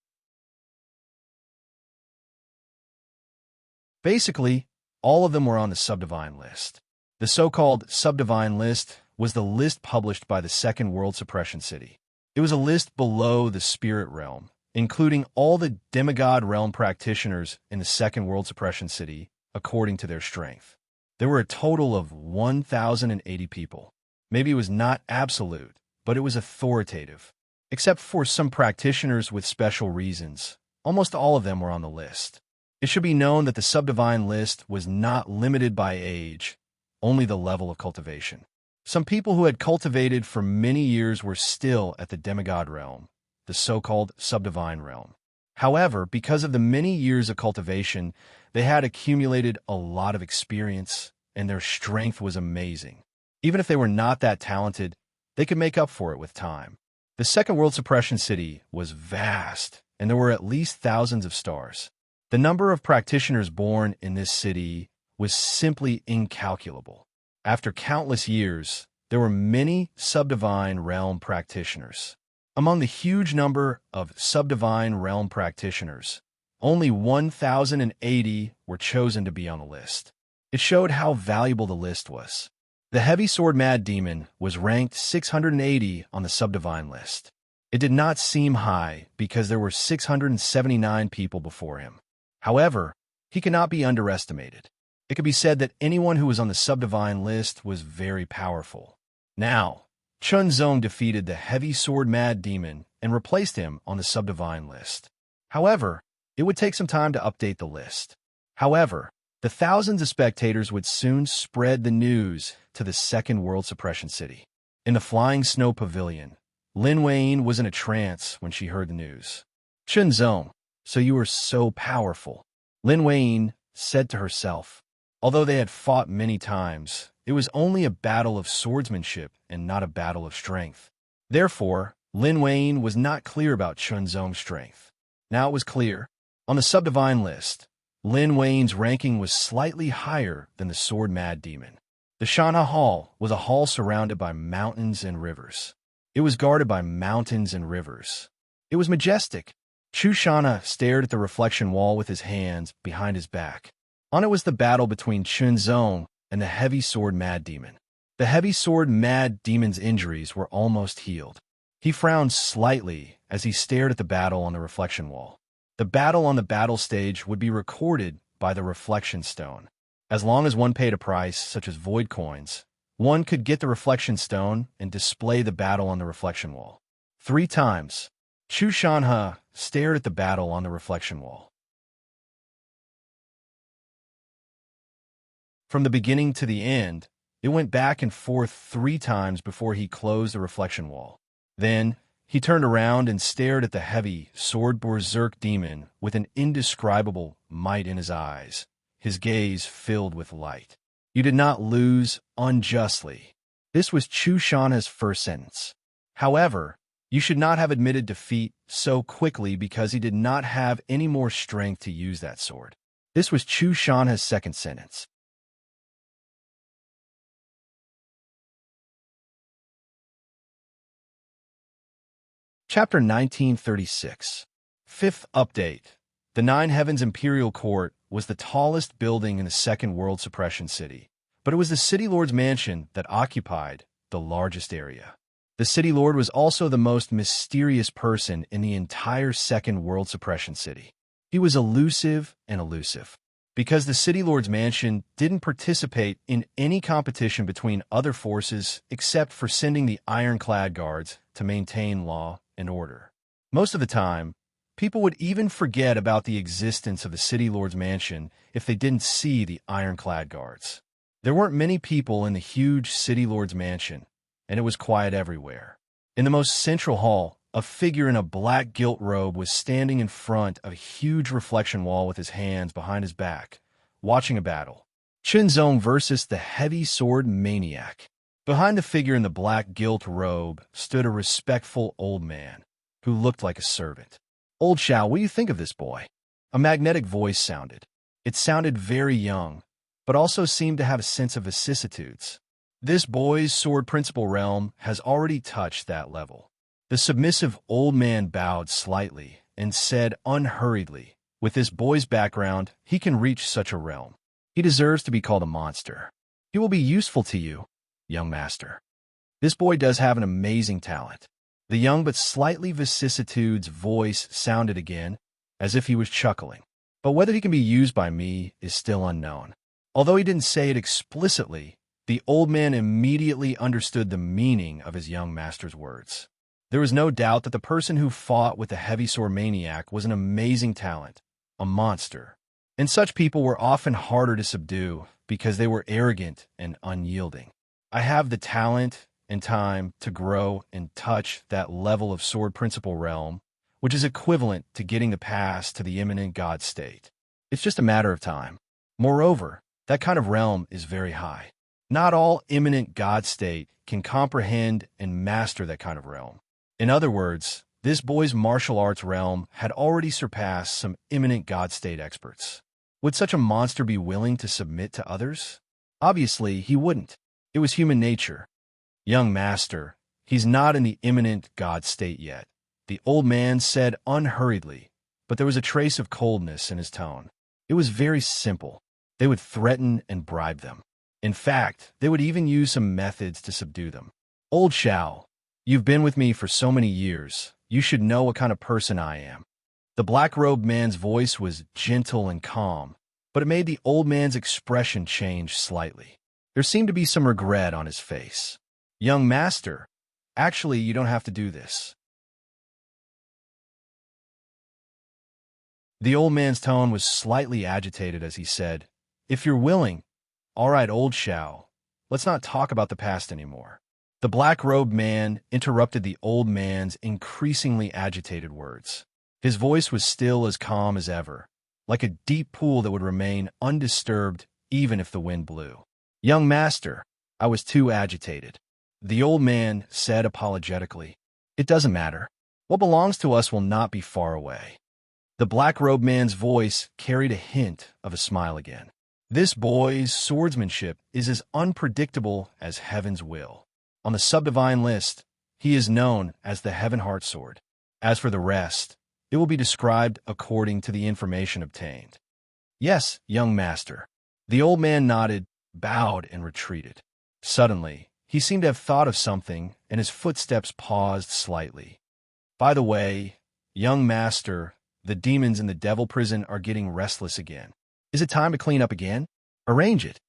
A: Basically, all of them were on the subdivine list. The so-called subdivine list was the list published by the Second World Suppression City. It was a list below the spirit realm, including all the demigod realm practitioners in the Second World Suppression City, according to their strength. There were a total of 1,080 people. Maybe it was not absolute, but it was authoritative. Except for some practitioners with special reasons, almost all of them were on the list. It should be known that the subdivine list was not limited by age, only the level of cultivation. Some people who had cultivated for many years were still at the demigod realm, the so-called subdivine realm. However, because of the many years of cultivation, they had accumulated a lot of experience, and their strength was amazing. Even if they were not that talented, they could make up for it with time. The Second World Suppression City was vast, and there were at least thousands of stars. The number of practitioners born in this city was simply incalculable. After countless years, there were many subdivine realm practitioners. Among the huge number of subdivine realm practitioners, only 1,080 were chosen to be on the list. It showed how valuable the list was. The heavy sword-mad demon was ranked 680 on the subdivine list. It did not seem high because there were 679 people before him. However, he cannot be underestimated. It could be said that anyone who was on the subdivine list was very powerful. Now, Chun Zong defeated the heavy sword-mad demon and replaced him on the subdivine list. However, it would take some time to update the list. However, the thousands of spectators would soon spread the news to the Second World Suppression City. In the Flying Snow Pavilion, Lin Weiyin was in a trance when she heard the news. "Chun Zong, so you are so powerful," Lin Weiyin said to herself. Although they had fought many times, it was only a battle of swordsmanship and not a battle of strength. Therefore, Lin Weiyin was not clear about Chun Zong's strength. Now it was clear. On the subdivine list, Lin Weiyin's ranking was slightly higher than the sword-mad demon. The Shanha Hall was a hall surrounded by mountains and rivers. It was guarded by mountains and rivers. It was majestic. Chu Shanha stared at the reflection wall with his hands behind his back. On it was the battle between Chun Zong and the heavy sword-mad demon. The heavy sword-mad demon's injuries were almost healed. He frowned slightly as he stared at the battle on the reflection wall. The battle on the battle stage would be recorded by the reflection stone. As long as one paid a price, such as void coins, one could get the reflection stone and display the battle on the reflection wall. 3 times, Chu Shanhe stared at the battle on the reflection wall. From the beginning to the end, it went back and forth 3 times before he closed the reflection wall. Then, he turned around and stared at the heavy, sword berserk demon with an indescribable might in his eyes, his gaze filled with light. You did not lose unjustly. This was Chu Shanhe's first sentence. However, you should not have admitted defeat so quickly because he did not have any more strength to use that sword. This was Chu Shanhe's second sentence. Chapter 1936. Fifth update. The Nine Heavens Imperial Court was the tallest building in the Second World Suppression City, but it was the City Lord's mansion that occupied the largest area. The City Lord was also the most mysterious person in the entire Second World Suppression City. He was elusive and elusive. Because the City Lord's mansion didn't participate in any competition between other forces except for sending the ironclad guards to maintain law and order. Most of the time, people would even forget about the existence of the City Lord's mansion if they didn't see the ironclad guards. There weren't many people in the huge City Lord's mansion, and it was quiet everywhere. In the most central hall, a figure in a black gilt robe was standing in front of a huge reflection wall with his hands behind his back, watching a battle. Qinzong versus the heavy sword maniac. Behind the figure in the black gilt robe stood a respectful old man who looked like a servant. "Old Xiao, what do you think of this boy?" A magnetic voice sounded. It sounded very young, but also seemed to have a sense of vicissitudes. This boy's sword principle realm has already touched that level. The submissive old man bowed slightly and said unhurriedly, "With this boy's background, he can reach such a realm. He deserves to be called a monster. He will be useful to you, young master. This boy does have an amazing talent." The young but slightly vicissitudes voice sounded again, as if he was chuckling. "But whether he can be used by me is still unknown." Although he didn't say it explicitly, the old man immediately understood the meaning of his young master's words. There was no doubt that the person who fought with the heavy sword maniac was an amazing talent, a monster. And such people were often harder to subdue because they were arrogant and unyielding. I have the talent and time to grow and touch that level of sword principle realm, which is equivalent to getting the pass to the imminent God state. It's just a matter of time. Moreover, that kind of realm is very high. Not all imminent God state can comprehend and master that kind of realm. In other words, this boy's martial arts realm had already surpassed some imminent God state experts. Would such a monster be willing to submit to others? Obviously, he wouldn't. It was human nature. "Young master, he's not in the imminent God state yet," the old man said unhurriedly, but there was a trace of coldness in his tone. It was very simple. They would threaten and bribe them. In fact, they would even use some methods to subdue them. "Old Xiao, you've been with me for so many years. You should know what kind of person I am." The black-robed man's voice was gentle and calm, but it made the old man's expression change slightly. There seemed to be some regret on his face. "Young master, actually, you don't have to do this." The old man's tone was slightly agitated as he said, "If you're willing, all right, old Xiao, let's not talk about the past anymore." The black-robed man interrupted the old man's increasingly agitated words. His voice was still as calm as ever, like a deep pool that would remain undisturbed even if the wind blew. "Young master, I was too agitated," the old man said apologetically. "It doesn't matter. What belongs to us will not be far away." The black-robed man's voice carried a hint of a smile again. "This boy's swordsmanship is as unpredictable as heaven's will. On the subdivine list, he is known as the Heaven Heart Sword. As for the rest, it will be described according to the information obtained." "Yes, young master." The old man nodded, bowed, and retreated. Suddenly, he seemed to have thought of something, and his footsteps paused slightly. "By the way, young master, The demons in the devil prison are getting restless again. Is it time to clean up again? Arrange it.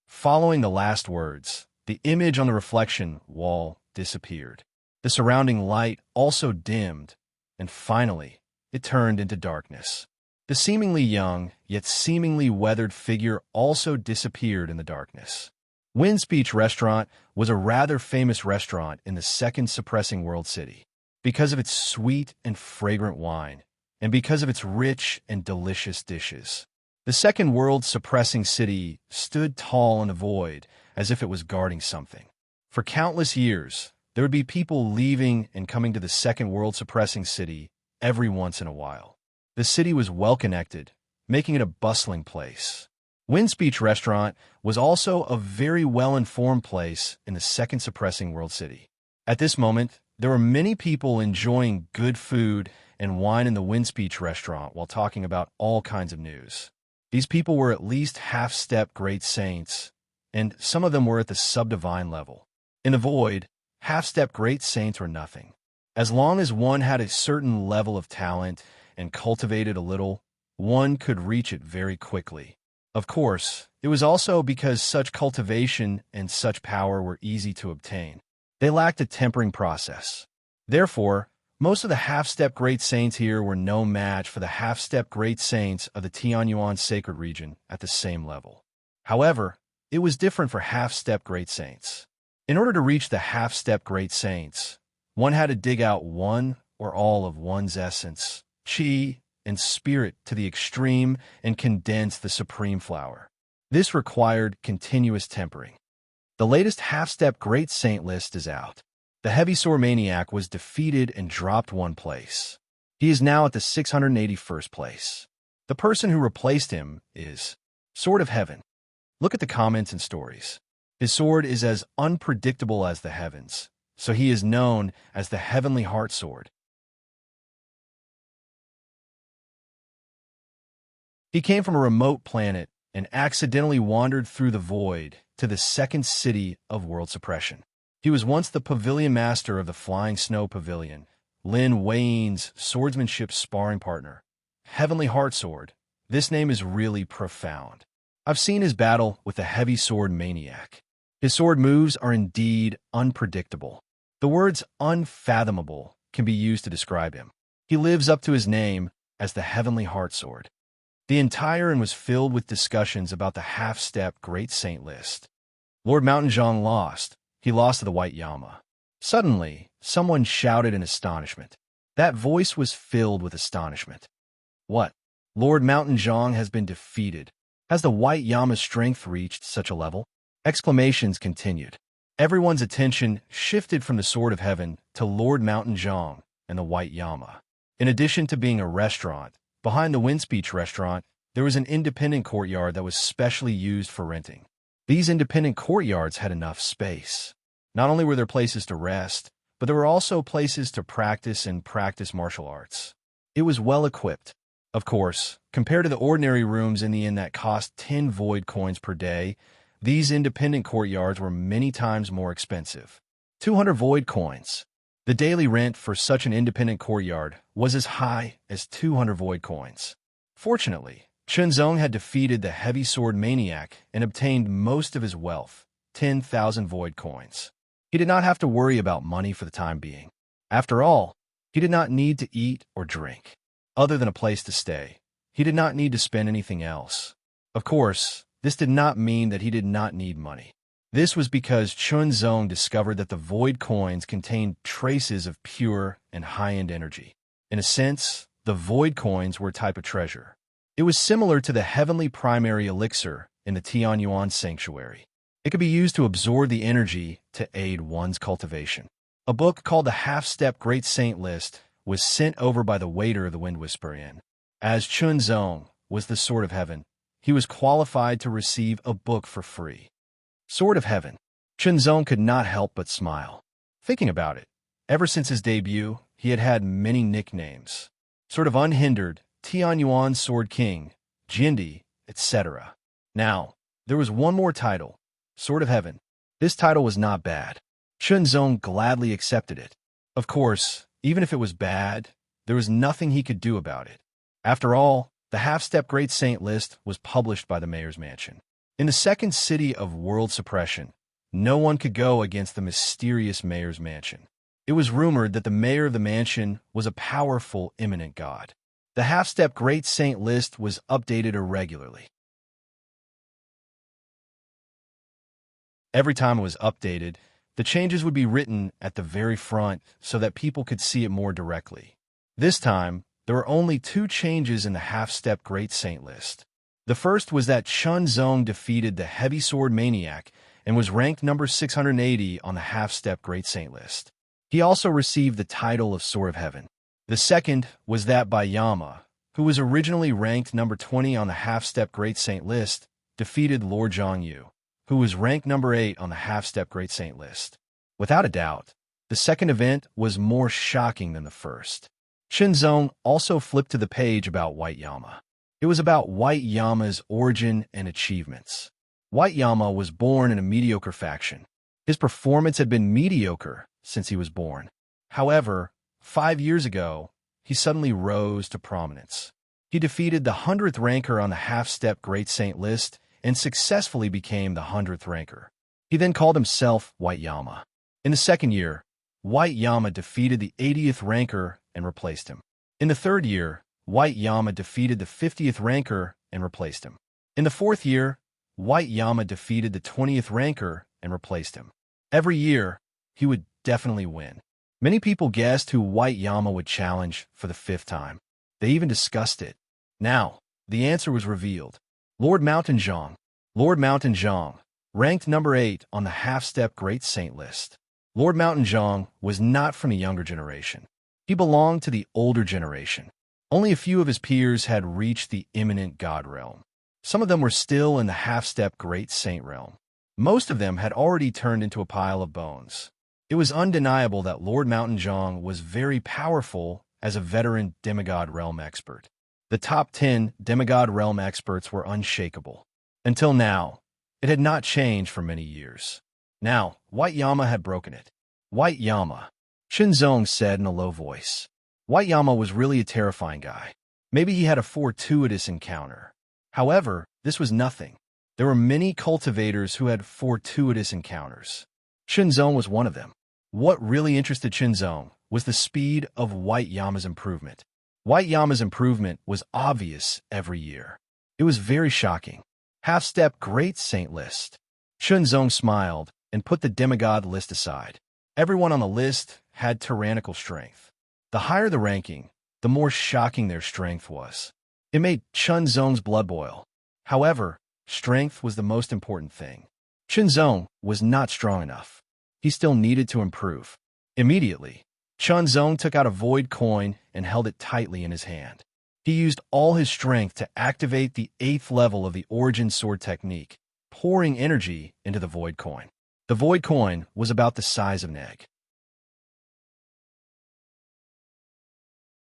A: Following the last words, the image on the reflection wall disappeared. The surrounding light also dimmed, and finally, it turned into darkness. The seemingly young, yet seemingly weathered figure also disappeared in the darkness. Windspeech Restaurant was a rather famous restaurant in the second suppressing world city because of its sweet and fragrant wine, and because of its rich and delicious dishes. The second world suppressing city stood tall in the void as if it was guarding something. For countless years, there would be people leaving and coming to the second world suppressing city every once in a while. The city was well-connected, making it a bustling place. Windspeech Restaurant was also a very well-informed place in the second suppressing world city. At this moment, there were many people enjoying good food and wine in the Windspeech Restaurant while talking about all kinds of news. These people were at least half-step great saints, and some of them were at the sub-divine level. In the void, half-step great saints were nothing. As long as one had a certain level of talent and cultivated a little, one could reach it very quickly. Of course, it was also because such cultivation and such power were easy to obtain. They lacked a tempering process. Therefore, most of the half-step great saints here were no match for the half-step great saints of the Tianyuan sacred region at the same level. However, it was different for half-step great saints. In order to reach the half-step great saints, one had to dig out one or all of one's essence, chi, and spirit to the extreme and condense the supreme flower. This required continuous tempering. The latest half-step great saint list is out. The heavy sword maniac was defeated and dropped one place. He is now at the 681st place. The person who replaced him is Sword of Heaven. Look at the comments and stories. His sword is as unpredictable as the heavens, so he is known as the Heavenly Heart Sword. He came from a remote planet and accidentally wandered through the void to the second city of world suppression. He was once the pavilion master of the Flying Snow Pavilion, Lin Wayne's swordsmanship sparring partner. Heavenly Heart Sword. This name is really profound. I've seen his battle with the heavy sword maniac. His sword moves are indeed unpredictable. The words unfathomable can be used to describe him. He lives up to his name as the Heavenly Heart Sword. The entire inn was filled with discussions about the half-step great saint list. Lord Mountain Zhang lost. He lost to the White Yama. Suddenly, someone shouted in astonishment. That voice was filled with astonishment. What? Lord Mountain Zhang has been defeated. Has the White Yama's strength reached such a level? Exclamations continued. Everyone's attention shifted from the Sword of Heaven to Lord Mountain Zhang and the White Yama. In addition to being a restaurant, behind the Windspeech Restaurant, there was an independent courtyard that was specially used for renting. These independent courtyards had enough space. Not only were there places to rest, but there were also places to practice martial arts. It was well equipped. Of course, compared to the ordinary rooms in the inn that cost 10 void coins per day, these independent courtyards were many times more expensive. 200 void coins. The daily rent for such an independent courtyard was as high as 200 void coins. Fortunately, Chunzong had defeated the heavy sword maniac and obtained most of his wealth, 10,000 void coins. He did not have to worry about money for the time being. After all, he did not need to eat or drink. Other than a place to stay, he did not need to spend anything else. Of course, this did not mean that he did not need money. This was because Chunzong discovered that the void coins contained traces of pure and high-end energy. In a sense, the void coins were a type of treasure. It was similar to the heavenly primary elixir in the Tianyuan sanctuary. It could be used to absorb the energy to aid one's cultivation. A book called the Half-Step Great Saint List was sent over by the waiter of the Wind Whisper Inn. As Chunzong was the Sword of Heaven, he was qualified to receive a book for free. Sword of Heaven. Chunzong could not help but smile. Thinking about it, ever since his debut, he had had many nicknames. Sort of unhindered, Tianyuan Sword King, Jindi, etc. Now, there was one more title, Sword of Heaven. This title was not bad. Chunzong gladly accepted it. Of course, even if it was bad, there was nothing he could do about it. After all, the half-step Great Saint list was published by the mayor's mansion. In the second city of world suppression, no one could go against the mysterious mayor's mansion. It was rumored that the mayor of the mansion was a powerful, imminent god. The half-step Great Saint list was updated irregularly. Every time it was updated, the changes would be written at the very front so that people could see it more directly. This time, there were only 2 changes in the half-step Great Saint list. The first was that Chun Zong defeated the Heavy Sword Maniac and was ranked number 680 on the half-step Great Saint list. He also received the title of Sword of Heaven. The second was that Bai Yama, who was originally ranked number 20 on the half-step Great Saint list, defeated Lord Zhongyu, who was ranked number 8 on the half-step Great Saint list. Without a doubt, the second event was more shocking than the first. Zong also flipped to the page about White Yama. It was about White Yama's origin and achievements. White Yama was born in a mediocre faction. His performance had been mediocre since he was born. However, 5 years ago, he suddenly rose to prominence. He defeated the 100th ranker on the half-step Great Saint list and successfully became the 100th ranker. He then called himself White Yama. In the second year, White Yama defeated the 80th ranker and replaced him. In the third year, White Yama defeated the 50th ranker and replaced him. In the fourth year, White Yama defeated the 20th ranker and replaced him. Every year, he would definitely win. Many people guessed who White Yama would challenge for the 5th time. They even discussed it. Now, the answer was revealed. Lord Mountain Zhong. Lord Mountain Zhong, ranked number 8 on the half-step Great Saint list. Lord Mountain Zhong was not from the younger generation. He belonged to the older generation. Only a few of his peers had reached the imminent god realm. Some of them were still in the half-step Great Saint realm. Most of them had already turned into a pile of bones. It was undeniable that Lord Mountain Zhong was very powerful as a veteran demigod realm expert. The top 10 demigod realm experts were unshakable. Until now, it had not changed for many years. Now, White Yama had broken it. White Yama, Zong said in a low voice. White Yama was really a terrifying guy. Maybe he had a fortuitous encounter. However, this was nothing. There were many cultivators who had fortuitous encounters. Zong was one of them. What really interested Zong was the speed of White Yama's improvement. White Yama's improvement was obvious every year. It was very shocking. Half-step Great Saint list. Zong smiled and put the demigod list aside. Everyone on the list had tyrannical strength. The higher the ranking, the more shocking their strength was. It made Zong's blood boil. However, strength was the most important thing. Zong was not strong enough. He still needed to improve. Immediately, Zong took out a void coin and held it tightly in his hand. He used all his strength to activate the 8th level of the Origin Sword technique, pouring energy into the void coin. The void coin was about the size of an egg.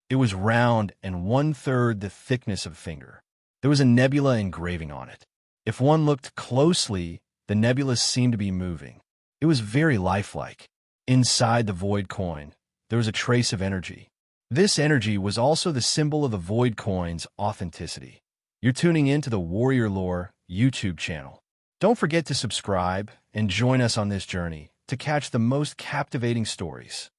A: It was round and 1/3 the thickness of a finger. There was a nebula engraving on it. If one looked closely, the nebula seemed to be moving. It was very lifelike. Inside the void coin, there was a trace of energy. This energy was also the symbol of the void coin's authenticity. You're tuning in to the Warrior Lore YouTube channel. Don't forget to subscribe and join us on this journey to catch the most captivating stories.